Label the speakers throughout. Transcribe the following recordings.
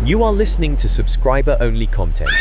Speaker 1: You are listening to subscriber-only content.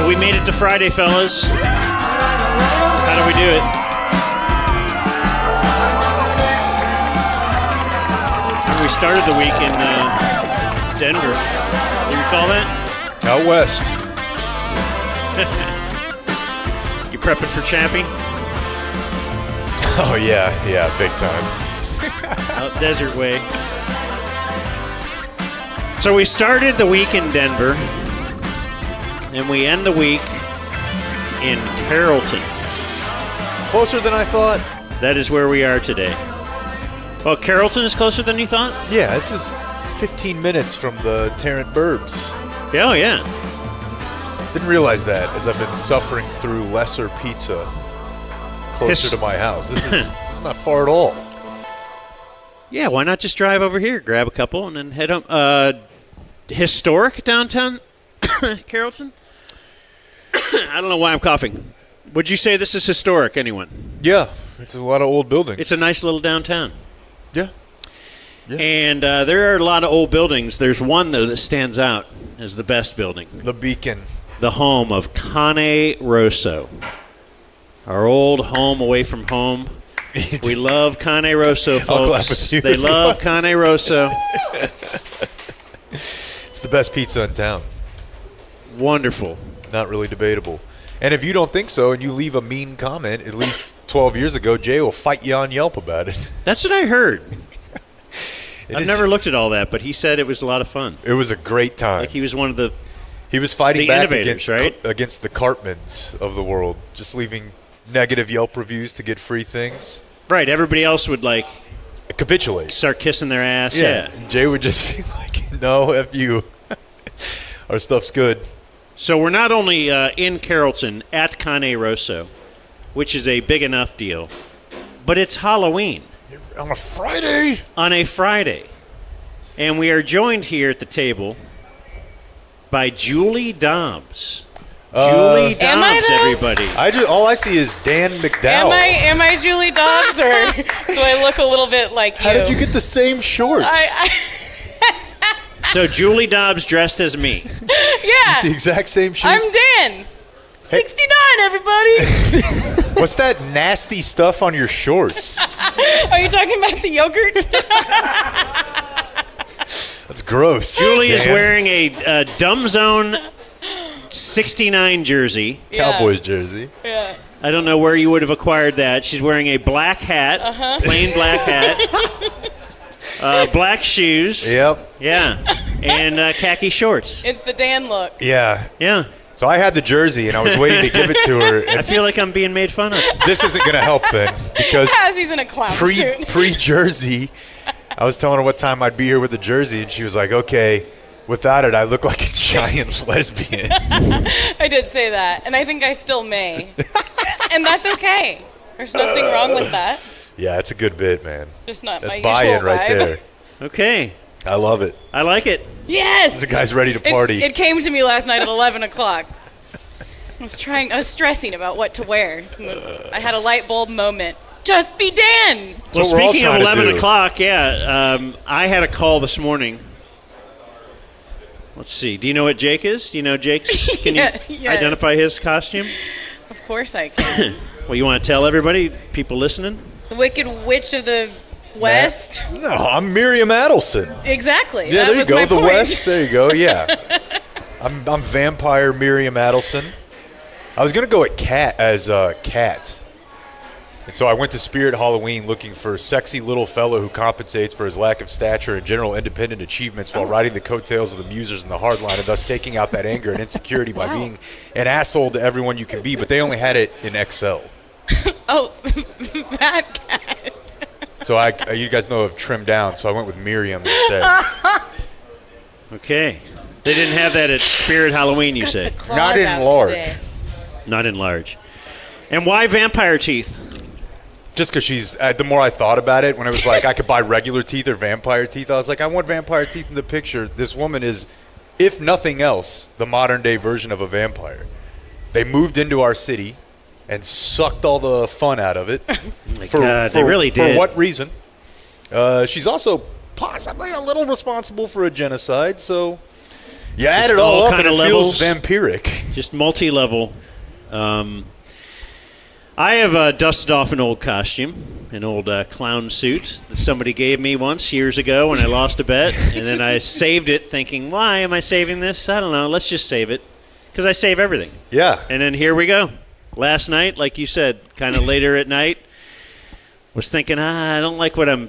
Speaker 2: We made it to Friday, fellas. How do we do it? We started the week in Denver. You recall that?
Speaker 3: Out west.
Speaker 2: You prepping for Chappy?
Speaker 3: Oh, yeah, big time.
Speaker 2: Out Desert Way. So we started the week in Denver, and we end the week in Carrollton.
Speaker 3: Closer than I thought?
Speaker 2: That is where we are today. Well, Carrollton is closer than you thought?
Speaker 3: Yeah, this is 15 minutes from the Tarrant Burbs.
Speaker 2: Oh, yeah.
Speaker 3: Didn't realize that as I've been suffering through lesser pizza closer to my house. This is not far at all.
Speaker 2: Yeah, why not just drive over here, grab a couple, and then head up. Historic downtown Carrollton? I don't know why I'm coughing. Would you say this is historic, anyone?
Speaker 3: Yeah, it's a lot of old buildings.
Speaker 2: It's a nice little downtown.
Speaker 3: Yeah.
Speaker 2: And there are a lot of old buildings. There's one, though, that stands out as the best building.
Speaker 3: The Beacon.
Speaker 2: The home of Cane Rosso. Our old home away from home. We love Cane Rosso, folks.
Speaker 3: I'll clap with you.
Speaker 2: They love Cane Rosso.
Speaker 3: It's the best pizza in town.
Speaker 2: Wonderful.
Speaker 3: Not really debatable. And if you don't think so and you leave a mean comment, at least 12 years ago, Jay will fight you on Yelp about it.
Speaker 2: That's what I heard. I've never looked at all that, but he said it was a lot of fun.
Speaker 3: It was a great time.
Speaker 2: Like he was one of the
Speaker 3: He was fighting back against
Speaker 2: the
Speaker 3: Cartmans of the world, just leaving negative Yelp reviews to get free things.
Speaker 2: Right, everybody else would
Speaker 3: capitulate,
Speaker 2: start kissing their ass. Yeah.
Speaker 3: Jay would just be like, "No, F you. Our stuff's good."
Speaker 2: So we're not only in Carrollton at Cane Rosso, which is a big enough deal, but it's Halloween.
Speaker 3: On a Friday?
Speaker 2: On a Friday. And we are joined here at the table by Julie Dobbs. Julie Dobbs, everybody.
Speaker 3: All I see is Dan McDowell.
Speaker 4: Am I Julie Dobbs, or do I look a little bit like you?
Speaker 3: How did you get the same shorts?
Speaker 2: So Julie Dobbs dressed as me.
Speaker 4: Yeah.
Speaker 3: The exact same shoes.
Speaker 4: I'm Dan. 69, everybody.
Speaker 3: What's that nasty stuff on your shorts?
Speaker 4: Are you talking about the yogurt?
Speaker 3: That's gross.
Speaker 2: Julie is wearing a DumbZone 69 jersey.
Speaker 3: Cowboys jersey.
Speaker 4: Yeah.
Speaker 2: I don't know where you would have acquired that. She's wearing a black hat, plain black hat, black shoes.
Speaker 3: Yep.
Speaker 2: Yeah. And khaki shorts.
Speaker 4: It's the Dan look.
Speaker 3: Yeah.
Speaker 2: Yeah.
Speaker 3: So I had the jersey, and I was waiting to give it to her.
Speaker 2: I feel like I'm being made fun of.
Speaker 3: This isn't going to help then, because
Speaker 4: As he's in a clown suit.
Speaker 3: pre-jersey, I was telling her what time I'd be here with the jersey, and she was like, "Okay, without it, I look like a giant lesbian."
Speaker 4: I did say that, and I think I still may. And that's okay. There's nothing wrong with that.
Speaker 3: Yeah, it's a good bit, man.
Speaker 4: Just not
Speaker 3: That's
Speaker 4: my usual
Speaker 3: buy-in
Speaker 4: vibe.
Speaker 3: right there.
Speaker 2: Okay.
Speaker 3: I love it.
Speaker 2: I like it.
Speaker 4: Yes.
Speaker 3: The guy's ready to party.
Speaker 4: It came to me last night at 11 o'clock. I was stressing about what to wear. I had a light bulb moment. Just be Dan.
Speaker 2: Well, speaking of 11
Speaker 3: do.
Speaker 2: o'clock, I had a call this morning. Let's see. Do you know what Jake is? Do you know Jake's? Can you identify his costume?
Speaker 4: Of course I can.
Speaker 2: Well, you want to tell everybody, people listening?
Speaker 4: The Wicked Witch of the West.
Speaker 3: No, I'm Miriam Adelson.
Speaker 4: Exactly.
Speaker 3: Yeah,
Speaker 4: that
Speaker 3: there you
Speaker 4: was
Speaker 3: go.
Speaker 4: my
Speaker 3: The
Speaker 4: point.
Speaker 3: West. There you go. Yeah. I'm vampire Miriam Adelson. I was gonna go at Cat. And so I went to Spirit Halloween looking for a sexy little fellow who compensates for his lack of stature and general independent achievements while riding the coattails of the musers in the hardline, and thus taking out that anger and insecurity by being an asshole to everyone you can be. But they only had it in XL.
Speaker 4: Oh, that cat.
Speaker 3: So you guys know I've trimmed down, so I went with Miriam instead.
Speaker 2: Okay. They didn't have that at Spirit Halloween, you
Speaker 4: Got
Speaker 2: say?
Speaker 4: the claws
Speaker 3: Not in
Speaker 4: out
Speaker 3: large.
Speaker 4: today.
Speaker 2: Not in large. And why vampire teeth?
Speaker 3: Just because the more I thought about it, when it was like I could buy regular teeth or vampire teeth, I was like, I want vampire teeth in the picture. This woman is, if nothing else, the modern day version of a vampire. They moved into our city and sucked all the fun out of it.
Speaker 2: God, they really did.
Speaker 3: For what reason? She's also possibly a little responsible for a genocide, so you add it all up and it feels vampiric.
Speaker 2: Just multi-level. I have dusted off an old costume, an old clown suit that somebody gave me once years ago when I lost a bet, and then I saved it thinking, why am I saving this? I don't know. Let's just save it because I save everything.
Speaker 3: Yeah.
Speaker 2: And then here we go. Last night, like you said, kind of later at night, was thinking, I don't like what I'm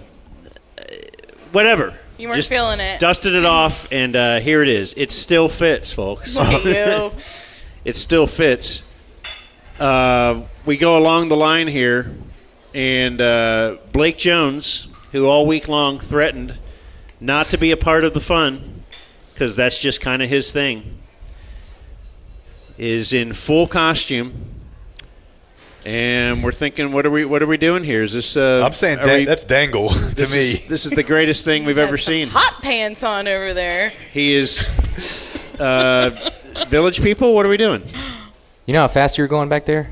Speaker 2: whatever.
Speaker 4: You weren't
Speaker 2: Just
Speaker 4: feeling it.
Speaker 2: Dusted it off, and here it is. It still fits, folks.
Speaker 4: Look at you.
Speaker 2: It still fits. We go along the line here, and Blake Jones, who all week long threatened not to be a part of the fun, because that's just kind of his thing, is in full costume. And we're thinking, what are we doing here? Is this?
Speaker 3: I'm saying that's Dangle to me.
Speaker 2: This is the greatest thing we've ever seen.
Speaker 4: Hot pants on over there.
Speaker 2: He is. Village people, what are we doing?
Speaker 5: You know how fast you were going back there?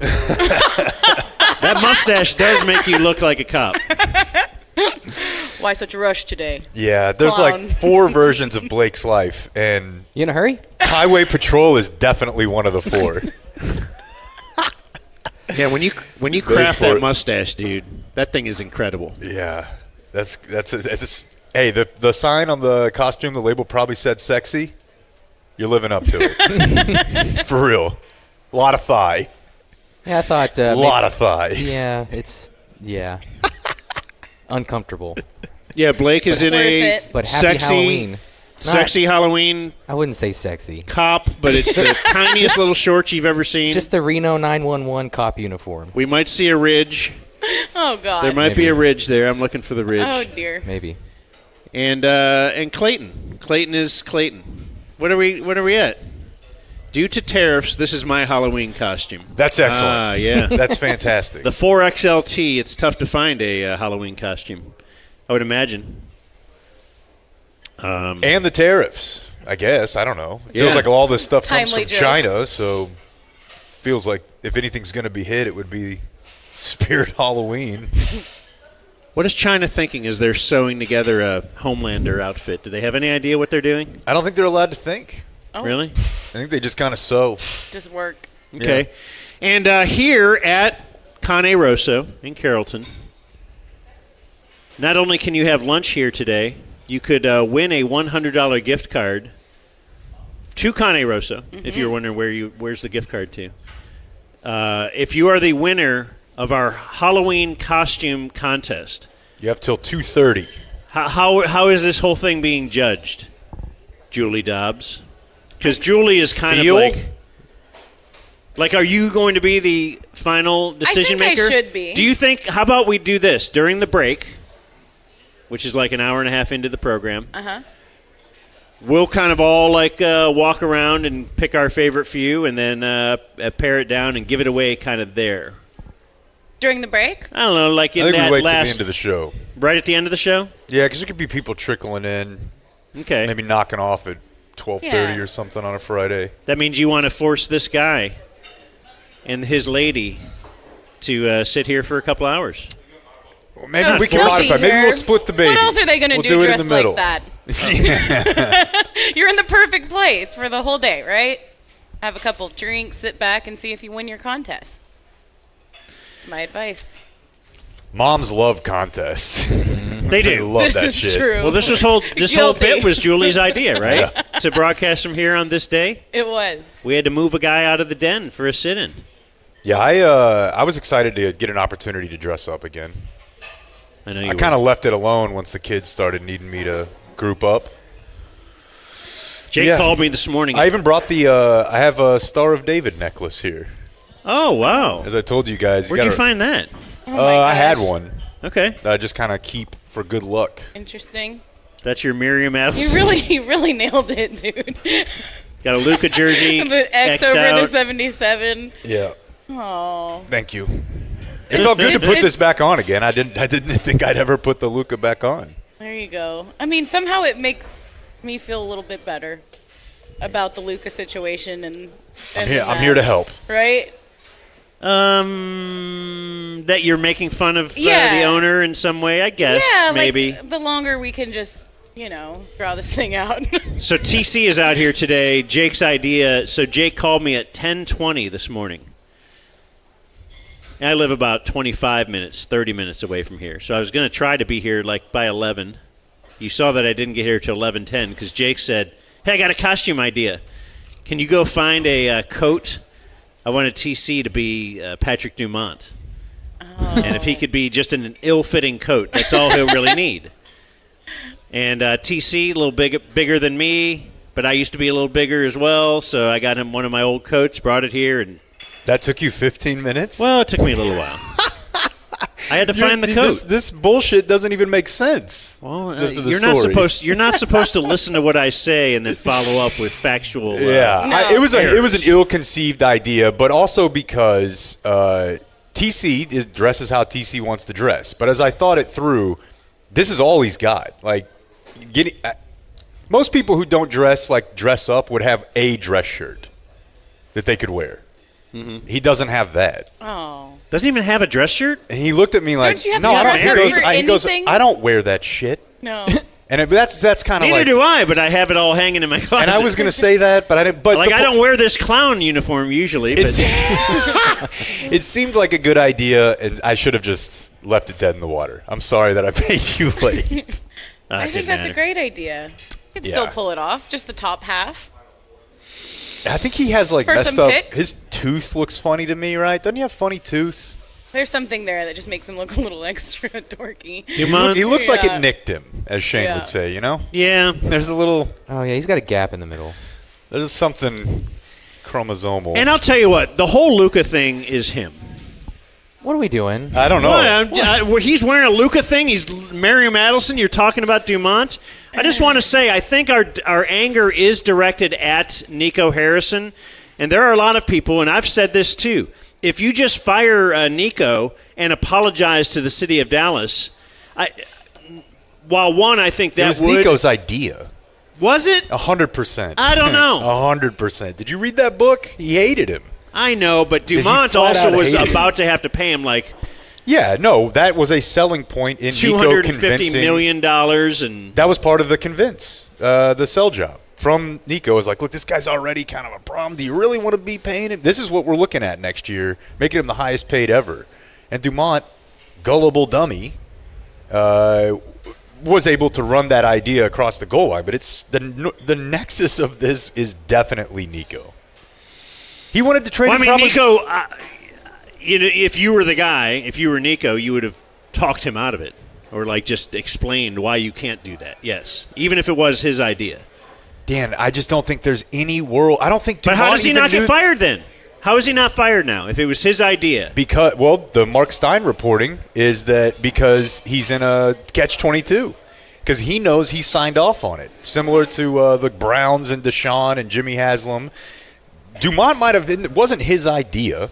Speaker 2: That mustache does make you look like a cop.
Speaker 4: Why such a rush today?
Speaker 3: Yeah, there's
Speaker 4: Clown.
Speaker 3: like 4 versions of Blake's life, and
Speaker 5: You in a hurry?
Speaker 3: Highway Patrol is definitely one of the 4.
Speaker 2: Yeah, when you craft that mustache, dude, that thing is incredible.
Speaker 3: Yeah, hey, the sign on the costume, the label probably said sexy. You're living up to it. For real. A lot of thigh.
Speaker 5: Yeah, I thought.
Speaker 3: A lot of thigh.
Speaker 5: Yeah, uncomfortable.
Speaker 2: Yeah, Blake is in
Speaker 4: Worth
Speaker 2: a
Speaker 4: it.
Speaker 5: But happy Halloween.
Speaker 2: sexy Halloween
Speaker 5: I wouldn't say sexy.
Speaker 2: cop, but it's the tiniest little shorts you've ever seen.
Speaker 5: Just the Reno 911 cop uniform.
Speaker 2: We might see a ridge.
Speaker 4: Oh, God.
Speaker 2: There might be
Speaker 5: Maybe.
Speaker 2: a ridge there. I'm looking for the ridge.
Speaker 4: Oh, dear.
Speaker 5: Maybe.
Speaker 2: And Clayton. Clayton is Clayton. What are we at? Due to tariffs, this is my Halloween costume.
Speaker 3: That's excellent.
Speaker 2: Ah, yeah.
Speaker 3: That's fantastic.
Speaker 2: The 4XLT, it's tough to find a Halloween costume, I would imagine.
Speaker 3: And the tariffs, I guess. I don't know. It
Speaker 2: Yeah.
Speaker 3: feels like all this stuff comes
Speaker 4: Timely
Speaker 3: from
Speaker 4: joke.
Speaker 3: China, so feels like if anything's going to be hit, it would be Spirit Halloween.
Speaker 2: What is China thinking as they're sewing together a Homelander outfit? Do they have any idea what they're doing?
Speaker 3: I don't think they're allowed to think.
Speaker 4: Oh,
Speaker 2: Really?
Speaker 3: I think they just kind of sew.
Speaker 4: just work.
Speaker 2: Okay. And here at Cane Rosso in Carrollton, not only can you have lunch here today, you could win a $100 gift card to Cane Rosso, if you're wondering where's the gift card to. If you are the winner of our Halloween costume contest,
Speaker 3: You have till 2:30.
Speaker 2: how is this whole thing being judged, Julie Dobbs? Because Julie is kind
Speaker 3: Feel?
Speaker 2: of like, are you going to be the final decision
Speaker 4: I
Speaker 2: maker?
Speaker 4: should be.
Speaker 2: Do you think? How about we do this during the break, which is like an hour and a half into the program? We'll kind of all walk around and pick our favorite few, and then pare it down and give it away kind of there.
Speaker 4: During the break?
Speaker 2: I don't know, like
Speaker 3: I
Speaker 2: in
Speaker 3: think we
Speaker 2: that
Speaker 3: wait till the
Speaker 2: last
Speaker 3: end of the show.
Speaker 2: right at the end of the show.
Speaker 3: Yeah, because there could be people trickling in,
Speaker 2: Okay,
Speaker 3: maybe knocking off at 12:30
Speaker 4: Yeah.
Speaker 3: or something on a Friday.
Speaker 2: that means you want to force this guy and his lady to sit here for a couple hours.
Speaker 3: Well, maybe
Speaker 4: Don't
Speaker 3: we can
Speaker 4: force
Speaker 3: modify.
Speaker 4: it
Speaker 3: Maybe
Speaker 4: here.
Speaker 3: we'll split the baby.
Speaker 4: What else are they going to
Speaker 3: We'll
Speaker 4: do
Speaker 3: it in
Speaker 4: dressed
Speaker 3: the middle.
Speaker 4: like that? You're in the perfect place for the whole day, right? Have a couple drinks, sit back, and see if you win your contest. That's my advice.
Speaker 3: Moms love contests.
Speaker 2: They
Speaker 3: They
Speaker 2: do.
Speaker 3: love
Speaker 4: This
Speaker 3: that
Speaker 4: is
Speaker 3: shit.
Speaker 4: true.
Speaker 2: Well, this whole
Speaker 4: Guilty.
Speaker 2: bit was Julie's idea, right? To broadcast from here on this day.
Speaker 4: It was.
Speaker 2: We had to move a guy out of the den for a sit-in.
Speaker 3: Yeah, I was excited to get an opportunity to dress up again.
Speaker 2: I know you
Speaker 3: I
Speaker 2: were.
Speaker 3: kind of left it alone once the kids started needing me to group up.
Speaker 2: Jake
Speaker 3: yeah.
Speaker 2: called me this morning.
Speaker 3: I even brought I have a Star of David necklace here.
Speaker 2: Oh, wow.
Speaker 3: As I told you guys.
Speaker 2: Where'd you
Speaker 3: gotta-
Speaker 2: find that?
Speaker 4: Oh my
Speaker 3: I had
Speaker 4: gosh.
Speaker 3: one
Speaker 2: Okay.
Speaker 3: that I just kind of keep for good luck.
Speaker 4: Interesting.
Speaker 2: That's your Miriam Adelson.
Speaker 4: You really nailed it, dude.
Speaker 2: Got a Luka jersey.
Speaker 4: The X
Speaker 2: X'd
Speaker 4: over
Speaker 2: out.
Speaker 4: the 77.
Speaker 3: Yeah.
Speaker 4: Oh.
Speaker 3: Thank you. It felt good to put this back on again. I didn't think I'd ever put the Luka back on.
Speaker 4: There you go. I mean, somehow it makes me feel a little bit better about the Luca situation and
Speaker 3: I'm here to help.
Speaker 4: Right?
Speaker 2: That you're making fun of
Speaker 4: Yeah.
Speaker 2: the owner in some way, I guess.
Speaker 4: Yeah,
Speaker 2: maybe.
Speaker 4: like the longer we can just, draw this thing out.
Speaker 2: So TC is out here today. Jake's idea. So Jake called me at 10:20 this morning. And I live about 25 minutes, 30 minutes away from here. So I was going to try to be here like by 11. You saw that I didn't get here till 11:10 because Jake said, "Hey, I got a costume idea. Can you go find a coat? I wanted TC to be Patrick Dumont. And if he could be just in an ill-fitting coat, that's all he'll really need." And TC, a little bigger than me, but I used to be a little bigger as well, so I got him one of my old coats, brought it here, and
Speaker 3: That took you 15 minutes?
Speaker 2: well, it took me a little while. I had to find the coat.
Speaker 3: This bullshit doesn't even make sense.
Speaker 2: Well,
Speaker 3: the
Speaker 2: you're
Speaker 3: story.
Speaker 2: not supposed to listen to what I say and then follow up with factual.
Speaker 3: Yeah,
Speaker 4: No.
Speaker 3: it was an ill-conceived idea, but also because TC dresses how TC wants to dress. But as I thought it through, this is all he's got. Like, most people who don't dress up would have a dress shirt that they could wear. Mm-hmm. He doesn't have that.
Speaker 4: Oh.
Speaker 2: Doesn't even have a dress shirt.
Speaker 3: And he looked at me like,
Speaker 4: Don't you have
Speaker 3: "No,
Speaker 4: to
Speaker 3: I don't."
Speaker 4: dress up for
Speaker 3: He goes,
Speaker 4: anything?
Speaker 3: "I don't wear that shit."
Speaker 4: No.
Speaker 3: And that's kind of
Speaker 2: Neither
Speaker 3: like.
Speaker 2: do I, but I have it all hanging in my closet.
Speaker 3: And I was going to say that, but I didn't. But
Speaker 2: like I don't wear this clown uniform usually. But
Speaker 3: It seemed like a good idea, and I should have just left it dead in the water. I'm sorry that I paid you late.
Speaker 4: I think that's a great idea. You could still
Speaker 3: Yeah.
Speaker 4: pull it off, just the top half.
Speaker 3: I think he has
Speaker 4: For
Speaker 3: messed
Speaker 4: some
Speaker 3: up.
Speaker 4: pics?
Speaker 3: His tooth looks funny to me, right? Doesn't he have funny tooth?
Speaker 4: There's something there that just makes him look a little extra dorky.
Speaker 2: Dumont?
Speaker 3: He looks like
Speaker 4: Yeah.
Speaker 3: it nicked him, as Shane
Speaker 4: Yeah.
Speaker 3: would say. You know,
Speaker 2: Yeah.
Speaker 3: there's a little,
Speaker 5: Oh, yeah, he's got a gap in the middle.
Speaker 3: there's something chromosomal.
Speaker 2: And I'll tell you what, the whole Luca thing is him.
Speaker 5: What are we doing?
Speaker 3: I don't know.
Speaker 2: Well, he's wearing a Luca thing. He's Miriam Adelson. You're talking about Dumont. I just want to say I think our anger is directed at Nico Harrison. And there are a lot of people, and I've said this too, if you just fire Nico and apologize to the city of Dallas, I think
Speaker 3: it
Speaker 2: that
Speaker 3: was
Speaker 2: would...
Speaker 3: Nico's idea.
Speaker 2: Was it?
Speaker 3: 100%.
Speaker 2: I don't know.
Speaker 3: 100%. Did you read that book? He hated him.
Speaker 2: I know, but
Speaker 3: he
Speaker 2: Dumont
Speaker 3: flat
Speaker 2: also
Speaker 3: out
Speaker 2: was
Speaker 3: hated him?
Speaker 2: about to have to pay him like
Speaker 3: Yeah, no, that was a selling point in Nico
Speaker 2: $250
Speaker 3: convincing.
Speaker 2: million and...
Speaker 3: That was part of the the sell job from Nico. Was like, look, this guy's already kind of a problem. Do you really want to be paying him? This is what we're looking at next year, making him the highest paid ever. And Dumont, gullible dummy, was able to run that idea across the goal line. But it's the nexus of this is definitely Nico. He wanted to trade.
Speaker 2: Well, I
Speaker 3: him
Speaker 2: mean,
Speaker 3: probably-
Speaker 2: Nico, if you were the guy, if you were Nico, you would have talked him out of it or just explained why you can't do that. Yes, even if it was his idea.
Speaker 3: Dan, I just don't think there's any world. I don't think.
Speaker 2: But how
Speaker 3: Dumont
Speaker 2: does he
Speaker 3: even
Speaker 2: not
Speaker 3: knew-
Speaker 2: get fired then? How is he not fired now if it was his idea?
Speaker 3: Because, the Mark Stein reporting is that because he's in a catch-22. Because he knows he signed off on it. Similar to the Browns and Deshaun and Jimmy Haslam. Dumont might have, it wasn't his idea,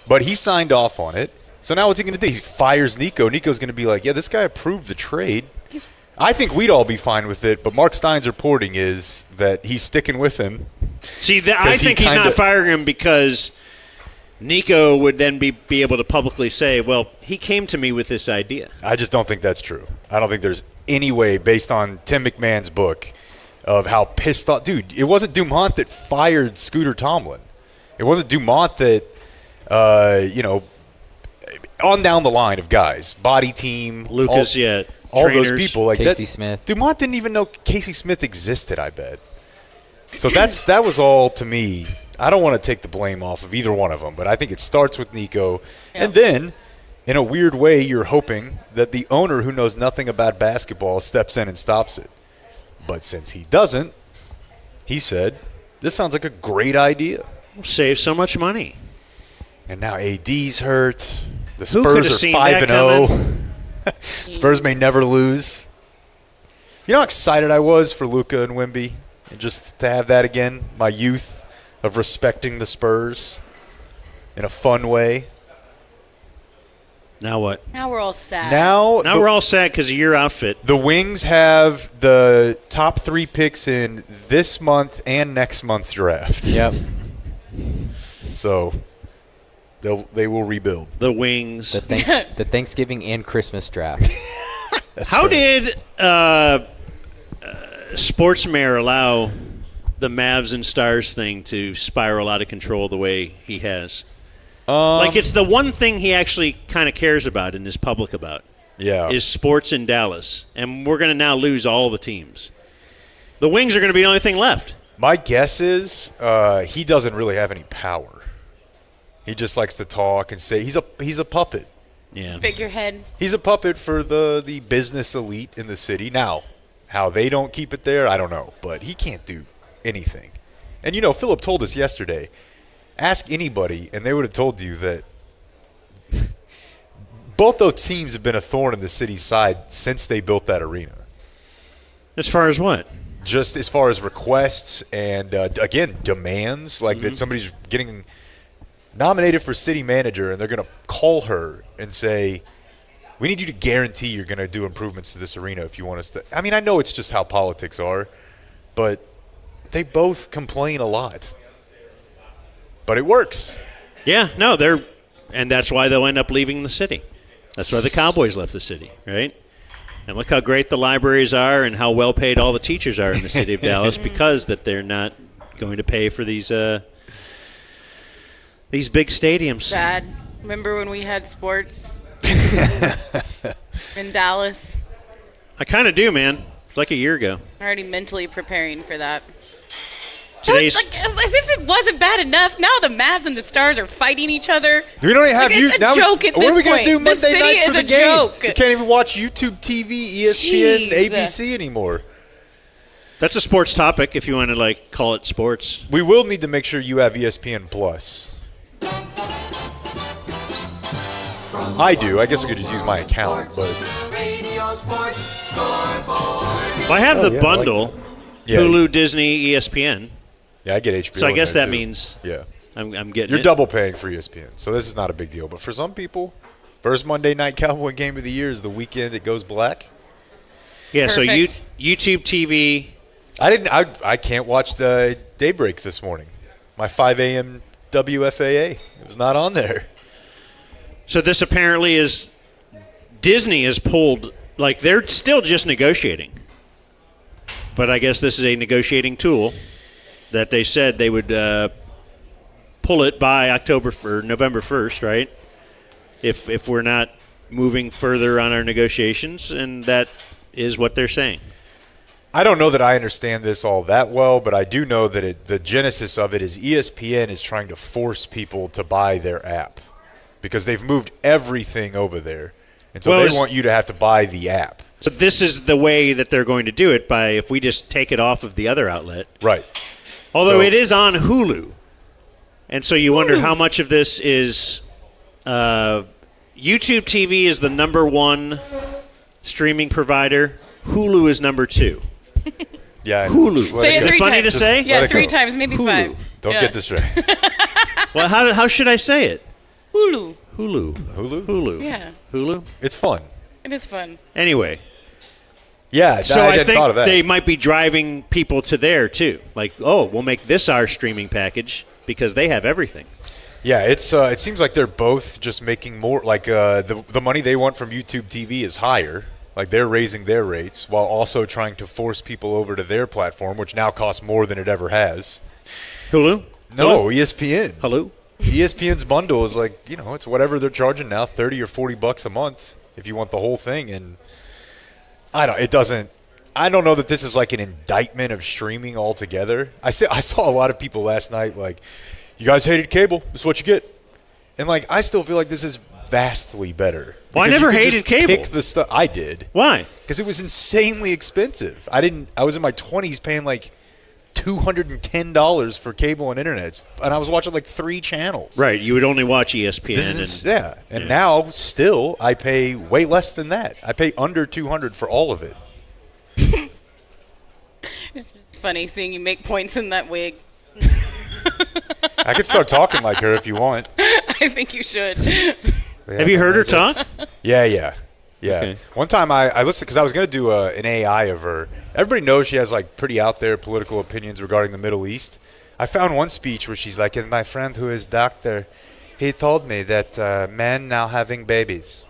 Speaker 3: but he signed off on it. So now what's he going to do? He fires Nico. Nico's going to be like, yeah, this guy approved the trade. I think we'd all be fine with it, but Mark Stein's reporting is that he's sticking with him.
Speaker 2: See, I think he's not firing him because Nico would then be able to publicly say, well, he came to me with this idea.
Speaker 3: I just don't think that's true. I don't think there's any way, based on Tim McMahon's book, of how pissed off. Dude, it wasn't Dumont that fired Scooter Tomlin. It wasn't Dumont that, on down the line of guys, body team,
Speaker 2: Lucas,
Speaker 3: all
Speaker 2: trainers.
Speaker 3: those people. Like
Speaker 5: Casey Smith.
Speaker 3: Dumont didn't even know Casey Smith existed, I bet. So that was all to me. I don't want to take the blame off of either one of them, but I think it starts with Nico.
Speaker 4: Yeah.
Speaker 3: And then, in a weird way, you're hoping that the owner who knows nothing about basketball steps in and stops it. But since he doesn't, he said, this sounds like a great idea.
Speaker 2: Save so much money.
Speaker 3: And now AD's hurt. The
Speaker 2: Who coulda
Speaker 3: Spurs are
Speaker 2: seen
Speaker 3: 5-0.
Speaker 2: that
Speaker 3: Spurs may never lose. You know how excited I was for Luka and Wemby, and just to have that again, my youth of respecting the Spurs in a fun way.
Speaker 2: Now what?
Speaker 4: Now we're all sad.
Speaker 3: Now
Speaker 2: We're all sad because of your outfit.
Speaker 3: the Wings have the top 3 picks in this month and next month's draft.
Speaker 5: Yep.
Speaker 3: So they will rebuild.
Speaker 2: The Wings.
Speaker 5: The Thanksgiving and Christmas draft.
Speaker 2: How did Sportsmare allow the Mavs and Stars thing to spiral out of control the way he has? Like, it's the one thing he actually kind of cares about and is public about.
Speaker 3: Yeah.
Speaker 2: Is sports in Dallas. And we're going to now lose all the teams. The Wings are going to be the only thing left.
Speaker 3: My guess is he doesn't really have any power. He just likes to talk and say he's a puppet.
Speaker 2: Yeah.
Speaker 4: Figurehead.
Speaker 3: He's a puppet for the business elite in the city. Now, how they don't keep it there, I don't know. But he can't do anything. And, Philip told us yesterday, ask anybody, and they would have told you that both those teams have been a thorn in the city's side since they built that arena.
Speaker 2: As far as what?
Speaker 3: Just as far as requests and, again, demands, like that somebody's getting nominated for city manager, and they're going to call her and say, we need you to guarantee you're going to do improvements to this arena if you want us to. I mean, I know it's just how politics are, but they both complain a lot. But it works.
Speaker 2: Yeah, no, and that's why they'll end up leaving the city. That's why the Cowboys left the city, right? And look how great the libraries are and how well paid all the teachers are in the city of Dallas because that they're not going to pay for these big stadiums.
Speaker 4: Sad. Remember when we had sports in Dallas?
Speaker 2: I kind of do, man. It's like a year ago.
Speaker 4: I'm already mentally preparing for that.
Speaker 2: Today's
Speaker 4: Like, as if it wasn't bad enough. Now the Mavs and the Stars are fighting each other.
Speaker 3: We don't even have
Speaker 4: Like,
Speaker 3: you.
Speaker 4: it's a
Speaker 3: now
Speaker 4: joke at
Speaker 3: what
Speaker 4: this
Speaker 3: are we gonna
Speaker 4: point.
Speaker 3: do
Speaker 4: The
Speaker 3: Monday
Speaker 4: city
Speaker 3: night for
Speaker 4: is
Speaker 3: the
Speaker 4: a
Speaker 3: game?
Speaker 4: joke.
Speaker 3: We can't even watch YouTube TV, ESPN,
Speaker 4: Jeez.
Speaker 3: ABC anymore.
Speaker 2: that's a sports topic if you want to call it sports.
Speaker 3: We will need to make sure you have ESPN Plus. I do. I guess we could just use my account, but
Speaker 2: Well, I have the
Speaker 3: yeah, I like
Speaker 2: bundle,
Speaker 3: yeah,
Speaker 2: Hulu, Disney, ESPN.
Speaker 3: yeah, I get HBO.
Speaker 2: So I
Speaker 3: in
Speaker 2: guess
Speaker 3: there,
Speaker 2: that
Speaker 3: too.
Speaker 2: means
Speaker 3: yeah,
Speaker 2: I'm getting
Speaker 3: you're
Speaker 2: it.
Speaker 3: double paying for ESPN, so this is not a big deal. But for some people, first Monday night Cowboy game of the year is the weekend it goes black.
Speaker 2: Yeah, so
Speaker 4: Perfect.
Speaker 2: YouTube TV.
Speaker 3: I can't watch the Daybreak this morning. My 5 a.m. WFAA. It was not on there.
Speaker 2: So this apparently is Disney has pulled, they're still just negotiating. But I guess this is a negotiating tool that they said they would pull it by November 1st, right? If we're not moving further on our negotiations, and that is what they're saying.
Speaker 3: I don't know that I understand this all that well, but I do know that the genesis of it is ESPN is trying to force people to buy their app because they've moved everything over there. And so they want you to have to buy the app.
Speaker 2: So this is the way that they're going to do it by if we just take it off of the other outlet.
Speaker 3: Right.
Speaker 2: Although
Speaker 3: So-
Speaker 2: it is on Hulu. And so you wonder how much of this is YouTube TV is the number one streaming provider. Hulu is number 2.
Speaker 3: Yeah.
Speaker 2: Hulu.
Speaker 3: Just let
Speaker 4: Say
Speaker 3: it
Speaker 4: it
Speaker 3: go.
Speaker 2: Is it
Speaker 4: 3
Speaker 2: funny
Speaker 4: times.
Speaker 2: to say?
Speaker 3: Let
Speaker 4: Yeah,
Speaker 3: it
Speaker 4: 3
Speaker 3: go.
Speaker 4: times, maybe
Speaker 2: Hulu.
Speaker 4: 5.
Speaker 3: Don't
Speaker 4: Yeah.
Speaker 3: get distracted.
Speaker 2: Well, how should I say it?
Speaker 4: Hulu.
Speaker 2: Hulu.
Speaker 3: Hulu?
Speaker 2: Hulu.
Speaker 4: Yeah,
Speaker 2: Hulu.
Speaker 3: It's fun.
Speaker 4: it is fun.
Speaker 2: Anyway,
Speaker 3: Yeah,
Speaker 2: so
Speaker 3: I
Speaker 2: I
Speaker 3: hadn't thought of
Speaker 2: think
Speaker 3: that.
Speaker 2: they might be driving people to there too. We'll make this our streaming package because they have everything.
Speaker 3: Yeah, it seems like they're both just making more. The money they want from YouTube TV is higher. Like they're raising their rates while also trying to force people over to their platform, which now costs more than it ever has.
Speaker 2: Hulu?
Speaker 3: No, ESPN.
Speaker 2: Hulu?
Speaker 3: ESPN's bundle is it's whatever they're charging now, $30 or $40 a month if you want the whole thing. And I don't know that this is like an indictment of streaming altogether. I saw a lot of people last night you guys hated cable. This is what you get. And I still feel like this is vastly better.
Speaker 2: Well, I
Speaker 3: Because
Speaker 2: never
Speaker 3: you could
Speaker 2: hated
Speaker 3: just
Speaker 2: cable.
Speaker 3: Pick the stuff. I did.
Speaker 2: Why?
Speaker 3: Because it was insanely expensive. I was in my 20s paying $210 for cable and internet, and I was watching like 3 channels.
Speaker 2: Right, you would only watch ESPN.
Speaker 3: Now still I pay way less than that. I pay under $200 for all of it.
Speaker 4: It's funny seeing you make points in that wig.
Speaker 3: I could start talking like her if you want.
Speaker 4: I think you should.
Speaker 2: Have you heard her talk?
Speaker 3: Yeah.
Speaker 2: Okay.
Speaker 3: One time I listened because I was going to do an AI of her. Everybody knows she has like pretty out there political opinions regarding the Middle East. I found one speech where she's like, and my friend who is doctor, he told me that men now having babies.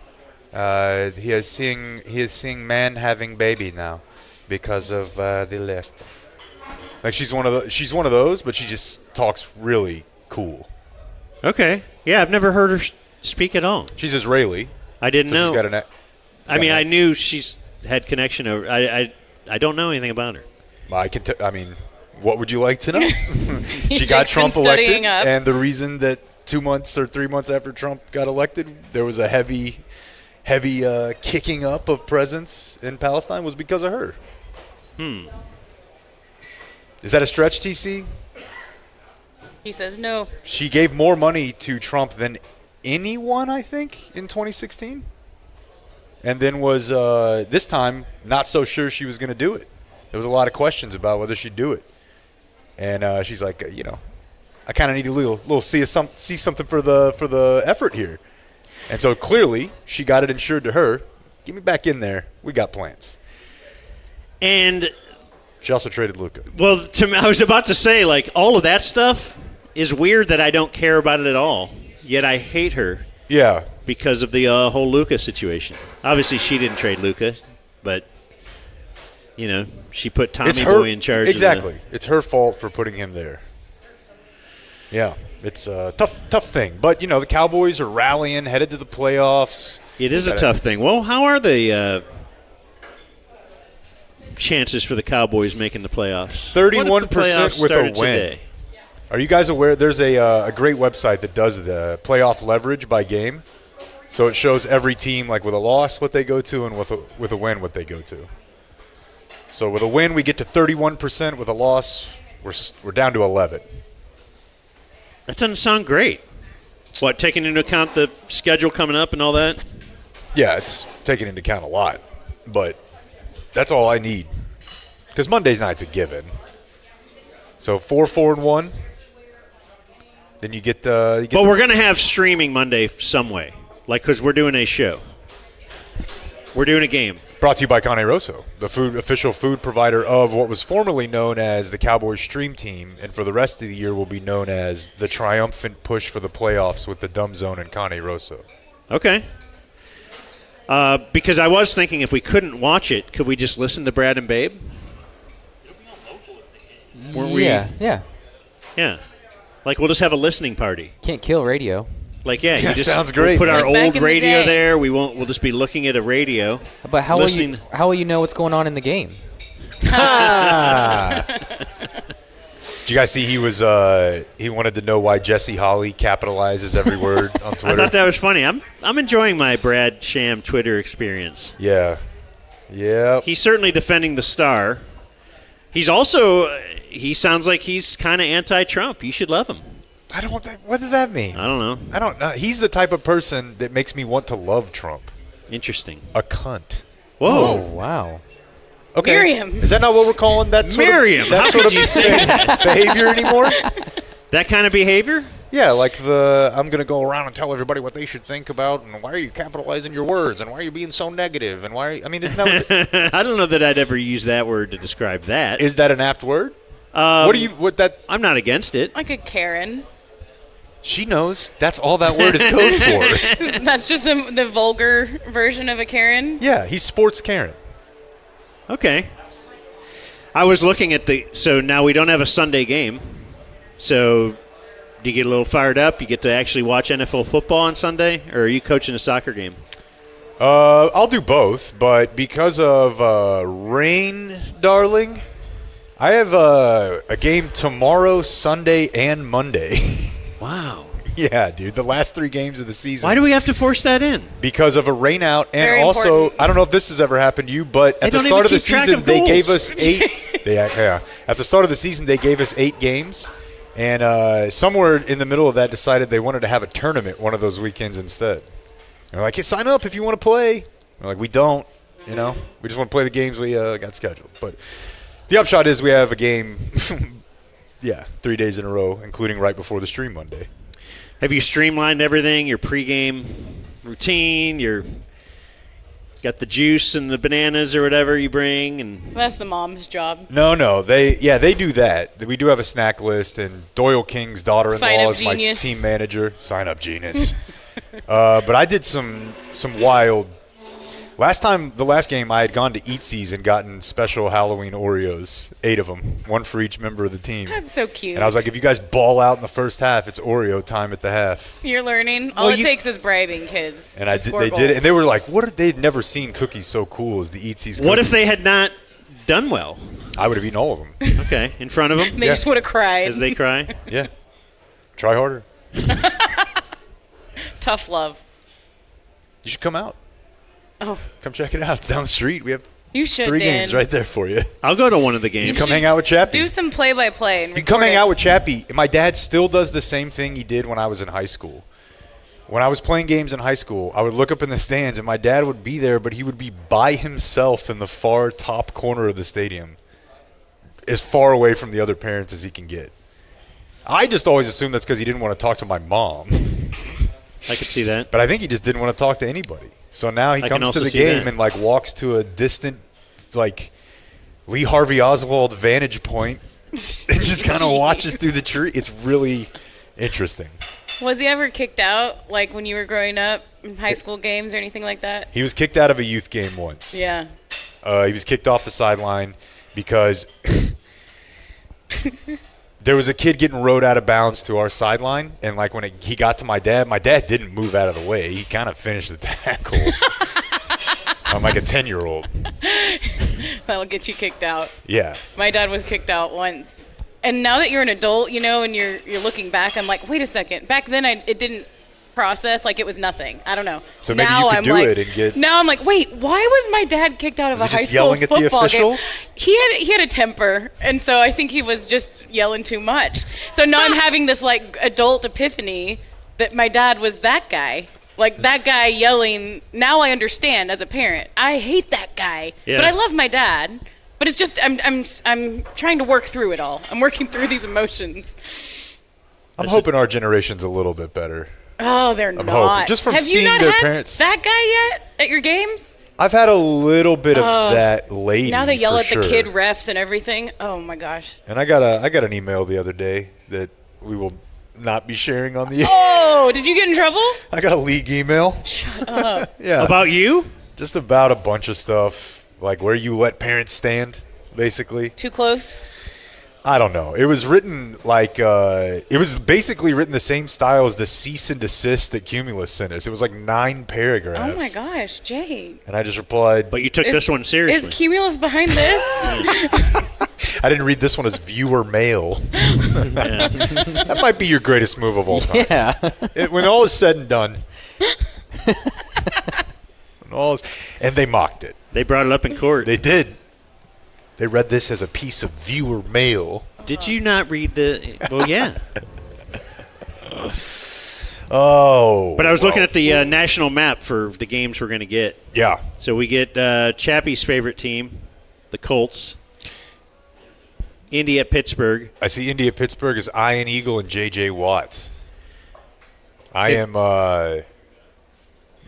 Speaker 3: He is seeing men having baby now because of the left. Like she's one of those, but she just talks really cool.
Speaker 2: Okay. Yeah, I've never heard her speak at all.
Speaker 3: She's Israeli.
Speaker 2: I didn't know.
Speaker 3: She's got
Speaker 2: I knew she's had connection over. I don't know anything about her.
Speaker 3: What would you like to know? She got Trump elected, and the reason that 2 months or 3 months after Trump got elected, there was a heavy kicking up of presence in Palestine was because of her. Is that a stretch, TC?
Speaker 4: He says no.
Speaker 3: She gave more money to Trump than anyone, I think, in 2016. And then was, this time, not so sure she was going to do it. There was a lot of questions about whether she'd do it. And she's like, I kind of need a little see something for the effort here. And so clearly, she got it insured to her. Get me back in there. We got plans.
Speaker 2: And
Speaker 3: she also traded Luka.
Speaker 2: Well, I was about to say, like, all of that stuff is weird that I don't care about it at all. Yet I hate her.
Speaker 3: Yeah.
Speaker 2: Because of the whole Luka situation. Obviously, she didn't trade Luka, but, she put Tommy Boy in charge.
Speaker 3: Exactly. It's her fault for putting him there. Yeah. It's a tough thing. But, the Cowboys are rallying, headed to the playoffs.
Speaker 2: It is a tough thing. Well, how are the chances for the Cowboys making the playoffs?
Speaker 3: 31% with a win. Today? Are you guys aware there's a great website that does the playoff leverage by game? So it shows every team, like with a loss, what they go to, and with a win, what they go to. So with a win, we get to 31%. With a loss, we're down to 11.
Speaker 2: That doesn't sound great. What, taking into account the schedule coming up and all that?
Speaker 3: Yeah, it's taking into account a lot. But that's all I need. Because Monday's night's a given. So 4-4-1. Then you get but
Speaker 2: we're going to have streaming Monday some way. Like, because we're doing a show. We're doing a game.
Speaker 3: Brought to you by Cane Rosso, the official food provider of what was formerly known as the Cowboys Stream Team, and for the rest of the year will be known as the triumphant push for the playoffs with the Dumb Zone and Cane Rosso.
Speaker 2: Okay. Because I was thinking if we couldn't watch it, could we just listen to Brad and Babe?
Speaker 5: Yeah.
Speaker 2: Yeah. Like, we'll just have a listening party.
Speaker 5: Can't kill radio.
Speaker 2: Like, yeah, you just
Speaker 3: sounds great.
Speaker 2: We'll put our
Speaker 4: Like
Speaker 2: old radio there. We'll just be looking at a radio.
Speaker 5: But how will you know what's going on in the game?
Speaker 3: Did you guys see he wanted to know why Jesse Holly capitalizes every word on Twitter?
Speaker 2: I thought that was funny. I'm enjoying my Brad Sham Twitter experience.
Speaker 3: Yeah.
Speaker 2: He's certainly defending the star. He's also he sounds like he's kind of anti-Trump. You should love him.
Speaker 3: What does that mean?
Speaker 2: I don't know.
Speaker 3: I don't know. He's the type of person that makes me want to love Trump.
Speaker 2: Interesting.
Speaker 3: A cunt.
Speaker 2: Whoa.
Speaker 5: Oh, wow.
Speaker 3: Okay.
Speaker 4: Miriam.
Speaker 3: Is that not what we're calling that sort
Speaker 2: Miriam.
Speaker 3: of, that
Speaker 2: How
Speaker 3: sort
Speaker 2: could
Speaker 3: of
Speaker 2: you say that?
Speaker 3: behavior anymore?
Speaker 2: That kind of behavior?
Speaker 3: Yeah, like I'm going to go around and tell everybody what they should think about, and why are you capitalizing your words, and why are you being so negative, and why? Isn't that?
Speaker 2: I don't know that I'd ever use that word to describe that.
Speaker 3: Is that an apt word?
Speaker 2: I'm not against it.
Speaker 4: Like a Karen.
Speaker 3: She knows that's all that word is code for.
Speaker 4: That's just the vulgar version of a Karen?
Speaker 3: Yeah, he's sports Karen.
Speaker 2: Okay. I was looking at so now we don't have a Sunday game. So do you get a little fired up? You get to actually watch NFL football on Sunday? Or are you coaching a soccer game?
Speaker 3: I'll do both, but because of rain, darling, I have a game tomorrow, Sunday, and Monday.
Speaker 2: Wow.
Speaker 3: Yeah, dude. The last 3 games of the season.
Speaker 2: Why do we have to force that in?
Speaker 3: Because of a rain out, and
Speaker 4: Very
Speaker 3: also,
Speaker 4: important.
Speaker 3: I don't know if this has ever happened to you, but at the start of the season, they gave us 8. Yeah. At the start of the season, they gave us 8 games, and somewhere in the middle of that decided they wanted to have a tournament one of those weekends instead. They're like, hey, sign up if you want to play. We're like, we don't, we just want to play the games we got scheduled. But the upshot is we have a game, 3 days in a row, including right before the stream Monday.
Speaker 2: Have you streamlined everything, your pregame routine, your got the juice and the bananas or whatever you bring? And
Speaker 4: That's the mom's job.
Speaker 3: No, they do that. We do have a snack list, and Doyle King's daughter-in-law is my team manager. Sign up, genius. But I did some wild. The last game, I had gone to Eatsies and gotten special Halloween Oreos, 8 of them, one for each member of the team.
Speaker 4: That's so cute.
Speaker 3: And I was like, if you guys ball out in the first half, it's Oreo time at the half.
Speaker 4: You're learning. All it takes is bribing kids.
Speaker 3: And
Speaker 4: they
Speaker 3: did it, and they were like, they'd never seen cookies so cool as the Eatsies cookies.
Speaker 2: What if they had not done well?
Speaker 3: I would have eaten all of them.
Speaker 2: Okay, in front of them?
Speaker 4: They just would have cried.
Speaker 2: As they cry?
Speaker 3: Yeah. Try harder.
Speaker 4: Tough love.
Speaker 3: You should come out.
Speaker 4: Oh.
Speaker 3: Come check it out. It's down the street. We have 3
Speaker 4: Dan.
Speaker 3: games right there for you.
Speaker 2: I'll go to one of the games.
Speaker 3: You come hang out with Chappy.
Speaker 4: Do some play-by-play.
Speaker 3: You come hang out with Chappy. My dad still does the same thing he did when I was in high school. When I was playing games in high school, I would look up in the stands, and my dad would be there, but he would be by himself in the far top corner of the stadium, as far away from the other parents as he can get. I just always assumed that's because he didn't want to talk to my mom.
Speaker 2: I could see that.
Speaker 3: But I think he just didn't want to talk to anybody. So now he comes to the game and walks to a distant Lee Harvey Oswald vantage point and just kind of watches through the tree. It's really interesting.
Speaker 4: Was he ever kicked out when you were growing up in high school games or anything like that?
Speaker 3: He was kicked out of a youth game once.
Speaker 4: Yeah.
Speaker 3: He was kicked off the sideline because there was a kid getting rode out of bounds to our sideline, and when he got to my dad didn't move out of the way. He kind of finished the tackle. I'm like a 10-year-old.
Speaker 4: That'll get you kicked out.
Speaker 3: Yeah.
Speaker 4: My dad was kicked out once. And now that you're an adult, and you're looking back, I'm like, wait a second. Back then, it didn't process it was nothing. I don't know.
Speaker 3: So maybe now you could do it and get.
Speaker 4: Now I'm like, wait, why was my dad kicked out of a high school football game? He had a temper, and so I think he was just yelling too much. So now I'm having this adult epiphany that my dad was that guy. That guy yelling. Now I understand as a parent. I hate that guy, but I love my dad. But it's just I'm trying to work through it all. I'm working through these emotions.
Speaker 3: I'm hoping our generation's a little bit better.
Speaker 4: Oh, they're
Speaker 3: I'm
Speaker 4: not.
Speaker 3: hoping. Just from
Speaker 4: Have
Speaker 3: seeing
Speaker 4: you not
Speaker 3: their
Speaker 4: had
Speaker 3: parents.
Speaker 4: That guy yet at your games?
Speaker 3: I've had a little bit of that lately.
Speaker 4: Now they yell at
Speaker 3: the
Speaker 4: kid refs and everything. Oh my gosh.
Speaker 3: And I got an email the other day that we will not be sharing on the air.
Speaker 4: Oh, did you get in trouble?
Speaker 3: I got a league email.
Speaker 4: Shut up.
Speaker 3: Yeah.
Speaker 2: About you?
Speaker 3: Just about a bunch of stuff, where you let parents stand, basically.
Speaker 4: Too close?
Speaker 3: I don't know. It was written it was basically written the same style as the cease and desist that Cumulus sent us. It was 9 paragraphs.
Speaker 4: Oh my gosh, Jay.
Speaker 3: And I just replied.
Speaker 2: But you took this one seriously.
Speaker 4: Is Cumulus behind this?
Speaker 3: I didn't read this one as viewer mail. That might be your greatest move of all time.
Speaker 5: Yeah.
Speaker 3: When all is said and done. And they mocked it.
Speaker 2: They brought it up in court.
Speaker 3: They did. They read this as a piece of viewer mail.
Speaker 2: Did you not read the? Well, yeah.
Speaker 3: Oh.
Speaker 2: But I was looking at the national map for the games we're going to get.
Speaker 3: Yeah.
Speaker 2: So we get Chappy's favorite team, the Colts. Indy at Pittsburgh.
Speaker 3: I see Indy at Pittsburgh is Ian Eagle and J.J. Watt.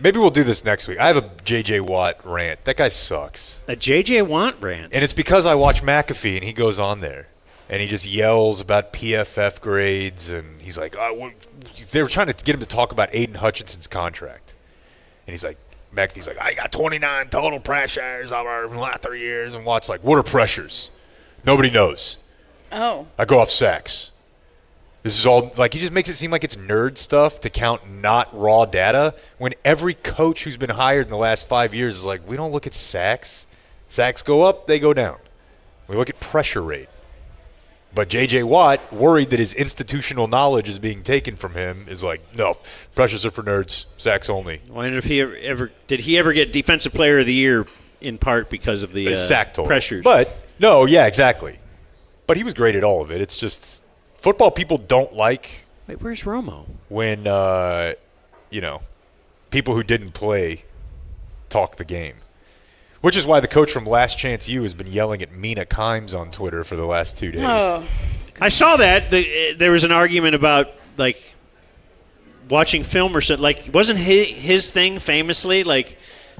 Speaker 3: Maybe we'll do this next week. I have a J.J. Watt rant. That guy sucks.
Speaker 2: A J.J. Watt rant?
Speaker 3: And it's because I watch McAfee, and he goes on there. And he just yells about PFF grades, and he's like, they were trying to get him to talk about Aiden Hutchinson's contract. And he's like, McAfee's like, I got 29 total pressures over the last 3 years. And Watt's like, what are pressures? Nobody knows.
Speaker 4: Oh.
Speaker 3: I go off sacks. This is all, he just makes it seem like it's nerd stuff to count not raw data when every coach who's been hired in the last 5 years is like, we don't look at sacks. Sacks go up, they go down. We look at pressure rate. But J.J. Watt, worried that his institutional knowledge is being taken from him, is like, no, pressures are for nerds, sacks only.
Speaker 2: I wonder if did he ever get Defensive Player of the Year in part because of the
Speaker 3: sack total.
Speaker 2: pressures?
Speaker 3: But, no, yeah, exactly. But he was great at all of it. It's just football people don't like.
Speaker 2: Wait, where's Romo?
Speaker 3: When people who didn't play talk the game. Which is why the coach from Last Chance U has been yelling at Mina Kimes on Twitter for the last 2 days.
Speaker 4: Oh.
Speaker 2: I saw that. There was an argument about, like, watching film or something. Like, wasn't his thing famously, like,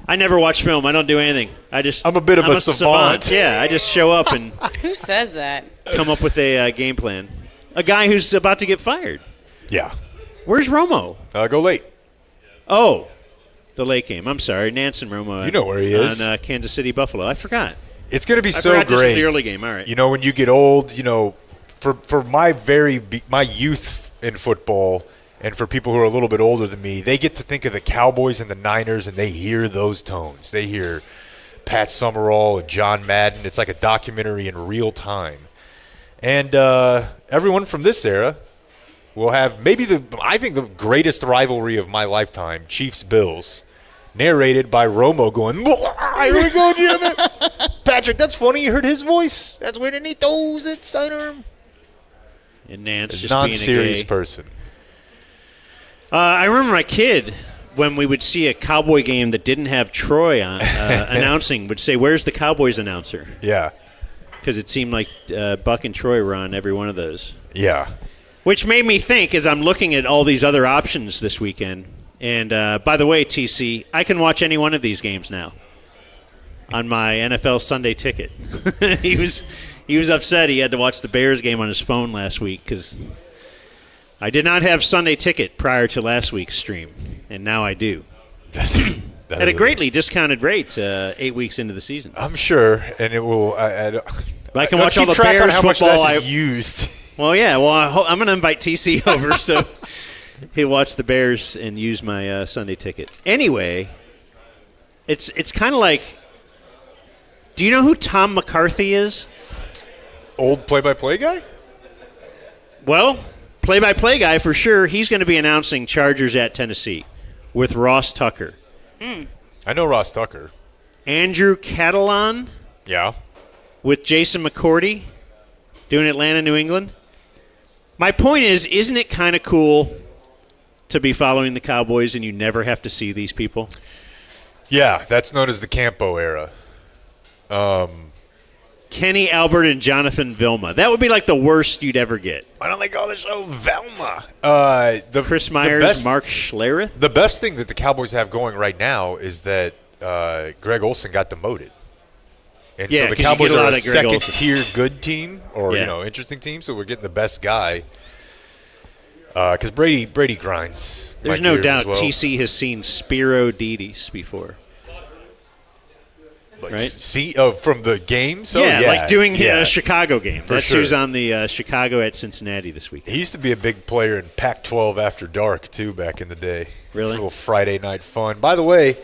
Speaker 2: I never watch film. I don't do anything. I'm
Speaker 3: a bit of a savant.
Speaker 2: Yeah, I just show up and
Speaker 4: Who says that?
Speaker 2: come up with a game plan. A guy who's about to get fired.
Speaker 3: Yeah.
Speaker 2: Where's Romo?
Speaker 3: Go late.
Speaker 2: Oh, the late game. I'm sorry, Nance and Romo.
Speaker 3: You know where he is.
Speaker 2: On Kansas City, Buffalo. I forgot.
Speaker 3: It's going to be so
Speaker 2: great. This was
Speaker 3: great.
Speaker 2: the early game. All right.
Speaker 3: When you get old, for my my youth in football, and for people who are a little bit older than me, they get to think of the Cowboys and the Niners, and they hear those tones. They hear Pat Summerall and John Madden. It's like a documentary in real time. And everyone from this era will have maybe I think the greatest rivalry of my lifetime, Chiefs-Bills, narrated by Romo going, here we go, Jim. Patrick, that's funny. You heard his voice. That's when he throws it sidearm.
Speaker 2: And Nance just
Speaker 3: non-serious
Speaker 2: being a gay
Speaker 3: person.
Speaker 2: I remember my kid, when we would see a Cowboy game that didn't have Troy on, announcing, would say, "Where's the Cowboys announcer?"
Speaker 3: Yeah.
Speaker 2: Because it seemed like Buck and Troy were on every one of those.
Speaker 3: Yeah.
Speaker 2: Which made me think, as I'm looking at all these other options this weekend, and by the way, TC, I can watch any one of these games now on my NFL Sunday ticket. He was upset he had to watch the Bears game on his phone last week because I did not have Sunday ticket prior to last week's stream, and now I do. At a greatly discounted rate 8 weeks into the season.
Speaker 3: I'm sure, and it will.
Speaker 2: But I can watch all the Bears football.
Speaker 3: Used.
Speaker 2: Well, yeah. Well, I'm going to invite TC over so he'll watch the Bears and use my Sunday ticket. Anyway, it's kind of like. Do you know who Tom McCarthy is?
Speaker 3: Old play-by-play guy?
Speaker 2: Well, play-by-play guy for sure. He's going to be announcing Chargers at Tennessee with Ross Tucker.
Speaker 3: I know Ross Tucker.
Speaker 2: Andrew Catalan.
Speaker 3: Yeah.
Speaker 2: With Jason McCourty doing Atlanta, New England. My point is, isn't it kind of cool to be following the Cowboys and you never have to see these people?
Speaker 3: Yeah, that's known as the Campo era.
Speaker 2: Kenny Albert and Jonathan Vilma. That would be like the worst you'd ever get.
Speaker 3: Why don't they call the show Velma?
Speaker 2: Chris Myers, Mark Schlereth.
Speaker 3: The best thing that the Cowboys have going right now is that Greg Olson got demoted. And so the Cowboys are a second-tier good team or, interesting team, so we're getting the best guy. Because Brady grinds.
Speaker 2: There's no doubt TC has seen Spiro Didis before. Right?
Speaker 3: See, from the game? So,
Speaker 2: like doing a Chicago game. That's
Speaker 3: sure.
Speaker 2: who's on the Chicago at Cincinnati this week.
Speaker 3: He used to be a big player in Pac-12 After Dark, too, back in the day.
Speaker 2: Really?
Speaker 3: A little Friday night fun. By the way,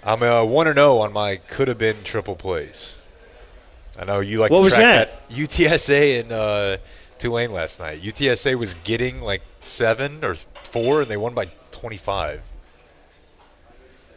Speaker 3: I'm 1-0 on my could-have-been triple plays. I know you like to track that. UTSA and Tulane last night. UTSA was getting like 7 or 4, and they won by 25.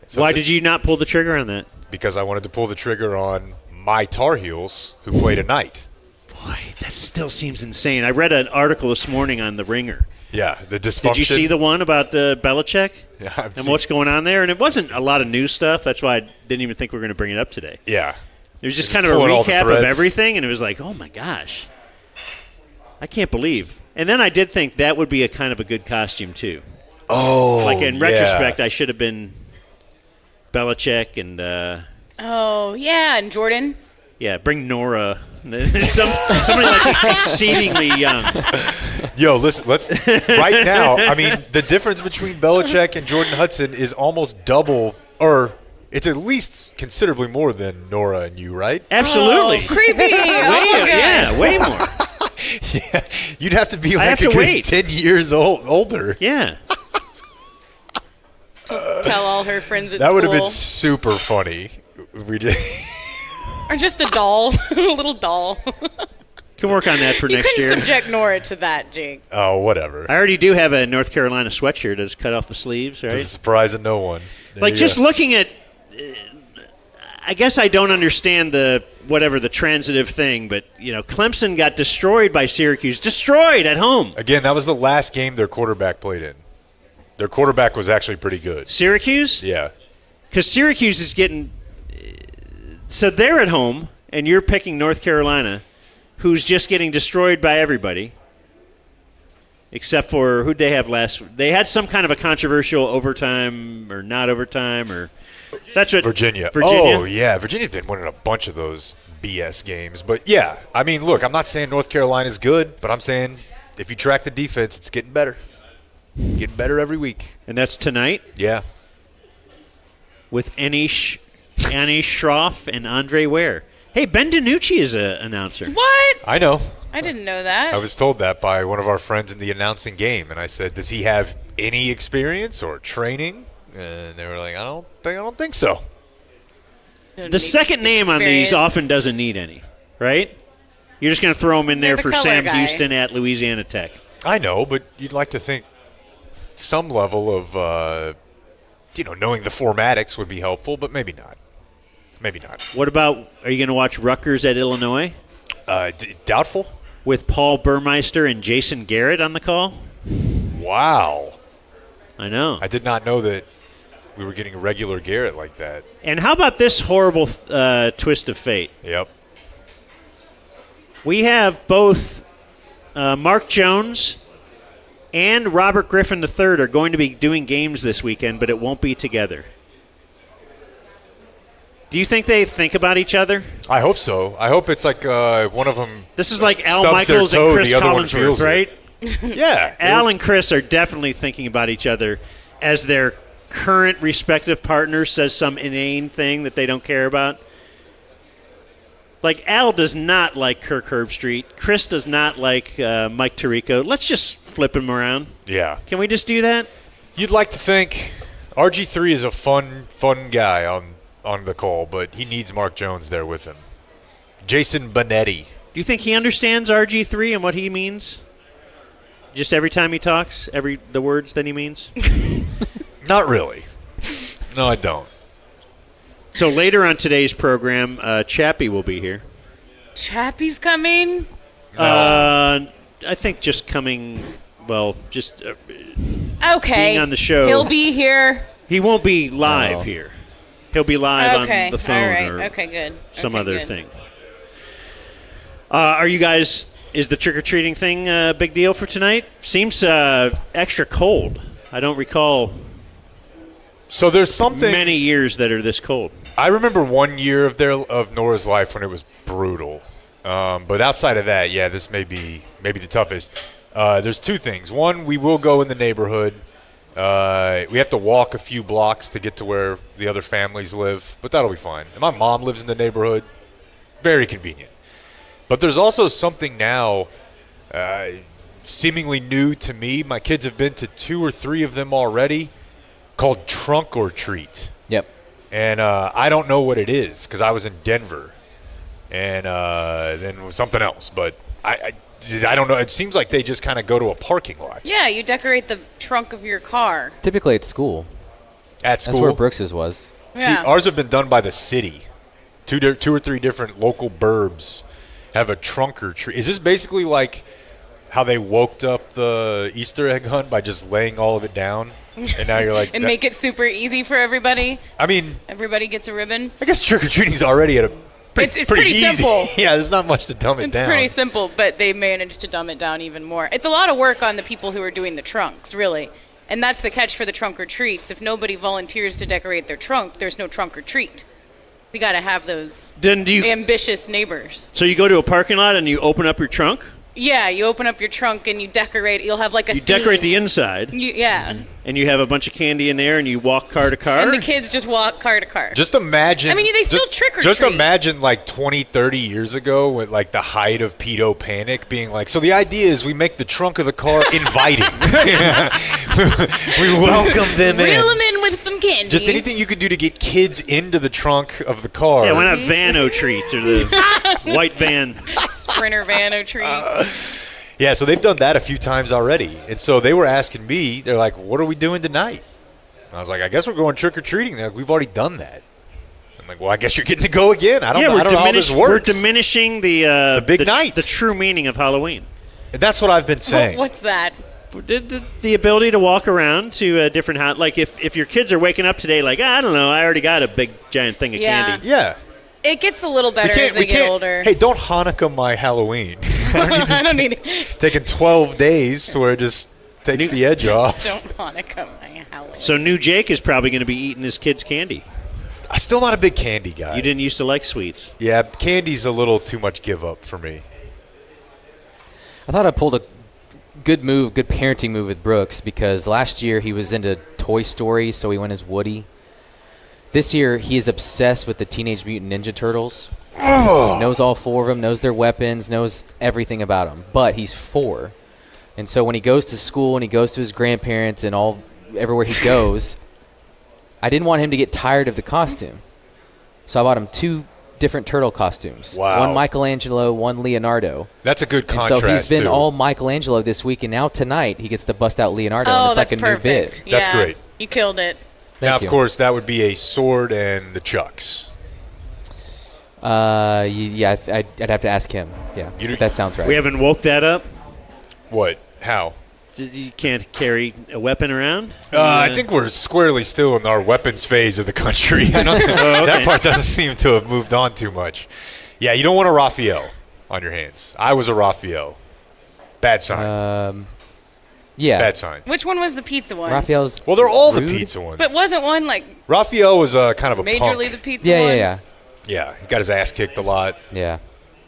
Speaker 3: So
Speaker 2: why did you not pull the trigger on that?
Speaker 3: Because I wanted to pull the trigger on my Tar Heels, who played a night.
Speaker 2: Boy, that still seems insane. I read an article this morning on The Ringer.
Speaker 3: Yeah, the dysfunction.
Speaker 2: Did you see the one about Belichick?
Speaker 3: Yeah,
Speaker 2: and what's going on there? And it wasn't a lot of new stuff. That's why I didn't even think we were going to bring it up today.
Speaker 3: Yeah.
Speaker 2: It was just kind of a recap of everything, and it was like, oh, my gosh. I can't believe. And then I did think that would be a kind of a good costume, too.
Speaker 3: Oh,
Speaker 2: like, in retrospect, I should have been Belichick and
Speaker 3: and
Speaker 4: Jordan.
Speaker 2: Yeah, bring Nora. Somebody like exceedingly young.
Speaker 3: Yo, listen, let's right now. I mean, the difference between Belichick and Jordan Hudson is almost double, or it's at least considerably more than Nora and you, right?
Speaker 2: Absolutely.
Speaker 4: Oh, creepy.
Speaker 2: Way more.
Speaker 3: Yeah, you'd have to be like a good 10 years older.
Speaker 2: Yeah.
Speaker 4: Tell all her friends at
Speaker 3: that
Speaker 4: school.
Speaker 3: Would have been super funny. We did.
Speaker 4: Or just a doll, a little doll.
Speaker 2: Can work on that for next year.
Speaker 4: You couldn't subject Nora to that, Jake.
Speaker 3: Oh, whatever.
Speaker 2: I already do have a North Carolina sweatshirt that's cut off the sleeves, right?
Speaker 3: To the surprise of no one.
Speaker 2: Like just looking at, I guess I don't understand the transitive thing, but Clemson got destroyed by Syracuse, destroyed at home.
Speaker 3: Again, that was the last game their quarterback played in. Their quarterback was actually pretty good.
Speaker 2: Syracuse?
Speaker 3: Yeah.
Speaker 2: Because Syracuse is getting – so they're at home, and you're picking North Carolina, who's just getting destroyed by everybody, except for who'd they have last – they had some kind of a controversial overtime or not overtime or – that's what –
Speaker 3: Virginia. Oh, yeah. Virginia's been winning a bunch of those BS games. But, yeah, I mean, look, I'm not saying North Carolina's good, but I'm saying if you track the defense, it's getting better. Getting better every week.
Speaker 2: And that's tonight?
Speaker 3: Yeah.
Speaker 2: With Annie Schroff and Andre Ware. Hey, Ben DiNucci is an announcer.
Speaker 4: What?
Speaker 3: I know.
Speaker 4: I didn't know that.
Speaker 3: I was told that by one of our friends in the announcing game, and I said, does he have any experience or training? And they were like, I don't think so.
Speaker 2: The second name on these often doesn't need any, right? You're just going to throw him in there for Sam Houston at Louisiana Tech.
Speaker 3: I know, but you'd like to think some level of, knowing the formatics would be helpful, but maybe not. Maybe not.
Speaker 2: What about, are you going to watch Rutgers at Illinois?
Speaker 3: Doubtful.
Speaker 2: With Paul Burmeister and Jason Garrett on the call?
Speaker 3: Wow.
Speaker 2: I know.
Speaker 3: I did not know that we were getting a regular Garrett like that.
Speaker 2: And how about this horrible twist of fate?
Speaker 3: Yep.
Speaker 2: We have both Mark Jones and Robert Griffin III are going to be doing games this weekend, but it won't be together. Do you think they think about each other?
Speaker 3: I hope so. I hope it's like one of them.
Speaker 2: This is like Al Michaels and Chris Collinsworth, right?
Speaker 3: Yeah.
Speaker 2: Al and Chris are definitely thinking about each other as their current respective partner says some inane thing that they don't care about. Like, Al does not like Kirk Herbstreit. Chris does not like Mike Tirico. Let's just flip him around.
Speaker 3: Yeah.
Speaker 2: Can we just do that?
Speaker 3: You'd like to think RG3 is a fun guy on the call, but he needs Mark Jones there with him. Jason Benetti.
Speaker 2: Do you think he understands RG3 and what he means? Just every time he talks, the words that he means?
Speaker 3: Not really. No, I don't.
Speaker 2: So later on today's program, Chappy will be here.
Speaker 4: Chappy's coming?
Speaker 2: I think just coming, just being on the show.
Speaker 4: He'll be here.
Speaker 2: He won't be live here. He'll be live on the phone or
Speaker 4: good.
Speaker 2: some other thing. Are you guys, is the trick-or-treating thing a big deal for tonight? Seems extra cold. I don't recall
Speaker 3: so there's something
Speaker 2: many years that are this cold.
Speaker 3: I remember 1 year of Nora's life when it was brutal. But outside of that, yeah, this may be the toughest. There's two things. One, we will go in the neighborhood. We have to walk a few blocks to get to where the other families live, but that'll be fine. And my mom lives in the neighborhood. Very convenient. But there's also something now seemingly new to me. My kids have been to 2 or 3 of them already called Trunk or Treat.
Speaker 5: Yep.
Speaker 3: And I don't know what it is because I was in Denver and then it was something else. But I don't know. It seems like they just kind of go to a parking lot.
Speaker 4: Yeah, you decorate the trunk of your car.
Speaker 5: Typically at school.
Speaker 3: At school?
Speaker 5: That's where Brooks's was.
Speaker 4: Yeah.
Speaker 3: See, ours have been done by the city. 2 or 3 different local burbs have a trunk or treat. Is this basically like how they woke up the Easter egg hunt by just laying all of it down? And now you're like...
Speaker 4: and make it super easy for everybody?
Speaker 3: I mean...
Speaker 4: everybody gets a ribbon?
Speaker 3: I guess trick-or-treating's already at a
Speaker 4: It's pretty
Speaker 3: easy.
Speaker 4: simple.
Speaker 3: Yeah, there's not much to dumb it down.
Speaker 4: It's pretty simple, but they managed to dumb it down even more. It's a lot of work on the people who are doing the trunks, really. And that's the catch for the trunk or treats. If nobody volunteers to decorate their trunk, there's no trunk or treat. We got to have those ambitious neighbors.
Speaker 2: So you go to a parking lot and you open up your trunk?
Speaker 4: Yeah, you open up your trunk and you decorate. You'll have like a
Speaker 2: You
Speaker 4: theme.
Speaker 2: decorate the inside.
Speaker 4: Yeah.
Speaker 2: And you have a bunch of candy in there and you walk car to car?
Speaker 4: And the kids just walk car to car.
Speaker 3: Just imagine...
Speaker 4: I mean, they still trick or treat.
Speaker 3: Just imagine like 20, 30 years ago with like the height of pedo panic being like, so the idea is we make the trunk of the car inviting. We welcome them in.
Speaker 4: Reel them in with some candy.
Speaker 3: Just anything you could do to get kids into the trunk of the car.
Speaker 2: Yeah, why not Van-O treats or the white van?
Speaker 4: Sprinter Van-O treat.
Speaker 3: Yeah, so they've done that a few times already. And so they were asking me, they're like, what are we doing tonight? And I was like, I guess we're going trick-or-treating. They're like, we've already done that. I'm like, well, I guess you're getting to go again. I don't know how this
Speaker 2: We're
Speaker 3: works.
Speaker 2: diminishing the
Speaker 3: big night.
Speaker 2: The true meaning of Halloween.
Speaker 3: And that's what I've been saying.
Speaker 4: What's that?
Speaker 2: The ability to walk around to a different house. Like if your kids are waking up today like, I don't know, I already got a big giant thing of candy.
Speaker 3: Yeah.
Speaker 4: It gets a little better as they get older.
Speaker 3: Hey, don't Hanukkah my Halloween.
Speaker 4: I don't need
Speaker 3: taking 12 days to where it just takes the edge off.
Speaker 4: Don't Hanukkah my Halloween.
Speaker 2: So new Jake is probably going to be eating his kids' candy.
Speaker 3: I'm still not a big candy guy.
Speaker 2: You didn't used to like sweets.
Speaker 3: Yeah, candy's a little too much give up for me.
Speaker 5: I thought I pulled a good parenting move with Brooks, because last year he was into Toy Story, so he went as Woody. This year, he is obsessed with the Teenage Mutant Ninja Turtles. Oh. Knows all 4 of them, knows their weapons, knows everything about them. But he's 4. And so when he goes to school and he goes to his grandparents and everywhere he goes, I didn't want him to get tired of the costume. So I bought him 2 different turtle costumes.
Speaker 3: Wow.
Speaker 5: One Michelangelo, one Leonardo.
Speaker 3: That's a good contrast,
Speaker 5: and so he's been
Speaker 3: too.
Speaker 5: all Michelangelo this week, and now tonight he gets to bust out Leonardo, and it's like a
Speaker 4: perfect.
Speaker 5: new bit.
Speaker 3: That's great.
Speaker 4: You killed it.
Speaker 3: Now, of course, that would be a sword and the chucks.
Speaker 5: Yeah, I'd have to ask him. Yeah, that sounds right.
Speaker 2: We haven't woke that up?
Speaker 3: What? How?
Speaker 2: You can't carry a weapon around?
Speaker 3: I think we're squarely still in our weapons phase of the country. I don't That part doesn't seem to have moved on too much. Yeah, you don't want a Raphael on your hands. I was a Raphael. Bad sign.
Speaker 5: Yeah.
Speaker 3: Bad sign.
Speaker 4: Which one was the pizza one?
Speaker 5: Raphael's.
Speaker 3: Well, they're all
Speaker 5: rude.
Speaker 3: the pizza ones.
Speaker 4: But wasn't one like
Speaker 3: Raphael was kind of a
Speaker 4: majorly
Speaker 3: punk.
Speaker 4: the pizza one?
Speaker 5: Yeah.
Speaker 3: Yeah, he got his ass kicked a lot.
Speaker 5: Yeah.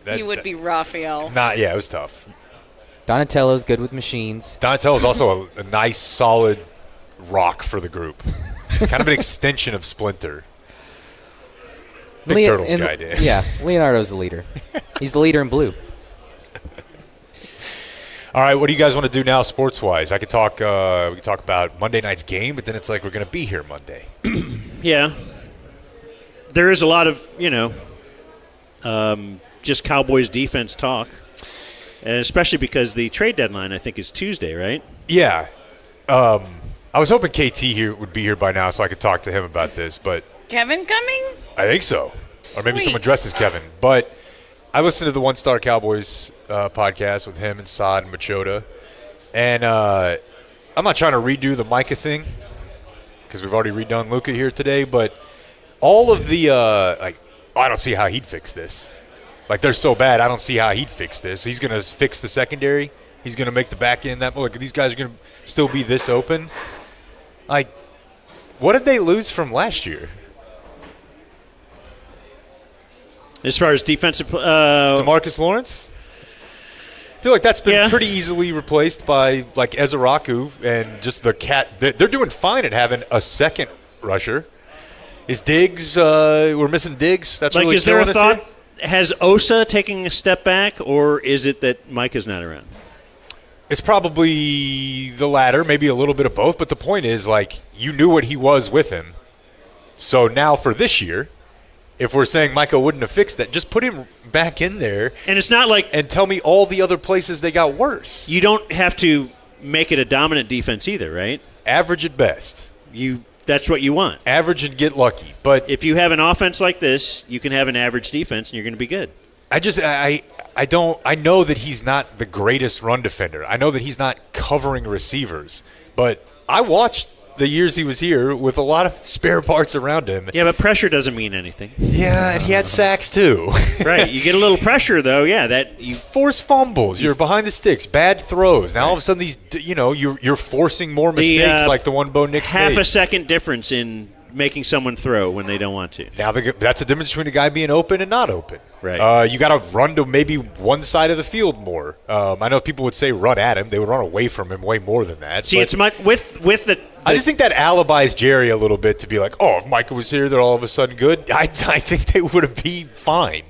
Speaker 4: He would be Raphael.
Speaker 3: Yeah, it was tough.
Speaker 5: Donatello's good with machines.
Speaker 3: Donatello's also a nice, solid rock for the group. Kind of an extension of Splinter. Big Turtles guy, Dan.
Speaker 5: Yeah, Leonardo's the leader. He's the leader in blue.
Speaker 3: All right, what do you guys want to do now, sports-wise? I could talk. We could talk about Monday night's game, but then it's like we're going to be here Monday.
Speaker 2: Yeah, there is a lot of just Cowboys defense talk, and especially because the trade deadline I think is Tuesday, right?
Speaker 3: Yeah, I was hoping KT here would be here by now so I could talk to him about this, but
Speaker 4: Kevin coming?
Speaker 3: I think so, or maybe
Speaker 4: Sweet.
Speaker 3: someone dressed as Kevin. But I listened to the One Star Cowboys podcast with him and Saad and Machota. And I'm not trying to redo the Micah thing because we've already redone Luka here today. But all of the, I don't see how he'd fix this. Like, they're so bad, I don't see how he'd fix this. He's going to fix the secondary. He's going to make the back end that – look, these guys are going to still be this open. Like, what did they lose from last year?
Speaker 2: As far as defensive,
Speaker 3: DeMarcus Lawrence? I feel like that's been pretty easily replaced by like Ezeraku and just the cat. They're doing fine at having a second rusher. Is Diggs? We're missing Diggs. That's
Speaker 2: like,
Speaker 3: really
Speaker 2: is there a
Speaker 3: killing us
Speaker 2: thought?
Speaker 3: here?
Speaker 2: Has Osa taking a step back, or is it that Micah's not around?
Speaker 3: It's probably the latter, maybe a little bit of both. But the point is, like, you knew what he was with him. So now for this year, if we're saying Micah wouldn't have fixed that, just put him back in there.
Speaker 2: And it's not like –
Speaker 3: and tell me all the other places they got worse.
Speaker 2: You don't have to make it a dominant defense either, right?
Speaker 3: Average at best.
Speaker 2: That's what you want.
Speaker 3: Average and get lucky. But
Speaker 2: if you have an offense like this, you can have an average defense and you're going to be good.
Speaker 3: I know that he's not the greatest run defender. I know that he's not covering receivers. But I watched the years he was here with a lot of spare parts around him.
Speaker 2: Yeah, but pressure doesn't mean anything.
Speaker 3: Yeah, and he had sacks too.
Speaker 2: Right. You get a little pressure though. Yeah, that you
Speaker 3: force fumbles. You're behind the sticks. Bad throws. Now all of a sudden these, you're forcing more mistakes like the one Bo Nix made.
Speaker 2: Half a second difference in making someone throw when they don't want to.
Speaker 3: Now that's a difference between a guy being open and not open.
Speaker 2: Right.
Speaker 3: You got to run to maybe one side of the field more. I know people would say run at him. They would run away from him way more than that.
Speaker 2: See, it's much with the.
Speaker 3: I just think that alibis Jerry a little bit to be like, oh, if Micah was here, they're all of a sudden good. I think they would have been fine.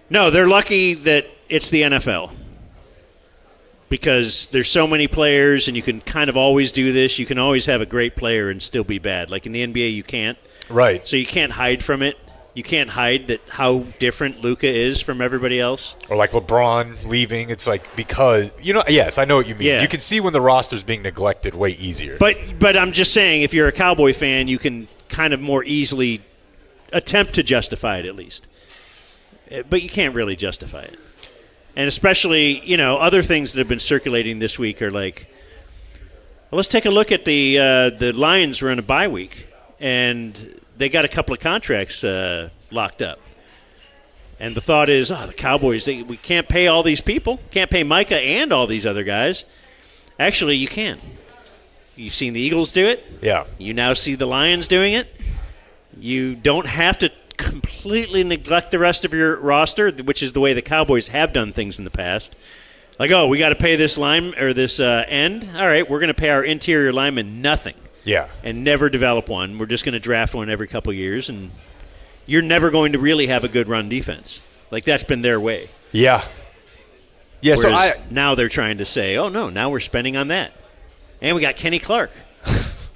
Speaker 2: No, they're lucky that it's the NFL. Because there's so many players, and you can kind of always do this. You can always have a great player and still be bad. Like in the NBA, you can't.
Speaker 3: Right.
Speaker 2: So you can't hide from it. You can't hide that how different Luka is from everybody else.
Speaker 3: Or like LeBron leaving. It's like because, yes, I know what you mean.
Speaker 2: Yeah.
Speaker 3: You can see when the roster's being neglected way easier.
Speaker 2: But I'm just saying, if you're a Cowboy fan, you can kind of more easily attempt to justify it at least. But you can't really justify it. And especially, other things that have been circulating this week are like, well, let's take a look at the Lions were on a bye week, and they got a couple of contracts locked up. And the thought is, the Cowboys, we can't pay all these people. Can't pay Micah and all these other guys. Actually, you can. You've seen the Eagles do it.
Speaker 3: Yeah.
Speaker 2: You now see the Lions doing it. You don't have to completely neglect the rest of your roster, which is the way the Cowboys have done things in the past. Like, we got to pay this line or this end. All right, we're going to pay our interior linemen nothing.
Speaker 3: Yeah.
Speaker 2: And never develop one. We're just going to draft one every couple of years, and you're never going to really have a good run defense. Like, that's been their way.
Speaker 3: Yeah. Yeah.
Speaker 2: Whereas now they're trying to say, oh no, now we're spending on that, and we got Kenny Clark.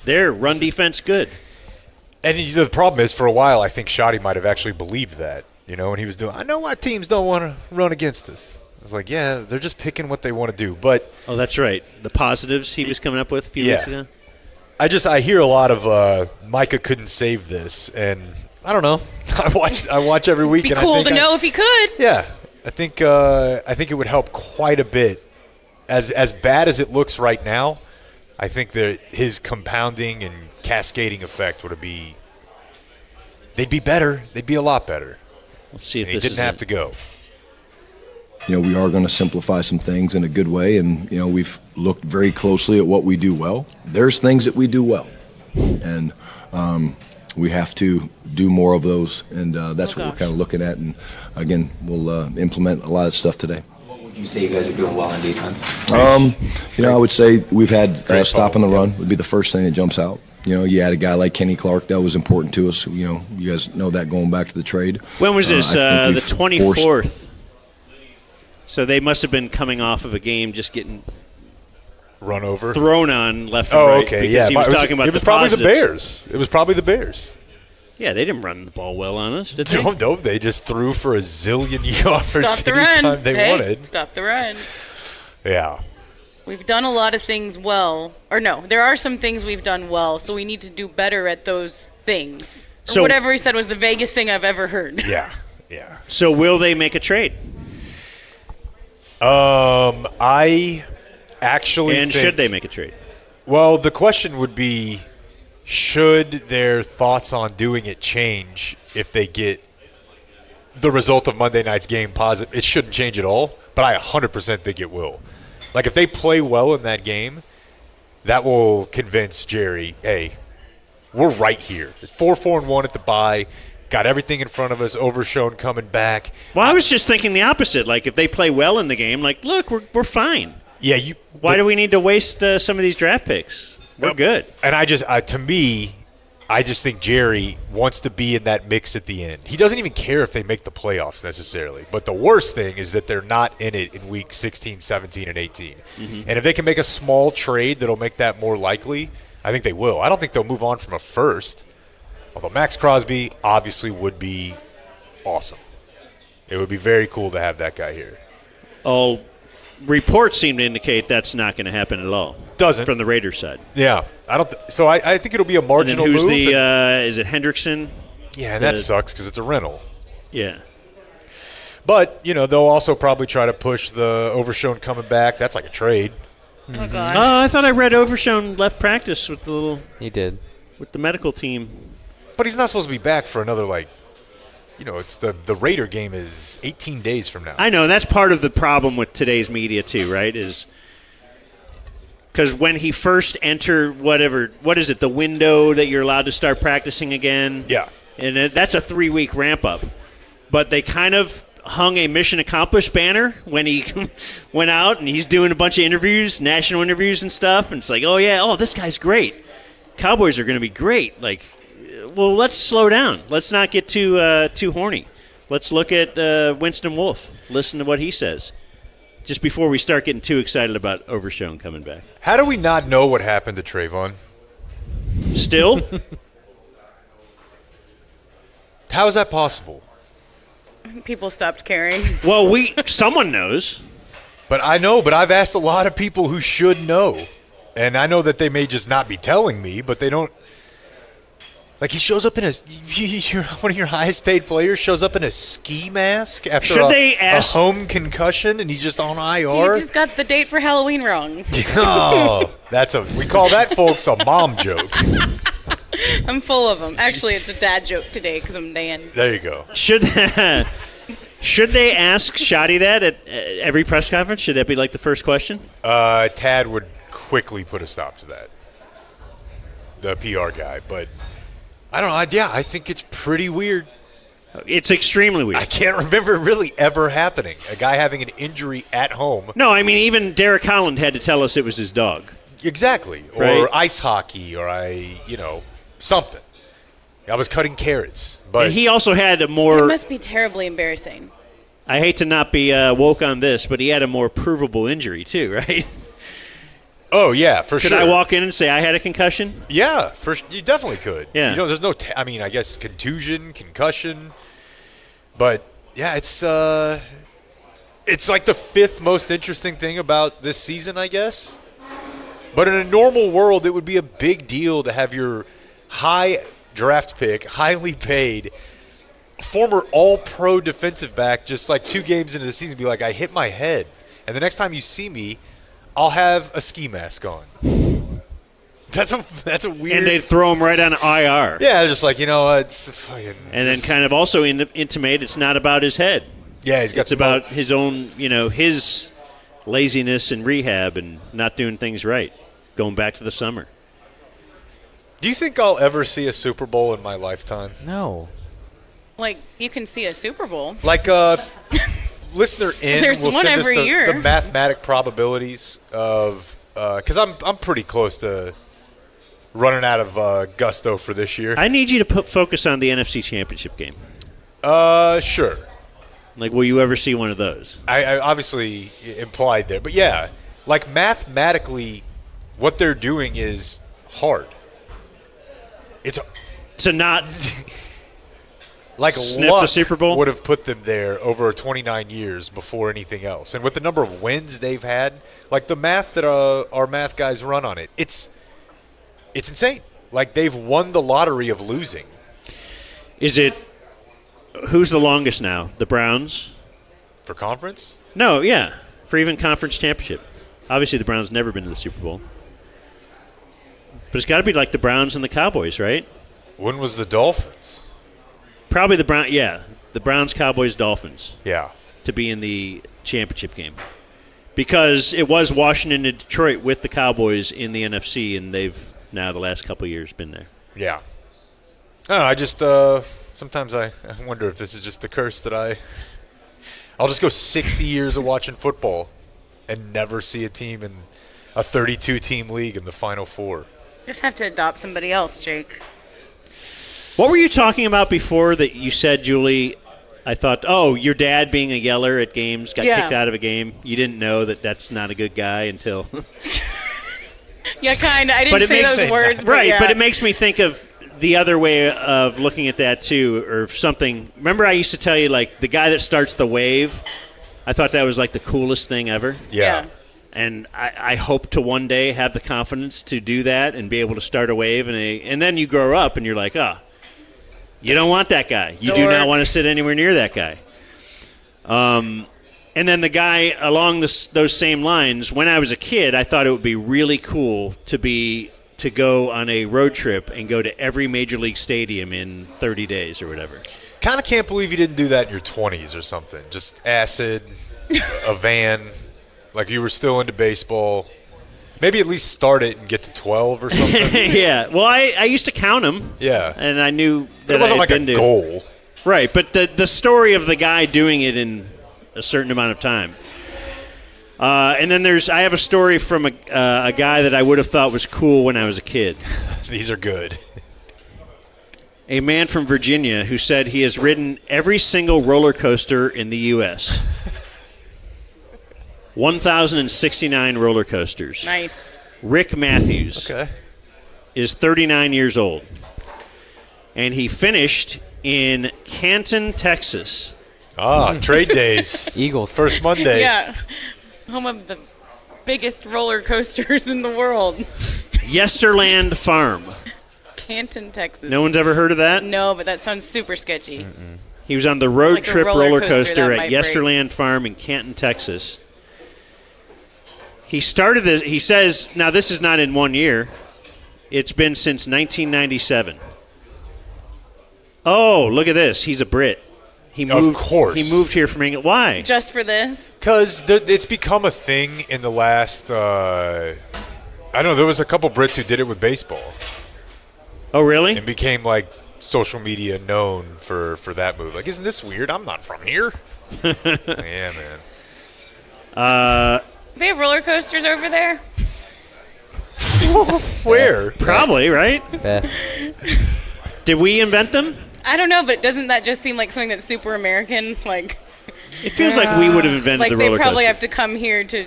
Speaker 2: Their run defense good.
Speaker 3: And the problem is, for a while, I think Shoddy might have actually believed that. When he was doing, I know why teams don't want to run against us. It's like, yeah, they're just picking what they want to do. But
Speaker 2: that's right. The positives he was coming up with a few weeks ago.
Speaker 3: I hear a lot of Micah couldn't save this, and I don't know. I watch every week.
Speaker 4: Be cool to know if he could.
Speaker 3: Yeah, I think it would help quite a bit. As bad as it looks right now, I think that his compounding and cascading effect would be. They'd be better. They'd be a lot better.
Speaker 2: Let's see if
Speaker 3: he didn't have to go.
Speaker 6: We are going to simplify some things in a good way, and we've looked very closely at what we do well. There's things that we do well, and we have to do more of those, and that's what we're kind of looking at. And again, we'll implement a lot of stuff today.
Speaker 7: What would you say you guys are doing well in defense?
Speaker 6: I would say we've had stopping the run would be the first thing that jumps out. You had a guy like Kenny Clark that was important to us. You guys know that going back to the trade.
Speaker 2: When was this? The 24th. So they must have been coming off of a game just getting
Speaker 3: run over,
Speaker 2: thrown on left and right.
Speaker 3: Oh, okay, yeah.
Speaker 2: He was talking about
Speaker 3: it was probably the Bears. It was probably the Bears.
Speaker 2: Yeah, they didn't run the ball well on us, did they?
Speaker 3: No, they just threw for a zillion yards
Speaker 4: Stop the
Speaker 3: anytime
Speaker 4: run.
Speaker 3: they wanted.
Speaker 4: Stop the run.
Speaker 3: Yeah.
Speaker 4: We've done a lot of things well. Or no, there are some things we've done well, so we need to do better at those things. Or whatever he said was the vaguest thing I've ever heard.
Speaker 3: Yeah.
Speaker 2: So will they make a trade?
Speaker 3: I actually think,
Speaker 2: should they make a trade?
Speaker 3: Well, the question would be, should their thoughts on doing it change if they get the result of Monday night's game positive? It shouldn't change at all, but I 100% think it will. Like, if they play well in that game, that will convince Jerry, hey, we're right here. It's 4-4-1 at the bye. Got everything in front of us, Overshown coming back.
Speaker 2: Well, I was just thinking the opposite. Like, if they play well in the game, like, look, we're fine.
Speaker 3: Yeah,
Speaker 2: Why do we need to waste some of these draft picks? We're good.
Speaker 3: And I just think Jerry wants to be in that mix at the end. He doesn't even care if they make the playoffs necessarily. But the worst thing is that they're not in it in week 16, 17, and 18. Mm-hmm. And if they can make a small trade that'll make that more likely, I think they will. I don't think they'll move on from a first. Although Max Crosby obviously would be awesome. It would be very cool to have that guy here.
Speaker 2: All reports seem to indicate that's not going to happen at all.
Speaker 3: Doesn't.
Speaker 2: From the Raiders side.
Speaker 3: Yeah. So I think it'll be a marginal
Speaker 2: move.
Speaker 3: Who's
Speaker 2: is it Hendrickson?
Speaker 3: Yeah, and that sucks because it's a rental.
Speaker 2: Yeah.
Speaker 3: But, they'll also probably try to push the Overshown coming back. That's like a trade.
Speaker 4: Oh, gosh.
Speaker 2: I thought I read Overshown left practice with the little.
Speaker 5: He did.
Speaker 2: With the medical team.
Speaker 3: But he's not supposed to be back for another, it's the Raider game is 18 days from now.
Speaker 2: I know, and that's part of the problem with today's media too, right? Is because when he first entered what is it, the window that you're allowed to start practicing again?
Speaker 3: Yeah.
Speaker 2: And that's a 3-week ramp up. But they kind of hung a mission accomplished banner when he went out and he's doing a bunch of interviews, national interviews and stuff. And it's like, this guy's great. Cowboys are going to be great. Like, well, let's slow down. Let's not get too horny. Let's look at Winston Wolfe. Listen to what he says. Just before we start getting too excited about Overshown coming back.
Speaker 3: How do we not know what happened to Trayvon?
Speaker 2: Still?
Speaker 3: How is that possible?
Speaker 4: People stopped caring.
Speaker 2: Well, someone knows.
Speaker 3: But I've asked a lot of people who should know. And I know that they may just not be telling me, but they don't. Like he shows up in one of your highest paid players shows up in a ski mask after a home concussion, and he's just on IR.
Speaker 4: You just got the date for Halloween wrong.
Speaker 3: Oh, we call that, folks, a mom joke.
Speaker 4: I'm full of them. Actually, it's a dad joke today because I'm Dan.
Speaker 3: There you go.
Speaker 2: Should they ask Shotty that at every press conference? Should that be like the first question?
Speaker 3: Tad would quickly put a stop to that. The PR guy, but. I don't know. Yeah, I think it's pretty weird.
Speaker 2: It's extremely weird.
Speaker 3: I can't remember it really ever happening. A guy having an injury at home.
Speaker 2: No, I mean, even Derek Holland had to tell us it was his dog.
Speaker 3: Exactly.
Speaker 2: Right?
Speaker 3: Or ice hockey, or something. I was cutting carrots. But
Speaker 2: and he also had a more...
Speaker 4: It must be terribly embarrassing.
Speaker 2: I hate to not be woke on this, but he had a more provable injury too, right?
Speaker 3: Oh, yeah, for sure.
Speaker 2: Could I walk in and say I had a concussion?
Speaker 3: Yeah, you definitely could.
Speaker 2: Yeah.
Speaker 3: There's no, I guess contusion, concussion. But, yeah, it's like the fifth most interesting thing about this season, I guess. But in a normal world, it would be a big deal to have your high draft pick, highly paid, former all-pro defensive back just like 2 games into the season be like, I hit my head. And the next time you see me, I'll have a ski mask on. That's a weird.
Speaker 2: And they'd throw him right on IR.
Speaker 3: Yeah, just like it's fucking.
Speaker 2: And then kind of also intimate it's not about his head.
Speaker 3: Yeah, it's
Speaker 2: about his own, his laziness and rehab and not doing things right, going back to the summer.
Speaker 3: Do you think I'll ever see a Super Bowl in my lifetime?
Speaker 5: No.
Speaker 4: Like, you can see a Super Bowl.
Speaker 3: Like listener in
Speaker 4: There's
Speaker 3: will
Speaker 4: one
Speaker 3: send
Speaker 4: every
Speaker 3: us
Speaker 4: year.
Speaker 3: the mathematic probabilities of because I'm pretty close to running out of gusto for this year.
Speaker 2: I need you to focus on the NFC Championship game.
Speaker 3: Sure.
Speaker 2: Like, will you ever see one of those?
Speaker 3: I obviously implied there, but yeah, like mathematically, what they're doing is hard. It's
Speaker 2: to not.
Speaker 3: Like
Speaker 2: sniff
Speaker 3: luck
Speaker 2: the Super Bowl
Speaker 3: would have put them there over 29 years before anything else. And with the number of wins they've had, like the math that our math guys run on it, it's insane. Like they've won the lottery of losing.
Speaker 2: Is it who's the longest now? The Browns?
Speaker 3: For conference?
Speaker 2: No, yeah. For even conference championship. Obviously the Browns never been to the Super Bowl. But it's got to be like the Browns and the Cowboys, right?
Speaker 3: When was the Dolphins?
Speaker 2: Probably the Browns, Cowboys, Dolphins.
Speaker 3: Yeah.
Speaker 2: To be in the championship game. Because it was Washington and Detroit with the Cowboys in the NFC, and they've now the last couple of years been there.
Speaker 3: Yeah. I don't know, I just sometimes I wonder if this is just the curse that I'll just go 60 years of watching football and never see a team in a 32-team league in the Final Four.
Speaker 4: Just have to adopt somebody else, Jake.
Speaker 2: What were you talking about before that you said, Julie? I thought, your dad being a yeller at games, got kicked out of a game. You didn't know that's not a good guy until...
Speaker 4: Yeah, kind of. I didn't say those words, but
Speaker 2: right,
Speaker 4: yeah.
Speaker 2: but it makes me think of the other way of looking at that, too, or something. Remember I used to tell you, like, the guy that starts the wave, I thought that was, like, the coolest thing ever.
Speaker 3: Yeah.
Speaker 2: And I hope to one day have the confidence to do that and be able to start a wave. And then you grow up and you're like, you don't want that guy. You do not want to sit anywhere near that guy. And then the guy along those same lines, when I was a kid, I thought it would be really cool to go on a road trip and go to every major league stadium in 30 days or whatever.
Speaker 3: Kind of can't believe you didn't do that in your 20s or something. Just acid, a van, like you were still into baseball. Maybe at least start it and get to 12 or something.
Speaker 2: Yeah. Well, I used to count them.
Speaker 3: Yeah.
Speaker 2: And I knew that
Speaker 3: it wasn't
Speaker 2: I had
Speaker 3: like
Speaker 2: been
Speaker 3: a
Speaker 2: to
Speaker 3: goal.
Speaker 2: Right, but the story of the guy doing it in a certain amount of time. And then I have a story from a guy that I would have thought was cool when I was a kid.
Speaker 3: These are good.
Speaker 2: A man from Virginia who said he has ridden every single roller coaster in the U.S. 1,069 roller coasters.
Speaker 4: Nice.
Speaker 2: Rick Matthews is 39 years old. And he finished in Canton, Texas.
Speaker 3: Trade days.
Speaker 5: Eagles.
Speaker 3: First Monday.
Speaker 4: Yeah. Home of the biggest roller coasters in the world.
Speaker 2: Yesterland Farm.
Speaker 4: Canton, Texas.
Speaker 2: No one's ever heard of that?
Speaker 4: No, but that sounds super sketchy.
Speaker 2: He was on the road
Speaker 4: Like a
Speaker 2: trip
Speaker 4: roller
Speaker 2: roller
Speaker 4: coaster
Speaker 2: coaster
Speaker 4: that
Speaker 2: at
Speaker 4: might break.
Speaker 2: Yesterland Farm in Canton, Texas. He started this. He says, now this is not in 1 year. It's been since 1997. Oh, look at this. He's a Brit. He moved,
Speaker 3: Of course.
Speaker 2: He moved here from England. Why?
Speaker 4: Just for this?
Speaker 3: Because it's become a thing in the last, I don't know, there was a couple Brits who did it with baseball.
Speaker 2: Oh, really?
Speaker 3: And became, like, social media known for that move. Like, isn't this weird? I'm not from here. Yeah, man.
Speaker 4: They have roller coasters over there?
Speaker 3: Where?
Speaker 2: Probably, right?
Speaker 5: Beth.
Speaker 2: Did we invent them?
Speaker 4: I don't know, but doesn't that just seem like something that's super American? Like,
Speaker 2: It feels like we would have invented
Speaker 4: like
Speaker 2: the
Speaker 4: they
Speaker 2: roller
Speaker 4: probably
Speaker 2: coaster.
Speaker 4: have to come here to.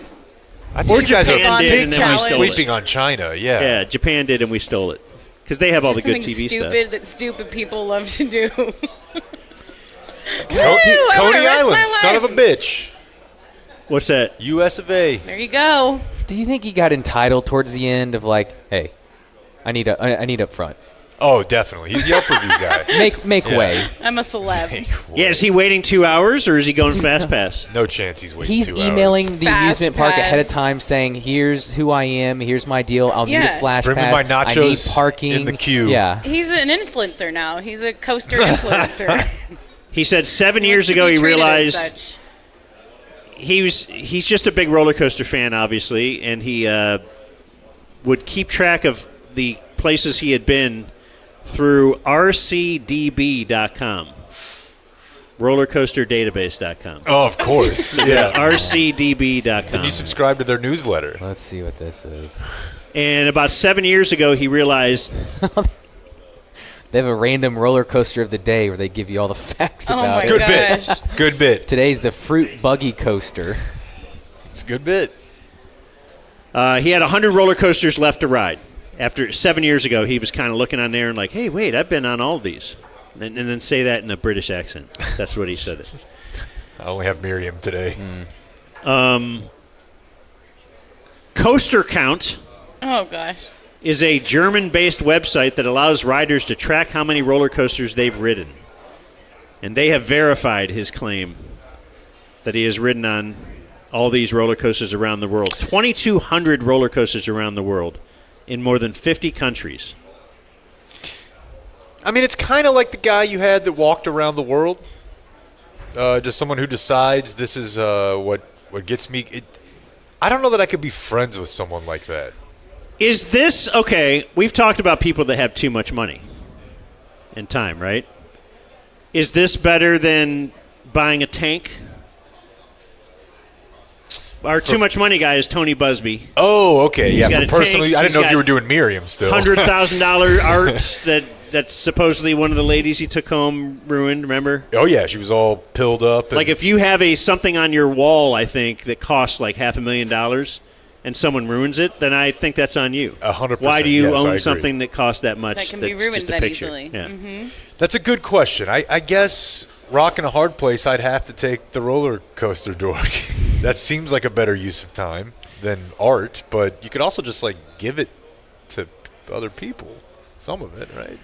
Speaker 3: I think you guys are
Speaker 4: take on
Speaker 3: big
Speaker 4: this
Speaker 3: time
Speaker 4: challenge.
Speaker 3: sleeping on China. Yeah.
Speaker 2: Yeah, Japan did, and we stole it. Because they have all the
Speaker 4: Something
Speaker 2: good TV
Speaker 4: stupid
Speaker 2: stuff.
Speaker 4: that stupid people love to do.
Speaker 3: Coney
Speaker 4: wanna risk
Speaker 3: Island,
Speaker 4: my
Speaker 3: son of
Speaker 4: life.
Speaker 3: a bitch.
Speaker 2: What's that?
Speaker 3: U.S. of A.
Speaker 4: There you go.
Speaker 5: Do you think he got entitled towards the end of like, hey, I need up front.
Speaker 3: Oh, definitely. He's the upper view guy.
Speaker 5: Make way.
Speaker 4: I'm a celeb.
Speaker 2: Yeah, is he waiting 2 hours, or is he going fast pass?
Speaker 3: No chance he's waiting
Speaker 5: He's
Speaker 3: 2 hours.
Speaker 5: emailing the
Speaker 4: Fast
Speaker 5: amusement park ahead of
Speaker 4: pass.
Speaker 5: time saying, here's who I am, here's my deal, I'll need a
Speaker 4: Yeah.
Speaker 5: flash
Speaker 3: Bring me
Speaker 5: pass,
Speaker 3: my
Speaker 5: I need
Speaker 3: nachos
Speaker 5: parking.
Speaker 3: in the queue.
Speaker 5: Yeah.
Speaker 4: He's an influencer now. He's a coaster influencer.
Speaker 2: He said 7
Speaker 4: He
Speaker 2: years
Speaker 4: wants to
Speaker 2: ago
Speaker 4: be
Speaker 2: he
Speaker 4: treated as
Speaker 2: realized
Speaker 4: such.
Speaker 2: he's just a big roller coaster fan, obviously, and he would keep track of the places he had been through rcdb.com, rollercoasterdatabase.com.
Speaker 3: Oh, of course. Yeah.
Speaker 2: rcdb.com.
Speaker 3: You subscribe to their newsletter.
Speaker 5: Let's see what this is.
Speaker 2: And about 7 years ago, he realized
Speaker 5: They have a random roller coaster of the day where they give you all the facts
Speaker 4: Oh
Speaker 5: about
Speaker 4: my
Speaker 5: it.
Speaker 3: Good
Speaker 4: gosh.
Speaker 3: bit. Good bit.
Speaker 5: Today's the fruit buggy coaster.
Speaker 3: It's a good bit.
Speaker 2: he had 100 roller coasters left to ride. After 7 years ago, he was kind of looking on there and like, hey, wait, I've been on all of these. And then say that in a British accent. That's what he said it.
Speaker 3: I only have Miriam today.
Speaker 2: Coaster Count
Speaker 4: Oh gosh.
Speaker 2: is a German-based website that allows riders to track how many roller coasters they've ridden. And they have verified his claim that he has ridden on all these roller coasters around the world. 2,200 roller coasters around the world in more than 50 countries.
Speaker 3: I mean, it's kind of like the guy you had that walked around the world. Just someone who decides this is what gets me. I don't know that I could be friends with someone like that.
Speaker 2: Is this, okay, we've talked about people that have too much money and time, right? Is this better than buying a tank? Our too much money guy is Tony Busby.
Speaker 3: Oh, okay. Yeah,
Speaker 2: got a
Speaker 3: for personally,
Speaker 2: tank,
Speaker 3: I
Speaker 2: he's
Speaker 3: didn't know if you
Speaker 2: got
Speaker 3: were doing Miriam still.
Speaker 2: $100,000 art that's supposedly one of the ladies he took home ruined, remember?
Speaker 3: Oh, yeah, she was all pilled up. And
Speaker 2: Like if you have something on your wall, I think, that costs like $500,000 and someone ruins it, then I think that's on you.
Speaker 3: 100%.
Speaker 2: Why do you
Speaker 3: yes, I
Speaker 2: own
Speaker 3: agree.
Speaker 2: something that costs that much?
Speaker 4: That can be
Speaker 2: that's
Speaker 4: ruined
Speaker 2: just a
Speaker 4: that
Speaker 2: picture?
Speaker 4: easily.
Speaker 2: Yeah.
Speaker 3: That's a good question. I guess rocking a hard place, I'd have to take the roller coaster dork. That seems like a better use of time than art, but you could also just like give it to other people. Some of it, right?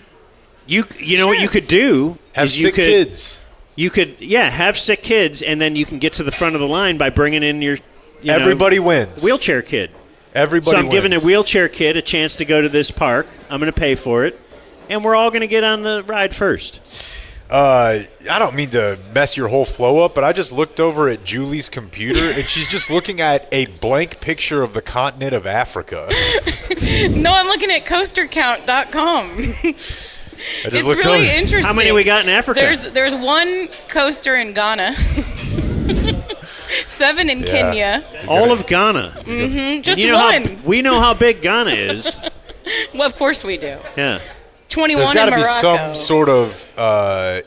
Speaker 2: You know what you could do?
Speaker 3: Have
Speaker 2: is
Speaker 3: sick kids.
Speaker 2: You could, have sick kids, and then you can get to the front of the line by bringing in your
Speaker 3: Everybody wins.
Speaker 2: wheelchair kid.
Speaker 3: Everybody
Speaker 2: So I'm
Speaker 3: wins.
Speaker 2: giving a wheelchair kid a chance to go to this park. I'm going to pay for it, and we're all going to get on the ride first.
Speaker 3: I don't mean to mess your whole flow up, but I just looked over at Julie's computer, and she's just looking at a blank picture of the continent of Africa.
Speaker 4: No, I'm looking at coastercount.com.
Speaker 3: I just
Speaker 4: It's
Speaker 3: looked
Speaker 4: really
Speaker 3: over.
Speaker 4: interesting.
Speaker 2: How many we got in Africa?
Speaker 4: There's one coaster in Ghana. 7 in Kenya.
Speaker 2: all of Ghana.
Speaker 4: Just
Speaker 2: You know
Speaker 4: one.
Speaker 2: we know how big Ghana is.
Speaker 4: Well, of course we do.
Speaker 2: Yeah.
Speaker 4: 21
Speaker 3: There's
Speaker 4: in
Speaker 3: got to be
Speaker 4: Morocco.
Speaker 3: some sort of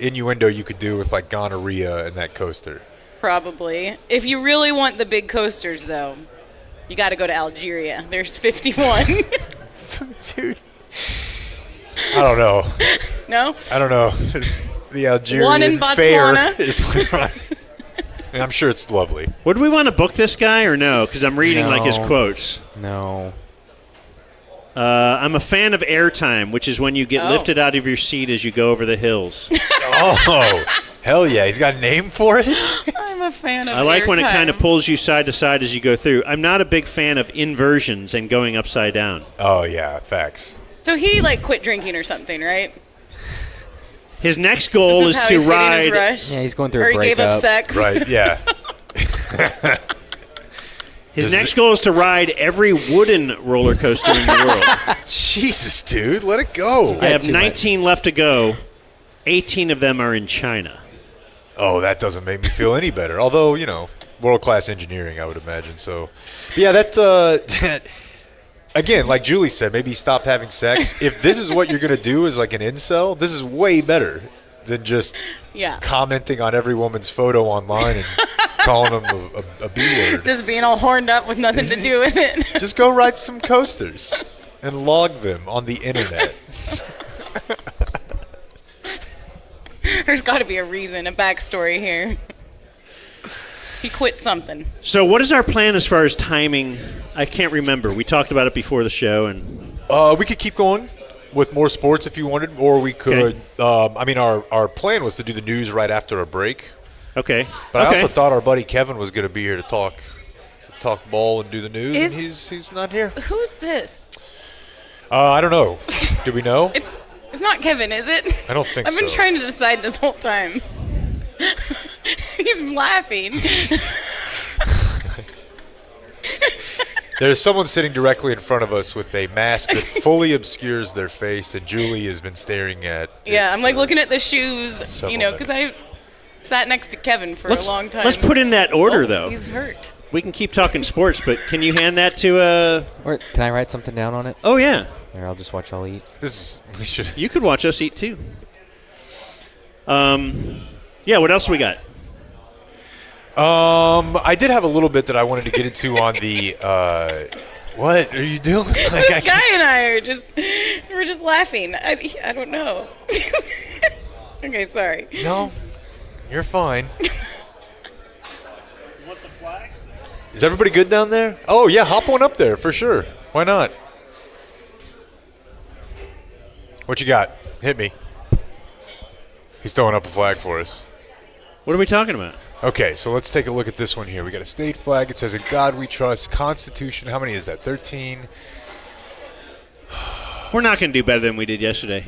Speaker 3: innuendo you could do with like gonorrhea and that coaster.
Speaker 4: Probably. If you really want the big coasters, though, you got to go to Algeria. There's 51.
Speaker 3: Dude. I don't know.
Speaker 4: No?
Speaker 3: I don't know. The Algerian
Speaker 4: One in
Speaker 3: fair
Speaker 4: Botswana.
Speaker 3: is I'm sure it's lovely.
Speaker 2: Would we want to book this guy or no? Because I'm reading like his
Speaker 5: No.
Speaker 2: quotes.
Speaker 5: No.
Speaker 2: I'm a fan of airtime, which is when you get lifted out of your seat as you go over the hills.
Speaker 3: Oh, hell yeah. He's got a name for it?
Speaker 4: I'm a fan of
Speaker 2: I like when it kind of
Speaker 4: airtime.
Speaker 2: pulls you side to side as you go through. I'm not a big fan of inversions and going upside down.
Speaker 3: Oh, yeah, facts.
Speaker 4: So he quit drinking or something, right?
Speaker 2: His next goal
Speaker 4: This is how
Speaker 2: to
Speaker 4: he's getting his
Speaker 2: ride.
Speaker 4: rush?
Speaker 5: Yeah, he's going through
Speaker 4: Or
Speaker 5: a
Speaker 4: he gave up
Speaker 5: breakup.
Speaker 4: sex.
Speaker 3: Right, yeah.
Speaker 2: His next goal is to ride every wooden roller coaster in the world.
Speaker 3: Jesus, dude, let it go.
Speaker 2: I have
Speaker 5: too
Speaker 2: 19 left to go. 18 of them are in China.
Speaker 3: Oh, that doesn't make me feel any better. Although, world-class engineering, I would imagine. So, but yeah, that again, like Julie said, maybe stop having sex. If this is what you're going to do as like an incel, this is way better than just commenting on every woman's photo online and calling them a B-word.
Speaker 4: Just being all horned up with nothing to do with it.
Speaker 3: Just go ride some coasters and log them on the internet.
Speaker 4: There's got to be a reason, a backstory here. He quit something.
Speaker 2: So what is our plan as far as timing? I can't remember. We talked about it before the show, and
Speaker 3: We could keep going with more sports if you wanted, or we could.
Speaker 2: Okay.
Speaker 3: Our plan was to do the news right after a break.
Speaker 2: okay.
Speaker 3: But
Speaker 2: okay.
Speaker 3: I also thought our buddy Kevin was going to be here to talk ball and do the news,
Speaker 4: Is-
Speaker 3: and he's not here.
Speaker 4: Who's this?
Speaker 3: I don't know. Do we know?
Speaker 4: It's not Kevin, is it?
Speaker 3: I don't think
Speaker 4: I've been
Speaker 3: so.
Speaker 4: trying to decide this whole time. He's laughing.
Speaker 3: There's someone sitting directly in front of us with a mask that fully obscures their face, and Julie has been staring at.
Speaker 4: Yeah, I'm looking at the shoes,
Speaker 3: Several
Speaker 4: because I sat next to Kevin for
Speaker 2: Let's,
Speaker 4: a long time.
Speaker 2: let's put in that order, though.
Speaker 4: He's hurt.
Speaker 2: We can keep talking sports, but can you hand that to
Speaker 5: Or can I write something down on it?
Speaker 2: Oh, yeah.
Speaker 5: Or I'll just watch y'all eat.
Speaker 3: We should.
Speaker 2: You could watch us eat, too. Yeah, what else we got?
Speaker 3: I did have a little bit that I wanted to get into on the. What are you doing?
Speaker 4: This guy and I we're just laughing. I don't know. Okay, sorry.
Speaker 3: No, you're fine. Is everybody good down there? Oh, yeah, hop on up there for sure. Why not? What you got? Hit me. He's throwing up a flag for us.
Speaker 2: What are we talking about?
Speaker 3: Okay, so let's take a look at this one here. We got a state flag. It says, "In God we trust." Constitution. How many is that? 13.
Speaker 2: We're not going to do better than we did yesterday.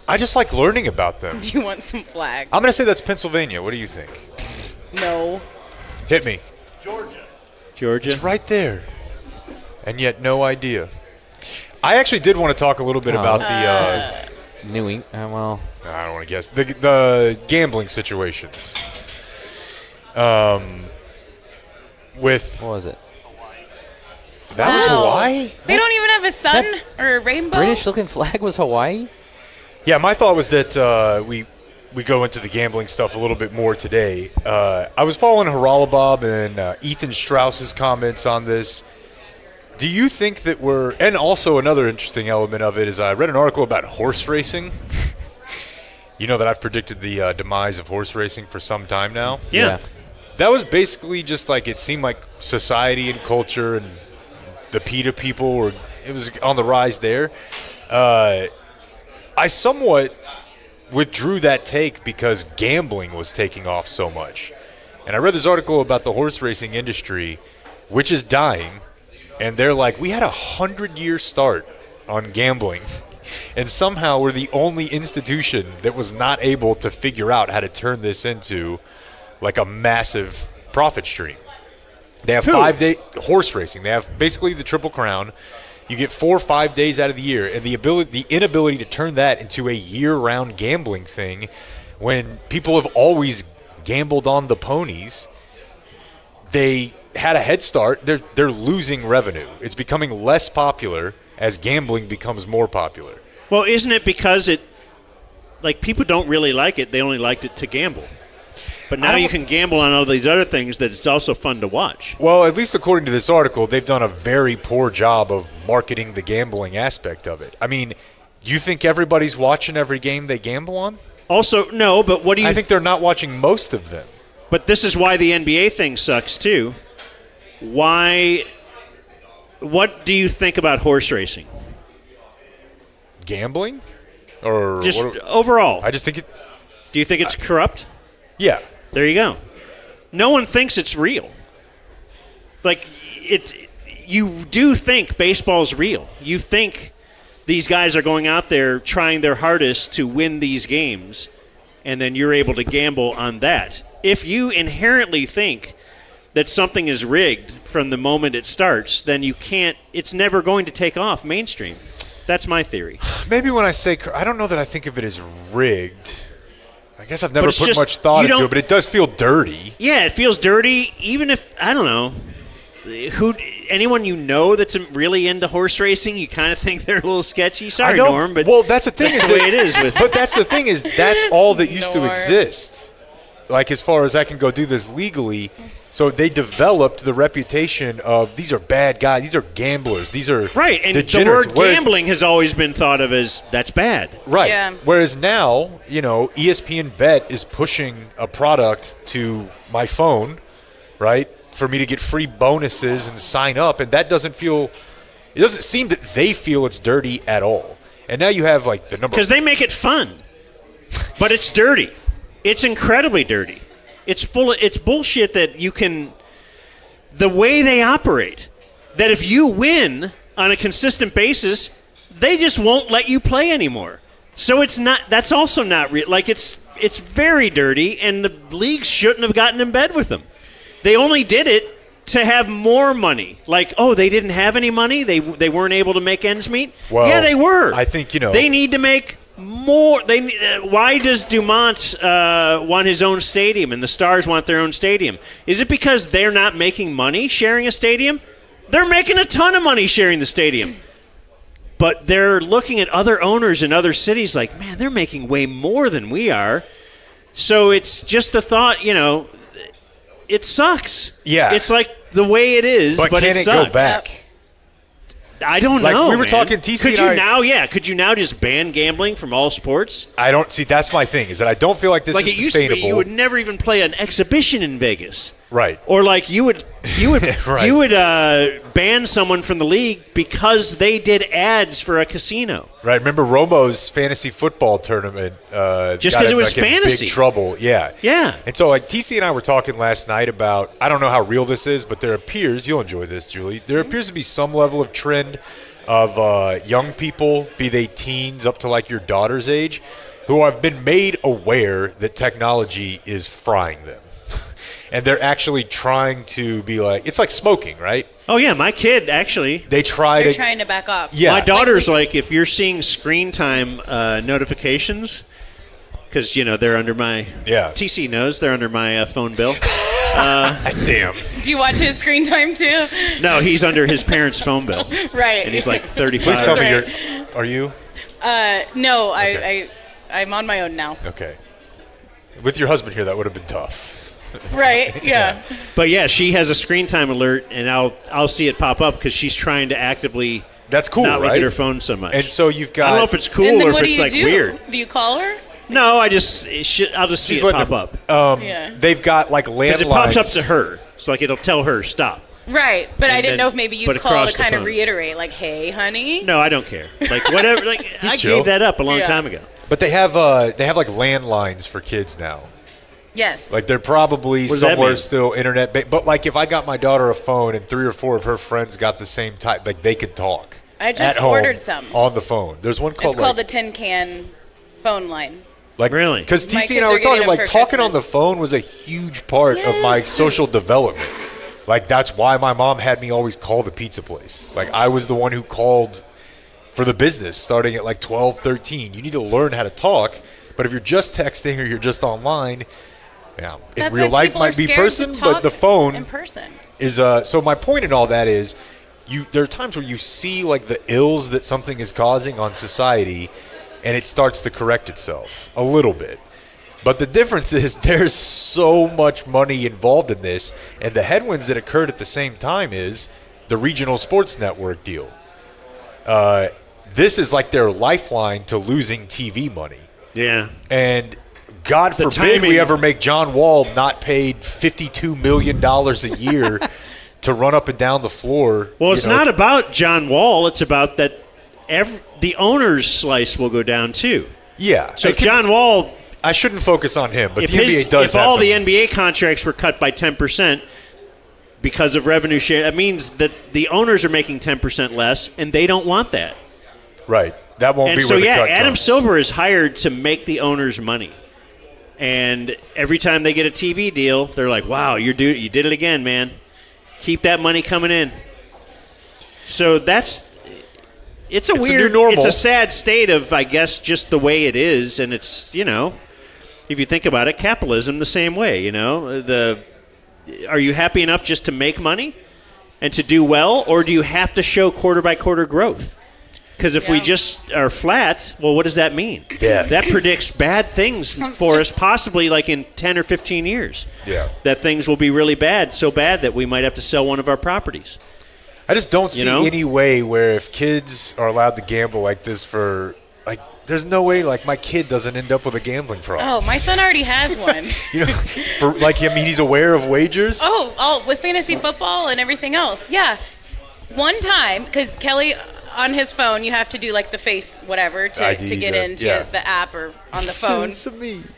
Speaker 3: I just like learning about them.
Speaker 4: Do you want some flag?
Speaker 3: I'm going to say that's Pennsylvania. What do you think?
Speaker 4: No.
Speaker 3: Hit me.
Speaker 2: Georgia?
Speaker 3: It's right there. And yet no idea. I actually did want to talk a little bit about the...
Speaker 5: New England. Well,
Speaker 3: I don't want to guess. The gambling situations. With...
Speaker 5: what was it?
Speaker 3: That was Hawaii?
Speaker 4: They don't even have a sun or a rainbow?
Speaker 5: British looking flag was Hawaii?
Speaker 3: Yeah, my thought was that we go into the gambling stuff a little bit more today. I was following Haralabob and Ethan Strauss's comments on this. Do you think that and also another interesting element of it is I read an article about horse racing. You know that I've predicted the demise of horse racing for some time now.
Speaker 2: Yeah.
Speaker 3: That was basically just like it seemed like society and culture and the PETA people it was on the rise there. I somewhat withdrew that take because gambling was taking off so much. And I read this article about the horse racing industry, which is dying. And they're like, we had 100-year start on gambling. And somehow we're the only institution that was not able to figure out how to turn this into like a massive profit stream. They have 5 day horse racing. They have basically the Triple Crown. You get 4 or 5 days out of the year, and the inability to turn that into a year-round gambling thing, when people have always gambled on the ponies, they had a head start. They're losing revenue. It's becoming less popular as gambling becomes more popular.
Speaker 2: Well, isn't it because people don't really like it? They only liked it to gamble. But now you can gamble on all these other things that it's also fun to watch.
Speaker 3: Well, at least according to this article, they've done a very poor job of marketing the gambling aspect of it. I mean, you think everybody's watching every game they gamble on?
Speaker 2: Also, no, but what do you...
Speaker 3: I think they're not watching most of them.
Speaker 2: But this is why the NBA thing sucks, too. Why... What do you think about horse racing?
Speaker 3: gambling? Or
Speaker 2: Just overall.
Speaker 3: I just think it.
Speaker 2: Do you think it's corrupt?
Speaker 3: Yeah.
Speaker 2: There you go. No one thinks it's real. Like, you do think baseball's real. You think these guys are going out there trying their hardest to win these games, and then you're able to gamble on that. If you inherently think that something is rigged from the moment it starts, then you can't. It's never going to take off mainstream. That's my theory.
Speaker 3: Maybe when I say, I don't know that I think of it as rigged. I guess I've never put much thought into it, but it does feel dirty.
Speaker 2: Yeah, it feels dirty. Even if, I don't know, anyone you know that's really into horse racing, you kind of think they're a little sketchy. Sorry, Norm, but
Speaker 3: that's the thing.
Speaker 2: That's the way it is.
Speaker 3: But that's the thing is that's all that used to exist. Like, as far as I can go do this legally. So they developed the reputation of these are bad guys, these are gamblers, these are
Speaker 2: right, and
Speaker 3: degenerates.
Speaker 2: The word gambling has always been thought of as that's bad.
Speaker 3: Right.
Speaker 4: Yeah.
Speaker 3: Whereas now, ESPN Bet is pushing a product to my phone, right, for me to get free bonuses and sign up, and that doesn't seem that they feel it's dirty at all. And now you have like the number
Speaker 2: because they make it fun, but it's dirty. It's incredibly dirty. It's bullshit that you can, the way they operate, that if you win on a consistent basis, they just won't let you play anymore. So that's also not real. Like, it's very dirty, and the league shouldn't have gotten in bed with them. They only did it to have more money. Like, they didn't have any money? They weren't able to make ends meet?
Speaker 3: Well,
Speaker 2: yeah, they were.
Speaker 3: I think,
Speaker 2: they need to make more. Why does Dumont want his own stadium and the Stars want their own stadium? Is it because they're not making money sharing a stadium? They're making a ton of money sharing the stadium. But they're looking at other owners in other cities like, man, they're making way more than we are. So it's just a thought, it sucks.
Speaker 3: Yeah.
Speaker 2: It's like the way it is, but
Speaker 3: can
Speaker 2: it
Speaker 3: it
Speaker 2: sucks.
Speaker 3: go back?
Speaker 2: I don't
Speaker 3: Like,
Speaker 2: know.
Speaker 3: we were
Speaker 2: man.
Speaker 3: talking TC
Speaker 2: Could
Speaker 3: and
Speaker 2: you now? Yeah. Could you now just ban gambling from all sports?
Speaker 3: I don't see. That's my thing. Is that I don't feel like this
Speaker 2: Like
Speaker 3: is
Speaker 2: it used to
Speaker 3: sustainable.
Speaker 2: be, you would never even play an exhibition in Vegas,
Speaker 3: right?
Speaker 2: or like you would
Speaker 3: Right.
Speaker 2: you would ban someone from the league because they did ads for a casino.
Speaker 3: Right. Remember Romo's fantasy football tournament?
Speaker 2: Just
Speaker 3: got
Speaker 2: 'cause it
Speaker 3: in,
Speaker 2: was
Speaker 3: like, in
Speaker 2: fantasy.
Speaker 3: big trouble. Yeah.
Speaker 2: Yeah.
Speaker 3: And so, like, TC and I were talking last night about. I don't know how real this is, but there appears you'll enjoy this, Julie. There appears to be some level of trend of young people, be they teens up to like your daughter's age, who have been made aware that technology is frying them. And they're actually trying to be like, it's like smoking, right?
Speaker 2: Oh yeah, my kid actually.
Speaker 3: They're
Speaker 4: trying to back off.
Speaker 3: Yeah.
Speaker 2: My daughter's like, if you're seeing screen time notifications, because they're under my.
Speaker 3: Yeah.
Speaker 2: TC knows they're under my phone bill.
Speaker 3: Damn.
Speaker 4: Do you watch his screen time too?
Speaker 2: No, he's under his parents' phone bill,
Speaker 4: Right.
Speaker 2: and he's like 35.
Speaker 3: Please tell me
Speaker 4: right.
Speaker 3: are you?
Speaker 4: No,
Speaker 3: Okay.
Speaker 4: I'm on my own now.
Speaker 3: Okay. With your husband here, that would have been tough.
Speaker 4: Right. Yeah.
Speaker 2: But yeah, she has a screen time alert, and I'll see it pop up because she's trying to actively.
Speaker 3: That's cool,
Speaker 2: not look
Speaker 3: right?
Speaker 2: at her phone so much.
Speaker 3: And so you've got.
Speaker 2: I don't know if it's cool
Speaker 4: And then
Speaker 2: or if
Speaker 4: what do
Speaker 2: it's
Speaker 4: you
Speaker 2: like
Speaker 4: do?
Speaker 2: weird.
Speaker 4: Do you call her?
Speaker 2: No, I'll just see
Speaker 3: She's
Speaker 2: it
Speaker 3: letting
Speaker 2: pop
Speaker 3: her-
Speaker 2: up
Speaker 4: Yeah.
Speaker 3: They've got like
Speaker 2: because
Speaker 3: landlines.
Speaker 2: it pops up to her. So like it'll tell her stop.
Speaker 4: Right, but I
Speaker 2: And
Speaker 4: didn't
Speaker 2: then-
Speaker 4: know if maybe
Speaker 2: but
Speaker 4: you'd call
Speaker 2: across
Speaker 4: to
Speaker 2: the
Speaker 4: kind of
Speaker 2: phone.
Speaker 4: reiterate, like, "Hey, honey."
Speaker 2: No, I don't care. Like whatever. Like I
Speaker 3: chill.
Speaker 2: gave that up a long
Speaker 4: Yeah.
Speaker 2: time ago.
Speaker 3: But they have like landlines for kids now.
Speaker 4: Yes.
Speaker 3: Like they're probably
Speaker 2: What does that
Speaker 3: somewhere
Speaker 2: mean?
Speaker 3: still internet. But like if I got my daughter a phone and 3 or 4 of her friends got the same type, like they could talk.
Speaker 4: I just
Speaker 3: at home
Speaker 4: ordered some.
Speaker 3: on the phone. There's one called
Speaker 4: It's called
Speaker 3: like,
Speaker 4: the Tin Can phone line.
Speaker 3: like
Speaker 2: Really?
Speaker 3: because
Speaker 4: My
Speaker 3: TC
Speaker 4: kids
Speaker 3: and I were
Speaker 4: are getting
Speaker 3: talking
Speaker 4: them
Speaker 3: like
Speaker 4: for
Speaker 3: talking on the
Speaker 4: Christmas.
Speaker 3: phone was a huge part of my
Speaker 4: Yes.
Speaker 3: social development. Like that's why my mom had me always call the pizza place. Like I was the one who called for the business starting at like 12, 13. You need to learn how to talk. But if you're just texting or you're just online, yeah, in
Speaker 4: That's
Speaker 3: real
Speaker 4: why
Speaker 3: life
Speaker 4: people are
Speaker 3: might be
Speaker 4: scared to
Speaker 3: person, but
Speaker 4: talk
Speaker 3: the phone
Speaker 4: in person.
Speaker 3: is so my point in all that is there are times where you see like the ills that something is causing on society and it starts to correct itself a little bit. But the difference is there's so much money involved in this, and the headwinds that occurred at the same time is the regional sports network deal. This is like their lifeline to losing TV money.
Speaker 2: Yeah.
Speaker 3: And God
Speaker 2: The
Speaker 3: forbid
Speaker 2: timing-
Speaker 3: we ever make John Wall not paid $52 million a year to run up and down the floor.
Speaker 2: Well, it's not about John Wall. It's about that the owner's slice will go down too.
Speaker 3: Yeah.
Speaker 2: So if John Wall,
Speaker 3: I shouldn't focus on him, but
Speaker 2: if
Speaker 3: the NBA does.
Speaker 2: If all the NBA contracts were cut by 10% because of revenue share, that means that the owners are making 10% less, and they don't want that.
Speaker 3: Right. That won't be
Speaker 2: so,
Speaker 3: where the cut
Speaker 2: Adam
Speaker 3: comes.
Speaker 2: Silver is hired to make the owners money. And every time they get a TV deal, they're like, wow, you did it again, man. Keep that money coming in. So it's a weird,
Speaker 3: new normal.
Speaker 2: it's a sad state of, I guess, just the way it is. And it's, if you think about it, capitalism the same way, are you happy enough just to make money and to do well, or do you have to show quarter-by-quarter growth? Because if we just are flat, well, what does that mean?
Speaker 3: Death.
Speaker 2: That predicts bad things for us, possibly like in 10 or 15 years.
Speaker 3: Yeah.
Speaker 2: That things will be really bad, so bad that we might have to sell one of our properties.
Speaker 3: I just don't see any way where if kids are allowed to gamble like this there's no way my kid doesn't end up with a gambling problem.
Speaker 4: Oh, my son already has one.
Speaker 3: He's aware of wagers.
Speaker 4: Oh, with fantasy football and everything else. Yeah. One time, because Kelly, on his phone, you have to do the face whatever to get into the app or on the phone.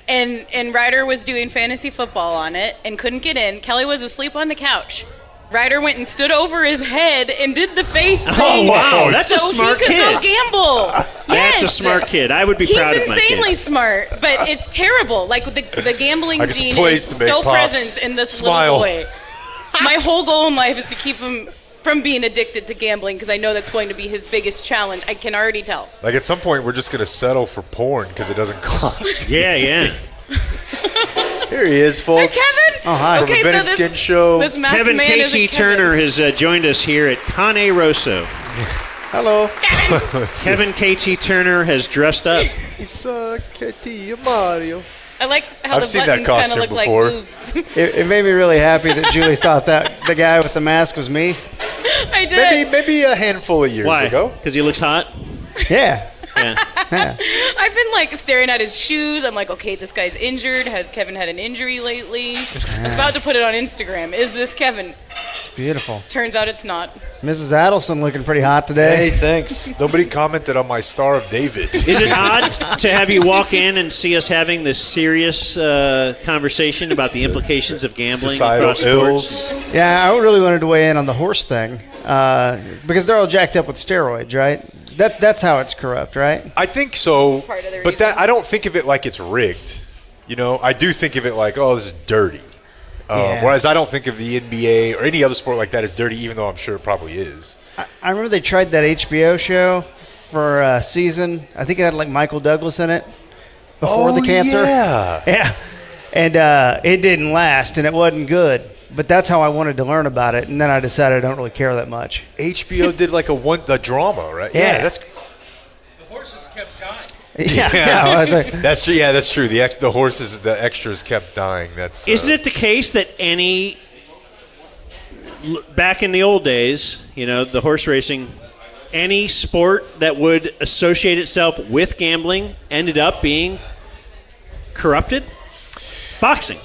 Speaker 4: And Ryder was doing fantasy football on it and couldn't get in. Kelly was asleep on the couch. Ryder went and stood over his head and did the face thing.
Speaker 2: Oh, wow. That's a smart
Speaker 4: kid. So he could go gamble.
Speaker 2: That's a smart kid. I would be proud of my kid.
Speaker 4: He's insanely smart, but it's terrible. The gambling gene is so present in this little boy. My whole goal in life is to keep him from being addicted to gambling because I know that's going to be his biggest challenge. I can already tell.
Speaker 3: At some point, we're just going to settle for porn because it doesn't cost.
Speaker 2: Yeah.
Speaker 3: Here he is, folks.
Speaker 4: Hey, Kevin.
Speaker 8: Oh, hi.
Speaker 3: From the Bennett Skin Show.
Speaker 4: This masked
Speaker 2: Kevin
Speaker 4: man is
Speaker 2: KT Turner has joined us here at Cane Rosso.
Speaker 8: Hello.
Speaker 2: Kevin KT Turner has dressed up.
Speaker 3: It's KT Mario.
Speaker 4: I like how
Speaker 3: I've
Speaker 4: the
Speaker 3: seen that
Speaker 4: buttons kind of
Speaker 3: costume
Speaker 4: look
Speaker 3: before.
Speaker 4: like boobs.
Speaker 8: It made me really happy that Julie thought that the guy with the mask was me.
Speaker 4: I did.
Speaker 3: Maybe a handful of years
Speaker 2: Why?
Speaker 3: ago.
Speaker 2: Because he looks hot?
Speaker 8: Yeah.
Speaker 2: Yeah.
Speaker 4: I've been staring at his shoes. I'm like, okay, this guy's injured. Has Kevin had an injury lately? I was about to put it on Instagram. Is this Kevin?
Speaker 8: It's beautiful.
Speaker 4: Turns out it's not.
Speaker 8: Mrs. Adelson looking pretty hot today.
Speaker 3: Hey, thanks. Nobody commented on my Star of David.
Speaker 2: Is it odd to have you walk in and see us having this serious conversation about the implications of gambling
Speaker 3: Societal
Speaker 2: across sports?
Speaker 3: ills.
Speaker 8: Yeah, I really wanted to weigh in on the horse thing because they're all jacked up with steroids, right? That's how it's corrupt, right?
Speaker 3: I think so,
Speaker 4: Part of the
Speaker 3: but
Speaker 4: reason.
Speaker 3: I don't think of it like it's rigged. I do think of it like, oh, this is dirty.
Speaker 8: Yeah.
Speaker 3: Whereas I don't think of the NBA or any other sport like that as dirty, even though I'm sure it probably is.
Speaker 8: I remember they tried that HBO show for a season. I think it had Michael Douglas in it before the cancer.
Speaker 3: Yeah.
Speaker 8: Yeah. And it didn't last, and it wasn't good. But that's how I wanted to learn about it, and then I decided I don't really care that much.
Speaker 3: HBO did a drama, right?
Speaker 8: Yeah.
Speaker 3: That's
Speaker 9: The horses kept dying.
Speaker 3: that's true. Yeah, that's true. The horses, the extras kept dying.
Speaker 2: Isn't it the case that back in the old days, the horse racing, any sport that would associate itself with gambling ended up being corrupted? Boxing.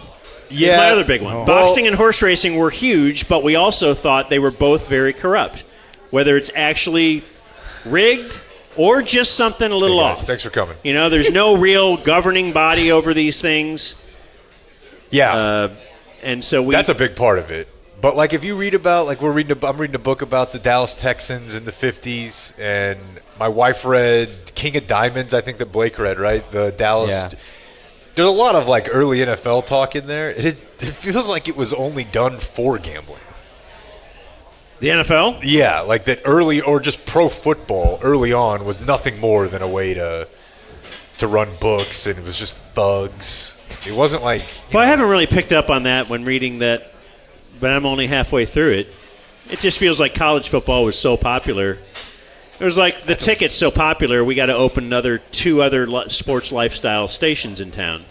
Speaker 3: Yeah.
Speaker 2: Is my other big one. Boxing and horse racing were huge, but we also thought they were both very corrupt. Whether it's actually rigged or just something a little off.
Speaker 3: Thanks for coming.
Speaker 2: There's no real governing body over these things.
Speaker 3: Yeah.
Speaker 2: And so
Speaker 3: that's a big part of it. But if you read about, I'm reading a book about the Dallas Texans in the 50s, and my wife read King of Diamonds, I think that Blake read, right? The Dallas. Yeah. There's a lot of early NFL talk in there. It feels like it was only done for gambling.
Speaker 2: The NFL?
Speaker 3: Yeah, that early, or just pro football early on was nothing more than a way to run books, and it was just thugs. It wasn't
Speaker 2: I haven't really picked up on that when reading that, but I'm only halfway through it. It just feels like college football was so popular. It was the ticket's so popular, we got to open two other sports lifestyle stations in town.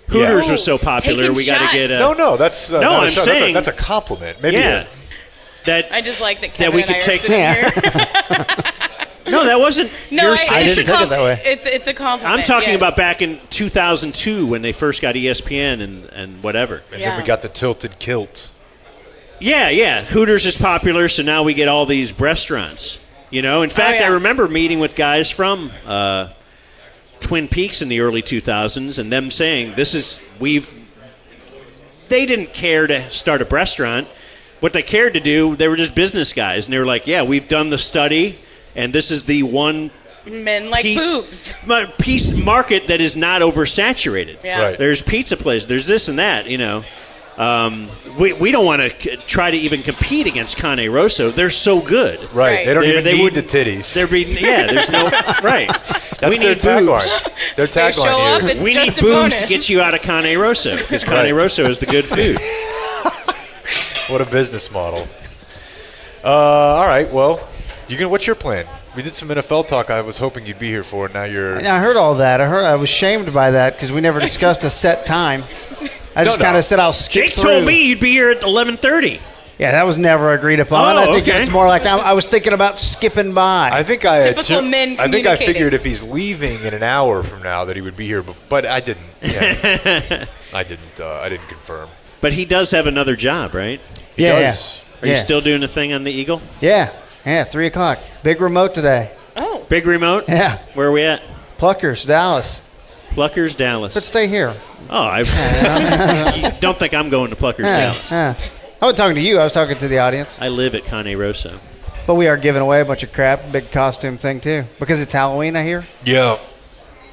Speaker 2: Hooters was so popular, we got to get a...
Speaker 3: No, that's
Speaker 2: no, I'm saying
Speaker 3: that's a compliment. Maybe
Speaker 4: I just like that Kevin
Speaker 2: we
Speaker 4: and I
Speaker 2: could
Speaker 4: are
Speaker 2: take.
Speaker 4: sitting here.
Speaker 2: No, that wasn't.
Speaker 4: No,
Speaker 8: I didn't take it that way.
Speaker 4: It's a compliment.
Speaker 2: I'm talking
Speaker 4: yes.
Speaker 2: about back in 2002 when they first got ESPN and whatever.
Speaker 3: And then we got the tilted kilt.
Speaker 2: Yeah. Hooters is popular, so now we get all these restaurants. You know, in fact,
Speaker 4: yeah.
Speaker 2: I remember meeting with guys from Twin Peaks in the early 2000s and them saying, they didn't care to start a restaurant. What they cared to do, they were just business guys. And they were like, yeah, we've done the study, and this is the one
Speaker 4: Men like boobs.
Speaker 2: piece market that is not oversaturated.
Speaker 4: Yeah.
Speaker 3: Right.
Speaker 2: There's pizza places. There's this and that, you know. We don't want to try to even compete against Cane Rosso. They're so good.
Speaker 3: Right. They don't even need
Speaker 2: would-
Speaker 3: the titties.
Speaker 2: There's no right.
Speaker 3: That's
Speaker 2: we
Speaker 3: their
Speaker 2: need
Speaker 3: tagline.
Speaker 2: boobs.
Speaker 3: Their
Speaker 4: They show
Speaker 3: tagline
Speaker 4: up,
Speaker 3: here.
Speaker 4: it's
Speaker 2: We
Speaker 4: just
Speaker 2: need
Speaker 4: a
Speaker 2: boobs
Speaker 4: bonus.
Speaker 2: to get you out of Cane Rosso because Cane
Speaker 3: Right.
Speaker 2: Rosso is the good food.
Speaker 3: What a business model. All right. Well, what's your plan? We did some NFL talk. I was hoping you'd be here for. Now you're.
Speaker 8: And I heard all that. I was shamed by that because we never discussed a set time. I just
Speaker 3: No.
Speaker 8: kind of said I'll skip
Speaker 2: Jake
Speaker 8: through.
Speaker 2: told me you'd be here at 11:30.
Speaker 8: Yeah, that was never agreed upon.
Speaker 2: Oh,
Speaker 8: I think
Speaker 2: okay.
Speaker 8: it's more like I was thinking about skipping by.
Speaker 3: I think I
Speaker 4: Typical men
Speaker 3: I think I
Speaker 4: communicating.
Speaker 3: figured if he's leaving in an hour from now that he would be here, but I didn't. Yeah. I didn't confirm.
Speaker 2: But he does have another job, right?
Speaker 3: He
Speaker 8: yeah,
Speaker 3: does.
Speaker 2: Are you still doing a thing on the Eagle?
Speaker 8: Yeah, 3:00. Big remote today.
Speaker 4: Oh.
Speaker 2: Big remote?
Speaker 8: Yeah,
Speaker 2: Where are we at?
Speaker 8: Pluckers, Dallas.
Speaker 2: Pluckers, Dallas.
Speaker 8: Let's stay here.
Speaker 2: Oh, you don't think I'm going to Pluckers, Dallas.
Speaker 8: I wasn't talking to you. I was talking to the audience.
Speaker 2: I live at Cane Rosso.
Speaker 8: But we are giving away a bunch of crap. Big costume thing too, because it's Halloween. I hear.
Speaker 3: Yeah.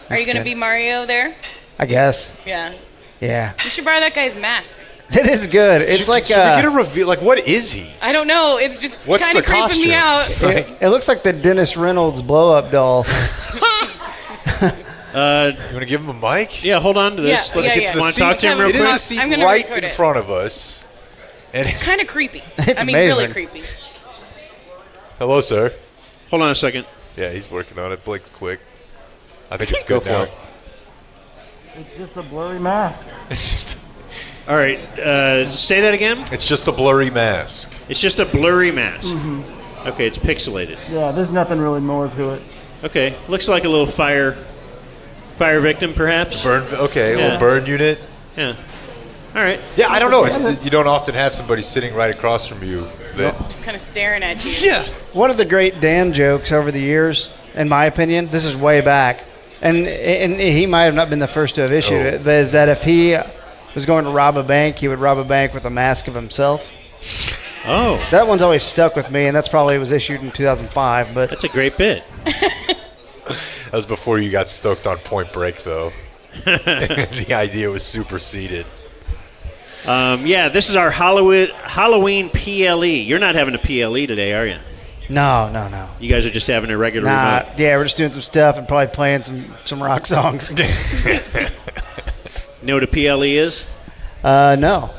Speaker 4: Are you going to
Speaker 8: good.
Speaker 4: be Mario there?
Speaker 8: I guess.
Speaker 4: Yeah.
Speaker 8: Yeah,
Speaker 4: You should borrow that guy's mask.
Speaker 8: it is good. It's
Speaker 3: Should,
Speaker 8: like
Speaker 3: should we get a reveal? Like, what is he?
Speaker 4: I don't know. It's just
Speaker 3: What's
Speaker 4: kind of
Speaker 3: the
Speaker 4: creeping me
Speaker 3: costume?
Speaker 4: out.
Speaker 8: it looks like the Dennis Reynolds blow-up doll.
Speaker 3: You want to give him a mic?
Speaker 2: Yeah, hold on to this.
Speaker 4: Yeah,
Speaker 2: Let's
Speaker 4: yeah, yeah.
Speaker 2: want to talk to him real
Speaker 3: It is
Speaker 2: quick?
Speaker 3: a seat
Speaker 4: I'm gonna
Speaker 3: right
Speaker 4: record
Speaker 3: in
Speaker 4: it.
Speaker 3: front of us. And
Speaker 4: It's kind of creepy.
Speaker 8: It's
Speaker 4: really
Speaker 8: amazing.
Speaker 4: creepy.
Speaker 3: hello, sir.
Speaker 2: Hold on a second.
Speaker 3: Yeah, he's working on it. Blake's quick. I think it's
Speaker 5: Go
Speaker 3: good now.
Speaker 5: for it.
Speaker 9: It's just a blurry mask.
Speaker 3: It's just,
Speaker 2: All right, say that again.
Speaker 3: it's just a blurry mask.
Speaker 2: It's just a blurry mask. Okay, it's pixelated.
Speaker 9: Yeah, there's nothing really more to it.
Speaker 2: Okay, looks like a little fire victim, perhaps.
Speaker 3: A
Speaker 2: Yeah.
Speaker 3: little burn unit.
Speaker 2: Yeah. All right.
Speaker 3: Yeah, I don't know. You don't often have somebody sitting right across from you. That,
Speaker 4: Just kind of staring at you.
Speaker 3: yeah.
Speaker 8: One of the great Dan jokes over the years, in my opinion, this is way back, and he might have not been the first to have issued it, but is that if he was going to rob a bank, he would rob a bank with a mask of himself.
Speaker 2: Oh,
Speaker 8: That one's always stuck with me, and that's probably was issued in 2005. But
Speaker 2: that's a great bit.
Speaker 3: That was before you got stoked on Point Break, though. The idea was superseded.
Speaker 2: Yeah, this is our Halloween PLE. You're not having a PLE today, are you?
Speaker 8: no.
Speaker 2: You guys are just having a regular
Speaker 8: Nah,
Speaker 2: remote.
Speaker 8: yeah, we're just doing some stuff and probably playing some rock songs.
Speaker 2: Know what a PLE is?
Speaker 8: No.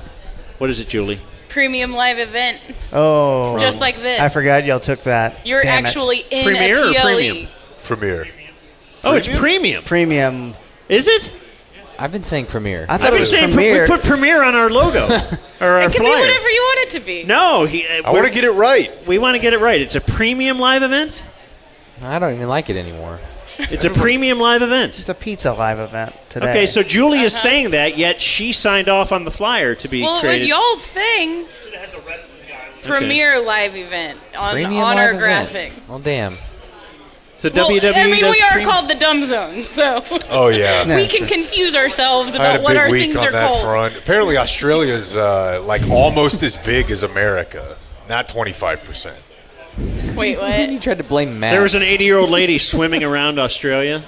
Speaker 2: What is it, Julie?
Speaker 4: Premium live event.
Speaker 8: Oh.
Speaker 4: Just like this.
Speaker 8: I forgot y'all took that.
Speaker 4: You're
Speaker 8: Damn it.
Speaker 4: actually in
Speaker 2: Premiere
Speaker 4: a
Speaker 2: or
Speaker 4: PLE.
Speaker 2: premium?
Speaker 3: Premiere.
Speaker 2: Oh, it's premium.
Speaker 8: Premium.
Speaker 2: Is it?
Speaker 5: I've been saying premiere.
Speaker 8: I thought
Speaker 2: I've
Speaker 8: it
Speaker 2: been
Speaker 8: was
Speaker 2: saying
Speaker 8: premiere.
Speaker 2: we put premiere on our logo or our
Speaker 4: It can
Speaker 2: flyer.
Speaker 4: be whatever you want it to be.
Speaker 2: No,
Speaker 3: I want to get it right.
Speaker 2: we want to get it right. It's a premium live event.
Speaker 5: I don't even like it anymore.
Speaker 2: It's a premium live event.
Speaker 8: It's a pizza live event today.
Speaker 2: Okay, so Julie is saying that, yet she signed off on the flyer to be
Speaker 4: Well, it
Speaker 2: created.
Speaker 4: was y'all's thing. Premiere live event on
Speaker 5: Premium
Speaker 4: our
Speaker 5: live event.
Speaker 4: graphic.
Speaker 5: Well, damn.
Speaker 2: So
Speaker 4: Well,
Speaker 2: WWE
Speaker 4: I mean,
Speaker 2: does
Speaker 4: we are
Speaker 2: premium-
Speaker 4: called the Dumb Zone, so
Speaker 3: Oh, yeah.
Speaker 4: we can confuse ourselves
Speaker 3: I had
Speaker 4: about
Speaker 3: a
Speaker 4: what
Speaker 3: big
Speaker 4: our
Speaker 3: week
Speaker 4: things
Speaker 3: on
Speaker 4: are
Speaker 3: that
Speaker 4: called.
Speaker 3: front. Apparently, Australia's like almost as big as America, not 25%.
Speaker 4: Wait,
Speaker 5: You
Speaker 4: what?
Speaker 5: tried to blame Matt.
Speaker 2: There was an 80-year-old lady swimming around Australia,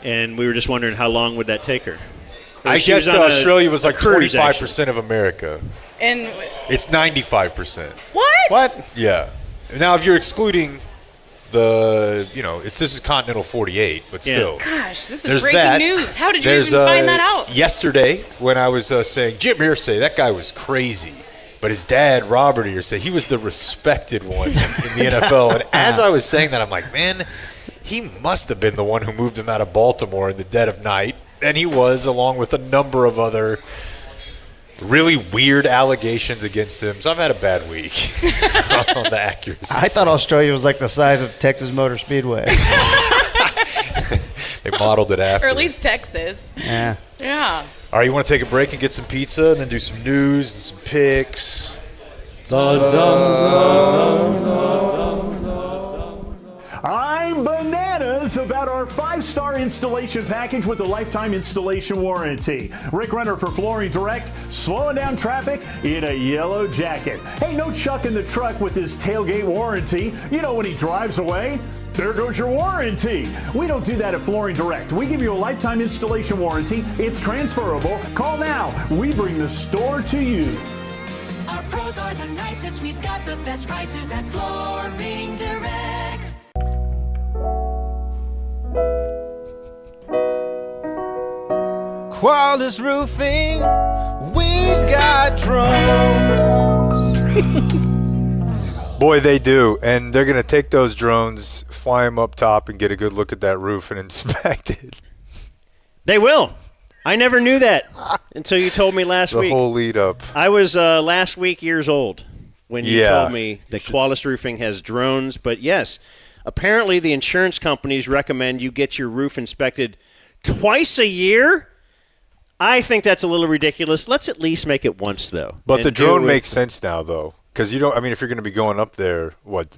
Speaker 2: and we were just wondering how long would that take her.
Speaker 3: I
Speaker 2: She
Speaker 3: guess
Speaker 2: was on a
Speaker 3: Australia was like
Speaker 2: cruise,
Speaker 3: 25% of America.
Speaker 4: And
Speaker 3: It's 95%.
Speaker 4: what?
Speaker 8: What?
Speaker 3: Yeah. Now, if you're excluding the, this is continental 48, but
Speaker 2: Yeah.
Speaker 3: still.
Speaker 4: Gosh, this is
Speaker 3: There's
Speaker 4: breaking
Speaker 3: that.
Speaker 4: news. How did you
Speaker 3: There's,
Speaker 4: even find that out?
Speaker 3: Yesterday, when I was saying, Jim Irsay, that guy was crazy. But his dad, Robert Irsay, he was the respected one in the NFL. And as I was saying that, I'm like, man, he must have been the one who moved him out of Baltimore in the dead of night. And he was, along with a number of other really weird allegations against him. So I've had a bad week on the accuracy.
Speaker 8: I thought Australia was like the size of Texas Motor Speedway.
Speaker 3: They modeled it after.
Speaker 4: Or at least Texas.
Speaker 8: Yeah.
Speaker 4: Yeah.
Speaker 3: All right, you want to take a break and get some pizza and then do some news and some picks?
Speaker 9: The Dumb Zone.
Speaker 10: 2-star installation package with a lifetime installation warranty. Rick Renner for Flooring Direct, slowing down traffic in a yellow jacket. Hey, no Chuck in the truck with his tailgate warranty. You know when he drives away? There goes your warranty. We don't do that at Flooring Direct. We give you a lifetime installation warranty. It's transferable. Call now. We bring the store to you.
Speaker 11: Our pros are the nicest. We've got the best prices at Flooring Direct.
Speaker 12: Quality Roofing, we've got drones.
Speaker 3: Boy, they do. And they're going to take those drones, fly them up top, and get a good look at that roof and inspect it.
Speaker 2: They will. I never knew that until you told me last week.
Speaker 3: The whole lead up.
Speaker 2: I was last week years old when you told me that Quality Roofing has drones. But yes, apparently the insurance companies recommend you get your roof inspected twice a year. I think that's a little ridiculous. Let's at least make it once, though.
Speaker 3: But the drone makes sense now, though. Because you don't, I mean, if you're going to be going up there, once,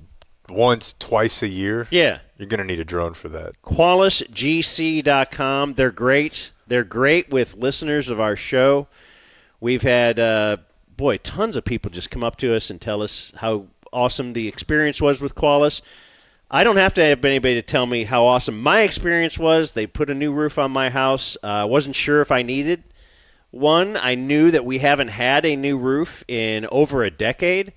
Speaker 3: twice a year?
Speaker 2: Yeah.
Speaker 3: You're going to need a drone for that.
Speaker 2: QualisGC.com. They're great. They're great with listeners of our show. We've had, tons of people just come up to us and tell us how awesome the experience was with Qualis. I don't have to have anybody to tell me how awesome my experience was. They put a new roof on my house. I wasn't sure if I needed one. I knew that we haven't had a new roof in over a decade.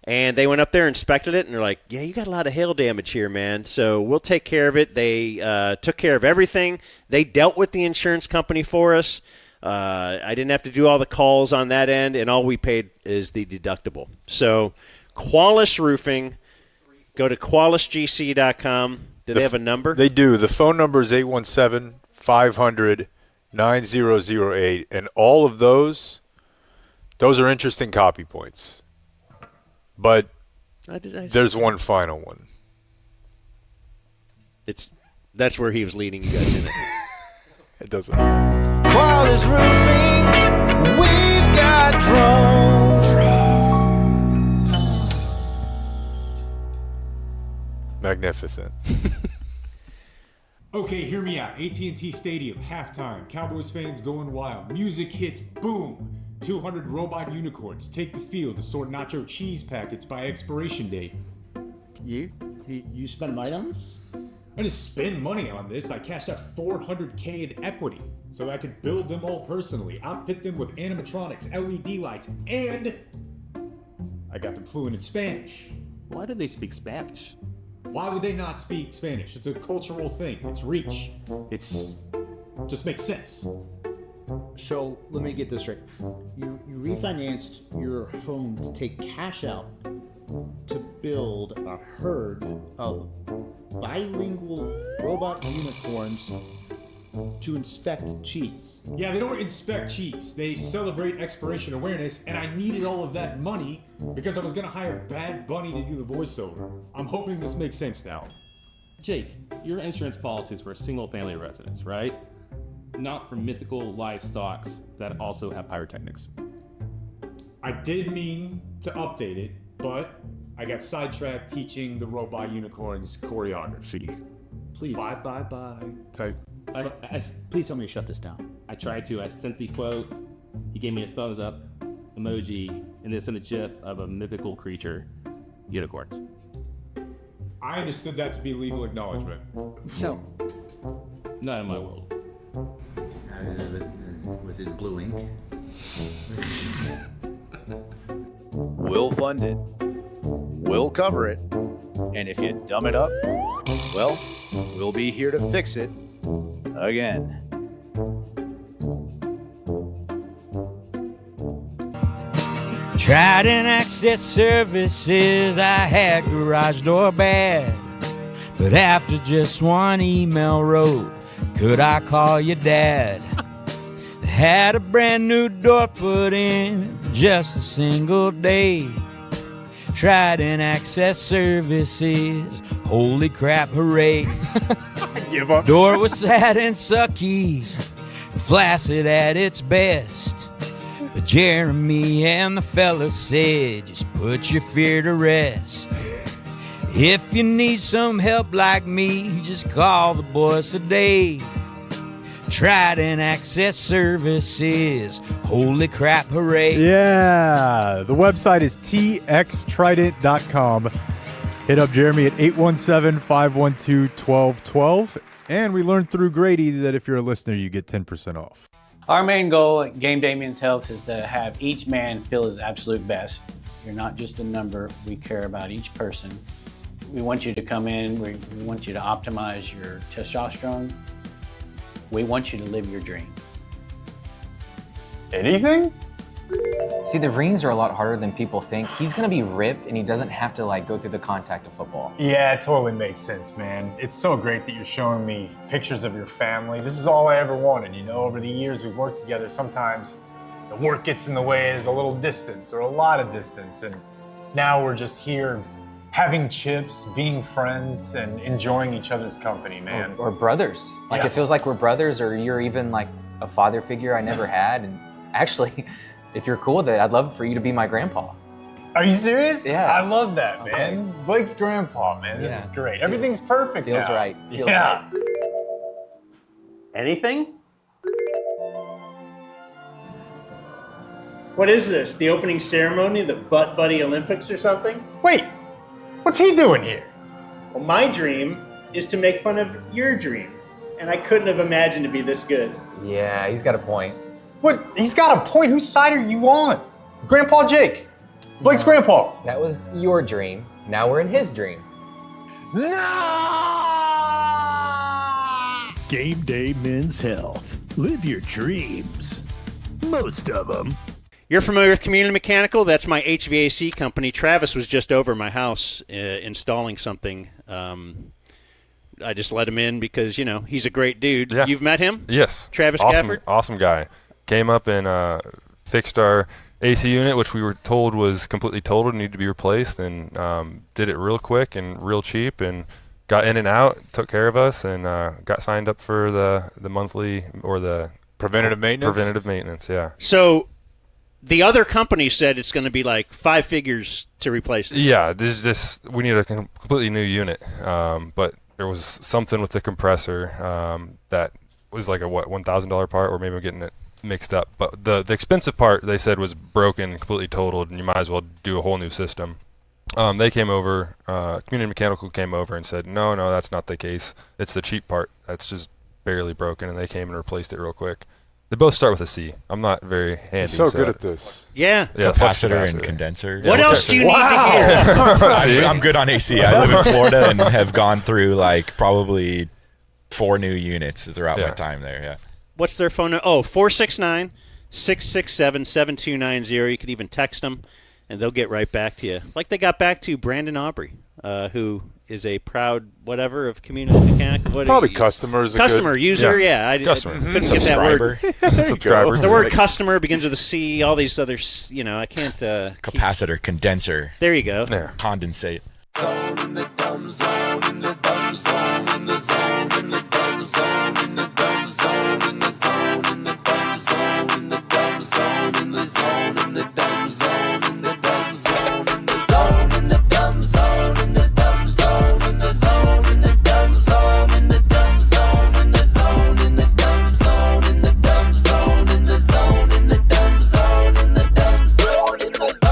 Speaker 2: And they went up there, inspected it, and they're like, yeah, you got a lot of hail damage here, man. So we'll take care of it. They took care of everything. They dealt with the insurance company for us. I didn't have to do all the calls on that end, and all we paid is the deductible. So Qualis Roofing. Go to QualisGC.com. Do they have a number?
Speaker 3: They do. The phone number is 817-500-9008. And all of those are interesting copy points. But there's one final one.
Speaker 2: That's where he was leading you guys in it.
Speaker 3: It doesn't matter.
Speaker 12: Quality Roofing, we've got drones.
Speaker 3: Magnificent.
Speaker 13: Okay, hear me out. AT&T Stadium, halftime. Cowboys fans going wild. Music hits, boom. 200 robot unicorns take the field to sort nacho cheese packets by expiration date.
Speaker 14: You spend money on this?
Speaker 13: I just spend money on this. I cashed out $400K in equity so that I could build them all personally, outfit them with animatronics, LED lights, and I got them fluent in Spanish.
Speaker 14: Why do they speak Spanish?
Speaker 13: Why would they not speak Spanish? It's a cultural thing. It's reach. It's just makes sense.
Speaker 14: So let me get this straight. You refinanced your home to take cash out to build a herd of bilingual robot unicorns to inspect cheese.
Speaker 13: Yeah, they don't inspect cheese. They celebrate expiration awareness, and I needed all of that money because I was going to hire Bad Bunny to do the voiceover. I'm hoping this makes sense now.
Speaker 15: Jake, your insurance policy is for single-family residents, right? Not for mythical livestocks that also have pyrotechnics.
Speaker 13: I did mean to update it, but I got sidetracked teaching the robot unicorns choreography.
Speaker 14: Please.
Speaker 13: Bye. Okay.
Speaker 14: Please tell me to shut this down.
Speaker 15: I tried to. I sent the quote. He gave me a thumbs up emoji, and then sent a gif of a mythical creature, unicorns.
Speaker 13: I understood that to be legal acknowledgement.
Speaker 14: No.
Speaker 15: Not in my world.
Speaker 7: Was it blue ink?
Speaker 16: We'll fund it. We'll cover it. And if you dumb it up, well, we'll be here to fix it again.
Speaker 12: Tried and access services, I had garage door bad. But after just one email wrote, could I call your dad? Had a brand new door put in just a single day. Tried and access services, holy crap, hooray.
Speaker 3: Give up.
Speaker 12: Door was sad and sucky, flaccid at its best. But Jeremy and the fellas said, just put your fear to rest. If you need some help like me, just call the boys today. Trident Access Services. Holy crap, hooray.
Speaker 13: Yeah, the website is txtrident.com. Hit up Jeremy at 817-512-1212. And we learned through Grady that if you're a listener, you get 10% off.
Speaker 17: Our main goal at Game Day Men's Health is to have each man feel his absolute best. You're not just a number. We care about each person. We want you to come in. We want you to optimize your testosterone. We want you to live your dreams.
Speaker 18: Anything?
Speaker 7: See, the rings are a lot harder than people think. He's gonna be ripped and he doesn't have to like go through the contact of football.
Speaker 18: Yeah, it totally makes sense, man. It's so great that you're showing me pictures of your family. This is all I ever wanted, you know? Over the years we've worked together, sometimes the work gets in the way, there's a little distance or a lot of distance, and now we're just here having chips, being friends, and enjoying each other's company, man.
Speaker 7: Or brothers. Like, it feels like we're brothers, or you're even like a father figure I never had. And actually, if you're cool with it, I'd love for you to be my grandpa.
Speaker 18: Are you serious?
Speaker 7: Yeah.
Speaker 18: I love that, man. Blake's grandpa, man. This is great. Everything's perfect
Speaker 7: Feels
Speaker 18: now.
Speaker 7: right. Feels
Speaker 18: yeah.
Speaker 7: right.
Speaker 19: Anything? What is this? The opening ceremony of the Butt Buddy Olympics or something?
Speaker 18: Wait, what's he doing here?
Speaker 19: Well, my dream is to make fun of your dream. And I couldn't have imagined to be this good.
Speaker 7: Yeah, he's got a point.
Speaker 18: What? He's got a point. Whose side are you on? Grandpa Jake. Blake's grandpa.
Speaker 7: That was your dream. Now we're in his dream.
Speaker 10: Game Day Men's Health. Live your dreams. Most of them.
Speaker 2: You're familiar with Community Mechanical? That's my HVAC company. Travis was just over my house installing something. I just let him in because, you know, he's a great dude.
Speaker 20: Yeah.
Speaker 2: You've met him?
Speaker 20: Yes.
Speaker 2: Travis
Speaker 20: awesome,
Speaker 2: Gafford?
Speaker 20: Awesome guy. Came up and fixed our AC unit, which we were told was completely totaled and needed to be replaced, and did it real quick and real cheap, and got in and out, took care of us, and got signed up for the monthly or the
Speaker 3: preventative maintenance.
Speaker 20: Preventative maintenance, yeah.
Speaker 2: So the other company said it's going to be like 5 figures to replace it.
Speaker 20: Yeah, we need a completely new unit, but there was something with the compressor that was like a $1,000 part, or maybe I'm getting it mixed up. But the expensive part, they said, was broken, completely totaled, and you might as well do a whole new system. They came over, Community Mechanical came over and said, no, that's not the case. It's the cheap part that's just barely broken, and they came and replaced it real quick. They both start with a C. I'm not very handy.
Speaker 3: He's so good at this.
Speaker 2: Yeah.
Speaker 21: Capacitor and condenser.
Speaker 2: What else do you need to hear?
Speaker 21: I'm good on AC. I live in Florida and have gone through like probably 4 new units throughout my time there. Yeah.
Speaker 2: What's their phone number? Oh, 469-667-7290. You could even text them, and they'll get right back to you. Like they got back to Brandon Aubrey, who is a proud whatever of Community Mechanical.
Speaker 3: Probably customer is a
Speaker 2: customer,
Speaker 3: good,
Speaker 2: user, I
Speaker 3: customer.
Speaker 2: couldn't get that word.
Speaker 20: Subscriber.
Speaker 2: The word customer begins with a C. All these other, I can't.
Speaker 21: Capacitor, condenser.
Speaker 2: There you go.
Speaker 21: There. Condensate.
Speaker 11: In the dumb zone, in the dumb zone, in the zone, in the dumb zone, in the dumb zone, in the zone, in the dumb zone, in the dumb zone, in the zone, in the dumb zone, in the dumb zone, in the zone, in the dumb zone, in the dumb zone, in the zone, in the dumb zone, in the dumb zone, in the zone, in the dumb zone, in the dumb zone, in the zone, in the dumb zone, in the dumb zone, in the zone, in the dumb zone, in the dumb zone, in the zone, in the dumb zone, in the dumb zone, in the zone, in the dumb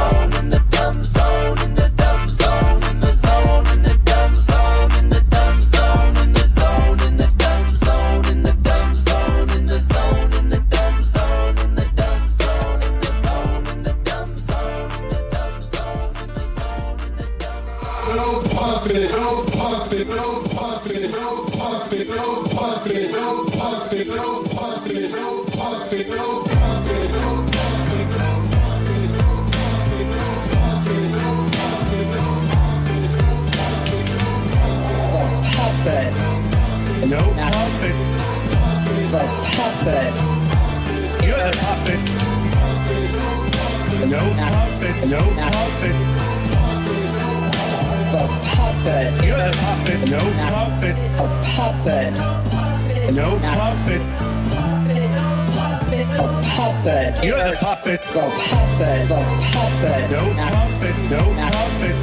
Speaker 11: zone, in the dumb zone, in the zone, in the dumb zone, in the dumb zone, in the zone, in the dumb zone, in the dumb zone, in the zone, in the dumb zone. Don't pump it, don't pump it, don't pump it, don't pump it, don't pump it, don't pump it, don't pump it, don't pump it, don't pump it, don't pump it. No pump it. The puppet. You're the puppet. No pump it. No pump it. The puppet. You're the puppet. No pump it. A puppet. No pump it. A puppet. You're the puppet. The puppet. The puppet. No pump it. No pump it.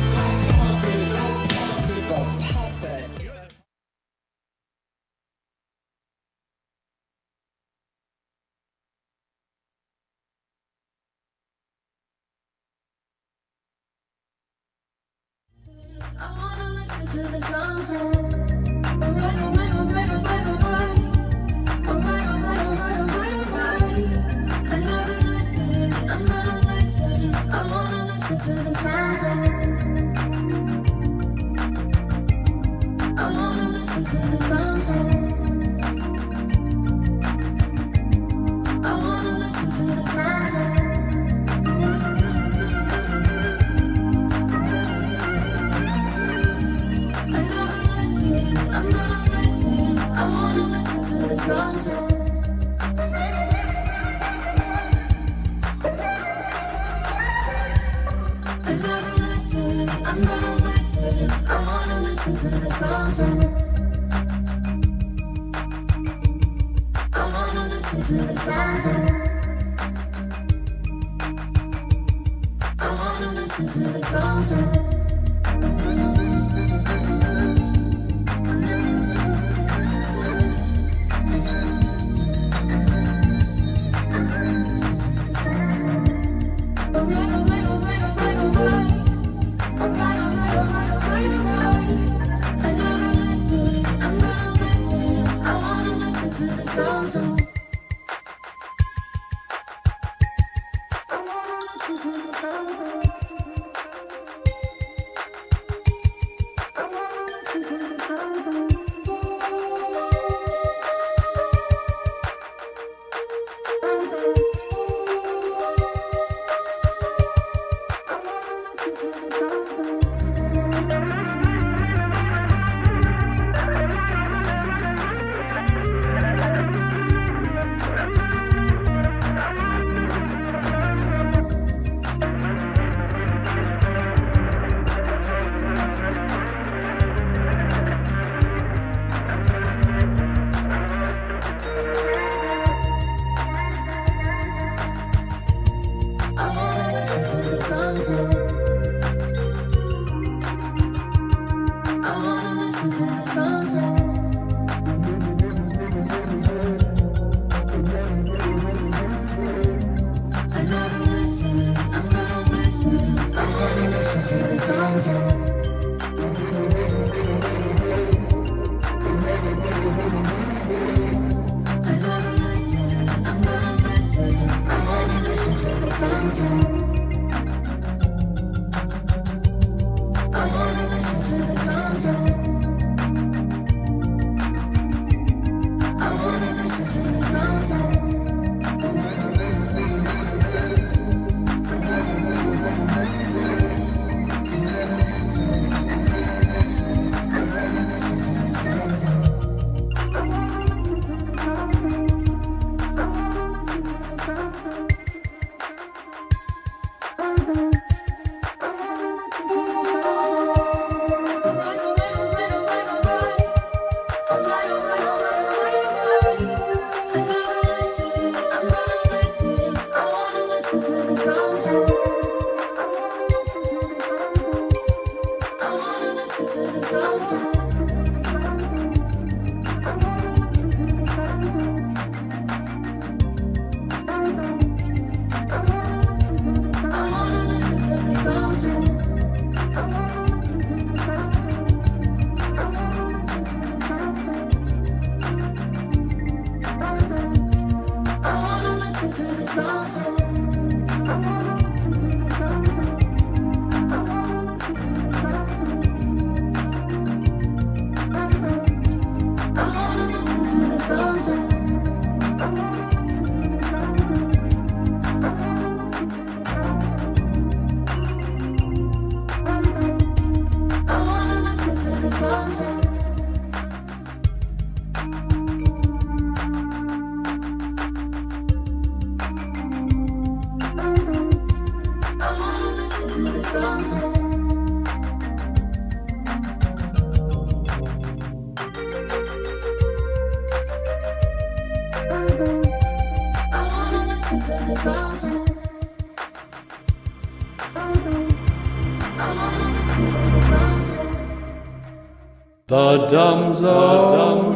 Speaker 1: The Dumb Zone.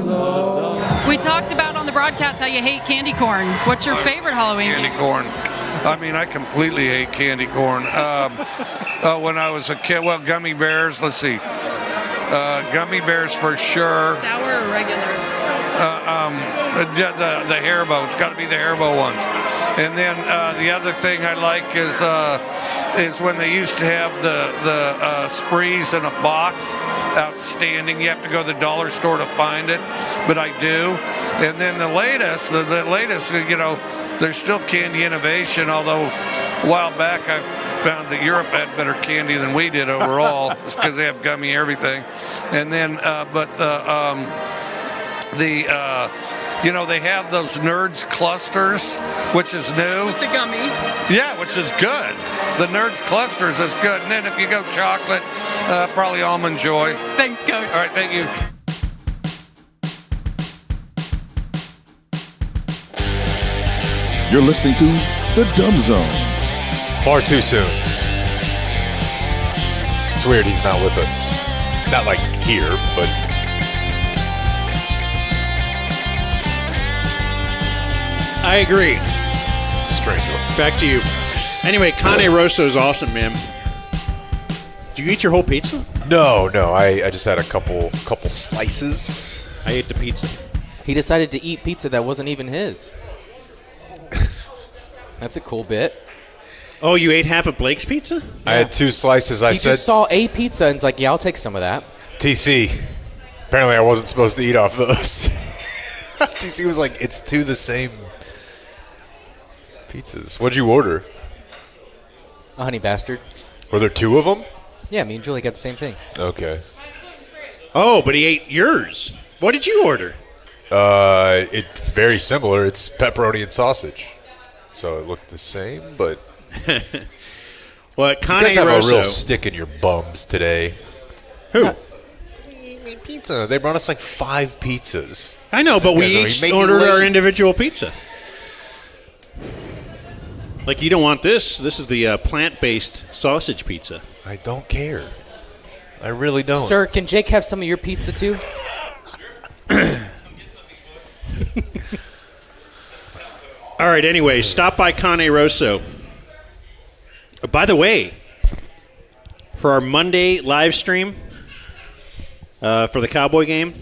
Speaker 22: We talked about on the broadcast how you hate candy corn. What's your favorite Halloween
Speaker 1: Candy
Speaker 22: candy?
Speaker 1: corn. I mean, I completely hate candy corn. When I was a kid, well, gummy bears, let's see. Gummy bears for sure.
Speaker 22: Sour or regular?
Speaker 1: The Haribo. It's got to be the Haribo ones. And then the other thing I like is when they used to have the sprees in a box. Outstanding. You have to go to the dollar store to find it, but I do. And then the latest, there's still candy innovation, although a while back I found that Europe had better candy than we did overall because they have gummy everything. And then, they have those Nerds clusters, which is new.
Speaker 22: The gummy.
Speaker 1: Yeah, which is good. The Nerds clusters is good. And then if you go chocolate, probably Almond Joy.
Speaker 22: Thanks, Coach.
Speaker 1: All right, thank you.
Speaker 5: You're listening to The Dumb Zone.
Speaker 3: Far too soon. It's weird he's not with us. Not like here, but...
Speaker 2: I agree.
Speaker 3: Strange one.
Speaker 2: Back to you. Anyway, Cane Rosso is awesome, man. Did you eat your whole pizza?
Speaker 3: No. I just had a couple slices.
Speaker 2: I ate the pizza.
Speaker 6: He decided to eat pizza that wasn't even his. That's a cool bit.
Speaker 2: Oh, you ate half of Blake's pizza?
Speaker 3: I had 2 slices. I
Speaker 6: He just saw a pizza and was like, yeah, I'll take some of that.
Speaker 3: TC. Apparently I wasn't supposed to eat off those. TC was like, it's 2 the same pizzas. What'd you order?
Speaker 6: A honey bastard.
Speaker 3: Were there 2 of them?
Speaker 6: Yeah, me and Julie got the same thing.
Speaker 3: Okay.
Speaker 2: Oh, but he ate yours. What did you order?
Speaker 3: It's very similar. It's pepperoni and sausage. So it looked the same, but...
Speaker 2: Well,
Speaker 3: you
Speaker 2: Cane
Speaker 3: guys have
Speaker 2: Rosso.
Speaker 3: a real stick in your bums today.
Speaker 2: Who?
Speaker 3: Pizza. They brought us like 5 pizzas.
Speaker 2: I know, but we each ordered our individual pizza. Like, you don't want this. This is the plant-based sausage pizza.
Speaker 3: I don't care. I really don't.
Speaker 6: Sir, can Jake have some of your pizza too?
Speaker 2: All right, anyway, stop by Cane Rosso. By the way, for our Monday live stream for the Cowboy game,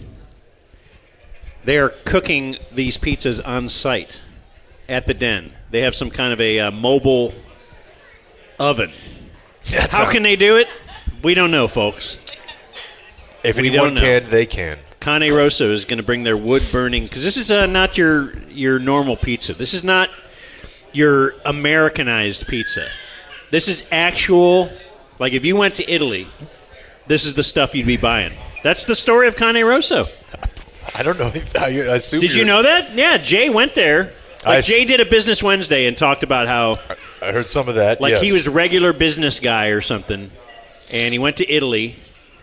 Speaker 2: they are cooking these pizzas on site at the Den. They have some kind of a mobile oven. How can they do it? We don't know, folks.
Speaker 3: If
Speaker 2: We
Speaker 3: anyone
Speaker 2: don't know.
Speaker 3: can, they can.
Speaker 2: Cane Rosso is going to bring their wood-burning, because this is not your normal pizza. This is not your Americanized pizza. This is actual, like if you went to Italy, this is the stuff you'd be buying. That's the story of Cane Rosso.
Speaker 3: I don't know. I assume.
Speaker 2: Did you know that? Yeah, Jay went there. Jay did a Business Wednesday and talked about how...
Speaker 3: I heard some of that,
Speaker 2: Like
Speaker 3: yes.
Speaker 2: he was a regular business guy or something, and he went to Italy.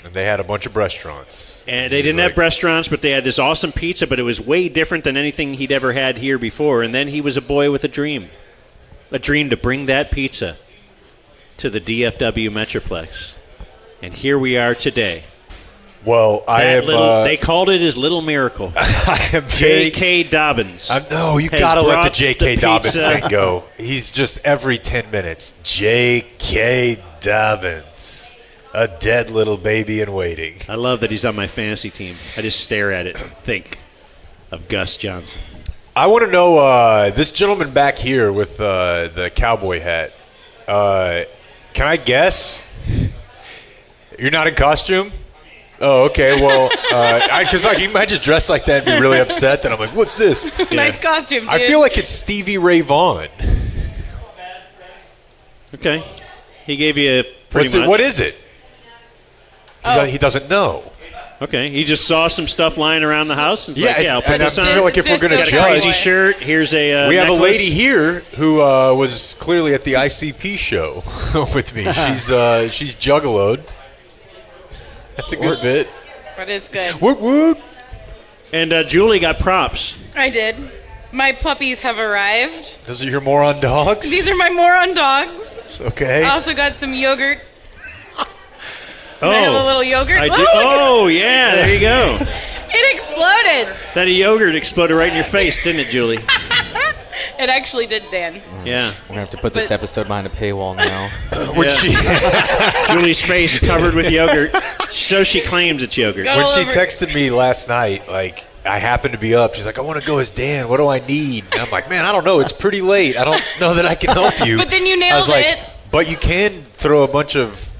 Speaker 3: And they had a bunch of restaurants.
Speaker 2: And they didn't have restaurants, but they had this awesome pizza, but it was way different than anything he'd ever had here before. And then he was a boy with a dream to bring that pizza to the DFW Metroplex. And here we are today.
Speaker 3: Well,
Speaker 2: They called it his little miracle.
Speaker 3: I am
Speaker 2: J.K. Dobbins.
Speaker 3: No, you
Speaker 2: has
Speaker 3: got to let the
Speaker 2: brought
Speaker 3: J.K. Dobbins
Speaker 2: pizza.
Speaker 3: thing go. He's just every 10 minutes. J.K. Dobbins. A dead little baby in waiting.
Speaker 2: I love that he's on my fantasy team. I just stare at it and think of Gus Johnson.
Speaker 3: I want to know this gentleman back here with the cowboy hat. Can I guess? You're not in costume? Oh, okay. Well, because you might just dress like that and be really upset. And I'm like, what's this?
Speaker 4: Nice costume, dude.
Speaker 3: I feel like it's Stevie Ray Vaughan.
Speaker 2: Okay. He gave you pretty much.
Speaker 3: What is it? He doesn't know.
Speaker 2: Okay, he just saw some stuff lying around the house. And
Speaker 3: Yeah,
Speaker 2: I'll put
Speaker 3: and
Speaker 2: this
Speaker 3: I
Speaker 2: on.
Speaker 3: feel like if we're going to
Speaker 2: Got a
Speaker 3: judge,
Speaker 2: crazy shirt. Here's a
Speaker 3: we have a
Speaker 2: necklace.
Speaker 3: lady here who was clearly at the ICP show with me. She's juggaloed. That's a good bit.
Speaker 4: That is good.
Speaker 3: Whoop whoop.
Speaker 2: And Julie got props.
Speaker 4: I did. My puppies have arrived.
Speaker 3: Those are your moron dogs?
Speaker 4: These are my moron dogs.
Speaker 3: Okay.
Speaker 4: I also got some yogurt.
Speaker 2: Oh,
Speaker 4: Can I have a little yogurt?
Speaker 2: I
Speaker 4: Oh,
Speaker 2: did.
Speaker 4: look.
Speaker 2: Oh, yeah, there you go.
Speaker 4: It exploded.
Speaker 2: That yogurt exploded right in your face, didn't it, Julie?
Speaker 4: It actually did, Dan.
Speaker 2: Yeah.
Speaker 6: We're going to have to put this episode behind a paywall now.
Speaker 2: Julie's face covered with yogurt. So she claims it's yogurt.
Speaker 3: When she texted me last night, like, I happened to be up. She's like, I want to go as Dan. What do I need? And I'm like, man, I don't know. It's pretty late. I don't know that I can help you.
Speaker 4: But then you nailed
Speaker 3: I was like,
Speaker 4: it.
Speaker 3: but you can throw a bunch of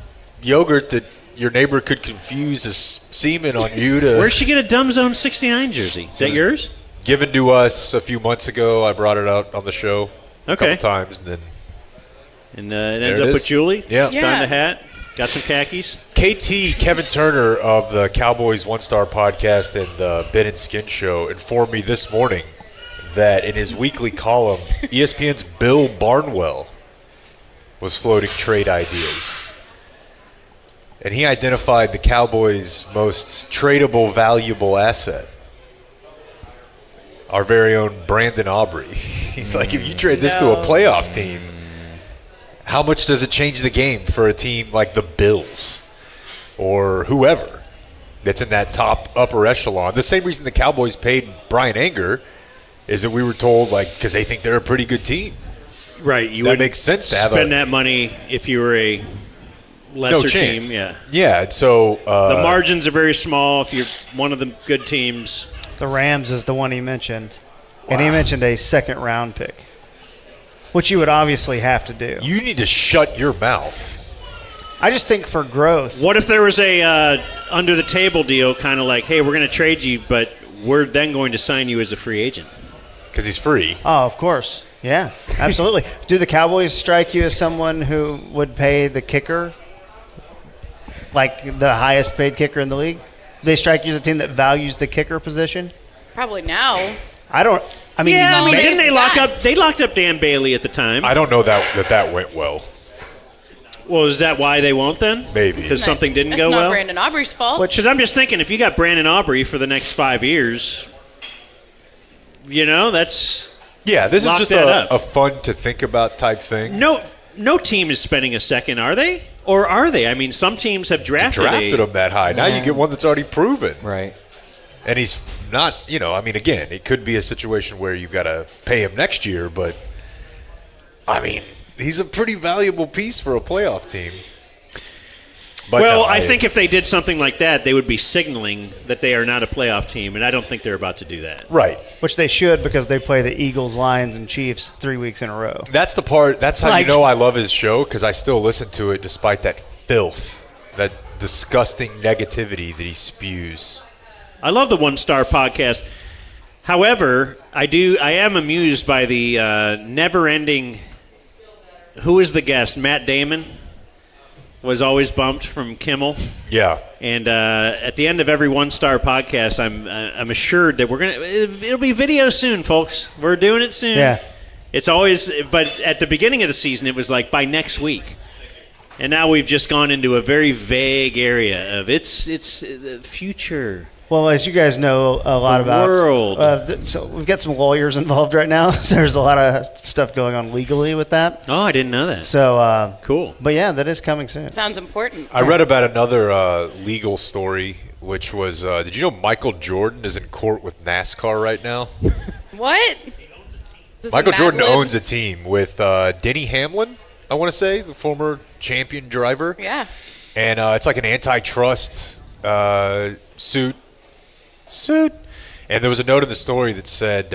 Speaker 3: yogurt that your neighbor could confuse as semen on you to.
Speaker 2: Where'd she get a Dumb Zone 69 jersey? Is that yours?
Speaker 3: Given to us a few months ago. I brought it out on the show a couple times.
Speaker 2: And it ends up with Julie.
Speaker 3: Yeah.
Speaker 2: Found a hat. Got some khakis.
Speaker 3: KT, Kevin Turner of the Cowboys One Star podcast and the Ben and Skin Show informed me this morning that in his weekly column, ESPN's Bill Barnwell was floating trade ideas. And he identified the Cowboys' most tradable, valuable asset, our very own Brandon Aubrey. He's like, if you trade this to a playoff team, how much does it change the game for a team like the Bills or whoever that's in that top upper echelon? The same reason the Cowboys paid Brian Anger is that we were told, like, because they think they're a pretty good team.
Speaker 2: Right. You
Speaker 3: that
Speaker 2: would
Speaker 3: makes sense to have
Speaker 2: spend that money if you were a lesser team. Yeah.
Speaker 3: Yeah. And so
Speaker 2: the margins are very small if you're one of the good teams.
Speaker 8: The Rams is the one he mentioned. And he mentioned a second-round pick, which you would obviously have to do.
Speaker 3: You need to shut your mouth.
Speaker 8: I just think for growth.
Speaker 2: What if there was a under-the-table deal, kind of like, hey, we're going to trade you, but we're then going to sign you as a free agent?
Speaker 3: Because he's free.
Speaker 8: Oh, of course. Yeah, absolutely. Do the Cowboys strike you as someone who would pay the kicker, like the highest-paid kicker in the league? They strike you as a team that values the kicker position?
Speaker 4: Probably now.
Speaker 2: Didn't they lock up? They locked up Dan Bailey at the time.
Speaker 3: I don't know that went well.
Speaker 2: Well, is that why they won't then?
Speaker 3: Maybe
Speaker 2: because something didn't
Speaker 4: That's
Speaker 2: go
Speaker 4: not
Speaker 2: well.
Speaker 4: Brandon Aubrey's fault.
Speaker 2: Because I'm just thinking, if you got Brandon Aubrey for the next 5 years, that's
Speaker 3: this is
Speaker 2: lock
Speaker 3: just
Speaker 2: that up.
Speaker 3: a fun to think about type thing.
Speaker 2: No team is spending a second, are they? Or are they? I mean, some teams have drafted
Speaker 3: him that high. Now you get one that's already proven.
Speaker 6: Right.
Speaker 3: And he's not, again, it could be a situation where you've got to pay him next year, but, he's a pretty valuable piece for a playoff team. But
Speaker 2: I think if they did something like that, they would be signaling that they are not a playoff team, and I don't think they're about to do that.
Speaker 3: Right.
Speaker 8: Which they should, because they play the Eagles, Lions, and Chiefs 3 weeks in a row.
Speaker 3: That's the part, that's how you know I love his show, because I still listen to it despite that filth, that disgusting negativity that he spews.
Speaker 2: I love the One Star podcast. However, I am amused by the never-ending. Who is the guest? Matt Damon was always bumped from Kimmel.
Speaker 3: Yeah.
Speaker 2: And at the end of every One Star podcast, I'm assured that it'll be video soon, folks. We're doing it soon.
Speaker 8: Yeah.
Speaker 2: It's always, but at the beginning of the season, it was like by next week. And now we've just gone into a very vague area of it's the future.
Speaker 8: Well, as you guys know a lot about
Speaker 2: world.
Speaker 8: So we've got some lawyers involved right now. So there's a lot of stuff going on legally with that.
Speaker 2: Oh, I didn't know that.
Speaker 8: So
Speaker 2: cool.
Speaker 8: But yeah, that is coming soon.
Speaker 4: Sounds important.
Speaker 3: I read about another legal story, which was, did you know Michael Jordan is in court with NASCAR right now?
Speaker 4: What?
Speaker 3: Michael Jordan owns a team with Denny Hamlin, I want to say, the former champion driver.
Speaker 4: Yeah.
Speaker 3: And it's like an antitrust suit. And there was a note in the story that said,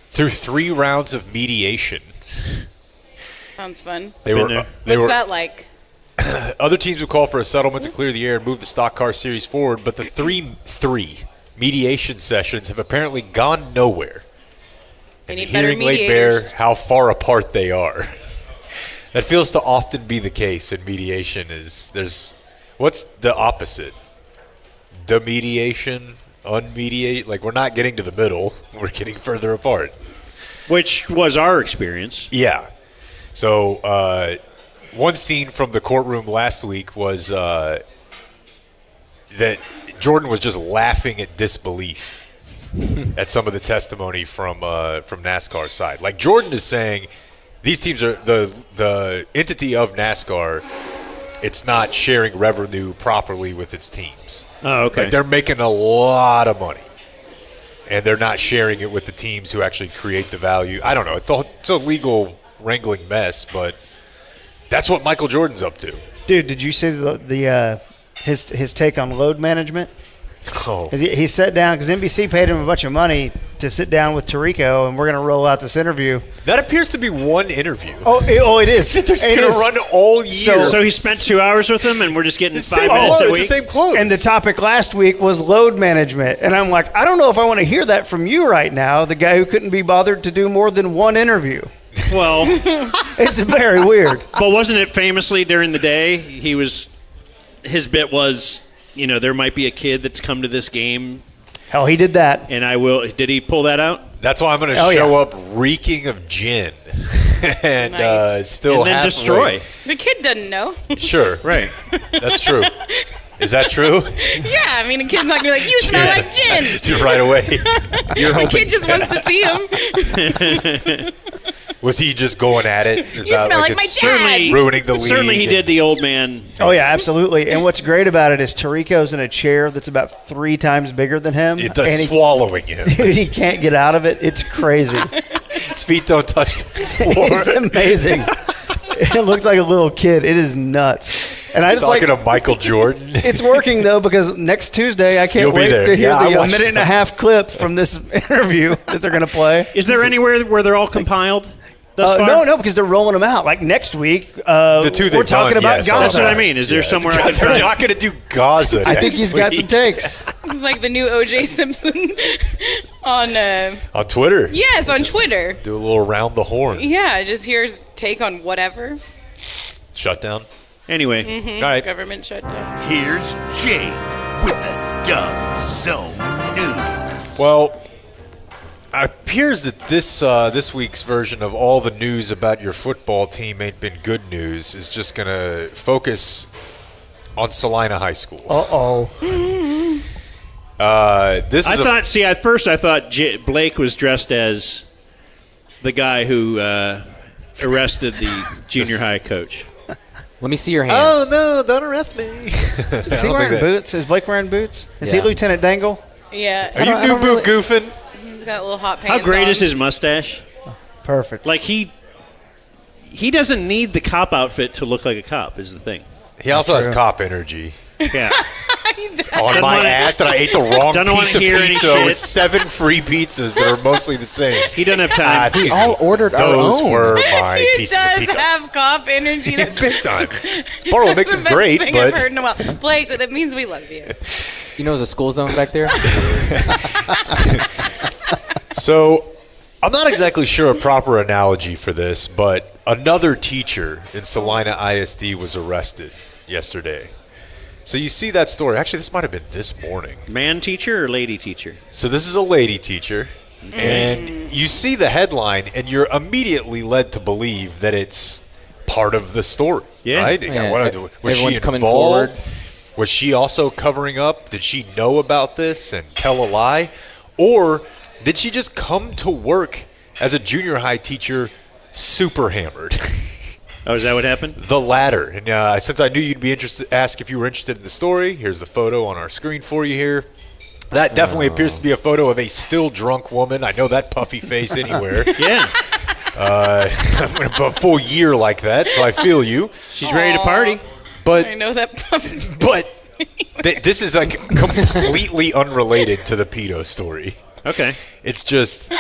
Speaker 3: through 3 rounds of mediation.
Speaker 4: Sounds fun.
Speaker 3: What's
Speaker 4: that like?
Speaker 3: Other teams would call for a settlement to clear the air and move the stock car series forward, but the three mediation sessions have apparently gone nowhere.
Speaker 4: They
Speaker 3: And
Speaker 4: need
Speaker 3: the
Speaker 4: better
Speaker 3: hearing laid bare
Speaker 4: mediators.
Speaker 3: how far apart they are. That feels to often be the case in mediation. What's the opposite? Demediation, unmediate. Like, we're not getting to the middle. We're getting further apart.
Speaker 2: Which was our experience.
Speaker 3: Yeah. So one scene from the courtroom last week was that Jordan was just laughing at disbelief at some of the testimony from NASCAR's side. Like, Jordan is saying these teams are the entity of NASCAR. It's not sharing revenue properly with its teams.
Speaker 2: Oh, okay.
Speaker 3: Like, they're making a lot of money, and they're not sharing it with the teams who actually create the value. I don't know. It's a legal wrangling mess, but that's what Michael Jordan's up to.
Speaker 8: Dude, did you see the his take on load management.
Speaker 3: Oh.
Speaker 8: He sat down because NBC paid him a bunch of money to sit down with Tirico, and we're going to roll out this interview.
Speaker 3: That appears to be one interview.
Speaker 8: Oh, it is.
Speaker 3: They're just going to run all year.
Speaker 2: So he spent 2 hours with them, and we're just getting 5 minutes a week?
Speaker 3: It's the same clothes.
Speaker 8: And the topic last week was load management. And I'm like, I don't know if I want to hear that from you right now, the guy who couldn't be bothered to do more than one interview.
Speaker 2: Well,
Speaker 8: it's very weird.
Speaker 2: But wasn't it famously during the day? His bit was, there might be a kid that's come to this game.
Speaker 8: Hell, he did that.
Speaker 2: And did he pull that out?
Speaker 3: That's why I'm going to show up reeking of gin and still
Speaker 2: and then destroy.
Speaker 4: The kid doesn't know.
Speaker 3: Sure.
Speaker 2: Right.
Speaker 3: That's true. Is that true?
Speaker 4: Yeah, I mean, a kid's not going to be like, you smell like gin.
Speaker 3: Right away.
Speaker 4: The kid just wants to see him.
Speaker 3: Was he just going at it?
Speaker 4: You smell like my dad.
Speaker 3: Ruining the league.
Speaker 2: Certainly he did the old man.
Speaker 8: Oh, yeah, absolutely. And what's great about it is Tirico's in a chair that's about 3 times bigger than him.
Speaker 3: It's swallowing him.
Speaker 8: Dude, he can't get out of it. It's crazy.
Speaker 3: His feet don't touch the floor.
Speaker 8: It's amazing. It looks like a little kid. It is nuts. And I just
Speaker 3: talking to Michael Jordan.
Speaker 8: It's working though, because next Tuesday I can't
Speaker 3: You'll be
Speaker 8: wait
Speaker 3: there.
Speaker 8: to hear
Speaker 3: Yeah,
Speaker 8: the
Speaker 3: I watched
Speaker 8: minute and a half clip from this interview that they're going to play.
Speaker 2: Is there anywhere where they're all compiled thus far?
Speaker 8: No, because they're rolling them out. Like next week,
Speaker 3: the two
Speaker 8: we're talking about Gaza.
Speaker 2: That's what I mean. Is there somewhere I can
Speaker 3: They're
Speaker 2: find?
Speaker 3: not going to do Gaza.
Speaker 8: I think he's got some takes.
Speaker 4: It's like the new O.J. Simpson on
Speaker 3: Twitter.
Speaker 4: Yes, on Twitter.
Speaker 3: Do a little round the horn.
Speaker 4: Yeah, just here's take on whatever.
Speaker 3: Shutdown.
Speaker 2: Anyway.
Speaker 3: All right.
Speaker 4: Government shutdown.
Speaker 9: Here's Jay with the Dumb Zone News.
Speaker 3: Well, it appears that this week's version of all the news about your football team ain't been good news is just going to focus on Salina High School.
Speaker 2: At first I thought Blake was dressed as the guy who arrested the junior high coach.
Speaker 6: Let me see your hands.
Speaker 3: Oh, no, don't arrest me.
Speaker 8: Is he wearing boots? Is Blake wearing boots? Is he Lieutenant Dangle?
Speaker 4: Yeah.
Speaker 3: Are you new boot goofing?
Speaker 4: He's got little hot pants
Speaker 2: How great
Speaker 4: on.
Speaker 2: is his mustache?
Speaker 8: Perfect.
Speaker 2: Like he doesn't need the cop outfit to look like a cop is the thing.
Speaker 3: He also has cop energy.
Speaker 2: Yeah.
Speaker 3: On my ass that I ate the wrong piece of
Speaker 2: hear any
Speaker 3: pizza
Speaker 2: shit.
Speaker 3: with 7 free pizzas that are mostly the same.
Speaker 2: He doesn't have time.
Speaker 6: We all ordered our
Speaker 3: Those
Speaker 6: own.
Speaker 3: were my
Speaker 4: He
Speaker 3: pieces of
Speaker 4: does
Speaker 3: pizza.
Speaker 4: have cop energy. That's
Speaker 3: Big time. Barlow makes
Speaker 4: the
Speaker 3: them
Speaker 4: best
Speaker 3: great,
Speaker 4: thing
Speaker 3: but
Speaker 4: I've heard in a while. Blake, that means we love you.
Speaker 6: You know, there's a school zone back there.
Speaker 3: So I'm not exactly sure a proper analogy for this, but another teacher in Salina ISD was arrested yesterday. So you see that story. Actually, this might have been this morning.
Speaker 2: Man teacher or lady teacher?
Speaker 3: So this is a lady teacher. And you see the headline, and you're immediately led to believe that it's part of the story.
Speaker 2: Yeah.
Speaker 3: Right?
Speaker 6: Yeah,
Speaker 3: Was she
Speaker 6: everyone's coming
Speaker 3: involved?
Speaker 6: forward.
Speaker 3: Was she also covering up? Did she know about this and tell a lie? Or did she just come to work as a junior high teacher super hammered?
Speaker 2: Oh, is that what happened?
Speaker 3: The latter. And since I knew you'd be interested, ask if you were interested in the story, here's the photo on our screen for you here. That definitely appears to be a photo of a still drunk woman. I know that puffy face anywhere.
Speaker 2: Yeah.
Speaker 3: A full year like that, so I feel you.
Speaker 2: She's ready to party.
Speaker 3: But
Speaker 4: I know that.
Speaker 3: This is like completely unrelated to the pedo story.
Speaker 2: Okay.
Speaker 3: It's just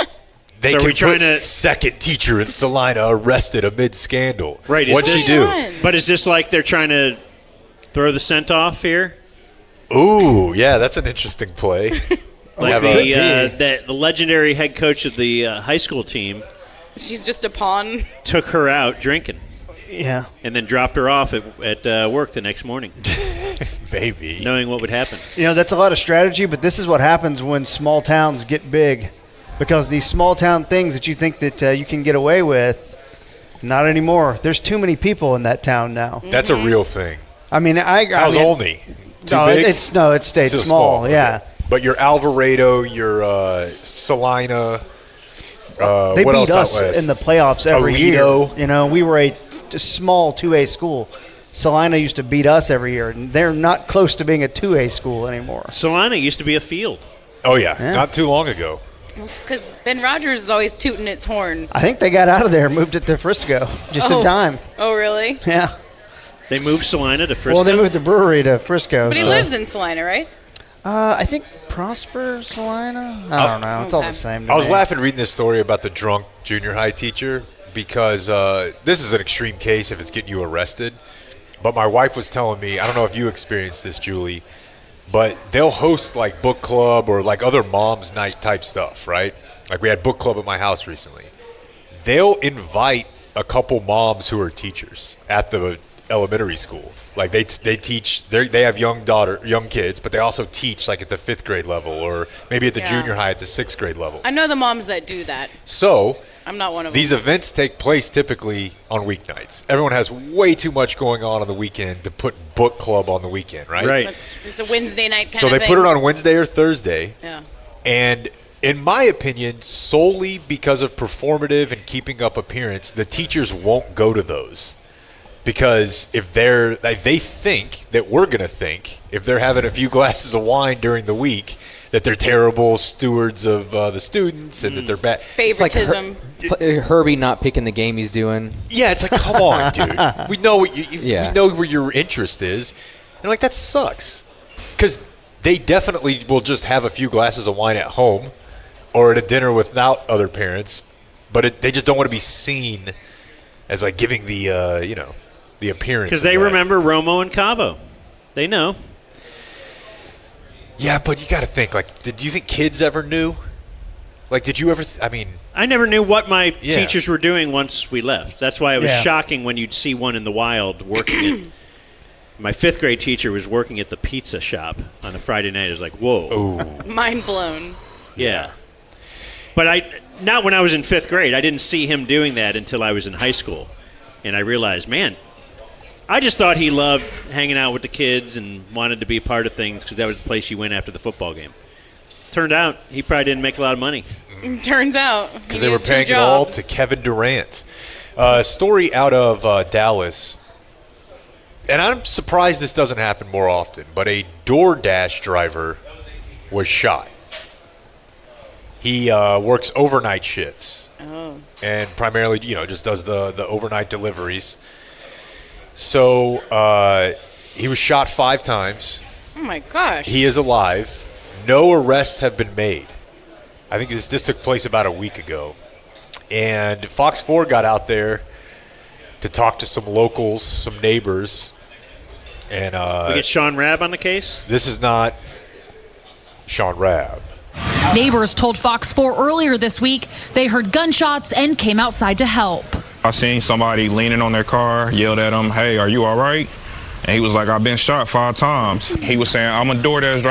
Speaker 3: they
Speaker 2: So are
Speaker 3: can
Speaker 2: we trying
Speaker 3: put
Speaker 2: to-
Speaker 3: second teacher in Salina arrested amid scandal.
Speaker 2: Right.
Speaker 3: What'd she do?
Speaker 2: But is this like they're trying to throw the scent off here?
Speaker 3: Ooh, yeah, that's an interesting play.
Speaker 2: Like the legendary head coach of the high school team
Speaker 4: She's just a pawn.
Speaker 2: took her out drinking.
Speaker 8: Yeah.
Speaker 2: And then dropped her off at work the next morning.
Speaker 3: Maybe.
Speaker 2: Knowing what would happen.
Speaker 8: You know, that's a lot of strategy, but this is what happens when small towns get big. Because these small town things that you think that you can get away with, not anymore. There's too many people in that town now.
Speaker 3: That's a real thing.
Speaker 8: I mean,
Speaker 3: How's Olney? Too big?
Speaker 8: It stayed
Speaker 3: Still
Speaker 8: small. Yeah.
Speaker 3: Okay. But your Alvarado, your Salina.
Speaker 8: They
Speaker 3: what
Speaker 8: beat
Speaker 3: else out
Speaker 8: us
Speaker 3: west?
Speaker 8: in the playoffs every
Speaker 3: Aledo.
Speaker 8: year. You know, we were a small 2A school. Salina used to beat us every year, and they're not close to being a 2A school anymore.
Speaker 2: Salina used to be a field.
Speaker 3: Oh, yeah. Not too long ago.
Speaker 4: It's because Ben Rogers is always tooting its horn.
Speaker 8: I think they got out of there and moved it to Frisco just in time.
Speaker 4: Oh, really?
Speaker 8: Yeah.
Speaker 2: They moved Salina to Frisco.
Speaker 8: Well, they moved the brewery to Frisco.
Speaker 4: But he
Speaker 8: so-
Speaker 4: lives in Salina, right?
Speaker 8: I think Prosper, Salina. I don't know. It's all the same. To
Speaker 3: I was
Speaker 8: me.
Speaker 3: laughing reading this story about the drunk junior high teacher because this is an extreme case if it's getting you arrested. But my wife was telling me, I don't know if you experienced this, Julie, but they'll host like book club or like other mom's night type stuff, right? Like we had book club at my house recently. They'll invite a couple moms who are teachers at the elementary school. Like they teach, they have young kids, but they also teach like at the 5th grade level or maybe at the junior high at the 6th grade level.
Speaker 4: I know the moms that do that.
Speaker 3: So
Speaker 4: I'm not one of
Speaker 3: these
Speaker 4: them.
Speaker 3: events take place typically on weeknights. Everyone has way too much going on the weekend to put book club on the weekend, right?
Speaker 2: Right.
Speaker 4: It's a Wednesday night kind
Speaker 3: So
Speaker 4: of
Speaker 3: they
Speaker 4: thing.
Speaker 3: put it on Wednesday or Thursday.
Speaker 4: Yeah.
Speaker 3: And in my opinion, solely because of performative and keeping up appearance, the teachers won't go to those. Because if they think that we're going to think, if they're having a few glasses of wine during the week, that they're terrible stewards of the students and that they're bad.
Speaker 4: Favoritism.
Speaker 7: It's like Herbie not picking the game he's doing.
Speaker 3: Yeah, it's like, come on, dude. We know what we know where your interest is. And like, that sucks. Because they definitely will just have a few glasses of wine at home or at a dinner without other parents, but they just don't want to be seen as like giving the, the appearance.
Speaker 2: Because they
Speaker 3: of that.
Speaker 2: remember Romo and Cabo. They know.
Speaker 3: Yeah, but you got to think, like, do you think kids ever knew? Like, did you ever,
Speaker 2: I never knew what my teachers were doing once we left. That's why it was shocking when you'd see one in the wild working at, my 5th grade teacher was working at the pizza shop on a Friday night. It was like, whoa.
Speaker 4: Mind blown.
Speaker 2: Yeah. But not when I was in 5th grade. I didn't see him doing that until I was in high school. And I realized, man, I just thought he loved hanging out with the kids and wanted to be a part of things because that was the place you went after the football game. Turned out he probably didn't make a lot of money.
Speaker 4: Turns out.
Speaker 3: Because they were paying it all to Kevin Durant. Story out of Dallas. And I'm surprised this doesn't happen more often, but a DoorDash driver was shot. He works overnight shifts.
Speaker 4: Oh.
Speaker 3: And primarily, just does the overnight deliveries. So he was shot 5 times.
Speaker 4: Oh my gosh.
Speaker 3: He is alive. No arrests have been made. I think this took place about a week ago. And Fox 4 got out there to talk to some locals, some neighbors. And
Speaker 2: we get Sean Rabb on the case?
Speaker 3: This is not Sean Rabb.
Speaker 22: Neighbors told Fox 4 earlier this week they heard gunshots and came outside to help.
Speaker 14: I seen somebody leaning on their car, yelled at him, "Hey, are you all right?" And he was like, "I've been shot 5 times." He was saying, "I'm a DoorDash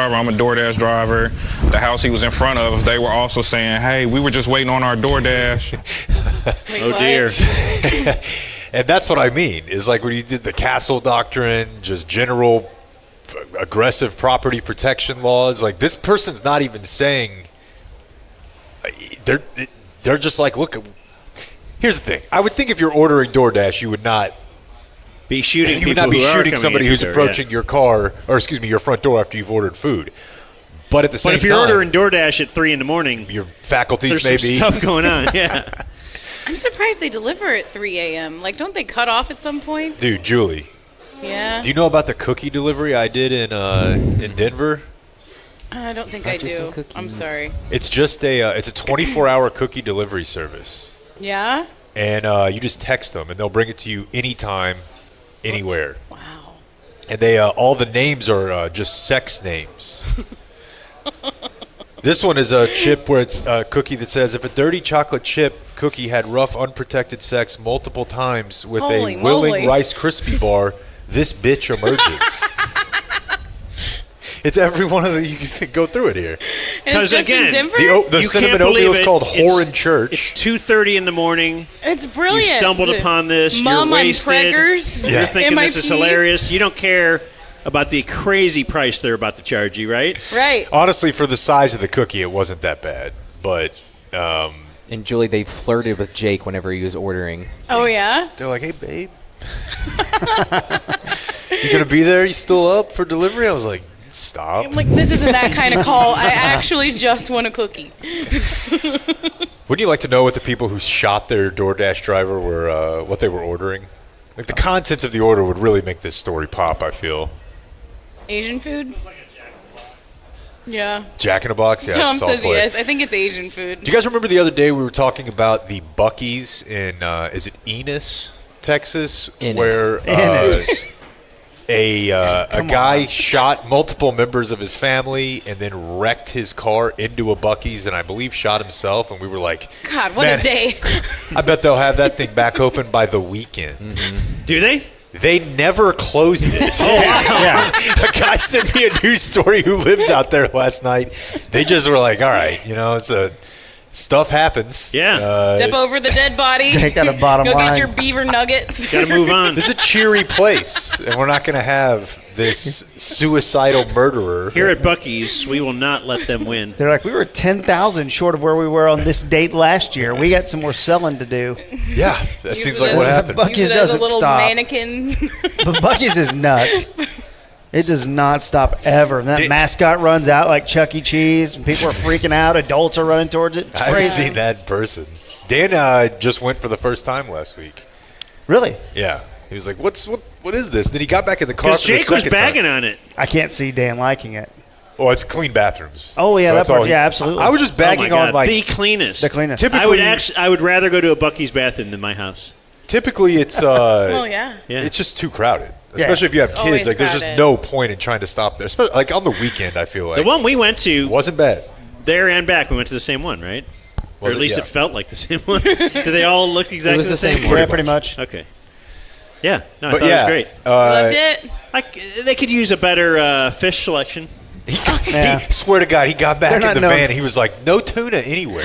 Speaker 14: driver. The house he was in front of, they were also saying, "Hey, we were just waiting on our DoorDash."
Speaker 3: Oh, dear. And that's what I mean, is like when you did the Castle Doctrine, just general aggressive property protection laws. Like, this person's not even saying, they're just like, look, here's the thing. I would think if you're ordering DoorDash, you would not
Speaker 2: be shooting.
Speaker 3: You would not be shooting somebody who's approaching your car, or excuse me, your front door after you've ordered food. But at the same time,
Speaker 2: if you're ordering DoorDash at 3 a.m,
Speaker 3: your faculties
Speaker 2: there's
Speaker 3: maybe
Speaker 2: some stuff going on. Yeah.
Speaker 4: I'm surprised they deliver at 3 a.m. Like, don't they cut off at some point?
Speaker 3: Dude, Julie.
Speaker 4: Yeah.
Speaker 3: Do you know about the cookie delivery I did in Denver?
Speaker 4: I don't think I do. I'm sorry.
Speaker 3: It's just it's a 24-hour cookie delivery service.
Speaker 4: Yeah?
Speaker 3: And you just text them, and they'll bring it to you anytime, anywhere. Wow. And they all the names are just sex names. This one is a chip where it's a cookie that says, if a dirty chocolate chip cookie had rough, unprotected sex multiple times with a willing Rice Krispie bar, this bitch emerges. It's every one of the, you can go through it here.
Speaker 4: Because again, in Denver?
Speaker 3: The cinnamon oatmeal is called Whore in Church.
Speaker 2: It's 2:30 in the morning.
Speaker 4: It's brilliant.
Speaker 2: You stumbled upon this.
Speaker 4: Mom,
Speaker 2: you're wasted.
Speaker 4: I'm preggers.
Speaker 2: You're thinking this is
Speaker 4: MIP.
Speaker 2: hilarious. You don't care about the crazy price they're about to charge you, right?
Speaker 4: Right.
Speaker 3: Honestly, for the size of the cookie, it wasn't that bad. But
Speaker 7: and Julie, they flirted with Jake whenever he was ordering.
Speaker 4: Oh yeah.
Speaker 3: They're like, "Hey, babe, you gonna be there? You still up for delivery?" I was like, "Stop."
Speaker 4: I'm like, this isn't that kind of call. I actually just want a cookie.
Speaker 3: Wouldn't you like to know what the people who shot their DoorDash driver were, what they were ordering? Like the contents of the order would really make this story pop, I feel.
Speaker 4: Asian food? Yeah.
Speaker 3: Jack in a Box? Yeah.
Speaker 4: Tom
Speaker 3: Salt
Speaker 4: says
Speaker 3: Lake.
Speaker 4: yes. I think it's Asian food.
Speaker 3: Do you guys remember the other day we were talking about the Buc-ee's in, is it Enos, Texas?
Speaker 7: Ennis.
Speaker 3: Where a guy shot multiple members of his family and then wrecked his car into a Buc-ee's and I believe shot himself. And we were like,
Speaker 4: God, what
Speaker 3: man,
Speaker 4: a day.
Speaker 3: I bet they'll have that thing back open by the weekend.
Speaker 2: Do they?
Speaker 3: They never closed it. A guy sent me a news story who lives out there last night. They just were like, all right, it's stuff happens.
Speaker 2: Yeah.
Speaker 4: Step over the dead body.
Speaker 8: They got a bottom
Speaker 4: Go
Speaker 8: line.
Speaker 4: get your beaver nuggets.
Speaker 2: Got to move on.
Speaker 3: This is a cheery place, and we're not going to have this suicidal murderer.
Speaker 2: Here at Buc-ee's, we will not let them win.
Speaker 8: They're like, we were 10,000 short of where we were on this date last year. We got some more selling to do.
Speaker 3: Yeah, that seems like what happened.
Speaker 8: Buc-ee's
Speaker 4: Use it as a
Speaker 8: doesn't
Speaker 4: little
Speaker 8: stop.
Speaker 4: mannequin.
Speaker 8: But Buc-ee's is nuts. It does not stop ever. And that mascot runs out like Chuck E. Cheese, and people are freaking out. Adults are running towards it. It's
Speaker 3: I haven't
Speaker 8: crazy.
Speaker 3: seen that in person. Dan just went for the first time last week.
Speaker 8: Really?
Speaker 3: Yeah. He was like, what is this? Then he got back in the car
Speaker 2: Because
Speaker 3: for the
Speaker 2: Jake was
Speaker 3: second
Speaker 2: bagging
Speaker 3: time.
Speaker 2: on it.
Speaker 8: I can't see Dan liking it.
Speaker 3: Oh, it's clean bathrooms.
Speaker 8: Oh, yeah,
Speaker 3: So
Speaker 8: that
Speaker 3: that's all
Speaker 8: part.
Speaker 3: he-
Speaker 8: Yeah, absolutely.
Speaker 3: I was just bagging
Speaker 2: Oh my God,
Speaker 3: on like
Speaker 2: the cleanest.
Speaker 8: The cleanest.
Speaker 3: Typically,
Speaker 2: I would rather go to a Buc-ee's bathroom than my house.
Speaker 3: Typically, it's
Speaker 4: Well, yeah.
Speaker 3: it's just too crowded.
Speaker 8: Yeah.
Speaker 3: Especially if you have
Speaker 4: It's
Speaker 3: kids,
Speaker 4: always
Speaker 3: like there's just
Speaker 4: crowded.
Speaker 3: no point in trying to stop there. Especially like on the weekend, I feel like
Speaker 2: The one we went to,
Speaker 3: wasn't bad.
Speaker 2: there and back, we went to the same one, right? Or
Speaker 3: Was
Speaker 2: at
Speaker 3: it?
Speaker 2: least
Speaker 3: Yeah.
Speaker 2: it felt like the same one. Did they all look exactly
Speaker 7: was the same
Speaker 2: same?
Speaker 7: one.
Speaker 8: Yeah, pretty much.
Speaker 2: Okay. Yeah, no, I
Speaker 3: But
Speaker 2: thought
Speaker 3: yeah,
Speaker 2: it was great.
Speaker 4: Loved it.
Speaker 2: They could use a better fish selection.
Speaker 8: Yeah.
Speaker 3: He swear to God, he got back
Speaker 8: They're
Speaker 3: in
Speaker 8: not
Speaker 3: the
Speaker 8: known-
Speaker 3: van. And he was like, "No tuna anywhere."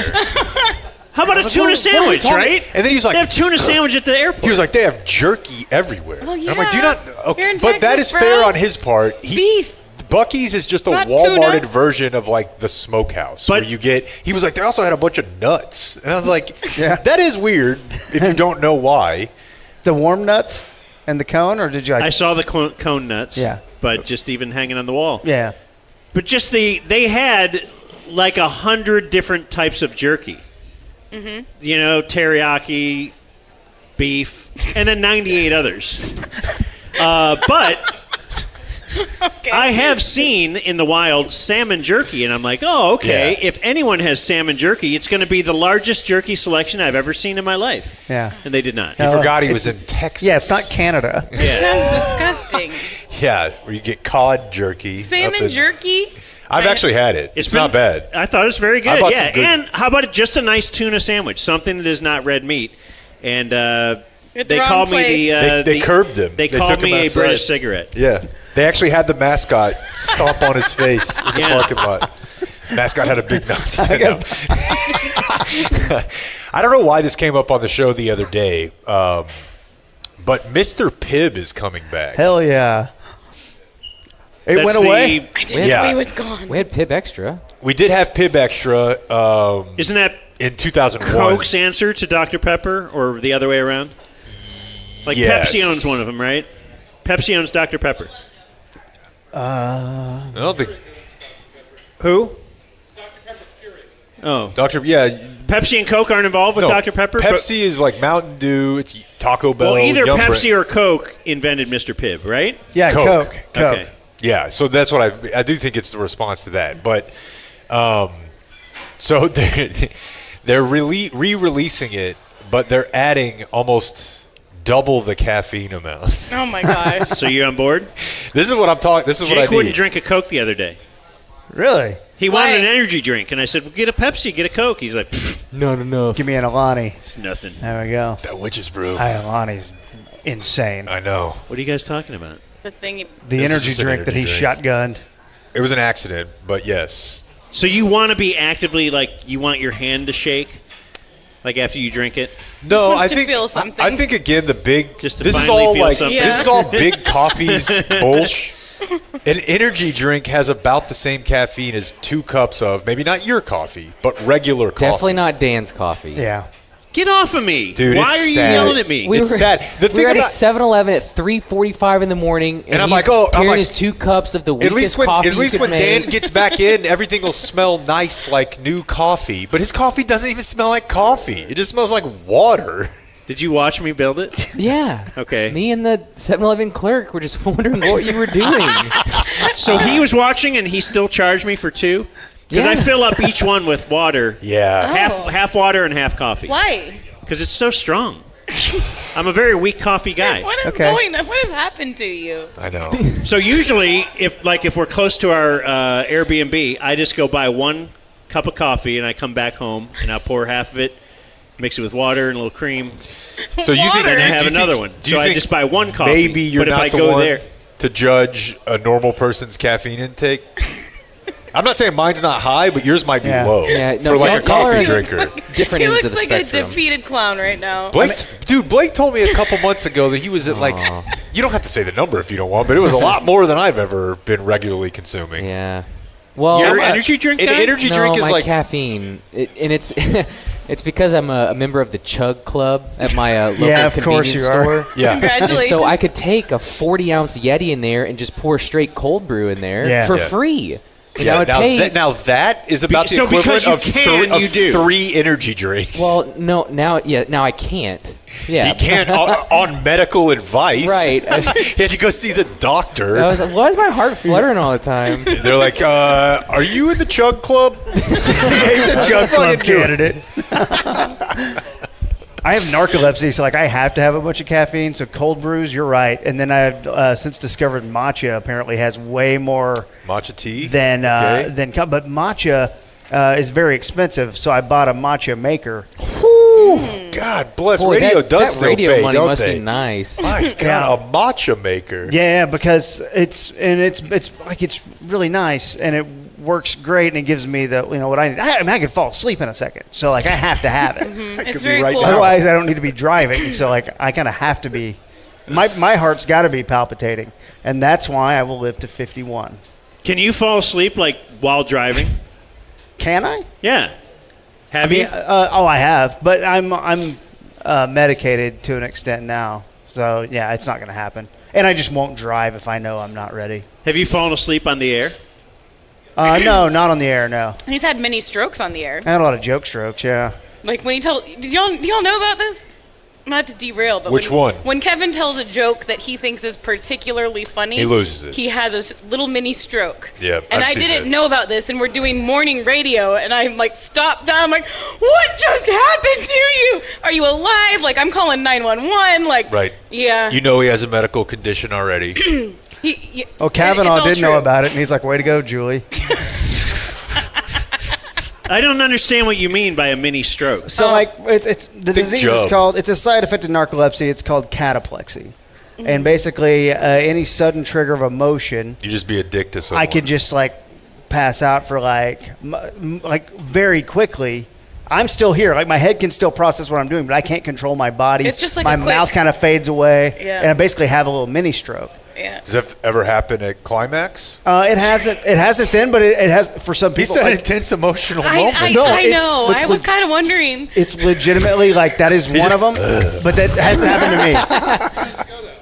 Speaker 2: How about a
Speaker 3: Like,
Speaker 2: tuna
Speaker 3: what are we
Speaker 2: sandwich,
Speaker 3: talking-
Speaker 2: right?
Speaker 3: And then he's like,
Speaker 2: They have tuna sandwich at the airport.
Speaker 3: he was like, "They have jerky everywhere."
Speaker 4: Well,
Speaker 3: And I'm like, "Do you
Speaker 4: yeah.
Speaker 3: not?" Okay,
Speaker 4: Here in
Speaker 3: but that is
Speaker 4: Texas,
Speaker 3: fair
Speaker 4: bro.
Speaker 3: on his part.
Speaker 4: Beef.
Speaker 3: Buc-ee's is just a
Speaker 4: Not
Speaker 3: Walmarted
Speaker 4: tuna.
Speaker 3: version of like the smokehouse,
Speaker 2: But-
Speaker 3: where you get. He was like, they also had a bunch of nuts, and I was like,
Speaker 8: Yeah.
Speaker 3: that is weird if you don't know why.
Speaker 8: The warm nuts and the cone, or did you like?
Speaker 2: I saw the cone nuts.
Speaker 8: Yeah.
Speaker 2: But just even hanging on the wall.
Speaker 8: Yeah.
Speaker 2: But just they had like 100 different types of jerky.
Speaker 4: Mm-hmm.
Speaker 2: You know, teriyaki, beef, and then 98 others. But
Speaker 4: Okay.
Speaker 2: I have seen in the wild salmon jerky, and I'm like, oh, okay.
Speaker 3: Yeah.
Speaker 2: If anyone has salmon jerky, it's going to be the largest jerky selection I've ever seen in my life.
Speaker 8: Yeah.
Speaker 2: And they did not.
Speaker 3: He forgot he was in Texas.
Speaker 8: Yeah, it's not Canada.
Speaker 4: Sounds disgusting.
Speaker 3: Yeah, where you get cod jerky. up
Speaker 4: Salmon
Speaker 3: in-
Speaker 4: jerky?
Speaker 3: I've actually had it. It's not bad.
Speaker 2: I thought it was very
Speaker 3: I
Speaker 2: good.
Speaker 3: bought
Speaker 2: Yeah,
Speaker 3: some good-
Speaker 2: and how about just a nice tuna sandwich, something that is not red meat, and
Speaker 4: At the
Speaker 2: they
Speaker 4: wrong
Speaker 2: called me
Speaker 4: place.
Speaker 3: They curbed him.
Speaker 2: They
Speaker 3: They
Speaker 2: called
Speaker 3: took him
Speaker 2: me a
Speaker 3: outside.
Speaker 2: British cigarette.
Speaker 3: Yeah. They actually had the mascot stomp on his face in the
Speaker 2: Yeah.
Speaker 3: parking lot. Mascot had a big mouth stand up. I don't know why this came up on the show the other day, but Mr. Pibb is coming back.
Speaker 8: Hell yeah. It
Speaker 2: That's
Speaker 8: went away.
Speaker 4: I didn't
Speaker 3: Yeah.
Speaker 4: know he was gone.
Speaker 7: We had Pib Extra.
Speaker 3: We did have Pibb Extra
Speaker 2: Isn't that
Speaker 3: in 2001.
Speaker 2: Coke's answer to Dr. Pepper, or the other way around? Like
Speaker 3: Yes.
Speaker 2: Pepsi owns one of them, right? Pepsi owns Dr. Pepper.
Speaker 3: I don't think
Speaker 2: Who? Oh,
Speaker 3: Yeah.
Speaker 2: Pepsi and Coke aren't involved with
Speaker 3: No,
Speaker 2: Dr. Pepper.
Speaker 3: Pepsi is like Mountain Dew, it's Taco Bell.
Speaker 2: Well, either
Speaker 3: Yum
Speaker 2: Pepsi
Speaker 3: Brand.
Speaker 2: or Coke invented Mr. Pibb, right?
Speaker 8: Yeah,
Speaker 3: Coke.
Speaker 8: Coke.
Speaker 2: Okay.
Speaker 3: Yeah, so that's what I do think it's the response to that. But so they're re-releasing it, but they're adding almost double the caffeine amount.
Speaker 4: Oh my gosh.
Speaker 2: So you're on board?
Speaker 3: This is what I'm talking. This is what I
Speaker 2: Jake
Speaker 3: need.
Speaker 2: wouldn't drink a Coke the other day.
Speaker 8: Really?
Speaker 2: He
Speaker 4: Why?
Speaker 2: wanted an energy drink, and I said, well, get a Pepsi, get a Coke. He's like, "Pfft,
Speaker 7: No.
Speaker 8: Give me an Alani.
Speaker 2: it's nothing.
Speaker 8: There we go.
Speaker 3: That witch's brew.
Speaker 8: Alani's insane.
Speaker 3: I know.
Speaker 2: What are you guys talking about?
Speaker 4: The thing.
Speaker 8: The
Speaker 3: This is
Speaker 8: energy
Speaker 3: just an
Speaker 8: drink that he
Speaker 3: energy drink.
Speaker 8: shotgunned.
Speaker 3: It was an accident, but yes.
Speaker 2: So you want to be actively, like, you want your hand to shake? Like after you drink it?
Speaker 3: No,
Speaker 4: wants
Speaker 3: I
Speaker 4: to
Speaker 3: think
Speaker 4: feel something.
Speaker 3: I think again the big.
Speaker 2: Just to
Speaker 3: this is
Speaker 2: finally
Speaker 3: all
Speaker 2: feel
Speaker 3: like
Speaker 2: something.
Speaker 3: this is all big coffee's bullshit. An energy drink has about the same caffeine as 2 cups of maybe not your coffee, but regular coffee.
Speaker 7: Definitely not Dan's coffee.
Speaker 8: Yeah.
Speaker 2: Get off of me.
Speaker 3: Dude,
Speaker 2: Why
Speaker 3: it's
Speaker 2: are you
Speaker 3: sad.
Speaker 2: yelling at me?
Speaker 3: It's sad. The
Speaker 7: We
Speaker 3: thing
Speaker 7: were at a
Speaker 3: about
Speaker 7: 7-Eleven at 3:45 in the morning, and
Speaker 3: I'm
Speaker 7: he's
Speaker 3: like, oh, I'm
Speaker 7: carrying
Speaker 3: like-
Speaker 7: his 2 cups of the
Speaker 3: at
Speaker 7: weakest
Speaker 3: least
Speaker 7: coffee
Speaker 3: when
Speaker 7: you could make.
Speaker 3: Dan gets back in, everything will smell nice like new coffee. But his coffee doesn't even smell like coffee. It just smells like water.
Speaker 2: Did you watch me build it?
Speaker 6: Yeah.
Speaker 2: Okay.
Speaker 6: Me and the 7-Eleven clerk were just wondering what you were doing.
Speaker 2: So he was watching, and he still charged me for 2? Because I fill up each one with water.
Speaker 3: Yeah.
Speaker 2: Half water and half coffee.
Speaker 4: Why?
Speaker 2: Because it's so strong. I'm a very weak coffee guy.
Speaker 4: What is going on? What has happened to you?
Speaker 3: I know.
Speaker 2: So usually, if we're close to our Airbnb, I just go buy 1 cup of coffee, and I come back home, and I'll pour half of it, mix it with water and a little cream.
Speaker 3: So you think
Speaker 2: and I have another one. So I just buy 1 coffee.
Speaker 3: Maybe you're
Speaker 2: but
Speaker 3: not
Speaker 2: if I
Speaker 3: the
Speaker 2: go
Speaker 3: one
Speaker 2: there,
Speaker 3: to judge a normal person's caffeine intake. I'm not saying mine's not high, but yours might be low for like a coffee drinker.
Speaker 6: Different
Speaker 4: He
Speaker 6: ends
Speaker 4: looks
Speaker 6: of the
Speaker 4: like
Speaker 6: spectrum.
Speaker 4: a defeated clown right now.
Speaker 3: Blake told me a couple months ago that he was at like, you don't have to say the number if you don't want, but it was a lot more than I've ever been regularly consuming.
Speaker 6: Yeah. Well,
Speaker 2: your energy drink?
Speaker 3: An energy drink is
Speaker 6: my
Speaker 3: like
Speaker 6: caffeine, and it's it's because I'm a member of the Chug Club at my local
Speaker 8: of
Speaker 6: convenience
Speaker 8: course you
Speaker 6: store.
Speaker 8: are.
Speaker 3: Yeah.
Speaker 4: Congratulations.
Speaker 6: And so I could take a 40-ounce Yeti in there and just pour straight cold brew in there for free. And I would pay.
Speaker 3: Now that is about the
Speaker 2: So
Speaker 3: equivalent
Speaker 2: because you
Speaker 3: of,
Speaker 2: do.
Speaker 3: 3 energy drinks.
Speaker 6: Well, no, now I can't. Yeah,
Speaker 3: you can't on medical advice.
Speaker 6: Right.
Speaker 3: You had to go see the doctor.
Speaker 6: I was like, why is my heart fluttering all the time?
Speaker 3: They're like, are you in the Chug Club?
Speaker 8: He's a Chug Club candidate. I have narcolepsy, so like I have to have a bunch of caffeine. So cold brews, you're right. And then I've since discovered matcha apparently has way more
Speaker 3: matcha tea
Speaker 8: than but matcha is very expensive. So I bought a matcha maker.
Speaker 3: God bless.
Speaker 6: Boy,
Speaker 3: radio
Speaker 6: that
Speaker 3: does still
Speaker 6: radio
Speaker 3: pay,
Speaker 6: money
Speaker 3: don't
Speaker 6: must
Speaker 3: they?
Speaker 6: be nice.
Speaker 3: My God, a matcha maker.
Speaker 8: Yeah, because it's like it's really nice and it works great and it gives me the what I need. I could fall asleep in a second, so like I have to have it.
Speaker 4: It's very cool.
Speaker 8: Otherwise, I don't need to be driving. So like I kind of have to be. My heart's got to be palpitating, and that's why I will live to 51.
Speaker 2: can you fall asleep like while driving?
Speaker 8: Can I?
Speaker 2: Yeah. Have you?
Speaker 8: I have, but I'm medicated to an extent now. So yeah, it's not going to happen. And I just won't drive if I know I'm not ready.
Speaker 2: Have you fallen asleep on the air?
Speaker 8: No, not on the air. No,
Speaker 4: He's had many strokes on the air.
Speaker 8: I had a lot of joke strokes. Yeah.
Speaker 4: Like when he told, do y'all know about this? Not to derail, but
Speaker 3: Which one?
Speaker 4: When Kevin tells a joke that he thinks is particularly funny,
Speaker 3: He loses it.
Speaker 4: He has a little mini stroke.
Speaker 3: Yeah,
Speaker 4: And
Speaker 3: I've
Speaker 4: I
Speaker 3: seen
Speaker 4: didn't
Speaker 3: this.
Speaker 4: know about this, and we're doing morning radio, and I'm like stopped down. I'm like, what just happened to you? Are you alive? Like I'm calling 911. Like,
Speaker 3: Right.
Speaker 4: yeah.
Speaker 3: You know he has a medical condition already.
Speaker 8: Kavanaugh
Speaker 4: it's all
Speaker 8: did know
Speaker 4: true.
Speaker 8: about it, and he's like, "Way to go, Julie."
Speaker 2: I don't understand what you mean by a mini stroke.
Speaker 8: So like it's the disease
Speaker 2: jub.
Speaker 8: is called. It's a side effect of narcolepsy. It's called cataplexy, and basically any sudden trigger of emotion,
Speaker 3: You just be a dick to someone.
Speaker 8: I could just like pass out for like very quickly. I'm still here. Like my head can still process what I'm doing, but I can't control my body.
Speaker 4: It's just like
Speaker 8: my
Speaker 4: a quick-
Speaker 8: mouth kind of fades away,
Speaker 4: Yeah.
Speaker 8: and I basically have a little mini stroke.
Speaker 4: Yeah.
Speaker 3: Does that ever happen at climax?
Speaker 8: It hasn't then, but it has for some
Speaker 3: He
Speaker 8: people.
Speaker 3: said
Speaker 8: like-
Speaker 3: intense emotional
Speaker 4: I
Speaker 3: moment.
Speaker 4: know.
Speaker 8: it's
Speaker 4: I was kind of wondering.
Speaker 8: It's legitimately like that is one of them, but that hasn't happened to me.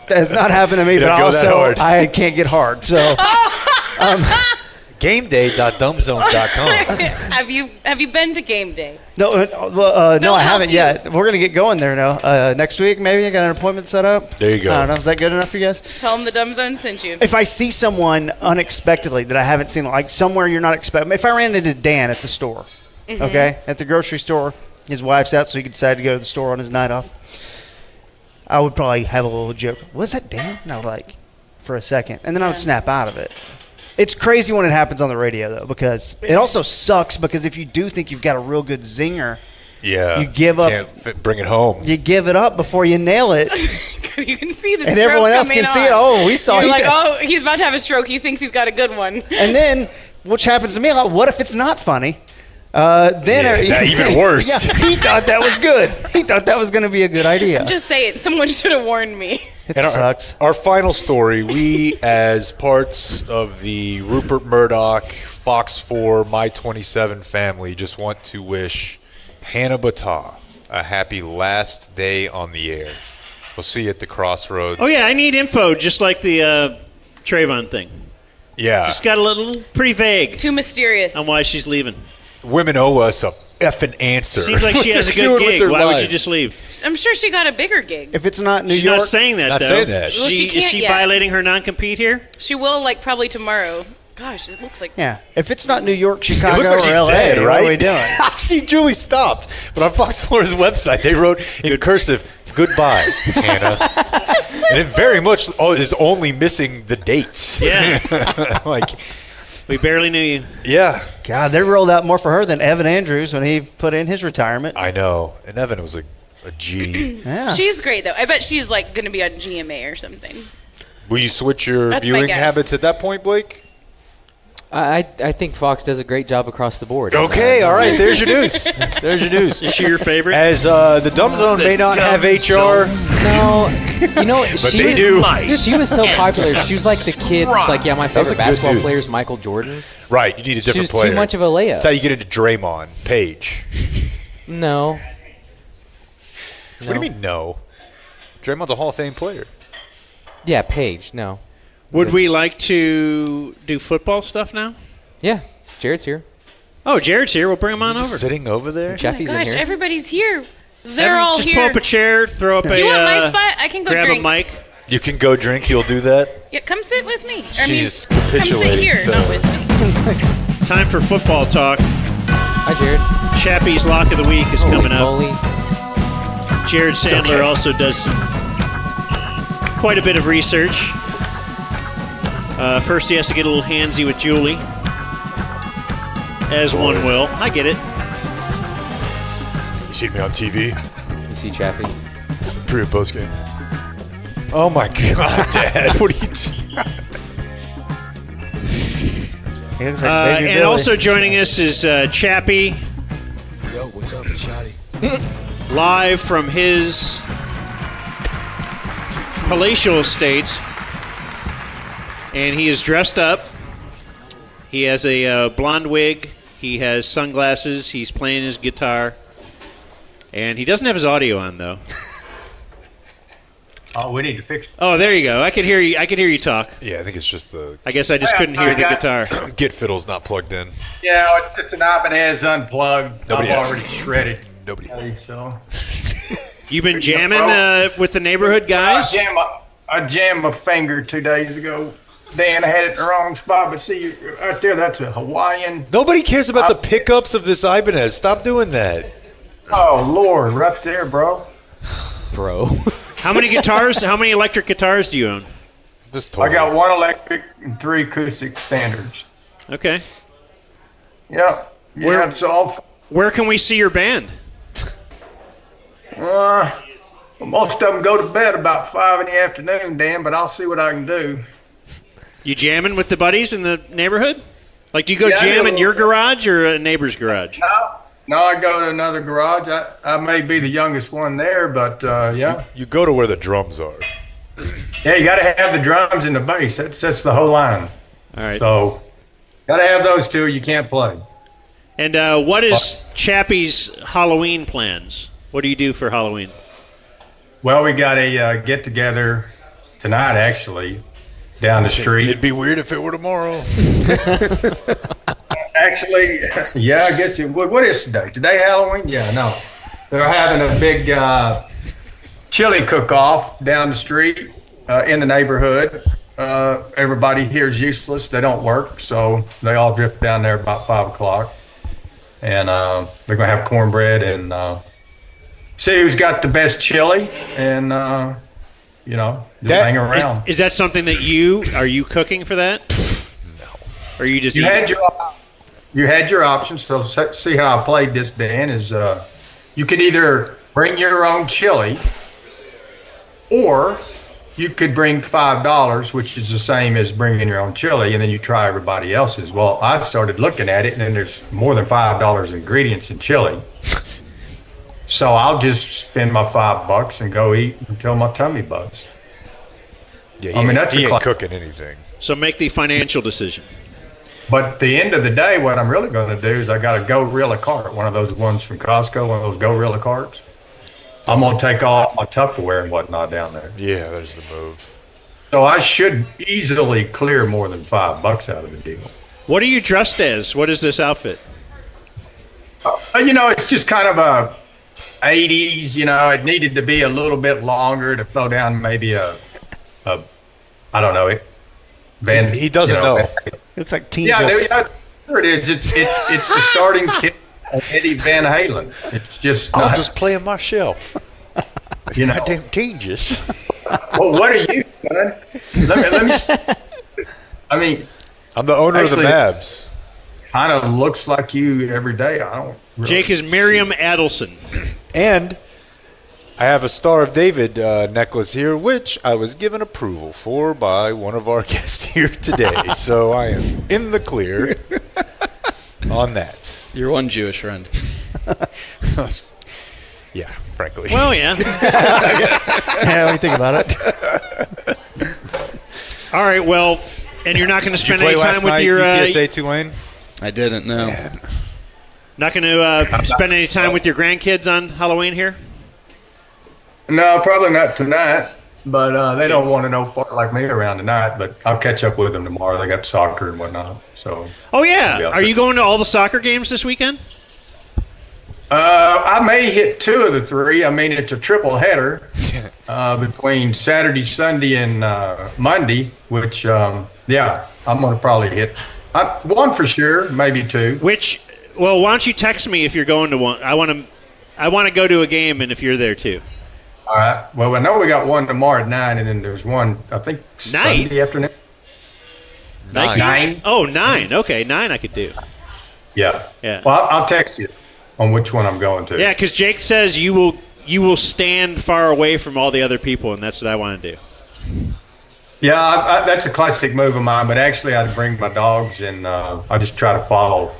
Speaker 8: That has not happened to me,
Speaker 3: You
Speaker 8: but
Speaker 3: don't go that
Speaker 8: also
Speaker 3: hard.
Speaker 8: I can't get hard. So
Speaker 3: GameDay.dumbzone.com.
Speaker 4: Have you been to game day?
Speaker 8: no, I haven't yet. We're gonna get going there now. Next week, maybe I got an appointment set up.
Speaker 3: There you go.
Speaker 8: I don't know. Is that good enough for you guys?
Speaker 4: Tell them the Dumb Zone sent you.
Speaker 8: If I see someone unexpectedly that I haven't seen, like somewhere you're not expecting, if I ran into Dan at the store,
Speaker 4: Mhm.
Speaker 8: okay, at the grocery store, his wife's out, so he decided to go to the store on his night off. I would probably have a little joke. Was that Dan? And I would like for a second, and then I would snap out of it. It's crazy when it happens on the radio though, because it also sucks because if you do think you've got a real good zinger,
Speaker 3: Yeah.
Speaker 8: you give up.
Speaker 3: Can't bring it home.
Speaker 8: You give it up before you nail it.
Speaker 4: Because you can see the
Speaker 8: And
Speaker 4: stroke
Speaker 8: everyone else
Speaker 4: coming
Speaker 8: can see
Speaker 4: on.
Speaker 8: it. Oh, we saw
Speaker 4: You're
Speaker 8: it.
Speaker 4: like, oh, he's about to have a stroke. He thinks he's got a good one.
Speaker 8: And then, which happens to me, like, what if it's not funny? Then
Speaker 3: Yeah, even worse.
Speaker 8: Yeah, he thought that was good. He thought that was going to be a good idea.
Speaker 4: I'm just saying, someone should have warned me.
Speaker 8: It
Speaker 3: And
Speaker 8: sucks.
Speaker 3: Our final story, we as parts of the Rupert Murdoch, Fox 4, My 27 family just want to wish Hannah Battah a happy last day on the air. We'll see you at the crossroads.
Speaker 2: Oh yeah, I need info, just like the Trayvon thing.
Speaker 3: Yeah.
Speaker 2: Just got a little pretty vague
Speaker 4: Too mysterious.
Speaker 2: on why she's leaving.
Speaker 3: Women owe us a effing answer.
Speaker 2: Seems like she
Speaker 3: What
Speaker 2: has a
Speaker 3: they're
Speaker 2: good
Speaker 3: doing with
Speaker 2: gig.
Speaker 3: their
Speaker 2: Why would you
Speaker 3: lives.
Speaker 2: just leave?
Speaker 4: I'm sure she got a bigger gig.
Speaker 8: If it's not New
Speaker 2: She's
Speaker 8: York,
Speaker 2: not saying that,
Speaker 3: Not
Speaker 2: though.
Speaker 3: saying that.
Speaker 4: Well, she
Speaker 2: Is
Speaker 4: can't
Speaker 2: she
Speaker 4: yet.
Speaker 2: violating her non-compete here?
Speaker 4: She will, like, probably tomorrow. Gosh, it looks like.
Speaker 8: yeah. If it's not New York,
Speaker 3: It
Speaker 8: Chicago,
Speaker 3: looks like
Speaker 8: or
Speaker 3: she's
Speaker 8: LA,
Speaker 3: dead, right?
Speaker 8: what are we doing?
Speaker 3: I see Julie stopped, but on Fox 4's website they wrote in cursive, "Goodbye, Hannah," and it very much is only missing the dates.
Speaker 2: Yeah.
Speaker 3: Like,
Speaker 2: We barely knew you.
Speaker 3: yeah,
Speaker 8: God, they rolled out more for her than Evan Andrews when he put in his retirement.
Speaker 3: I know. And Evan was a G.
Speaker 8: Yeah.
Speaker 4: She's great, though. I bet she's, like, going to be on GMA or something.
Speaker 3: Will you switch your
Speaker 4: That's my
Speaker 3: viewing
Speaker 4: guess.
Speaker 3: habits at that point, Blake?
Speaker 6: I think Fox does a great job across the board.
Speaker 3: Okay, all right. There's your news. There's your news.
Speaker 2: Is she your favorite?
Speaker 3: As the Dumb Zone may not have HR,
Speaker 6: No, you know,
Speaker 3: but
Speaker 6: she
Speaker 3: they
Speaker 6: was,
Speaker 3: do.
Speaker 6: She was so popular. She was like the kid. It's like, yeah, my
Speaker 3: That was a
Speaker 6: favorite
Speaker 3: good
Speaker 6: basketball
Speaker 3: news.
Speaker 6: player is Michael Jordan.
Speaker 3: Right, you need a
Speaker 6: She
Speaker 3: different
Speaker 6: was
Speaker 3: player.
Speaker 6: too much of a layup.
Speaker 3: That's how you get into Draymond, Page.
Speaker 6: No.
Speaker 3: What do you mean, no? Draymond's a Hall of Fame player.
Speaker 6: Yeah, Paige. No.
Speaker 2: Would we like to do football stuff now?
Speaker 6: Yeah, Jared's here.
Speaker 2: Oh, Jared's here. We'll bring him on over.
Speaker 3: Sitting over there?
Speaker 6: Chappy's
Speaker 4: Gosh,
Speaker 6: in here.
Speaker 4: everybody's here. They're all
Speaker 2: just
Speaker 4: here.
Speaker 2: pull up a chair, throw up
Speaker 4: Do
Speaker 2: a.
Speaker 4: you want my spot? I can go
Speaker 2: grab
Speaker 4: drink.
Speaker 2: a mic.
Speaker 3: You can go drink. You'll do that.
Speaker 4: Yeah, come sit with me.
Speaker 3: She's
Speaker 4: come sit
Speaker 3: capitulating
Speaker 4: here,
Speaker 3: to-
Speaker 4: not with me.
Speaker 2: Time for football talk.
Speaker 6: Hi, Jared.
Speaker 2: Chappy's Lock of the Week is
Speaker 6: Holy
Speaker 2: coming up.
Speaker 6: moly.
Speaker 2: Jared Sandler also does quite a bit of research. First, he has to get a little handsy with Julie, as one will. I get it.
Speaker 3: You see me on TV?
Speaker 6: You see Chappy?
Speaker 3: Pre or post game? Oh my God, Dad! What are you doing?
Speaker 8: He looks like Baby
Speaker 2: And
Speaker 8: Billy.
Speaker 2: also joining us is Chappy,
Speaker 9: Yo, what's up, Shotty?
Speaker 2: live from his palatial estate. And he is dressed up. He has a blonde wig. He has sunglasses. He's playing his guitar. And he doesn't have his audio on, though.
Speaker 18: Oh, we need to fix it.
Speaker 2: Oh, there you go. I can hear you. I can hear you talk.
Speaker 3: Yeah, I think it's just the
Speaker 2: I guess I just couldn't hear the guitar.
Speaker 3: Git fiddle's not plugged in.
Speaker 18: Yeah, it's just an Ibanez unplugged.
Speaker 3: Nobody
Speaker 18: I've
Speaker 3: has.
Speaker 18: already shredded.
Speaker 3: Nobody has.
Speaker 18: So
Speaker 2: You been jamming with the neighborhood guys?
Speaker 18: I jammed my finger 2 days ago. Dan, I had it in the wrong spot, but see, right there, that's a Hawaiian.
Speaker 3: Nobody cares about the pickups of this Ibanez. Stop doing that.
Speaker 18: Oh, Lord, right there, bro.
Speaker 6: Bro.
Speaker 2: How many guitars? How many electric guitars do you own?
Speaker 18: I got one electric and 3 acoustic standards.
Speaker 2: Okay.
Speaker 18: Yeah.
Speaker 2: Where-
Speaker 18: It's all.
Speaker 2: Where can we see your band?
Speaker 18: Most of them go to bed about 5 in the afternoon, Dan, but I'll see what I can do.
Speaker 2: You jamming with the buddies in the neighborhood? Like, do you go
Speaker 18: Yeah, I
Speaker 2: jam
Speaker 18: do.
Speaker 2: in your garage or a neighbor's garage?
Speaker 18: No, I go to another garage. I may be the youngest one there, but yeah.
Speaker 3: You go to where the drums are.
Speaker 18: Yeah, you got to have the drums and the bass. That's the whole line.
Speaker 2: All right.
Speaker 18: So, got to have those two. You can't play.
Speaker 2: And what is Chappy's Halloween plans? What do you do for Halloween?
Speaker 18: Well, we got a get together tonight, actually, down the street.
Speaker 3: It'd be weird if it were tomorrow.
Speaker 18: Actually, yeah, I guess it would. What is today? Today Halloween? Yeah, no. They're having a big chili cook-off down the street in the neighborhood. Everybody here is useless. They don't work, so they all drift down there about 5 o'clock. And they're going to have cornbread and see who's got the best chili and, just hang around.
Speaker 2: Is that something that are you cooking for that? No. Or you just eating?
Speaker 18: You had your options. So see how I played this, Dan, is you could either bring your own chili or you could bring $5, which is the same as bringing your own chili, and then you try everybody else's. Well, I started looking at it, and then there's more than $5 ingredients in chili. So I'll just spend my $5 and go eat until my tummy bugs.
Speaker 3: Yeah,
Speaker 18: I mean, that's
Speaker 3: he
Speaker 18: a
Speaker 3: ain't cooking anything.
Speaker 2: So make the financial decision.
Speaker 18: But at the end of the day, what I'm really going to do is I got a Gorilla cart, one of those ones from Costco, one of those Gorilla carts. I'm going to take all my Tupperware and whatnot down there.
Speaker 3: Yeah, there's the move.
Speaker 18: So I should easily clear more than $5 out of the deal.
Speaker 2: What are you dressed as? What is this outfit?
Speaker 15: It's just kind of a 80s. It needed to be a little bit longer to throw down maybe I don't know.
Speaker 3: He doesn't know.
Speaker 8: Looks like Teen
Speaker 15: Yeah,
Speaker 8: Just.
Speaker 15: sure it is. It's the starting kit of Eddie Van Halen. It's just.
Speaker 3: I'll just play on my shelf.
Speaker 15: Goddamn
Speaker 3: changes.
Speaker 15: Well, what are you, son? Let me. I mean,
Speaker 3: I'm the owner of the Mavs.
Speaker 15: Kind of looks like you every day. I don't. Really
Speaker 2: Jake is Miriam Adelson.
Speaker 3: And I have a Star of David necklace here, which I was given approval for by one of our guests here today. So I am in the clear on that.
Speaker 16: You're one Jewish friend.
Speaker 3: Yeah, frankly.
Speaker 2: Well, yeah.
Speaker 8: Yeah, when you think about it.
Speaker 2: All right, well, and you're not going to
Speaker 3: Did you
Speaker 2: spend
Speaker 3: play
Speaker 2: any
Speaker 3: last
Speaker 2: time with
Speaker 3: night,
Speaker 2: your
Speaker 3: UTSA Tulane?
Speaker 16: I didn't know.
Speaker 2: Not going to spend any time with your grandkids on Halloween here?
Speaker 15: No, probably not tonight. But they don't want to know far like me around tonight. But I'll catch up with them tomorrow. They got soccer and whatnot. So.
Speaker 2: Oh yeah, are you going to all the soccer games this weekend?
Speaker 15: I may hit 2 of the 3. I mean, it's a triple header between Saturday, Sunday, and Monday. Which, I'm going to probably hit 1 for sure, maybe 2.
Speaker 2: Well, why don't you text me if you're going to one? I want to go to a game, and if you're there too.
Speaker 15: All right. Well, I know we got one tomorrow at 9, and then there's one I think Sunday afternoon. 9.
Speaker 2: Oh, 9. Okay, 9 I could do.
Speaker 15: Yeah.
Speaker 2: Yeah.
Speaker 15: Well, I'll text you on which one I'm going to.
Speaker 2: Yeah, because Jake says you will stand far away from all the other people, and that's what I want to do.
Speaker 15: Yeah, that's a classic move of mine. But actually, I bring my dogs, and I just try to follow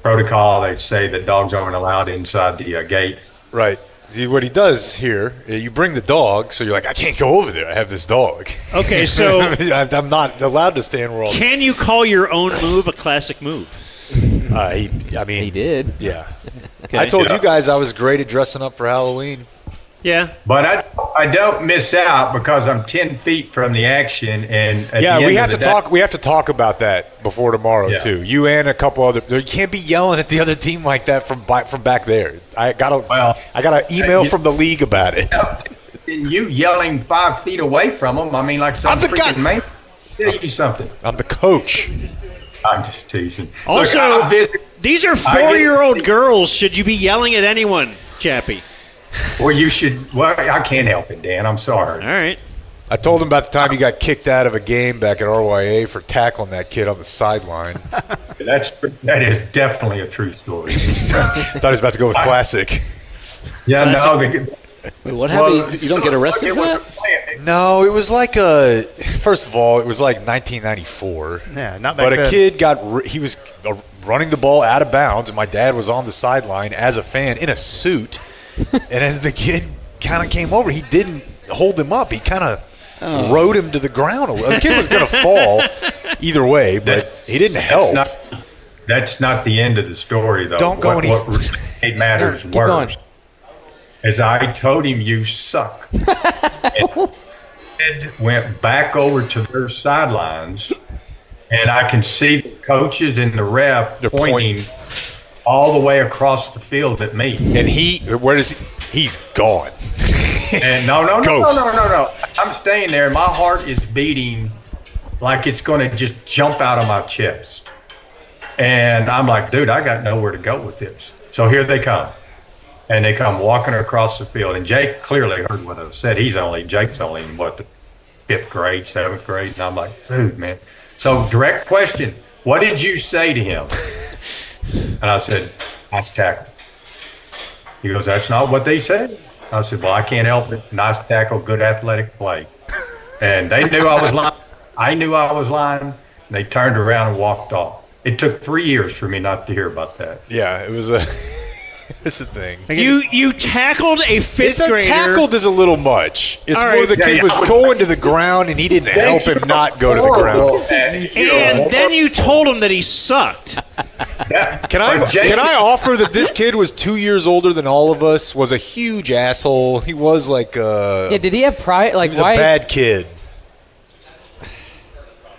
Speaker 15: protocol. They say that dogs aren't allowed inside the gate.
Speaker 3: Right. See, what he does here, you bring the dog, so you're like, I can't go over there. I have this dog.
Speaker 2: Okay, so
Speaker 3: I'm not allowed to stand where all.
Speaker 2: Can you call your own move a classic move?
Speaker 3: He
Speaker 6: did.
Speaker 3: Yeah.
Speaker 2: Okay.
Speaker 3: I told you guys I was great at dressing up for Halloween.
Speaker 2: Yeah.
Speaker 15: But I don't miss out because I'm 10 feet from the action. And
Speaker 3: We have to talk about that before tomorrow too. You and a couple other. You can't be yelling at the other team like that from back there. I got an email from the league about it.
Speaker 15: You yelling 5 feet away from them. I mean, like some freaking man. Tell you something.
Speaker 3: I'm the coach.
Speaker 15: I'm just teasing.
Speaker 2: Also, these are 4-year-old girls. Should you be yelling at anyone, Chappy?
Speaker 15: Well, you should. Well, I can't help it, Dan. I'm sorry.
Speaker 2: All right.
Speaker 3: I told him about the time you got kicked out of a game back at RYA for tackling that kid on the sideline.
Speaker 15: That is definitely a true story.
Speaker 3: Thought he was about to go with classic.
Speaker 15: Yeah,
Speaker 16: Wait, what happened? You don't get arrested for that?
Speaker 3: No, it was like first of all, it was like 1994.
Speaker 8: Yeah, not back
Speaker 3: But
Speaker 8: then.
Speaker 3: a kid he was running the ball out of bounds, and my dad was on the sideline as a fan in a suit. And as the kid kind of came over, he didn't hold him up. He kind of rode him to the ground. The kid was going to fall either way, but he didn't help.
Speaker 15: That's not the end of the story, though.
Speaker 3: Don't go any.
Speaker 15: What really matters worse is I told him you suck. And went back over to their sidelines, and I can see the coaches and the ref pointing all the way across the field at me.
Speaker 3: And he's gone.
Speaker 15: And no. I'm staying there. My heart is beating like it's going to just jump out of my chest. And I'm like, dude, I got nowhere to go with this. So here they come. And they come walking across the field. And Jake clearly heard what I said. Jake's only in, the 5th grade, 7th grade. And I'm like, dude, man. So direct question, what did you say to him? And I said, nice tackle. He goes, that's not what they said. I said, well, I can't help it. Nice tackle, good athletic play. And they knew I was lying. I knew I was lying. They turned around and walked off. It took 3 years for me not to hear about that.
Speaker 3: Yeah, it was a thing.
Speaker 2: You tackled a 5th grader.
Speaker 3: Tackled is a little much. It's more the kid was going to the ground and he didn't help him not go to the ground.
Speaker 2: And then you told him that he sucked.
Speaker 3: Can I offer that this kid was 2 years older than all of us, was a huge asshole. He was like
Speaker 6: did he have pride? Like,
Speaker 3: he was a bad kid.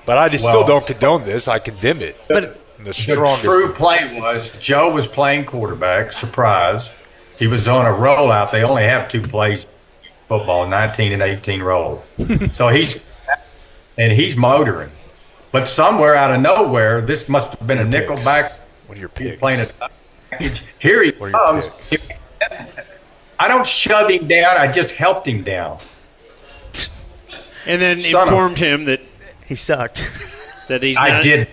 Speaker 3: But I still don't condone this. I condemn it.
Speaker 15: But
Speaker 3: The strongest.
Speaker 15: The true play was Joe was playing quarterback, surprise. He was on a rollout. They only have 2 plays football, 19 and 18 roll. So he's motoring. But somewhere out of nowhere, this must have been a nickel back.
Speaker 3: What are your picks?
Speaker 15: Playing a package. Here he comes. I don't shove him down. I just helped him down.
Speaker 2: And then informed him that
Speaker 8: he sucked.
Speaker 2: That he's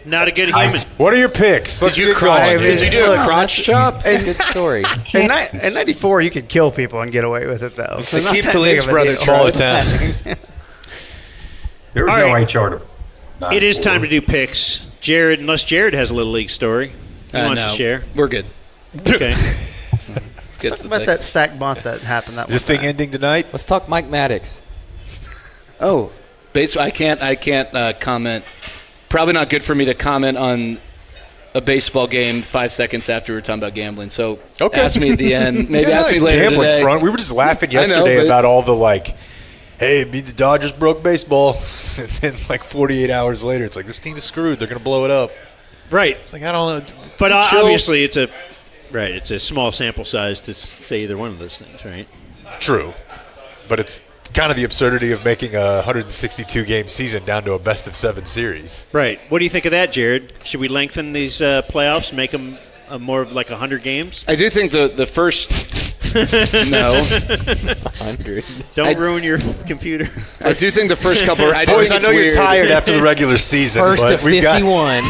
Speaker 2: not a good human.
Speaker 3: What are your picks?
Speaker 16: Did you do a crotch chop?
Speaker 6: Good story.
Speaker 8: In 94, you could kill people and get away with it, though. So
Speaker 16: keep Talib's brothers
Speaker 21: smaller town.
Speaker 15: There was
Speaker 2: All
Speaker 15: no
Speaker 2: right.
Speaker 15: HR.
Speaker 2: It is time to do picks. Jared, unless Jared has a little league story he wants to share.
Speaker 16: We're good.
Speaker 2: Okay.
Speaker 16: Let's get
Speaker 8: Talk
Speaker 16: to the
Speaker 8: about
Speaker 16: picks.
Speaker 8: that sack bunt that happened that
Speaker 3: Is this
Speaker 8: one
Speaker 3: thing
Speaker 8: time.
Speaker 3: ending tonight?
Speaker 6: Let's talk Mike Maddox.
Speaker 16: Oh, I can't comment. Probably not good for me to comment on a baseball game 5 seconds after we're talking about gambling. So ask me at the end. Maybe ask me later
Speaker 3: gambling
Speaker 16: today.
Speaker 3: Front. We were just laughing
Speaker 16: I know,
Speaker 3: yesterday
Speaker 16: but-
Speaker 3: about all the hey, the Dodgers broke baseball. And then 48 hours later, it's like, this team is screwed. They're going to blow it up.
Speaker 2: Right.
Speaker 3: It's like, I don't know.
Speaker 2: But
Speaker 3: Chill.
Speaker 2: obviously it's a small sample size to say either one of those things, right?
Speaker 3: True. But it's kind of the absurdity of making a 162-game season down to a best-of-7 series.
Speaker 2: Right. What do you think of that, Jared? Should we lengthen these playoffs, make them more of like 100 games?
Speaker 16: I do think the first. No.
Speaker 6: 100.
Speaker 2: Don't ruin your computer.
Speaker 16: I do think the first couple.
Speaker 3: Boys, I know you're tired after the regular season.
Speaker 6: First
Speaker 3: but
Speaker 6: of
Speaker 3: we've
Speaker 6: 51.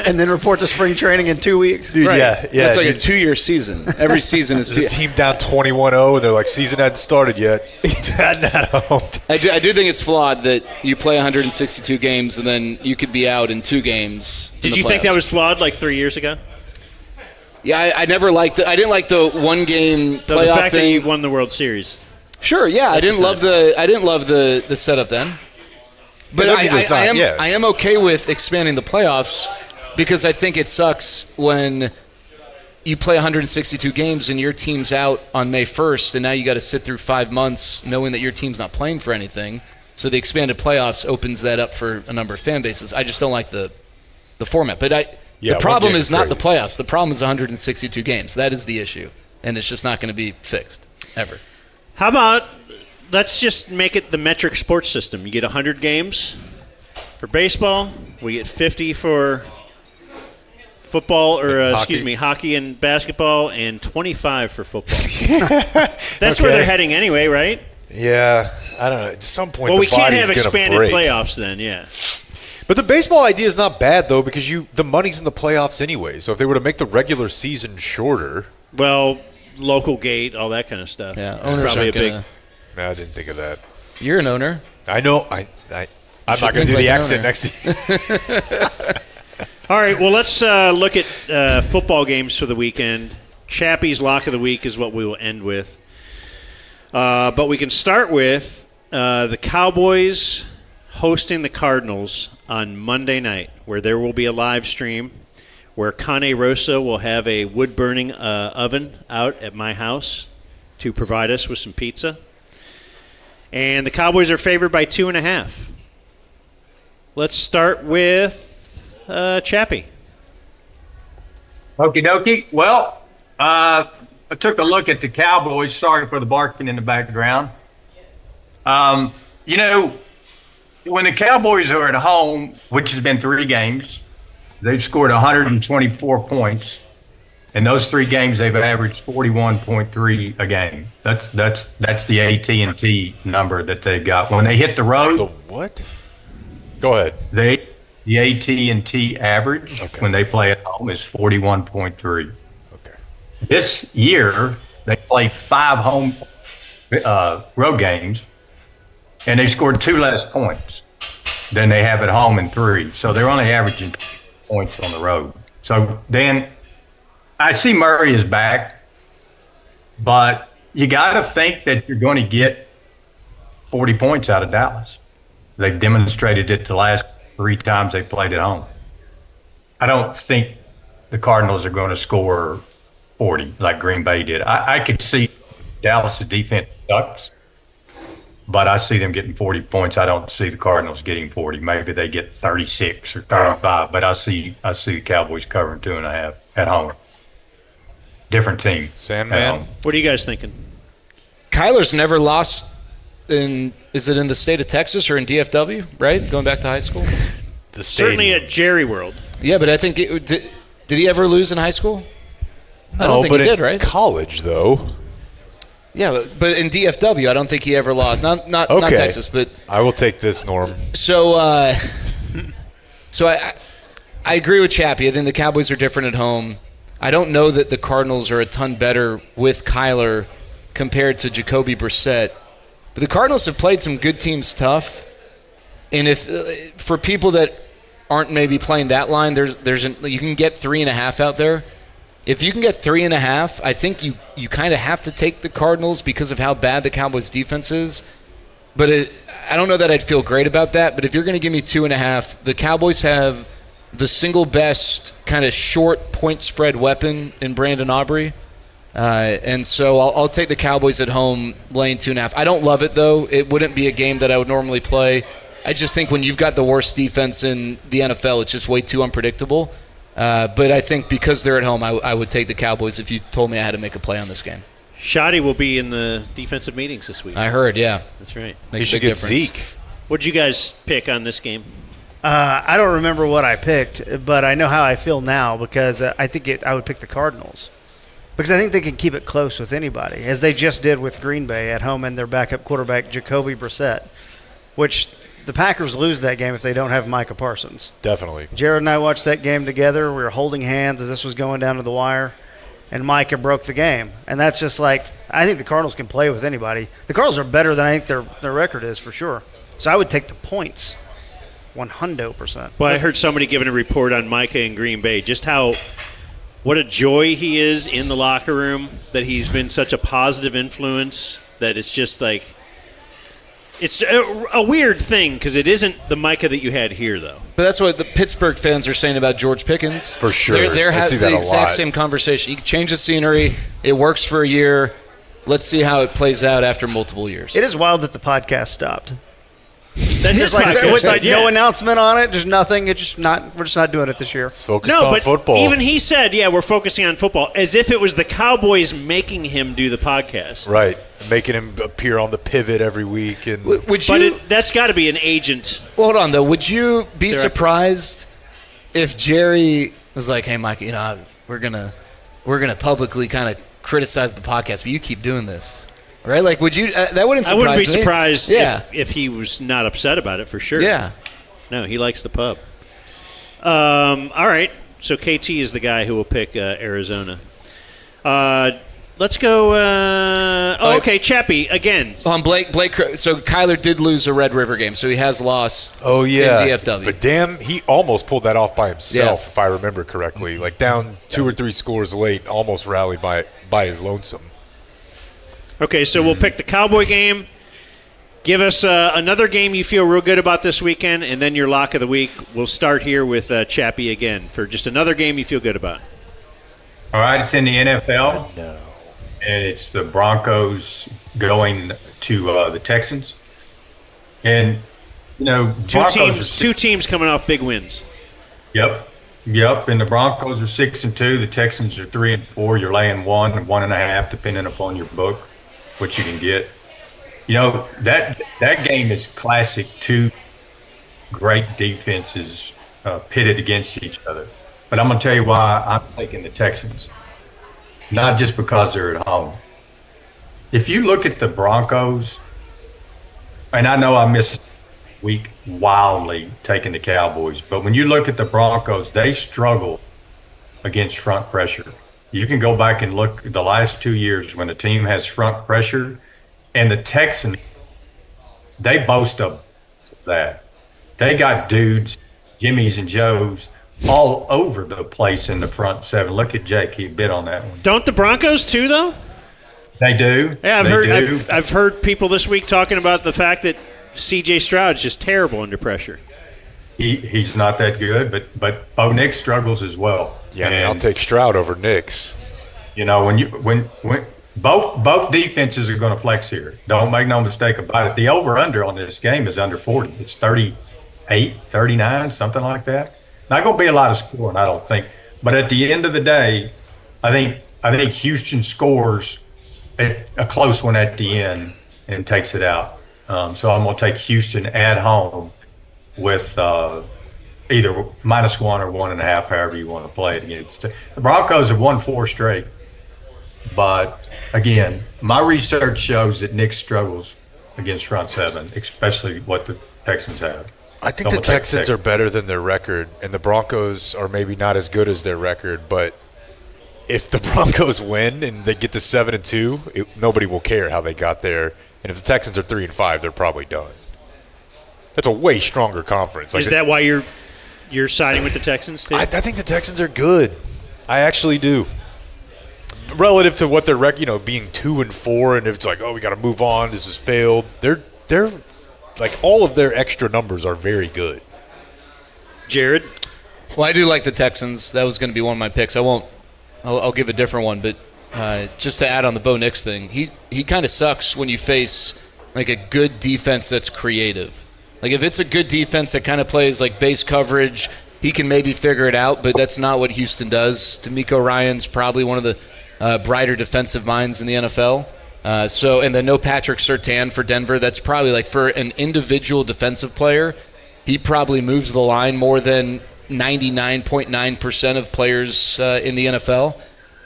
Speaker 8: And then report to spring training in 2 weeks.
Speaker 3: Dude,
Speaker 16: Right.
Speaker 3: yeah.
Speaker 16: That's like a 2-year season. Every season is
Speaker 3: There's a team down 21-0, and they're like, season hadn't started yet. Hadn't had a home.
Speaker 16: I do think it's flawed that you play 162 games and then you could be out in 2 games.
Speaker 2: Did you think that was flawed like 3 years ago?
Speaker 16: Yeah, I never liked it. I didn't like the one game
Speaker 2: The
Speaker 16: playoff
Speaker 2: fact that
Speaker 16: thing.
Speaker 2: you won the World Series.
Speaker 16: Sure, yeah, I didn't love the setup then. But I am okay with expanding the playoffs because I think it sucks when you play 162 games and your team's out on May 1st, and now you got to sit through 5 months knowing that your team's not playing for anything. So the expanded playoffs opens that up for a number of fan bases. I just don't like the format. But the problem is not the playoffs. The problem is 162 games. That is the issue, and it's just not going to be fixed ever.
Speaker 2: How about let's just make it the metric sports system. You get 100 games for baseball. We get 50 for football, or hockey and basketball, and 25 for football. That's where they're heading anyway, right?
Speaker 3: Yeah, I don't know. At some point,
Speaker 2: Well, we
Speaker 3: the
Speaker 2: can't
Speaker 3: body's
Speaker 2: have
Speaker 3: gonna
Speaker 2: expanded
Speaker 3: break.
Speaker 2: playoffs then, yeah.
Speaker 3: But the baseball idea is not bad, though, because the money's in the playoffs anyway. So if they were to make the regular season shorter.
Speaker 2: Well, local gate, all that kind of stuff.
Speaker 16: Yeah, owners
Speaker 2: probably
Speaker 16: aren't
Speaker 2: a big.
Speaker 16: gonna-
Speaker 3: No, I didn't think of that.
Speaker 16: You're an owner.
Speaker 3: I know. I'm not going to do the accent next to you.
Speaker 2: All right, well, let's look at football games for the weekend. Chappy's Lock of the Week is what we will end with. But we can start with the Cowboys hosting the Cardinals on Monday night, where there will be a live stream where Cane Rosso will have a wood-burning oven out at my house to provide us with some pizza. And the Cowboys are favored by 2.5. Let's start with Chappy.
Speaker 15: Okie dokie. Well, I took a look at the Cowboys. Sorry for the barking in the background. When the Cowboys are at home, which has been 3 games, they've scored 124 points. In those 3 games, they've averaged 41.3 a game. That's the AT&T number that they've got. When they hit the road,
Speaker 3: The what? Go ahead.
Speaker 15: the AT&T average when they play at home is 41.3.
Speaker 3: Okay.
Speaker 15: This year, they play 5 home road games, and they scored 2 less points than they have at home in 3. So they're only averaging points on the road. So then I see Murray is back, but you got to think that you're going to get 40 points out of Dallas. They've demonstrated it the last 3 times they played at home. I don't think the Cardinals are going to score 40 like Green Bay did. I could see Dallas' defense sucks, but I see them getting 40 points. I don't see the Cardinals getting 40. Maybe they get 36 or 35, but I see the Cowboys covering 2.5 at home. Different team.
Speaker 3: Sandman.
Speaker 2: What are you guys thinking?
Speaker 16: Kyler's never lost is it in the state of Texas or in DFW, right? Going back to high school?
Speaker 2: Certainly at Jerry World.
Speaker 16: Yeah, but I think did he ever lose in high school? I don't think he did, right?
Speaker 3: College, though.
Speaker 16: Yeah, but in DFW, I don't think he ever lost. Not Texas, but
Speaker 3: I will take this, Norm.
Speaker 16: So I agree with Chappy. I think the Cowboys are different at home. I don't know that the Cardinals are a ton better with Kyler compared to Jacoby Brissett. But the Cardinals have played some good teams tough. And if for people that aren't maybe playing that line, you can get 3.5 out there. If you can get 3.5, I think you kind of have to take the Cardinals because of how bad the Cowboys' defense is. But I don't know that I'd feel great about that. But if you're going to give me 2.5, the Cowboys have the single best kind of short point spread weapon in Brandon Aubrey. And so I'll take the Cowboys at home laying 2.5. I don't love it, though. It wouldn't be a game that I would normally play. I just think when you've got the worst defense in the NFL, it's just way too unpredictable. But I think because they're at home, I would take the Cowboys if you told me I had to make a play on this game.
Speaker 2: Shoddy will be in the defensive meetings this week.
Speaker 16: I heard, yeah.
Speaker 2: That's right.
Speaker 3: He should get Zeke.
Speaker 2: What'd you guys pick on this game?
Speaker 8: I don't remember what I picked, but I know how I feel now because I think I would pick the Cardinals. Because I think they can keep it close with anybody, as they just did with Green Bay at home and their backup quarterback, Jacoby Brissett, which the Packers lose that game if they don't have Micah Parsons.
Speaker 3: Definitely.
Speaker 8: Jared and I watched that game together. We were holding hands as this was going down to the wire, and Micah broke the game. And that's just like, I think the Cardinals can play with anybody. The Cardinals are better than I think their record is for sure. So I would take the points, 100%.
Speaker 2: Well, I heard somebody giving a report on Micah in Green Bay, just what a joy he is in the locker room, that he's been such a positive influence, that it's just like, it's a weird thing because it isn't the Micah that you had here, though.
Speaker 16: But that's what the Pittsburgh fans are saying about George Pickens.
Speaker 3: For sure.
Speaker 16: They're having the exact same conversation. You can change the scenery. It works for a year. Let's see how it plays out after multiple years.
Speaker 8: It is wild that the podcast stopped.
Speaker 2: That's
Speaker 8: just like there was no announcement on it, just nothing. We're just not doing it this year.
Speaker 3: It's focused on football.
Speaker 2: Even he said, we're focusing on football, as if it was the Cowboys making him do the podcast.
Speaker 3: Right. Making him appear on the pivot every week.
Speaker 2: That's got to be an agent.
Speaker 16: Well, hold on, though. Would you be surprised if Jerry was like, hey, Mike, we're gonna publicly kind of criticize the podcast, but you keep doing this? Right? Like, would you? That wouldn't surprise me.
Speaker 2: I wouldn't be surprised if he was not upset about it, for sure.
Speaker 16: Yeah.
Speaker 2: No, he likes the pub. All right. So KT is the guy who will pick Arizona. Let's go. Okay, Chappy again.
Speaker 16: On Blake. So Kyler did lose a Red River game, so he has lost.
Speaker 3: Oh yeah,
Speaker 16: in DFW.
Speaker 3: But damn, he almost pulled that off by himself, if I remember correctly. Like down 2 or 3 scores late, almost rallied by his lonesome.
Speaker 2: Okay, so we'll pick the Cowboy game. Give us another game you feel real good about this weekend, and then your lock of the week. We'll start here with Chappy again for just another game you feel good about.
Speaker 15: All right, it's in the NFL. No. And it's the Broncos going to the Texans. And,
Speaker 2: two teams coming off big wins.
Speaker 15: Yep. And the Broncos are 6-2. The Texans are 3-4. You're laying 1 and 1.5, depending upon your book, what you can get. That game is classic. Two great defenses pitted against each other. But I'm going to tell you why I'm taking the Texans. Not just because they're at home. If you look at the Broncos, and I know I missed week wildly taking the Cowboys, but when you look at the Broncos, they struggle against front pressure. You can go back and look at the last 2 years when a team has front pressure, and the Texans, they boast of that. They got dudes, Jimmys and Joes, all over the place in the front seven. Look at Jake; he bit on that one.
Speaker 2: Don't the Broncos too, though?
Speaker 15: They do.
Speaker 2: Yeah, I've heard people this week talking about the fact that C.J. Stroud's just terrible under pressure.
Speaker 15: He's not that good, but Bo Nix struggles as well.
Speaker 3: Yeah, I'll take Stroud over Nix.
Speaker 15: When both defenses are going to flex here. Don't make no mistake about it. The over-under on this game is under 40. It's 38, 39, something like that. Not going to be a lot of scoring, I don't think. But at the end of the day, I think Houston scores a close one at the end and takes it out. So I'm going to take Houston at home with either -1 or 1.5, however you want to play it against. The Broncos have won 4 straight. But again, my research shows that Nick struggles against front seven, especially what the Texans have.
Speaker 3: I think the Texans are better than their record, and the Broncos are maybe not as good as their record. But if the Broncos win and they get to 7-2, nobody will care how they got there. And if the Texans are 3-5, they're probably done. That's a way stronger conference.
Speaker 2: Is that why you're siding with the Texans too?
Speaker 3: I think the Texans are good. I actually do. Relative to what their record, being 2-4, and if it's like, oh, we got to move on, this has failed. They're like all of their extra numbers are very good.
Speaker 2: Jared?
Speaker 16: Well, I do like the Texans. That was going to be one of my picks. I'll give a different one, but just to add on the Bo Nix thing, he kind of sucks when you face like a good defense that's creative. Like if it's a good defense that kind of plays like base coverage, he can maybe figure it out, but that's not what Houston does. D'Amico Ryan's probably one of the brighter defensive minds in the NFL. And then no Patrick Surtain for Denver. That's probably like for an individual defensive player, he probably moves the line more than 99.9% of players in the NFL.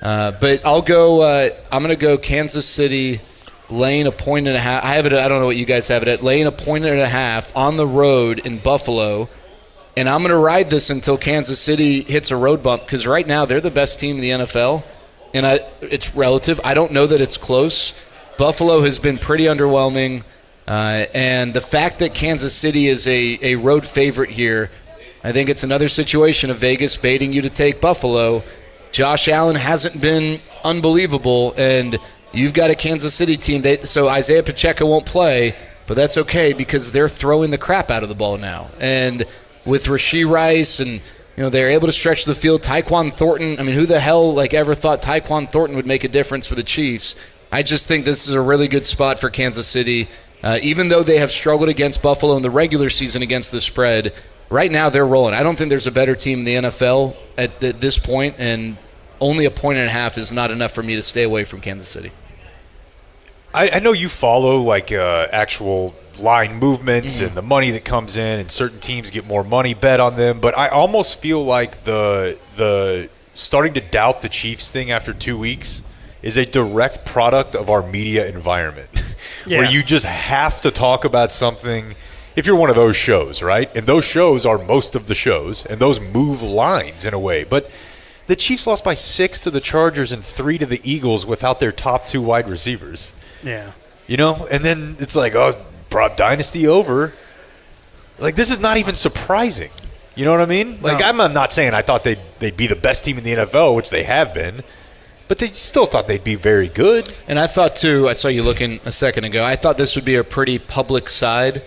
Speaker 16: But I'll go. I'm going to go Kansas City laying 1.5. I have it. I don't know what you guys have it at. Laying 1.5 on the road in Buffalo. And I'm going to ride this until Kansas City hits a road bump because right now they're the best team in the NFL. And it's relative. I don't know that it's close. Buffalo has been pretty underwhelming. And the fact that Kansas City is a road favorite here, I think it's another situation of Vegas baiting you to take Buffalo. Josh Allen hasn't been unbelievable, and you've got a Kansas City team. So Isaiah Pacheco won't play, but that's okay because they're throwing the crap out of the ball now. And with Rashee Rice and they're able to stretch the field. Tyquan Thornton, I mean, who the hell ever thought Tyquan Thornton would make a difference for the Chiefs? I just think this is a really good spot for Kansas City. Even though they have struggled against Buffalo in the regular season against the spread, right now they're rolling. I don't think there's a better team in the NFL at this point, and only 1.5 is not enough for me to stay away from Kansas City.
Speaker 3: I know you follow actual line movements and the money that comes in, and certain teams get more money bet on them. But I almost feel like the starting to doubt the Chiefs thing after 2 weeks is a direct product of our media environment, where you just have to talk about something. If you're one of those shows, right? And those shows are most of the shows, and those move lines in a way. But the Chiefs lost by 6 to the Chargers and 3 to the Eagles without their top 2 wide receivers.
Speaker 8: Yeah.
Speaker 3: And then it's like, oh, brought dynasty over. Like, this is not even surprising. You know what I mean? Like, no. I'm not saying I thought they'd be the best team in the NFL, which they have been, but they still thought they'd be very good.
Speaker 16: And I thought, too, I saw you looking a second ago, I thought this would be a pretty public side.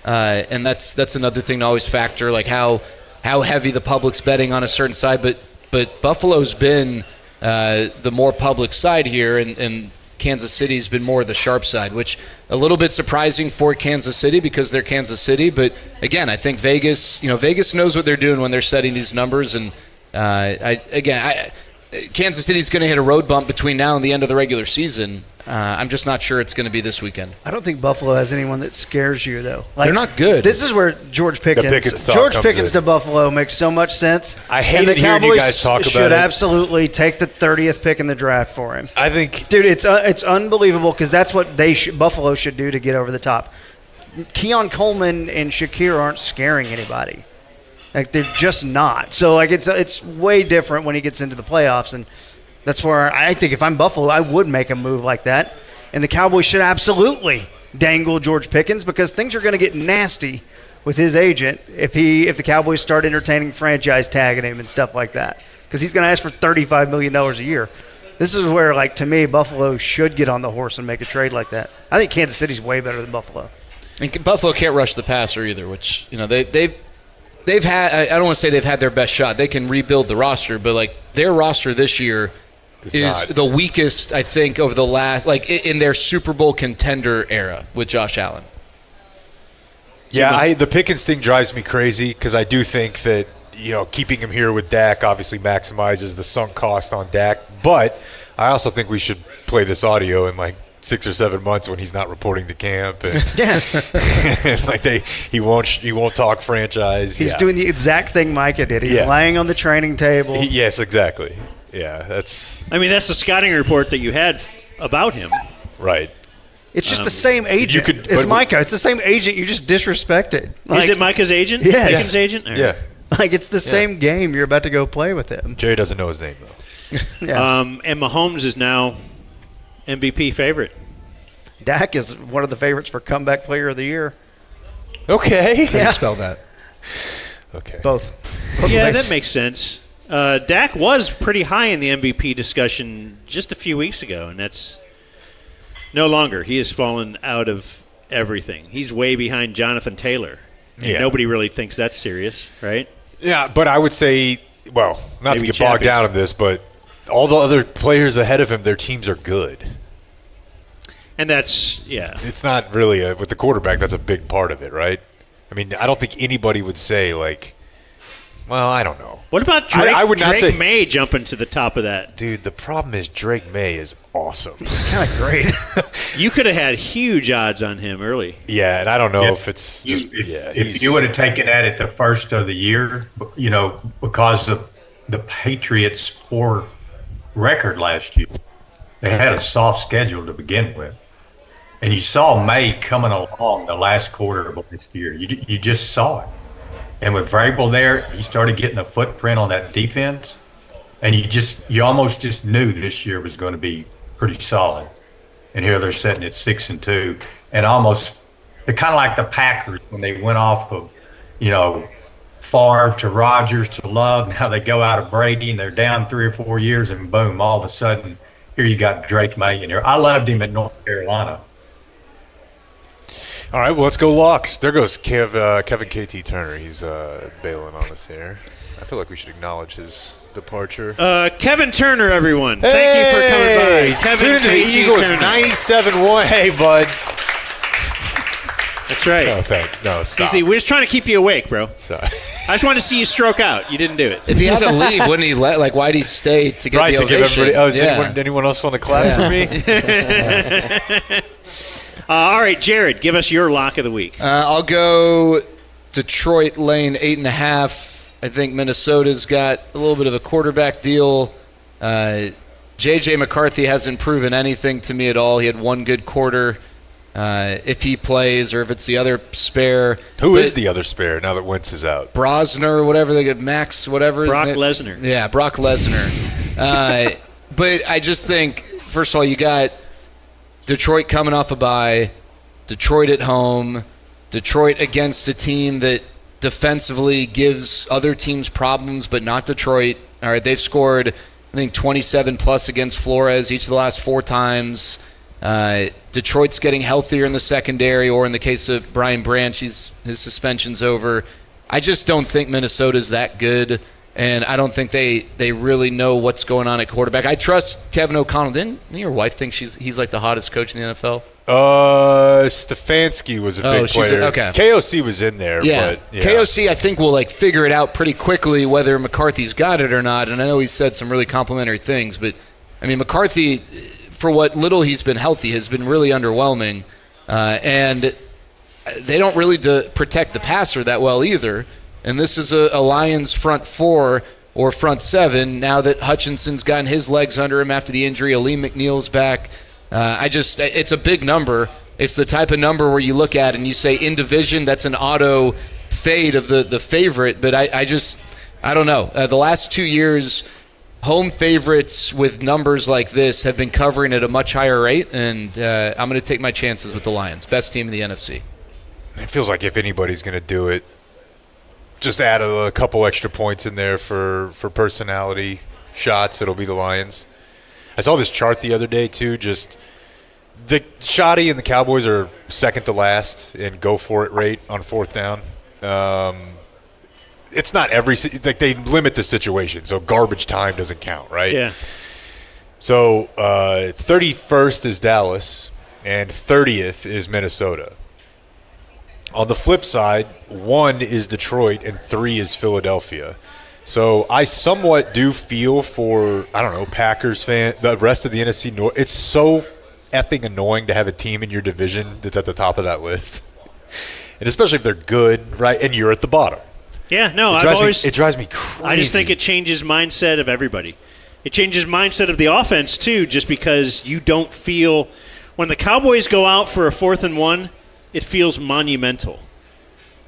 Speaker 16: And that's another thing to always factor, like how heavy the public's betting on a certain side. But Buffalo's been the more public side here, and Kansas City's been more the sharp side, which a little bit surprising for Kansas City because they're Kansas City. But again, I think Vegas knows what they're doing when they're setting these numbers. And Kansas City's going to hit a road bump between now and the end of the regular season. I'm just not sure it's going to be this weekend.
Speaker 8: I don't think Buffalo has anyone that scares you, though.
Speaker 16: They're not good.
Speaker 8: This is where George Pickens to Buffalo makes so much sense.
Speaker 3: I hate hearing you guys talk about it.
Speaker 8: Should absolutely take the 30th pick in the draft for him.
Speaker 3: I think,
Speaker 8: dude, it's unbelievable because that's what Buffalo should do to get over the top. Keon Coleman and Shakir aren't scaring anybody. Like, they're just not. So like it's way different when he gets into the playoffs, and that's where I think if I'm Buffalo, I would make a move like that. And the Cowboys should absolutely dangle George Pickens because things are going to get nasty with his agent if the Cowboys start entertaining franchise tagging him and stuff like that, because he's going to ask for $35 million a year. This is where, like, to me, Buffalo should get on the horse and make a trade like that. I think Kansas City's way better than Buffalo.
Speaker 16: And Buffalo can't rush the passer either, which, they've had, I don't want to say they've had their best shot. They can rebuild the roster, but like their roster this year is the weakest, I think, over the last, like in their Super Bowl contender era with Josh Allen.
Speaker 3: Yeah, the Pickens thing drives me crazy because I do think that, keeping him here with Dak obviously maximizes the sunk cost on Dak. But I also think we should play this audio in like 6 or 7 months when he's not reporting to camp. And, he won't talk franchise.
Speaker 8: He's doing the exact thing Micah did. He's laying on the training table.
Speaker 3: Yes, exactly. Yeah, that's
Speaker 2: the scouting report that you had about him.
Speaker 3: Right.
Speaker 8: It's just the same agent as Micah. It's the same agent. You just disrespected.
Speaker 2: Is it Micah's agent?
Speaker 8: Yes.
Speaker 2: Pickens' agent? Or?
Speaker 3: Yeah.
Speaker 8: It's the same game. You're about to go play with him.
Speaker 3: Jerry doesn't know his name, though.
Speaker 2: And Mahomes is now MVP favorite.
Speaker 8: Dak is one of the favorites for comeback player of the year.
Speaker 3: Okay.
Speaker 12: How do you spell that?
Speaker 3: Okay.
Speaker 8: Both
Speaker 2: yeah, that makes sense. Dak was pretty high in the MVP discussion just a few weeks ago, and that's no longer. He has fallen out of everything. He's way behind Jonathan Taylor.
Speaker 3: Yeah.
Speaker 2: Nobody really thinks that's serious, right?
Speaker 3: Yeah, but I would say, not
Speaker 2: Maybe
Speaker 3: to get
Speaker 2: Chappy.
Speaker 3: bogged down in this, but all the other players ahead of him, their teams are good.
Speaker 2: And that's,
Speaker 3: It's not really, with the quarterback, that's a big part of it, right? I don't think anybody would say, I don't know.
Speaker 2: What about Drake?
Speaker 3: I would not
Speaker 2: Drake
Speaker 3: say,
Speaker 2: May jumping to the top of that.
Speaker 3: Dude, the problem is Drake May is awesome.
Speaker 8: It's kind of great.
Speaker 2: You could have had huge odds on him early.
Speaker 3: Yeah, and I don't know if it's
Speaker 15: if you would have taken that at the first of the year, because of the Patriots' poor record last year, they had a soft schedule to begin with. And you saw May coming along the last quarter of this year. You just saw it. And with Vrabel there, he started getting a footprint on that defense. And you almost just knew this year was going to be pretty solid. And here they're sitting at 6-2. And they're kind of like the Packers when they went off of, Favre to Rodgers to Love. Now they go out of Brady and they're down 3 or 4 years and boom, all of a sudden, here you got Drake May in here. I loved him at North Carolina.
Speaker 3: All right, well, let's go locks. There goes Kevin KT Turner. He's bailing on us here. I feel like we should acknowledge his departure.
Speaker 2: Kevin Turner, everyone. Thank you for coming by. Kevin
Speaker 3: Tune into the Eagles, 97.1. Hey, bud.
Speaker 2: That's right.
Speaker 3: No, thanks. No, stop.
Speaker 2: Easy. We're just trying to keep you awake, bro.
Speaker 3: Sorry.
Speaker 2: I just wanted to see you stroke out. You didn't do it.
Speaker 16: If he had to leave, wouldn't he why'd he stay to get the ovation?
Speaker 3: Give everybody, anyone else want to clap for me?
Speaker 2: All right, Jared, give us your lock of the week.
Speaker 16: I'll go Detroit lane 8.5. I think Minnesota's got a little bit of a quarterback deal. J.J. McCarthy hasn't proven anything to me at all. He had one good quarter. If he plays or if it's the other spare.
Speaker 3: Who is the other spare now that Wentz is out?
Speaker 16: Brosner or whatever. They get Max, whatever.
Speaker 2: Brock Lesnar.
Speaker 16: Yeah, Brock Lesnar. But I just think, first of all, you got Detroit coming off a bye, Detroit at home, Detroit against a team that defensively gives other teams problems, but not Detroit. All right, they've scored, I think, 27-plus against Flores each of the last 4 times. Detroit's getting healthier in the secondary, or in the case of Brian Branch, his suspension's over. I just don't think Minnesota's that good, and I don't think they really know what's going on at quarterback. I trust Kevin O'Connell. Didn't your wife think he's like the hottest coach in the NFL?
Speaker 3: Stefanski was a big player.
Speaker 16: Okay.
Speaker 3: KOC was in there.
Speaker 16: Yeah.
Speaker 3: But, yeah.
Speaker 16: KOC, I think, will figure it out pretty quickly whether McCarthy's got it or not. And I know he said some really complimentary things, but McCarthy, for what little he's been healthy, has been really underwhelming. And they don't really protect the passer that well either. And this is a Lions front 4 or front 7 now that Hutchinson's gotten his legs under him after the injury. Aleem McNeil's back. It's a big number. It's the type of number where you look at and you say in division, that's an auto fade of the favorite. But I don't know. The last 2 years, home favorites with numbers like this have been covering at a much higher rate. And I'm going to take my chances with the Lions. Best team in the NFC.
Speaker 3: It feels like if anybody's going to do it, just add a couple extra points in there for personality shots, it'll be the Lions. I saw this chart the other day, too. Just the Shoddy and the Cowboys are second to last in go-for-it rate on 4th down. It's not they limit the situation, so garbage time doesn't count, right?
Speaker 2: Yeah.
Speaker 3: So 31st is Dallas, and 30th is Minnesota. On the flip side, 1 is Detroit, and 3 is Philadelphia. So I somewhat do feel for, I don't know, Packers fan, the rest of the NFC North. It's so effing annoying to have a team in your division that's at the top of that list. And especially if they're good, right? And you're at the bottom.
Speaker 2: Yeah, no,
Speaker 3: it drives me crazy.
Speaker 2: I just think it changes mindset of everybody. It changes mindset of the offense, too, just because you don't feel – when the Cowboys go out for a 4th and 1, it feels monumental.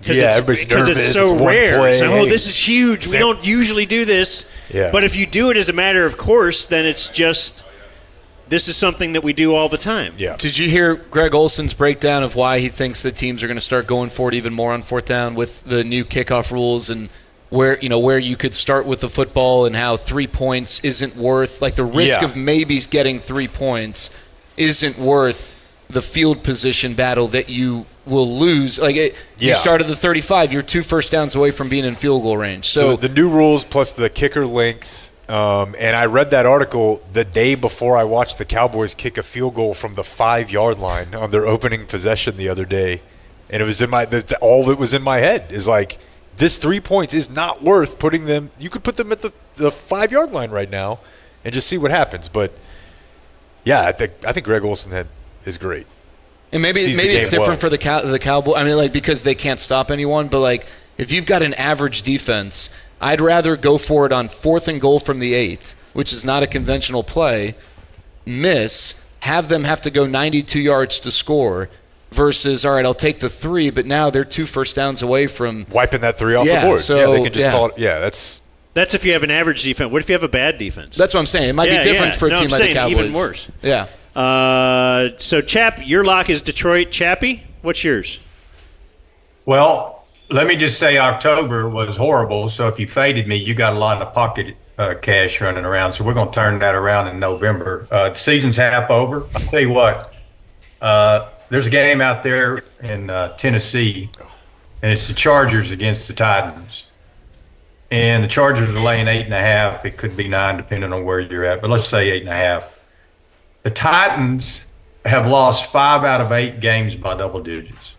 Speaker 3: Everybody's nervous.
Speaker 2: Because it's so rare.
Speaker 3: It's
Speaker 2: oh, this is huge. We don't usually do this.
Speaker 3: Yeah.
Speaker 2: But if you do it as a matter of course, then it's just this is something that we do all the time.
Speaker 3: Yeah.
Speaker 16: Did you hear Greg Olson's breakdown of why he thinks that teams are going to start going for it even more on 4th down with the new kickoff rules and where you could start with the football and how 3 points isn't worth, like the risk of maybe getting 3 points isn't worth the field position battle that you will lose. You start at the 35, you're 2 first downs away from being in field goal range. So
Speaker 3: the new rules plus the kicker length, and I read that article the day before I watched the Cowboys kick a field goal from the 5-yard line on their opening possession the other day, and it was all that was in my head is like, this 3 points is not worth putting them. You could put them at the 5-yard line right now and just see what happens. But yeah, I think Greg Olson is great.
Speaker 16: And maybe it's different for the Cowboys. I mean, because they can't stop anyone. But if you've got an average defense, I'd rather go for it on 4th and goal from the 8, which is not a conventional play. Have them have to go 92 yards to score. Versus, all right, I'll take the 3, but now they're 2 first downs away from
Speaker 3: wiping that 3 off the board.
Speaker 16: So,
Speaker 3: they can just call it. Yeah, that's
Speaker 2: if you have an average defense. What if you have a bad defense?
Speaker 16: That's what I'm saying. It might be different for a team like the Cowboys.
Speaker 2: Even worse.
Speaker 16: Yeah.
Speaker 2: So, Chap, your lock is Detroit. Chappy, what's yours?
Speaker 15: Well, let me just say October was horrible. So if you faded me, you got a lot of pocket cash running around. So we're going to turn that around in November. The season's half over. I'll tell you what. There's a game out there in Tennessee, and it's the Chargers against the Titans. And the Chargers are laying 8.5. It could be 9, depending on where you're at, but let's say 8.5. The Titans have lost 5 out of 8 games by double digits.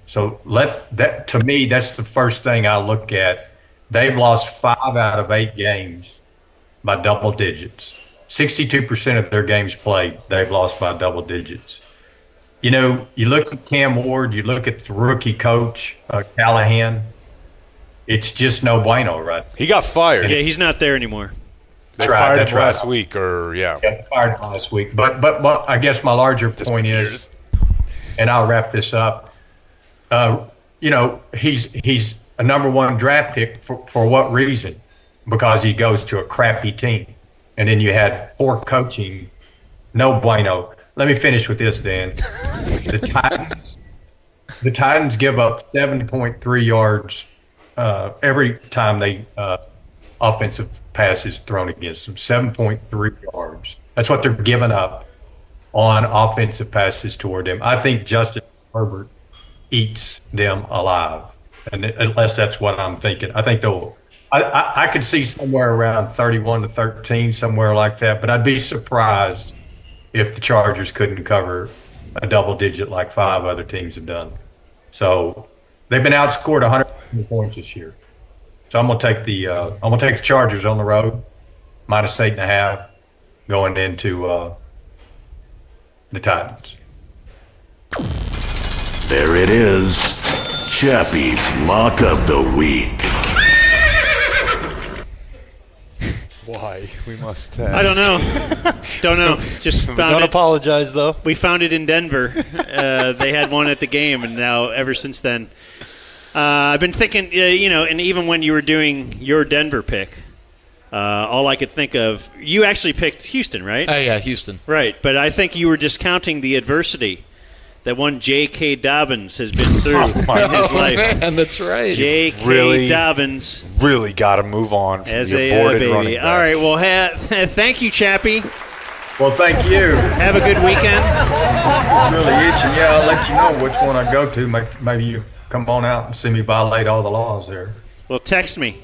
Speaker 15: So to me, that's the first thing I look at. They've lost 5 out of 8 games by double digits. 62% of their games played, they've lost by double digits. You look at Cam Ward, you look at the rookie coach, Callahan, it's just no bueno, right?
Speaker 3: He got fired.
Speaker 2: Yeah, he's not there anymore.
Speaker 3: They fired him last week, Yeah,
Speaker 15: fired him last week. But I guess my larger point is, and I'll wrap this up, he's a number 1 draft pick for what reason? Because he goes to a crappy team. And then you had poor coaching, no bueno. Let me finish with this, Dan. The Titans give up 7.3 yards every time they offensive pass is thrown against them. 7.3 yards. That's what they're giving up on offensive passes toward them. I think Justin Herbert eats them alive, and unless that's what I'm thinking. I think they'll. I could see somewhere around 31-13, somewhere like that. But I'd be surprised if the Chargers couldn't cover a double digit like 5 other teams have done. So they've been outscored 100 points this year. So I'm gonna take the Chargers on the road, minus 8.5, going into the Titans.
Speaker 9: There it is, Chappy's Lock of the Week.
Speaker 3: Why? We must ask.
Speaker 2: I don't know. Just found
Speaker 3: don't apologize, though.
Speaker 2: We found it in Denver. They had one at the game, and now ever since then, I've been thinking, and even when you were doing your Denver pick, all I could think of, you actually picked Houston, right?
Speaker 16: Yeah, Houston.
Speaker 2: Right, but I think you were discounting the adversity that one J.K. Dobbins has been through in his life.
Speaker 16: Man, that's right.
Speaker 2: J.K. Dobbins.
Speaker 3: Really got to move on from
Speaker 2: as
Speaker 3: the
Speaker 2: a
Speaker 3: aborted
Speaker 2: baby.
Speaker 3: running back.
Speaker 2: All right, well, thank you, Chappy.
Speaker 15: Well, thank you.
Speaker 2: Have a good weekend.
Speaker 15: I'm really itching. Yeah, I'll let you know which one I go to. Maybe you come on out and see me violate all the laws there.
Speaker 2: Well, text me.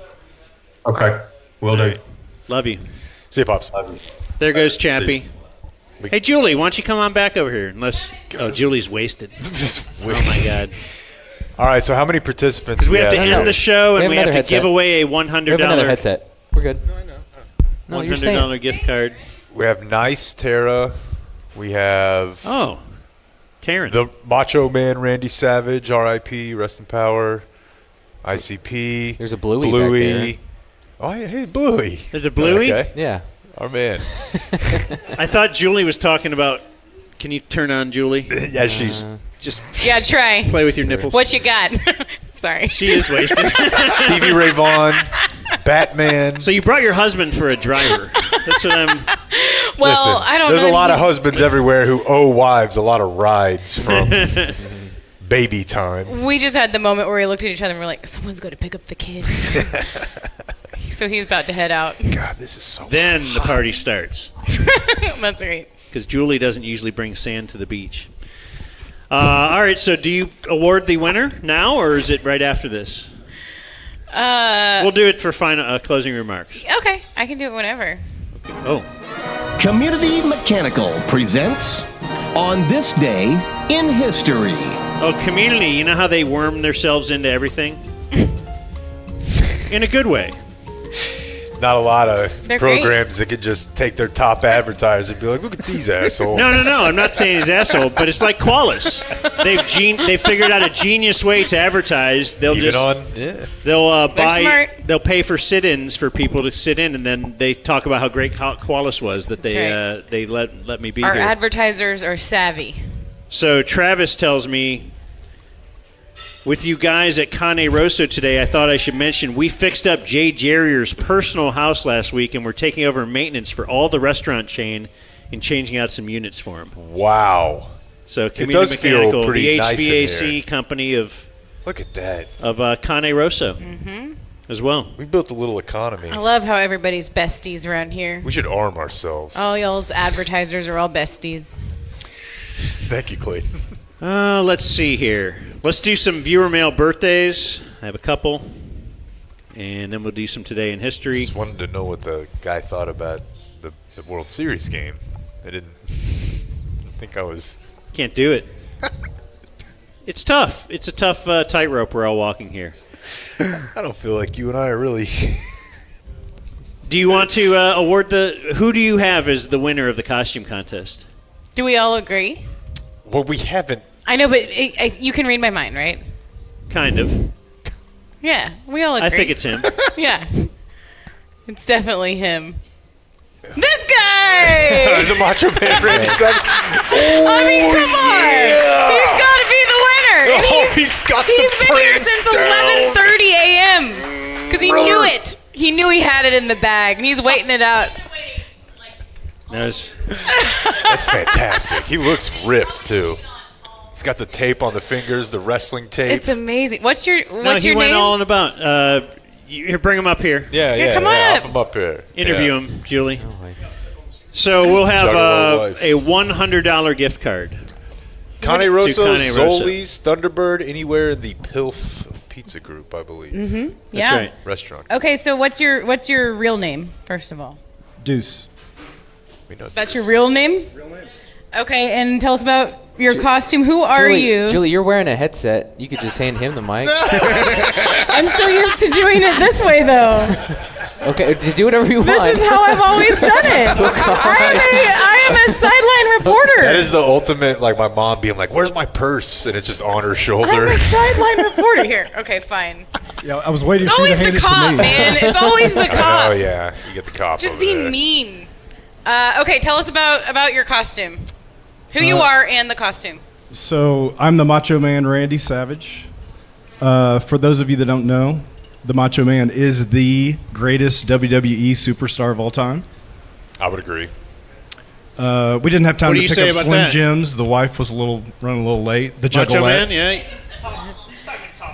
Speaker 15: Okay, will do.
Speaker 2: Love you.
Speaker 3: See you, Pops.
Speaker 15: Love you.
Speaker 2: There goes Chappy. Hey, Julie, why don't you come on back over here? Julie's wasted. Oh, my God.
Speaker 3: All right, so how many participants?
Speaker 2: Because we have to end the show, and we have to
Speaker 6: headset.
Speaker 2: give away a $100.
Speaker 6: We have another headset. We're good. No, you're staying.
Speaker 2: $100 gift card.
Speaker 3: We have Nice Tara. We have
Speaker 2: Taryn.
Speaker 3: The Macho Man Randy Savage, R.I.P. Rest in Power. ICP.
Speaker 6: There's a Bluey.
Speaker 3: Oh, hey, Bluey.
Speaker 2: There's a Bluey?
Speaker 3: Okay.
Speaker 6: Yeah.
Speaker 3: Our man.
Speaker 2: I thought Julie was talking about. Can you turn on Julie?
Speaker 3: Yeah, she's
Speaker 2: just.
Speaker 4: Yeah, try.
Speaker 2: Play with your nipples.
Speaker 4: What you got? Sorry.
Speaker 2: She is wasted.
Speaker 3: Stevie Ray Vaughan, Batman.
Speaker 2: So you brought your husband for a driver. That's what I'm.
Speaker 4: Well,
Speaker 3: Listen,
Speaker 4: I don't
Speaker 3: there's
Speaker 4: know.
Speaker 3: a lot of husbands everywhere who owe wives a lot of rides from baby time.
Speaker 4: We just had the moment where we looked at each other and we're like, someone's going to pick up the kids. So he's about to head out.
Speaker 3: God, this is so
Speaker 2: Then the party starts.
Speaker 4: That's right.
Speaker 2: Because Julie doesn't usually bring sand to the beach. All right, so do you award the winner now, or is it right after this? We'll do it for final closing remarks.
Speaker 4: Okay, I can do it whenever.
Speaker 2: Oh.
Speaker 9: Community Mechanical presents On This Day in History.
Speaker 2: Oh, Community, you know how they worm themselves into everything? In a good way.
Speaker 3: Not a lot of
Speaker 4: They're
Speaker 3: programs that could just take their top advertisers and be like, look at these assholes.
Speaker 2: No, I'm not saying he's asshole, but it's like Qualis. They figured out a genius way to advertise. They'll they'll pay for sit-ins for people to sit in, and then they talk about how great Qualis was that they let me be
Speaker 4: Our
Speaker 2: here.
Speaker 4: advertisers are savvy.
Speaker 2: So Travis tells me, with you guys at Cane Rosso today, I thought I should mention we fixed up Jay Jerrier's personal house last week, and we're taking over maintenance for all the restaurant chain and changing out some units for him.
Speaker 3: Wow.
Speaker 2: So Community
Speaker 3: does feel
Speaker 2: Mechanical,
Speaker 3: pretty
Speaker 2: the
Speaker 3: nice in
Speaker 2: HVAC
Speaker 3: here.
Speaker 2: company of
Speaker 3: Look at that.
Speaker 2: Of Cane Rosso as well.
Speaker 3: We built a little economy.
Speaker 4: I love how everybody's besties around here.
Speaker 3: We should arm ourselves.
Speaker 4: All y'all's advertisers are all besties.
Speaker 3: Thank you, Clayton.
Speaker 2: Let's see here. Let's do some viewer mail birthdays. I have a couple. And then we'll do some today in history.
Speaker 3: Just wanted to know what the guy thought about the World Series game. I didn't think I was...
Speaker 2: Can't do it. It's tough. It's a tough tightrope we're all walking here.
Speaker 3: I don't feel like you and I are really...
Speaker 2: Do you want to award who do you have as the winner of the costume contest?
Speaker 4: Do we all agree?
Speaker 3: Well, we haven't.
Speaker 4: I know, but you can read my mind, right?
Speaker 2: Kind of.
Speaker 4: Yeah, we all agree.
Speaker 2: I think it's him.
Speaker 4: Yeah. It's definitely him. This guy!
Speaker 3: The Macho Man Randy Savage.
Speaker 4: I mean, come on! He's got to be the winner! And he's been here since 11:30 a.m. Because he knew it. He knew he had it in the bag, and he's waiting it out.
Speaker 3: That's fantastic. He looks ripped, too. He's got the tape on the fingers, the wrestling tape.
Speaker 4: It's amazing. What's your
Speaker 2: he
Speaker 4: name?
Speaker 2: went all in about. Here, bring him up here.
Speaker 3: Yeah,
Speaker 4: come on up.
Speaker 3: Up him up here.
Speaker 2: Interview him, Julie. So we'll have a $100 gift card.
Speaker 3: Cane Rosso,
Speaker 2: Cane Rosso.
Speaker 3: Zoli's, Thunderbird, anywhere in the PILF Pizza Group, I believe.
Speaker 4: Mm-hmm.
Speaker 2: That's right.
Speaker 3: Restaurant.
Speaker 4: Okay, so what's your real name, first of all?
Speaker 12: Deuce.
Speaker 4: That's your real name? Real name. Okay, and tell us about your costume. Who are you?
Speaker 6: Julie, you're wearing a headset. You could just hand him the mic.
Speaker 4: I'm so used to doing it this way, though.
Speaker 6: Okay, do whatever you want.
Speaker 4: This is how I've always done it. I am a sideline reporter.
Speaker 3: That is the ultimate, like my mom being like, "Where's my purse?" And it's just on her shoulder.
Speaker 4: I'm a sideline reporter here. Okay, fine.
Speaker 12: Yeah, I was waiting
Speaker 4: It's
Speaker 12: for you
Speaker 4: always
Speaker 12: to hand
Speaker 4: the
Speaker 12: it to
Speaker 4: cop,
Speaker 12: me.
Speaker 4: man. It's always the cop.
Speaker 3: Oh yeah, you get the cop.
Speaker 4: Just
Speaker 3: over
Speaker 4: being
Speaker 3: there.
Speaker 4: mean. Okay, tell us about your costume. Who you are and the costume.
Speaker 12: So I'm the Macho Man Randy Savage. For those of you that don't know, the Macho Man is the greatest WWE superstar of all time.
Speaker 3: I would agree.
Speaker 12: We didn't have time
Speaker 2: What do
Speaker 12: to
Speaker 2: you
Speaker 12: pick
Speaker 2: say
Speaker 12: up
Speaker 2: about
Speaker 12: Slim
Speaker 2: that?
Speaker 12: Jims. The wife was running a little late. The
Speaker 2: Macho
Speaker 12: Juggalette.
Speaker 2: Man, yeah.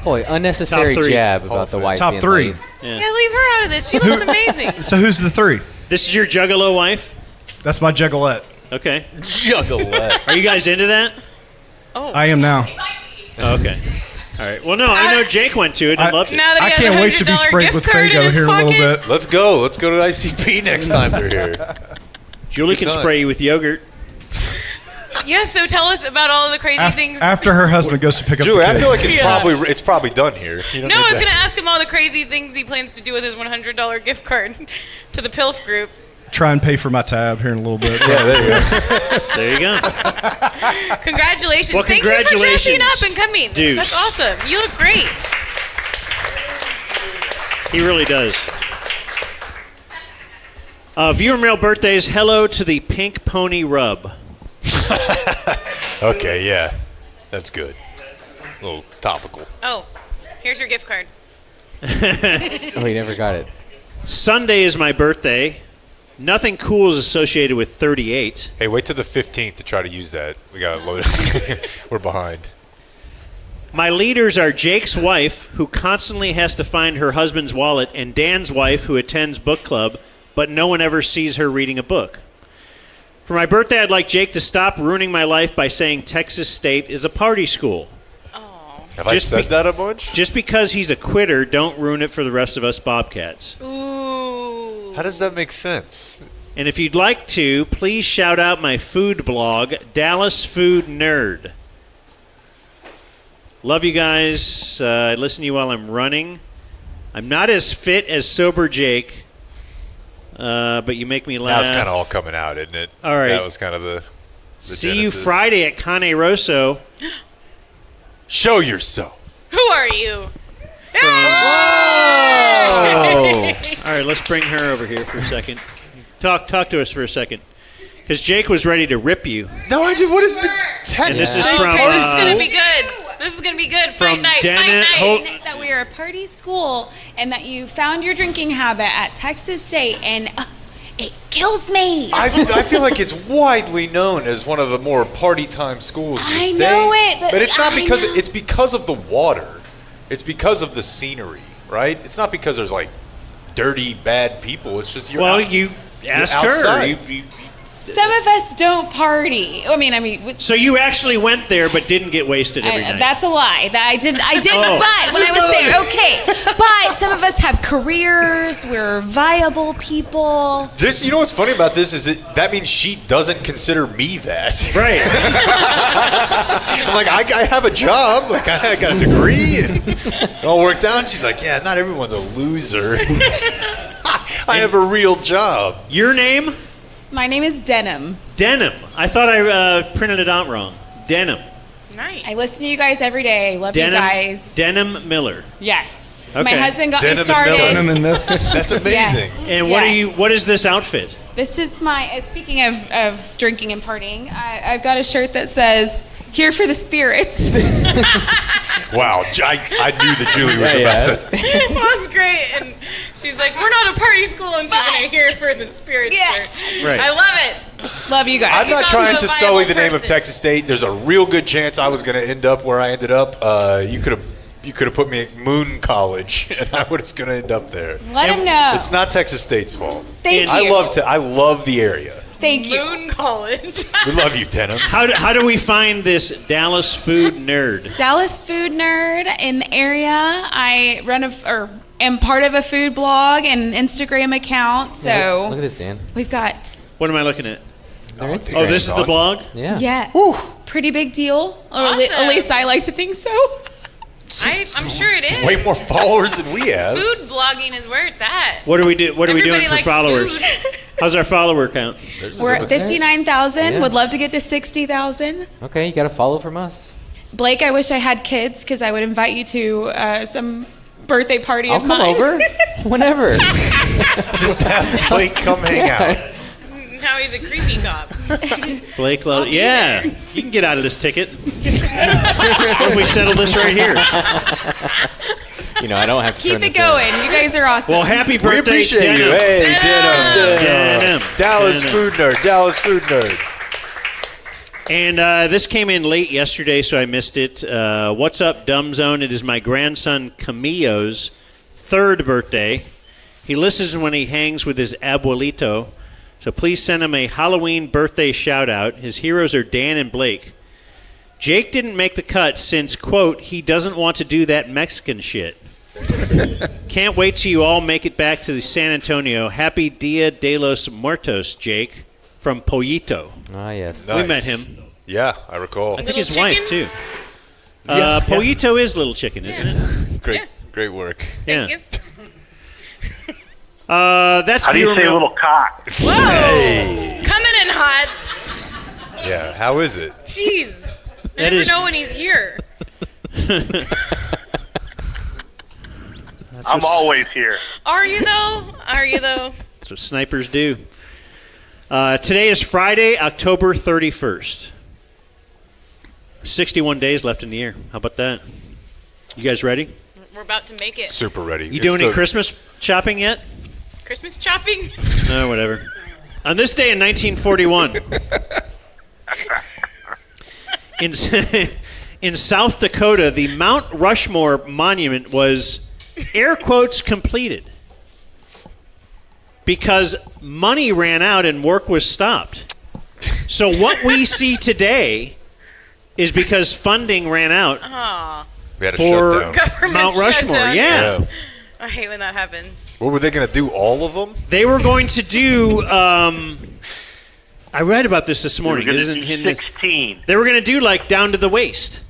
Speaker 6: Boy, unnecessary
Speaker 2: Top three.
Speaker 6: jab about the wife
Speaker 12: Top
Speaker 6: being
Speaker 12: three.
Speaker 6: late.
Speaker 4: Yeah, leave her out of this. She looks amazing.
Speaker 12: So who's the three?
Speaker 2: This is your Juggalo wife?
Speaker 12: That's my Juggalette.
Speaker 2: Okay.
Speaker 3: Juggalette.
Speaker 2: Are you guys into that?
Speaker 12: I am now.
Speaker 2: Oh, okay. All right. Well, no, I know Jake went to it and loved it.
Speaker 4: Now that he
Speaker 12: I
Speaker 4: has
Speaker 12: can't
Speaker 4: a
Speaker 12: wait to be
Speaker 4: $100
Speaker 12: sprayed
Speaker 4: gift
Speaker 12: with
Speaker 4: card in
Speaker 12: Fago
Speaker 4: his
Speaker 12: here in a little
Speaker 4: pocket.
Speaker 12: bit.
Speaker 3: Let's go. Let's go to ICP next time they're here.
Speaker 2: Julie can spray you with yogurt.
Speaker 4: Yeah, so tell us about all of the crazy things.
Speaker 12: After her husband goes to pick up
Speaker 3: Julie,
Speaker 12: the
Speaker 3: I
Speaker 12: kids.
Speaker 3: feel like it's probably done here. You don't
Speaker 4: No,
Speaker 3: need
Speaker 4: I was
Speaker 3: to-
Speaker 4: going to ask him all the crazy things he plans to do with his $100 gift card to the PILF group.
Speaker 12: Try and pay for my tab here in a little bit.
Speaker 3: Yeah, there you go.
Speaker 2: There you go.
Speaker 4: Congratulations.
Speaker 2: Well,
Speaker 4: Thank you for dressing
Speaker 2: congratulations,
Speaker 4: up and coming.
Speaker 2: Deuce.
Speaker 4: That's awesome. You look great.
Speaker 2: He really does. Viewer mail birthdays. Hello to the Pink Pony Rub.
Speaker 3: Okay, yeah. That's good. A little topical.
Speaker 4: Oh, here's your gift card.
Speaker 6: Oh, he never got it.
Speaker 2: Sunday is my birthday. Nothing cool is associated with 38.
Speaker 3: Hey, wait till the 15th to try to use that. We got to load it. We're behind.
Speaker 2: My leaders are Jake's wife, who constantly has to find her husband's wallet, and Dan's wife, who attends book club, but no one ever sees her reading a book. For my birthday, I'd like Jake to stop ruining my life by saying Texas State is a party school.
Speaker 3: Have I said that a bunch?
Speaker 2: Just because he's a quitter, don't ruin it for the rest of us Bobcats.
Speaker 4: Ooh.
Speaker 3: How does that make sense?
Speaker 2: And if you'd like to, please shout out my food blog, Dallas Food Nerd. Love you guys. I listen to you while I'm running. I'm not as fit as sober Jake, but you make me laugh.
Speaker 3: Now it's kind of all coming out, isn't it?
Speaker 2: All right.
Speaker 3: That was kind of the
Speaker 2: See
Speaker 3: genesis.
Speaker 2: you Friday at Cane Rosso.
Speaker 3: Show yourself.
Speaker 4: Who are you?
Speaker 2: All right, let's bring her over here for a second. Talk to us for a second. Because Jake was ready to rip you.
Speaker 3: No, I just, what has been
Speaker 2: And this is from...
Speaker 4: Okay, this is going to be good. This is going to be good. Fight night.
Speaker 13: That we are a party school and that you found your drinking habit at Texas State, and it kills me.
Speaker 3: I feel like it's widely known as one of the more party time schools in the
Speaker 13: I
Speaker 3: state.
Speaker 13: know it, but
Speaker 3: it's not
Speaker 13: I
Speaker 3: because
Speaker 13: know.
Speaker 3: it's because of the water. It's because of the scenery, right? It's not because there's like dirty, bad people. It's just
Speaker 2: you ask her.
Speaker 3: outside.
Speaker 13: Some of us don't party. I mean,
Speaker 2: So you actually went there but didn't get wasted every night.
Speaker 13: that's a lie. That I didn't.
Speaker 2: Oh.
Speaker 13: But when I was there, okay. But some of us have careers. We're viable people.
Speaker 3: This, you know what's funny about this is that means she doesn't consider me that.
Speaker 2: Right.
Speaker 3: I'm like, I have a job. Like, I got a degree and it all worked out. And she's like, yeah, not everyone's a loser. I have a real job.
Speaker 2: Your name?
Speaker 13: My name is Denim.
Speaker 2: Denim. I thought I printed it out wrong. Denim.
Speaker 13: Nice. I listen to you guys every day. I love
Speaker 2: Denim,
Speaker 13: you guys.
Speaker 2: Denim Miller.
Speaker 13: Yes.
Speaker 2: Okay.
Speaker 13: My husband got me
Speaker 2: Denim and
Speaker 13: started.
Speaker 2: Miller. Denim and Miller.
Speaker 3: That's amazing.
Speaker 13: Yes.
Speaker 2: And what is this outfit?
Speaker 13: This is my. Speaking of drinking and partying, I've got a shirt that says "Here for the spirits."
Speaker 3: Wow, I knew that Julie was about to.
Speaker 4: Well, that's great. And she's like, we're not a party school, and she's going to hear for the spirit shirt.
Speaker 3: Right.
Speaker 4: I love it.
Speaker 13: Love you guys.
Speaker 3: I'm not trying to sully the name of
Speaker 4: person.
Speaker 3: Texas State. There's a real good chance I was going to end up where I ended up. You could have put me at Moon College, and I was going to end up there.
Speaker 13: Let him know.
Speaker 3: It's not Texas State's fault.
Speaker 13: Thank
Speaker 3: I
Speaker 13: you.
Speaker 3: love the area.
Speaker 13: Thank you.
Speaker 4: Moon College.
Speaker 3: We love you, Denim.
Speaker 2: How do we find this Dallas Food Nerd?
Speaker 13: Dallas Food Nerd in the area. I am part of a food blog and Instagram account. So
Speaker 6: Look at this, Dan.
Speaker 13: we've got.
Speaker 2: What am I looking at?
Speaker 6: Their Instagram.
Speaker 2: Oh, this is the blog?
Speaker 6: Yeah.
Speaker 13: Yes. Pretty big deal. Or at least I like to think so.
Speaker 4: I'm sure it is.
Speaker 3: Way more followers than we have.
Speaker 4: Food blogging is where it's at.
Speaker 2: What are we doing
Speaker 4: Everybody
Speaker 2: for
Speaker 4: likes
Speaker 2: followers?
Speaker 4: food.
Speaker 2: How's our follower count?
Speaker 13: We're at 59,000.
Speaker 6: Yeah.
Speaker 13: Would love to get to 60,000.
Speaker 6: Okay, you got to follow from us.
Speaker 13: Blake, I wish I had kids because I would invite you to some birthday party
Speaker 6: I'll
Speaker 13: of
Speaker 6: come
Speaker 13: mine.
Speaker 6: over whenever.
Speaker 3: Just have Blake come hang out.
Speaker 4: Now he's a creepy cop.
Speaker 2: Blake, yeah, you can get out of this ticket. What if we settle this right here?
Speaker 6: You know, I don't have to
Speaker 13: Keep
Speaker 6: turn
Speaker 13: it
Speaker 6: this
Speaker 13: going.
Speaker 6: in.
Speaker 13: You guys are awesome.
Speaker 2: Well, happy
Speaker 3: We
Speaker 2: birthday,
Speaker 3: appreciate
Speaker 2: Denim.
Speaker 3: you. Hey, Denim.
Speaker 2: Denim.
Speaker 3: Dallas
Speaker 2: Denim.
Speaker 3: Food Nerd. Dallas Food Nerd.
Speaker 2: And this came in late yesterday, so I missed it. What's up, Dumb Zone? It is my grandson Camillo's 3rd birthday. He listens when he hangs with his abuelito, so please send him a Halloween birthday shout-out. His heroes are Dan and Blake. Jake didn't make the cut since, quote, he doesn't want to do that Mexican shit. Can't wait till you all make it back to San Antonio. Happy Dia de los Muertos, Jake. from Pollito.
Speaker 6: Ah, yes.
Speaker 3: Nice.
Speaker 2: We met him.
Speaker 3: Yeah, I recall.
Speaker 2: I think his wife, too. Pollito is Little Chicken, isn't it?
Speaker 3: Great work.
Speaker 2: Yeah.
Speaker 4: Thank you.
Speaker 2: That's
Speaker 17: How do you say little cock?
Speaker 4: Whoa!
Speaker 3: Hey.
Speaker 4: Coming in hot.
Speaker 3: Yeah, how is it?
Speaker 4: Jeez. I
Speaker 2: That
Speaker 4: never
Speaker 2: is-
Speaker 4: know when he's here.
Speaker 17: I'm always here.
Speaker 4: Are you though?
Speaker 2: That's what snipers do. Today is Friday, October 31st. 61 days left in the year. How about that? You guys ready?
Speaker 4: We're about to make it.
Speaker 3: Super ready.
Speaker 2: You doing any Christmas shopping yet?
Speaker 4: Christmas shopping?
Speaker 2: No, whatever. On this day in 1941, in South Dakota, the Mount Rushmore monument was, air quotes, completed because money ran out and work was stopped. So what we see today is because funding ran out
Speaker 3: We had a
Speaker 2: for
Speaker 3: shutdown.
Speaker 4: Government
Speaker 2: Mount Rushmore.
Speaker 4: shutdown.
Speaker 2: Yeah.
Speaker 4: I hate when that happens.
Speaker 3: What were they going to do? All of them?
Speaker 2: They were going to do. I read about this morning.
Speaker 17: They were
Speaker 2: Isn't
Speaker 17: gonna do
Speaker 2: in this-
Speaker 17: 16.
Speaker 2: They were going to do like down to the waist.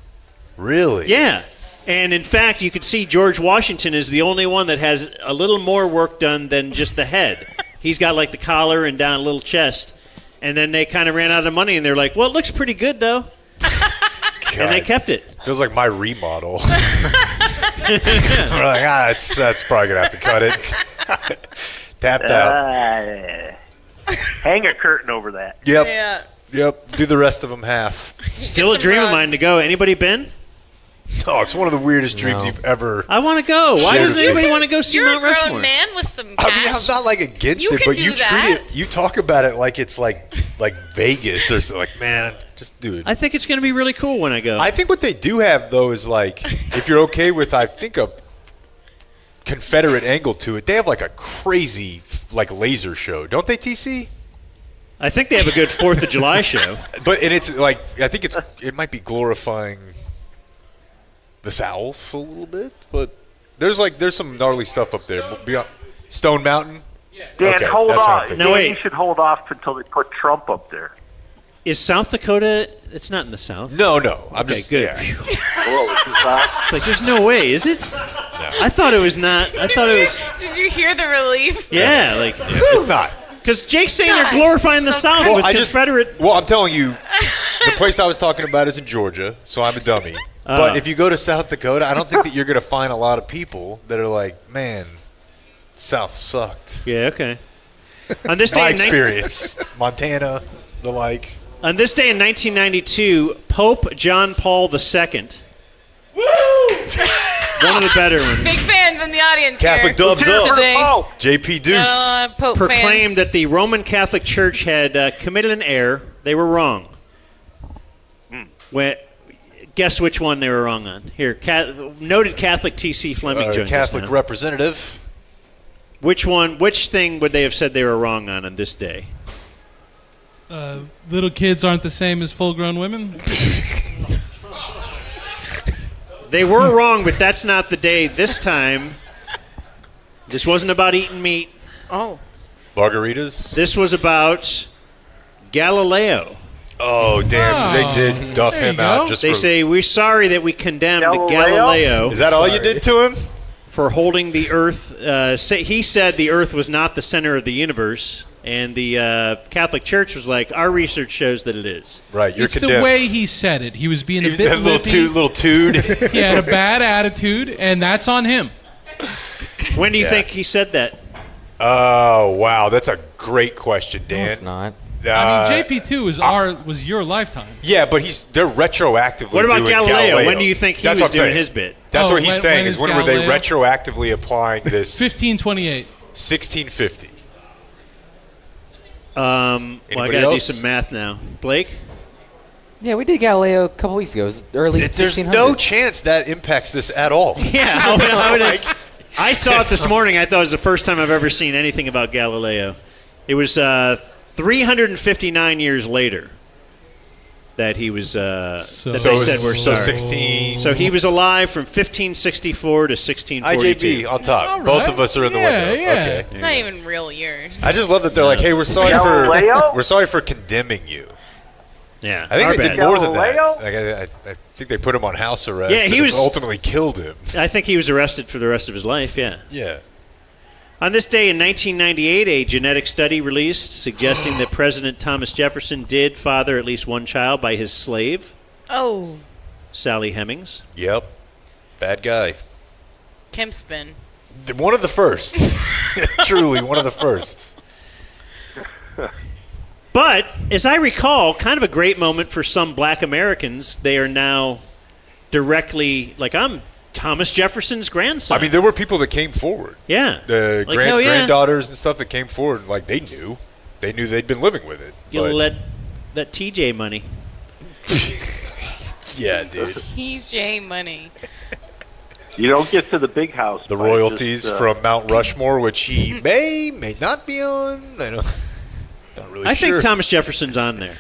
Speaker 3: Really?
Speaker 2: Yeah. And in fact, you could see George Washington is the only one that has a little more work done than just the head. He's got like the collar and down a little chest. And then they kind of ran out of money, and they're like, "Well, it looks pretty good though." And they kept it.
Speaker 3: Feels like my remodel. We're like, that's probably gonna have to cut it. Tapped out.
Speaker 17: Hang a curtain over that.
Speaker 3: Yep.
Speaker 4: Yeah.
Speaker 3: Yep. Do the rest of them half.
Speaker 2: Still a dream of mine to go. Anybody been?
Speaker 3: Oh, it's one of the weirdest dreams you've ever.
Speaker 2: I want to go. Why doesn't anybody want to go see
Speaker 4: You're
Speaker 2: Mount
Speaker 4: a grown
Speaker 2: Rushmore?
Speaker 4: man with some
Speaker 3: I
Speaker 4: cash.
Speaker 3: mean, I'm not like against
Speaker 4: You
Speaker 3: it,
Speaker 4: can
Speaker 3: but you
Speaker 4: do
Speaker 3: treat
Speaker 4: that.
Speaker 3: it. You talk about it like it's like Vegas or something. Like, man, just do it.
Speaker 2: I think it's going to be really cool when I go.
Speaker 3: I think what they do have though is like, if you're okay with, I think a Confederate angle to it. They have like a crazy like laser show, don't they, TC?
Speaker 2: I think they have a good 4th of July show.
Speaker 3: But and it's like I think it might be glorifying the South a little bit, but there's some gnarly stuff up there. Beyond Stone Mountain.
Speaker 17: Dan,
Speaker 3: Okay,
Speaker 17: hold
Speaker 3: that's what I'm
Speaker 17: on.
Speaker 3: thinking.
Speaker 2: No,
Speaker 17: Dan,
Speaker 2: wait.
Speaker 17: you should hold off until they put Trump up there.
Speaker 2: Is South Dakota? It's not in the South.
Speaker 3: No. I'm
Speaker 2: Okay,
Speaker 3: just
Speaker 2: good.
Speaker 3: yeah.
Speaker 17: Whoa, this is not.
Speaker 2: It's like there's no way, is it? I thought it was not. I thought it was.
Speaker 4: Did you hear the relief?
Speaker 2: Yeah, like
Speaker 3: It's not.
Speaker 2: because Jake's saying
Speaker 4: Gosh,
Speaker 2: they're glorifying the
Speaker 4: so
Speaker 2: South
Speaker 4: crazy.
Speaker 2: with Confederate.
Speaker 3: Well, I'm telling you, the place I was talking about is in Georgia, so I'm a dummy. But if you go to South Dakota, I don't think that you're going to find a lot of people that are like, man, South sucked.
Speaker 2: Yeah, okay. On this day,
Speaker 3: My
Speaker 2: in
Speaker 3: experience, Montana, the like.
Speaker 2: On this day in 1992, Pope John Paul II. Woo! One of the better ones.
Speaker 4: Big fans in the audience
Speaker 3: Catholic
Speaker 4: here
Speaker 3: dubs up.
Speaker 4: today.
Speaker 3: JP Deuce.
Speaker 4: Pope
Speaker 2: Proclaimed
Speaker 4: fans.
Speaker 2: that the Roman Catholic Church had committed an error. They were wrong. Guess which one they were wrong on. Here, noted Catholic T.C. Fleming joins us
Speaker 3: Catholic
Speaker 2: now.
Speaker 3: representative.
Speaker 2: Which thing would they have said they were wrong on this day?
Speaker 19: Little kids aren't the same as full-grown women.
Speaker 2: They were wrong, but that's not the day this time. This wasn't about eating meat.
Speaker 4: Oh.
Speaker 3: Margaritas.
Speaker 2: This was about Galileo.
Speaker 3: Oh, damn. They did duff
Speaker 19: There you
Speaker 3: him out.
Speaker 19: go.
Speaker 3: Just
Speaker 2: They
Speaker 3: for,
Speaker 2: say, we're sorry that we condemned
Speaker 17: Galileo?
Speaker 2: Galileo.
Speaker 3: Is that all you did to him?
Speaker 2: For holding the Earth. He said the Earth was not the center of the universe, and the Catholic Church was like, our research shows that it is.
Speaker 3: Right, you're
Speaker 19: It's
Speaker 3: condemned.
Speaker 19: the way he said it. He was being
Speaker 3: He
Speaker 19: a
Speaker 3: was
Speaker 19: bit
Speaker 3: a
Speaker 19: lippy.
Speaker 3: little tood.
Speaker 19: He had a bad attitude, and that's on him.
Speaker 2: When do you think he said that?
Speaker 3: Oh, wow. That's a great question, Dan.
Speaker 6: No, it's not.
Speaker 19: I mean, JP2 was your lifetime.
Speaker 3: Yeah, but they're retroactively
Speaker 2: What about
Speaker 3: doing
Speaker 2: Galileo? When do you think he
Speaker 3: That's
Speaker 2: was
Speaker 3: what I'm
Speaker 2: doing
Speaker 3: saying.
Speaker 2: his bit?
Speaker 3: That's
Speaker 19: Oh,
Speaker 3: what he's
Speaker 19: when
Speaker 3: saying.
Speaker 19: is
Speaker 3: Is when were they
Speaker 19: Galileo?
Speaker 3: retroactively applying this?
Speaker 19: 1528.
Speaker 3: 1650.
Speaker 2: Well, I
Speaker 3: Anybody
Speaker 2: got to do
Speaker 3: else?
Speaker 2: some math now. Blake?
Speaker 6: Yeah, we did Galileo a couple weeks ago. It was early
Speaker 3: There's
Speaker 6: 1600s.
Speaker 3: no chance that impacts this at all.
Speaker 2: Yeah, how would it? I saw it this morning. I thought it was the first time I've ever seen anything about Galileo. It was 359 years later. that he was that
Speaker 3: So
Speaker 2: they said were
Speaker 3: so
Speaker 2: sorry.
Speaker 3: 16.
Speaker 2: So he was alive from 1564 to 1642.
Speaker 3: IJB on top.
Speaker 4: All
Speaker 3: Both
Speaker 4: right.
Speaker 3: of us are in the window. Okay.
Speaker 4: It's not even real years.
Speaker 3: I just love that they're like, "Hey, we're sorry for condemning you."
Speaker 2: Yeah,
Speaker 3: I think
Speaker 2: our
Speaker 3: they did
Speaker 2: bad.
Speaker 3: more than that. Like, I think they put him on house arrest.
Speaker 2: Yeah, he
Speaker 3: and
Speaker 2: was
Speaker 3: ultimately killed him.
Speaker 2: I think he was arrested for the rest of his life. Yeah.
Speaker 3: Yeah.
Speaker 2: On this day in 1998, a genetic study released suggesting that President Thomas Jefferson did father at least one child by his slave,
Speaker 4: Oh,
Speaker 2: Sally Hemings.
Speaker 3: Yep. Bad guy.
Speaker 4: Kempspin.
Speaker 3: One of the first. Truly, one of the first.
Speaker 2: But, as I recall, kind of a great moment for some black Americans. They are now directly, like, I'm Thomas Jefferson's grandson.
Speaker 3: I mean, there were people that came forward.
Speaker 2: Yeah.
Speaker 3: The
Speaker 2: Like, hell yeah.
Speaker 3: granddaughters and stuff that came forward, like, they knew. They knew they'd been living with it.
Speaker 2: You
Speaker 3: but-
Speaker 2: let that TJ money.
Speaker 3: Yeah, dude.
Speaker 4: TJ money.
Speaker 17: You don't get to the big house.
Speaker 3: The
Speaker 17: by
Speaker 3: royalties
Speaker 17: just,
Speaker 3: from Mount Rushmore, which he may not be on. I don't. Not really
Speaker 2: I
Speaker 3: sure.
Speaker 2: think Thomas Jefferson's on there.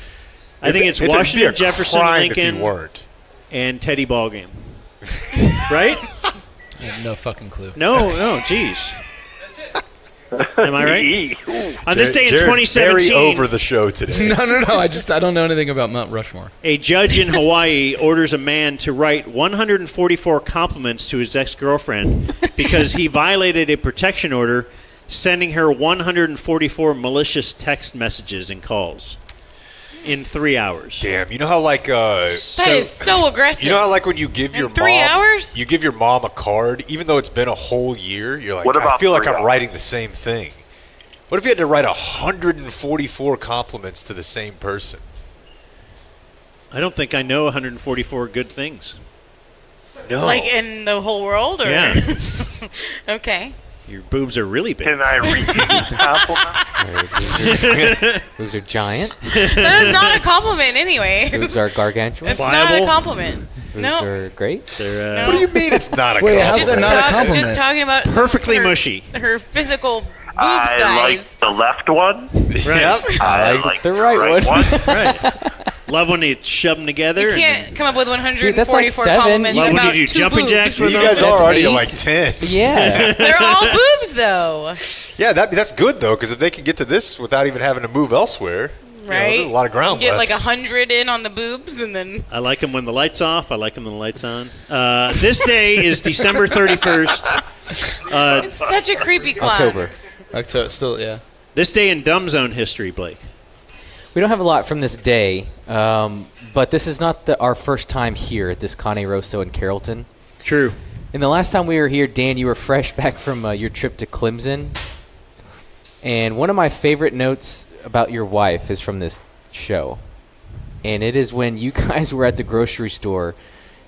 Speaker 2: I think it's
Speaker 3: It'd be a
Speaker 2: Washington, Jefferson,
Speaker 3: crime if he
Speaker 2: Lincoln,
Speaker 3: weren't.
Speaker 2: and Teddy Ballgame. Right?
Speaker 16: I have no fucking clue.
Speaker 2: No, jeez. Am I right? On this day in
Speaker 3: Jared,
Speaker 2: 2017,
Speaker 3: very over the show today.
Speaker 16: No. I don't know anything about Mount Rushmore.
Speaker 2: a judge in Hawaii orders a man to write 144 compliments to his ex-girlfriend because he violated a protection order, sending her 144 malicious text messages and calls in 3 hours.
Speaker 3: Damn, you know how like
Speaker 4: That is so aggressive.
Speaker 3: You know how like when you give your
Speaker 4: 3
Speaker 3: mom
Speaker 4: hours?
Speaker 3: you give your mom a card, even though it's been a whole year, you're like,
Speaker 17: What
Speaker 3: I
Speaker 17: about
Speaker 3: feel like
Speaker 17: 3
Speaker 3: I'm
Speaker 17: hours?
Speaker 3: writing the same thing. What if you had to write 144 compliments to the same person?
Speaker 2: I don't think I know 144 good things.
Speaker 3: No.
Speaker 4: Like in the whole world? Or?
Speaker 2: Yeah.
Speaker 4: Okay.
Speaker 2: Your boobs are really big.
Speaker 17: Can I read compliments?
Speaker 6: Those are giant.
Speaker 4: That is not a compliment anyway.
Speaker 6: Those are gargantuan.
Speaker 4: It's not a compliment.
Speaker 6: Those
Speaker 4: No.
Speaker 6: are great.
Speaker 2: They're,
Speaker 3: What do you mean it's not a
Speaker 16: Wait,
Speaker 3: compliment?
Speaker 16: how's that not a compliment?
Speaker 4: Just talking about
Speaker 2: perfectly
Speaker 4: her,
Speaker 2: mushy.
Speaker 4: Her physical boob
Speaker 17: I like
Speaker 4: size.
Speaker 17: the left one.
Speaker 2: Right.
Speaker 3: Yep.
Speaker 17: I
Speaker 6: like
Speaker 17: like
Speaker 6: the right one.
Speaker 2: Right. Love when they shove them together.
Speaker 4: You
Speaker 2: and
Speaker 4: can't come up with 144
Speaker 6: Dude, that's like 7.
Speaker 4: compliments
Speaker 2: Love when
Speaker 4: about
Speaker 2: you do
Speaker 4: 2
Speaker 2: jumping
Speaker 4: boobs.
Speaker 2: jacks with
Speaker 3: You
Speaker 2: them.
Speaker 3: guys are
Speaker 6: That's
Speaker 3: already at
Speaker 6: 8.
Speaker 3: like 10.
Speaker 6: Yeah.
Speaker 4: They're all boobs though,
Speaker 3: Yeah, that's good though, because if they can get to this without even having to move elsewhere,
Speaker 4: right?
Speaker 3: there's a lot of ground
Speaker 4: You get
Speaker 3: left.
Speaker 4: like 100 in on the boobs and then
Speaker 2: I like them when the light's off. I like them when the light's on. This day is December 31st.
Speaker 4: it's such a creepy clown.
Speaker 6: October.
Speaker 16: Still, yeah.
Speaker 2: This day in Dumb Zone history, Blake.
Speaker 6: We don't have a lot from this day, but this is not our first time here at this Cane Rosso in Carrollton.
Speaker 2: True.
Speaker 6: And the last time we were here, Dan, you were fresh back from your trip to Clemson. And one of my favorite notes about your wife is from this show. And it is when you guys were at the grocery store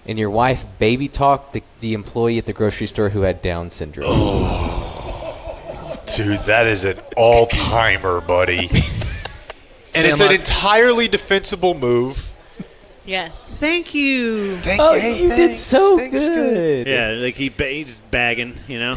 Speaker 6: and your wife baby talked the employee at the grocery store who had Down syndrome.
Speaker 3: Oh, dude, that is an all-timer, buddy. And it's an entirely defensible move.
Speaker 4: Yes.
Speaker 2: Thank you.
Speaker 6: You did so good.
Speaker 2: Yeah, like he's bagging, you know.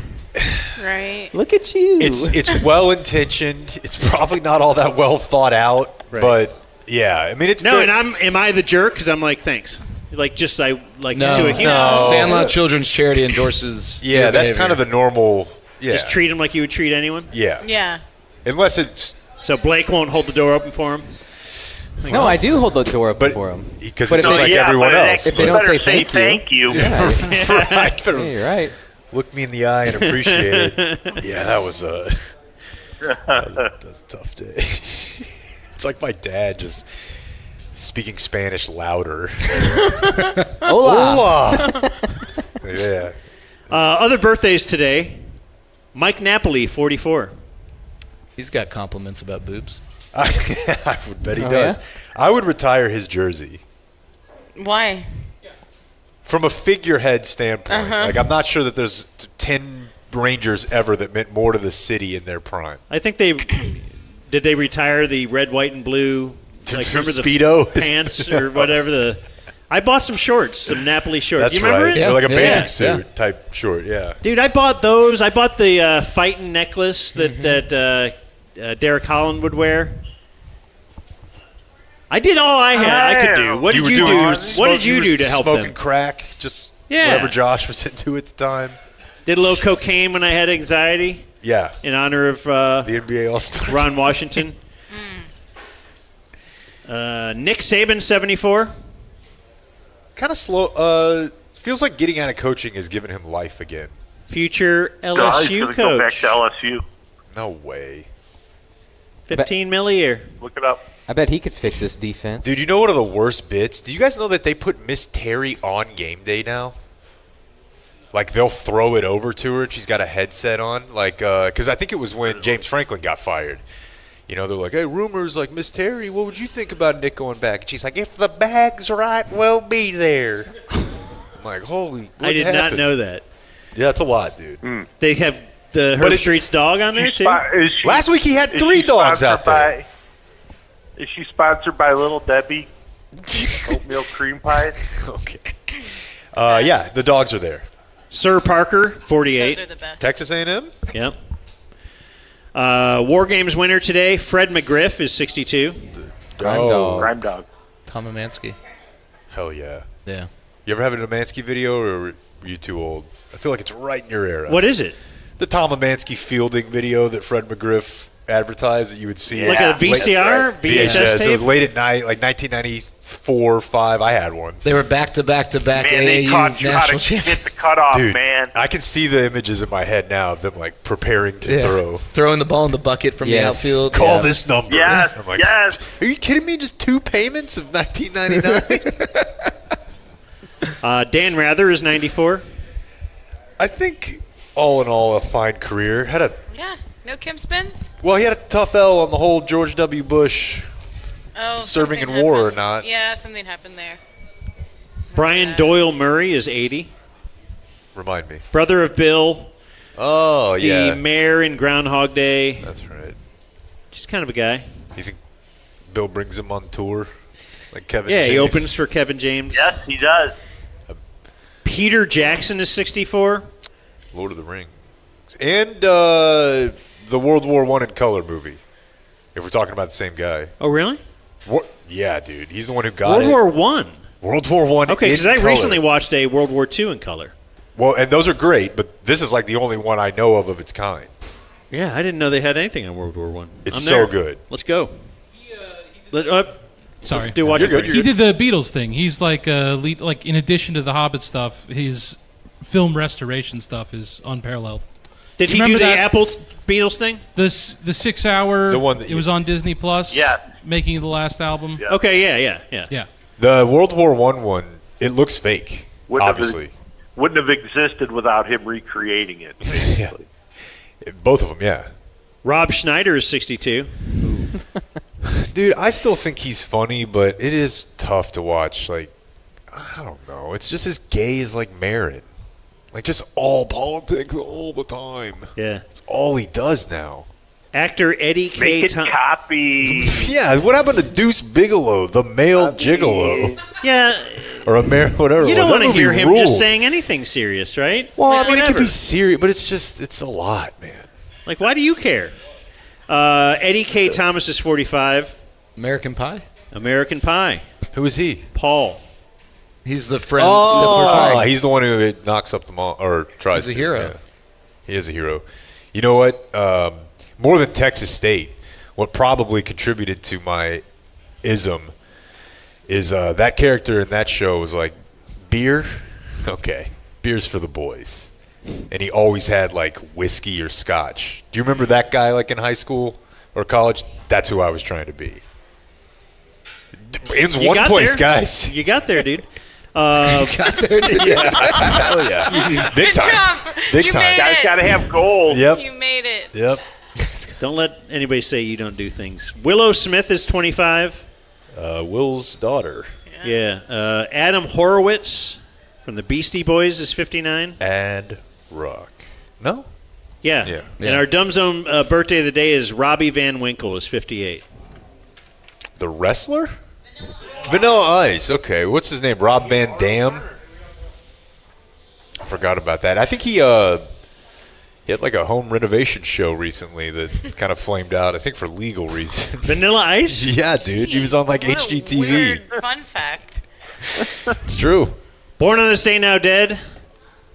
Speaker 4: Right.
Speaker 6: Look at you.
Speaker 3: It's well-intentioned. It's probably not all that well thought out,
Speaker 2: Right.
Speaker 3: but yeah, I mean it's
Speaker 2: No, and am I the jerk? Because I'm like, thanks. Like just to a human.
Speaker 16: Sandlot Children's Charity endorses.
Speaker 3: Yeah, that's kind of the normal. Yeah.
Speaker 2: Just treat him like you would treat anyone.
Speaker 3: Yeah.
Speaker 4: Yeah.
Speaker 3: Unless it's
Speaker 2: so Blake won't hold the door open for him.
Speaker 6: No, I do hold the door open for him.
Speaker 3: Because
Speaker 6: But
Speaker 3: it's
Speaker 6: if
Speaker 3: just
Speaker 6: they-
Speaker 3: like everyone else.
Speaker 6: If they don't say thank you.
Speaker 3: Yeah. Right.
Speaker 6: Yeah, you're right.
Speaker 3: Look me in the eye and appreciate it. Yeah, that was a tough day. It's like my dad just speaking Spanish louder.
Speaker 6: Hola.
Speaker 3: Yeah.
Speaker 2: Other birthdays today. Mike Napoli, 44.
Speaker 16: He's got compliments about boobs.
Speaker 3: I would bet he
Speaker 6: Oh,
Speaker 3: does.
Speaker 6: yeah?
Speaker 3: I would retire his jersey.
Speaker 4: Why?
Speaker 3: From a figurehead standpoint.
Speaker 4: Uh-huh.
Speaker 3: Like, I'm not sure that there's 10 Rangers ever that meant more to the city in their prime.
Speaker 2: I think did they retire the red, white, and blue? Like remember
Speaker 3: Speedo?
Speaker 2: the pants or whatever I bought some shorts, some Napoli shorts.
Speaker 3: That's
Speaker 2: you remember
Speaker 3: right.
Speaker 2: it?
Speaker 3: They're like a bathing suit type short, yeah.
Speaker 2: Dude, I bought those. I bought the fighting necklace that Derek Holland would wear. I did all I had. I could do. What did you do? What did you do to help
Speaker 3: smoking
Speaker 2: them?
Speaker 3: crack, just
Speaker 2: Yeah.
Speaker 3: whatever Josh was into at the time.
Speaker 2: Did a little cocaine when I had anxiety.
Speaker 3: Yeah.
Speaker 2: In honor of
Speaker 3: the NBA All-Star.
Speaker 2: Ron Washington. Nick Saban, 74.
Speaker 3: Kind of slow. Feels like getting out of coaching has given him life again.
Speaker 2: Future
Speaker 17: God,
Speaker 2: LSU
Speaker 17: he's gonna go back
Speaker 2: coach.
Speaker 17: to LSU.
Speaker 3: No way.
Speaker 2: 15 mil a year.
Speaker 17: Look it up.
Speaker 7: I bet he could fix this defense.
Speaker 3: Dude, you know one of the worst bits? Do you guys know that they put Miss Terry on game day now? Like, they'll throw it over to her and she's got a headset on. Like, because I think it was when James Franklin got fired. You know, they're like, hey, rumors like, Miss Terry, what would you think about Nick going back? And she's like, if the bag's right, we'll be there. I'm like, holy, what
Speaker 2: I did
Speaker 3: happened?
Speaker 2: not know that.
Speaker 3: Yeah, that's a lot, dude.
Speaker 2: They have the Herb Street's dog on there, too?
Speaker 3: Last week he had 3 dogs out there.
Speaker 17: Is she sponsored by Little Debbie? Oatmeal cream pie?
Speaker 3: Okay. Yeah, the dogs are there.
Speaker 2: Sir Parker, 48.
Speaker 4: Those are the best.
Speaker 3: Texas A&M?
Speaker 2: Yep. War Games winner today, Fred McGriff, is 62.
Speaker 17: Crime dog.
Speaker 16: Tom Amansky.
Speaker 3: Hell yeah.
Speaker 16: Yeah.
Speaker 3: You ever have an Amansky video, or were you too old? I feel like it's right in your era.
Speaker 2: What is it?
Speaker 3: The Tom Amansky fielding video that Fred McGriff advertised that you would see.
Speaker 2: Like a VCR? VHS tape?
Speaker 3: It was late at night, like 1994 or 5. I had one.
Speaker 16: They were back-to-back-to-back
Speaker 17: Man, they
Speaker 16: AAU
Speaker 17: taught you how
Speaker 16: national
Speaker 17: to
Speaker 16: champions.
Speaker 17: hit the cutoff,
Speaker 3: Dude,
Speaker 17: man.
Speaker 3: I can see the images in my head now of them like preparing to throw.
Speaker 16: Throwing the ball in the bucket from the outfield.
Speaker 3: Call this number.
Speaker 17: Yes,
Speaker 3: I'm like,
Speaker 17: yes.
Speaker 3: Are you kidding me? Just 2 payments of $19.99?
Speaker 2: Dan Rather is 94.
Speaker 3: I think, all in all, a fine career.
Speaker 4: Yeah. No Kim Spins?
Speaker 3: Well, he had a tough L on the whole George W. Bush
Speaker 4: Oh,
Speaker 3: serving in
Speaker 4: something
Speaker 3: war
Speaker 4: happened.
Speaker 3: or not.
Speaker 4: Yeah, something happened there.
Speaker 2: Brian Doyle Murray is 80.
Speaker 3: Remind me.
Speaker 2: Brother of Bill.
Speaker 3: Oh, yeah.
Speaker 2: The mayor in Groundhog Day.
Speaker 3: That's right.
Speaker 2: Just kind of a guy.
Speaker 3: You think Bill brings him on tour? Like Kevin
Speaker 2: Yeah,
Speaker 3: James?
Speaker 2: he opens for Kevin James.
Speaker 17: Yes, he does.
Speaker 2: Peter Jackson is 64.
Speaker 3: Lord of the Rings. And the World War I in color movie. If we're talking about the same guy.
Speaker 2: Oh, really?
Speaker 3: Yeah, dude. He's the one who got
Speaker 2: World
Speaker 3: it.
Speaker 2: War One.
Speaker 3: World War One.
Speaker 2: Okay, because I recently watched a World War II in color.
Speaker 3: Well, and those are great, but this is like the only one I know of its kind.
Speaker 2: Yeah, I didn't know they had anything on World War One.
Speaker 3: It's so good.
Speaker 2: Let's go.
Speaker 19: Sorry,
Speaker 2: do watch it.
Speaker 19: He did the Beatles thing. He's like like in addition to the Hobbit stuff, his film restoration stuff is unparalleled.
Speaker 2: Did he
Speaker 19: Remember
Speaker 2: do the
Speaker 19: that-
Speaker 2: Apple Beatles thing?
Speaker 19: The 6 hour.
Speaker 3: The one that
Speaker 19: it was on Disney Plus.
Speaker 17: Yeah.
Speaker 19: Making the last album.
Speaker 17: Yeah.
Speaker 2: Okay, yeah.
Speaker 19: Yeah.
Speaker 3: The World War I one, it looks fake, obviously.
Speaker 17: Wouldn't have existed without him recreating it. Basically.
Speaker 3: Both of them, yeah.
Speaker 2: Rob Schneider is 62.
Speaker 3: Dude, I still think he's funny, but it is tough to watch. Like, I don't know. It's just as gay as, like, Marin. Like, just all politics all the time.
Speaker 2: Yeah.
Speaker 3: It's all he does now.
Speaker 2: Actor Eddie K.
Speaker 17: Make it copy.
Speaker 3: Yeah, what happened to Deuce Bigelow, the male gigolo?
Speaker 2: Yeah.
Speaker 3: Or whatever.
Speaker 2: You
Speaker 3: it
Speaker 2: don't
Speaker 3: was.
Speaker 2: want to
Speaker 3: That
Speaker 2: hear
Speaker 3: movie
Speaker 2: him
Speaker 3: ruled.
Speaker 2: just saying anything serious, right?
Speaker 3: Well,
Speaker 2: Like,
Speaker 3: I mean, it could
Speaker 2: whatever.
Speaker 3: be serious, but it's a lot, man.
Speaker 2: Like, why do you care? Eddie K. Thomas is 45.
Speaker 16: American Pie?
Speaker 2: American Pie.
Speaker 3: Who is he?
Speaker 2: Paul.
Speaker 16: He's the friend.
Speaker 3: Oh, he's the one who knocks up the mall, or tries
Speaker 16: He's a
Speaker 3: to.
Speaker 16: hero.
Speaker 3: Yeah. He is a hero. You know what? More than Texas State, what probably contributed to my ism is that character in that show was like, beer? Okay, beer's for the boys. And he always had like whiskey or scotch. Do you remember that guy like in high school or college? That's who I was trying to be. Ends
Speaker 2: You
Speaker 3: one
Speaker 2: got
Speaker 3: place,
Speaker 2: there.
Speaker 3: guys.
Speaker 2: You got there, dude.
Speaker 16: You got there, dude.
Speaker 3: Yeah. Hell yeah. Big
Speaker 4: Good
Speaker 3: time.
Speaker 4: job.
Speaker 3: Big
Speaker 4: You
Speaker 3: time.
Speaker 4: made
Speaker 17: Guys
Speaker 4: it.
Speaker 17: got to have goals.
Speaker 3: Yep.
Speaker 4: You made it.
Speaker 3: Yep.
Speaker 2: Don't let anybody say you don't do things. Willow Smith is 25.
Speaker 3: Will's daughter.
Speaker 2: Yeah. Adam Horowitz from the Beastie Boys is 59.
Speaker 3: And Rock. No?
Speaker 2: Yeah.
Speaker 3: Yeah.
Speaker 2: And our Dumb Zone birthday of the day is Robbie Van Winkle is 58.
Speaker 3: The wrestler? Vanilla Ice. Okay. What's his name? Rob Van Dam? I forgot about that. I think He had like a home renovation show recently that kind of flamed out, I think for legal reasons.
Speaker 2: Vanilla Ice?
Speaker 3: Yeah, dude. He was on like HGTV.
Speaker 4: Weird fun fact.
Speaker 3: It's true.
Speaker 2: Born on this day, now dead.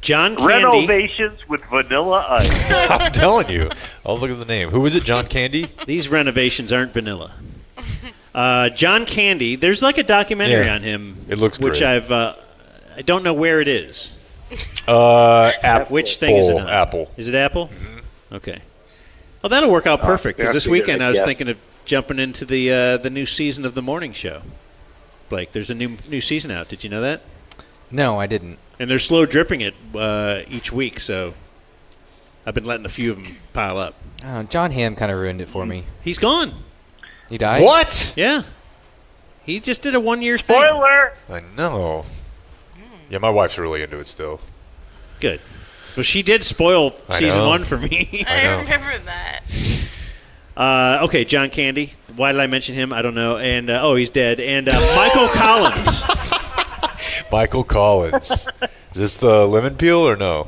Speaker 2: John Candy.
Speaker 17: Renovations with Vanilla Ice.
Speaker 3: I'm telling you. I'll look at the name. Who was it? John Candy?
Speaker 2: These renovations aren't vanilla. John Candy. There's like a documentary on him.
Speaker 3: It looks
Speaker 2: which
Speaker 3: great.
Speaker 2: I don't know where it is.
Speaker 3: Apple.
Speaker 2: Which thing is it on?
Speaker 3: Apple.
Speaker 2: Is it Apple? Mm-hmm. Okay. Well, that'll work out perfect because this weekend I was thinking of jumping into the new season of the morning show. Blake, there's a new season out. Did you know that?
Speaker 6: No, I didn't.
Speaker 2: And they're slow dripping it each week, so I've been letting a few of them pile up.
Speaker 6: Oh, John Hamm kind of ruined it for me.
Speaker 2: He's gone.
Speaker 6: He died?
Speaker 3: What?
Speaker 2: Yeah. He just did a 1-year thing.
Speaker 17: Spoiler!
Speaker 3: I know. Yeah, my wife's really into it still.
Speaker 2: Good. Well, she did spoil season
Speaker 3: know.
Speaker 2: 1 for me.
Speaker 4: I remember that.
Speaker 2: Okay, John Candy. Why did I mention him? I don't know. And he's dead. And Michael Collins.
Speaker 3: Michael Collins. Is this the lemon peel or no?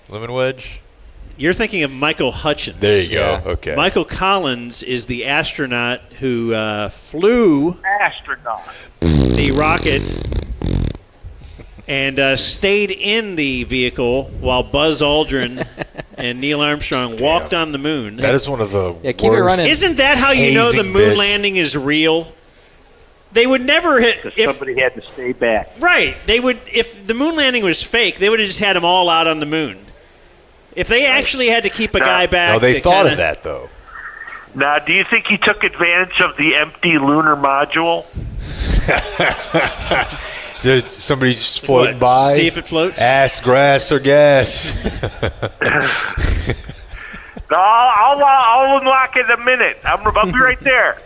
Speaker 3: Lemon wedge?
Speaker 2: You're thinking of Michael Hutchins.
Speaker 3: There you go. Okay.
Speaker 2: Michael Collins is the astronaut who flew the rocket and stayed in the vehicle while Buzz Aldrin and Neil Armstrong walked on the moon.
Speaker 3: That is one of the
Speaker 6: keep it
Speaker 3: worst
Speaker 6: running.
Speaker 2: Isn't that how you know the
Speaker 3: hazing
Speaker 2: moon
Speaker 3: bits.
Speaker 2: landing is real? They would never hit.
Speaker 17: Somebody had to stay back.
Speaker 2: Right. They would. If the moon landing was fake, they would have just had them all out on the moon. If they actually had to keep a guy back.
Speaker 3: No, they
Speaker 2: to
Speaker 3: thought
Speaker 2: kinda,
Speaker 3: of that, though.
Speaker 17: Now, do you think he took advantage of the empty lunar module?
Speaker 3: Is there somebody just floating
Speaker 2: What,
Speaker 3: by?
Speaker 2: see if it floats?
Speaker 3: Ass, grass, or gas?
Speaker 17: No, I'll unlock it in a minute. I'll be right there.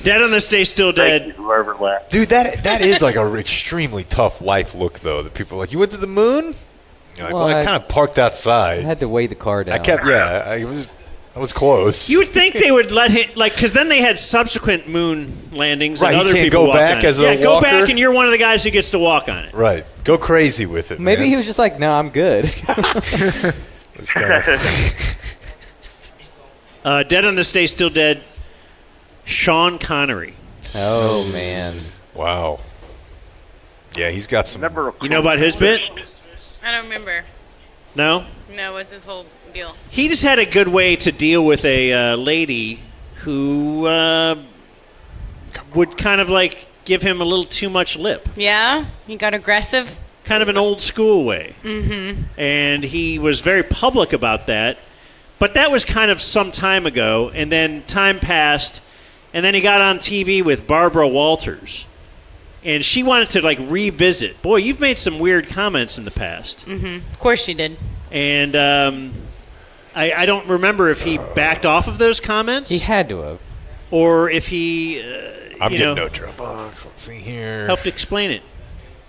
Speaker 2: Dead on this day, still dead.
Speaker 17: Thank you, whoever laughed.
Speaker 3: Dude, that is like an extremely tough life look, though. That people are like, you went to the moon? You're like, well, I kind of parked outside.
Speaker 6: I had to weigh the car down.
Speaker 3: I was close.
Speaker 2: You would think they would let him, because then they had subsequent moon landings.
Speaker 3: Right,
Speaker 2: and
Speaker 3: he
Speaker 2: other
Speaker 3: can't
Speaker 2: people
Speaker 3: go
Speaker 2: walked
Speaker 3: back
Speaker 2: on it.
Speaker 3: as a
Speaker 2: Yeah, go
Speaker 3: walker?
Speaker 2: back, and you're one of the guys who gets to walk on it.
Speaker 3: Right. Go crazy with it,
Speaker 6: Maybe
Speaker 3: man.
Speaker 6: he was just like, no, I'm good.
Speaker 2: Dead on this day, still dead. Sean Connery.
Speaker 6: Oh, man.
Speaker 3: Wow. Yeah, he's got some.
Speaker 2: You know about his bit?
Speaker 4: I don't remember.
Speaker 2: No?
Speaker 4: No, what's his whole deal?
Speaker 2: He just had a good way to deal with a lady who would kind of like give him a little too much lip.
Speaker 4: Yeah? He got aggressive?
Speaker 2: Kind of an old school way.
Speaker 4: Mm-hmm.
Speaker 2: And he was very public about that. But that was kind of some time ago, and then time passed, and then he got on TV with Barbara Walters. And she wanted to, like, revisit. Boy, you've made some weird comments in the past.
Speaker 4: Mm-hmm. Of course she did.
Speaker 2: And I don't remember if he backed off of those comments.
Speaker 6: He had to have.
Speaker 2: Or if he,
Speaker 3: I'm getting no Dropbox. Let's see here.
Speaker 2: helped explain it.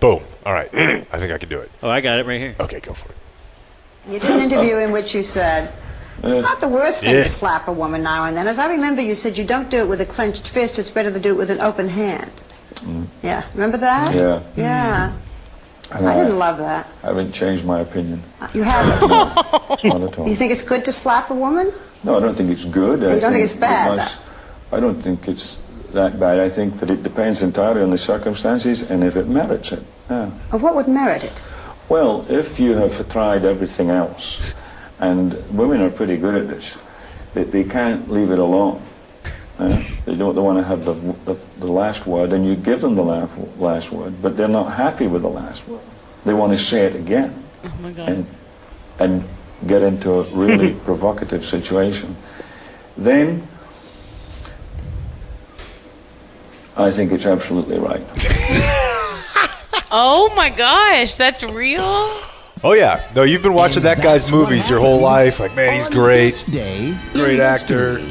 Speaker 3: Boom. All right. I think I can do it.
Speaker 2: Oh, I got it right here.
Speaker 3: Okay, go for it.
Speaker 10: You did an interview in which you said, not the worst thing to slap a woman now and then. As I remember, you said you don't do it with a clenched fist, it's better to do it with an open hand. Yeah, remember that?
Speaker 20: Yeah.
Speaker 10: Yeah.
Speaker 20: And
Speaker 10: I didn't love that.
Speaker 20: I haven't changed my opinion.
Speaker 10: You haven't?
Speaker 20: Not at all.
Speaker 10: You think it's good to slap a woman?
Speaker 20: No, I don't think it's good.
Speaker 10: You don't think it's bad?
Speaker 20: I don't think it's that bad. I think that it depends entirely on the circumstances and if it merits it. Yeah.
Speaker 10: Or what would merit it?
Speaker 20: Well, if you have tried everything else, and women are pretty good at this, they can't leave it alone. They don't want to have the last word, and you give them the last word, but they're not happy with the last word. They want to say it again.
Speaker 4: Oh my God.
Speaker 20: And get into a really provocative situation. Then I think it's absolutely right.
Speaker 4: Oh my gosh, that's real?
Speaker 3: Oh, yeah. No, you've been watching that guy's movies your whole life. Like, man, he's great. Great actor.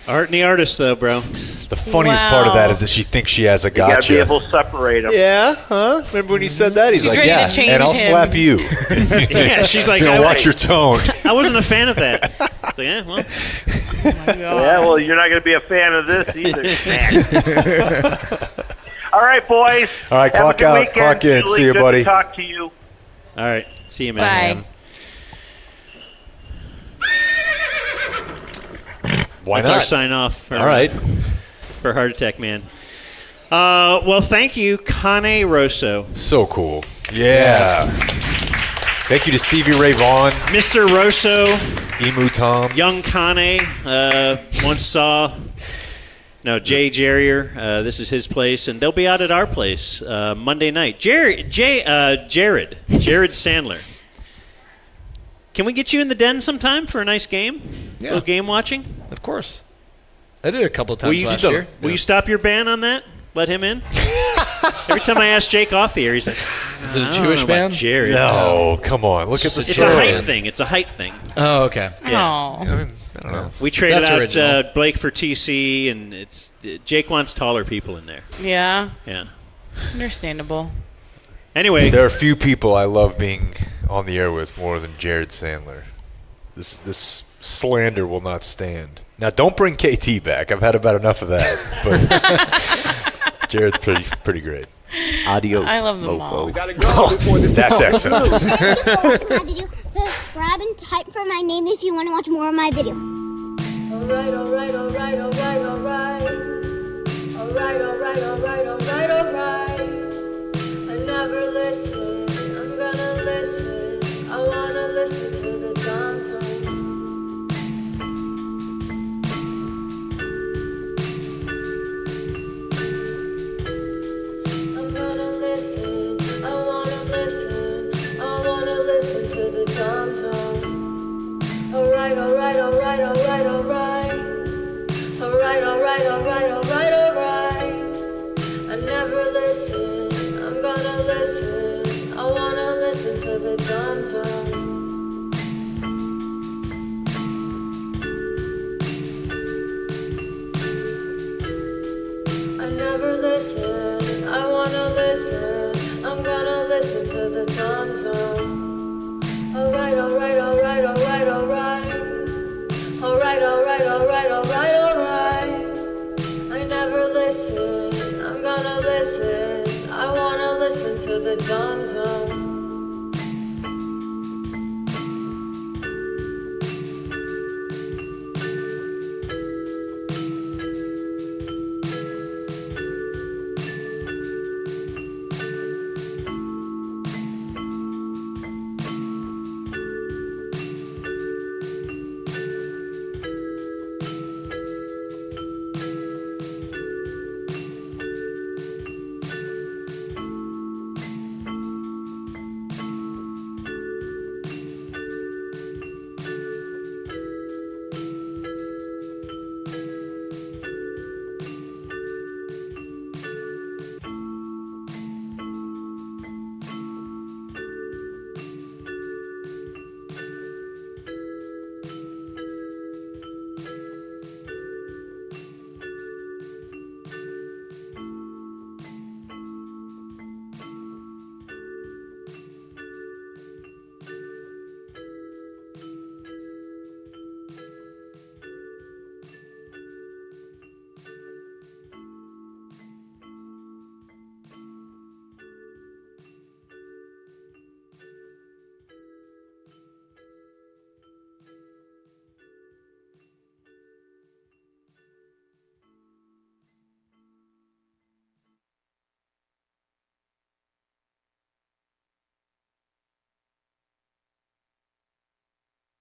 Speaker 2: Art and the artist, though, bro.
Speaker 3: The funniest part of that is that she thinks she has a
Speaker 17: You gotta
Speaker 3: gotcha.
Speaker 17: be able to separate them.
Speaker 3: Yeah, huh? Remember when he said that? He's
Speaker 4: She's
Speaker 3: like,
Speaker 4: ready to
Speaker 3: yeah,
Speaker 4: change
Speaker 3: and I'll
Speaker 4: him.
Speaker 3: slap you.
Speaker 2: Yeah, she's like,
Speaker 3: you know, watch your tone.
Speaker 2: I wasn't a fan of that. It's like, yeah, well.
Speaker 17: Yeah, well, you're not going to be a fan of this either. All right, boys.
Speaker 3: All right,
Speaker 17: Have
Speaker 3: clock
Speaker 17: a good
Speaker 3: out,
Speaker 17: weekend.
Speaker 3: clock in.
Speaker 17: Really
Speaker 3: See you,
Speaker 17: good
Speaker 3: buddy.
Speaker 17: To talk to you.
Speaker 2: All right. See you, man.
Speaker 4: Bye.
Speaker 3: Why
Speaker 2: That's
Speaker 3: not?
Speaker 2: our sign off.
Speaker 3: All right.
Speaker 2: For Heart Attack Man. Well, thank you, Cane Rosso.
Speaker 3: So cool. Yeah. Thank you to Stevie Ray Vaughan.
Speaker 2: Mr. Rosso.
Speaker 3: Emu Tom.
Speaker 2: Young Cane. Once saw... No, Jay Jerrier. This is his place, and they'll be out at our place Monday night. Jared Sandler. Can we get you in the den sometime for a nice game?
Speaker 16: Yeah.
Speaker 2: A little game watching?
Speaker 16: Of course. I did it a couple of times last year.
Speaker 2: Will you stop your ban on that? Let him in? Every time I ask Jake off the air, he's like,
Speaker 16: is it a Jewish ban?
Speaker 2: Jared.
Speaker 3: No, come on. Look at the
Speaker 2: It's a height thing. It's a height thing.
Speaker 16: Oh, okay.
Speaker 2: Yeah.
Speaker 4: Oh.
Speaker 3: I don't know.
Speaker 2: We traded
Speaker 16: That's
Speaker 2: out Blake for TC, and Jake wants taller people in there.
Speaker 4: Yeah.
Speaker 2: Yeah.
Speaker 4: Understandable.
Speaker 2: Anyway.
Speaker 3: There are few people I love being on the air with more than Jared Sandler. This slander will not stand. Now, don't bring KT back. I've had about enough of that. But Jared's pretty great.
Speaker 4: Adios, I love them all.
Speaker 3: That's excellent.
Speaker 1: Subscribe and type for my name if you want to watch more of my videos. Alright, alright, alright, alright, alright. Alright, alright, alright, alright, alright. I never listen, I'm gonna listen. I wanna listen to the Dumb Zone. I'm gonna listen, I wanna listen. I wanna listen to the Dumb Zone. Alright, alright, alright, alright, alright. Alright, alright, alright, alright, alright. I never listen, I'm gonna listen. I wanna listen to the Dumb Zone. I never listen, I wanna listen. I'm gonna listen to the Dumb Zone. Alright, alright, alright, alright, alright. Alright, alright, alright, alright, alright. I never listen, I'm gonna listen. I wanna listen to the Dumb Zone.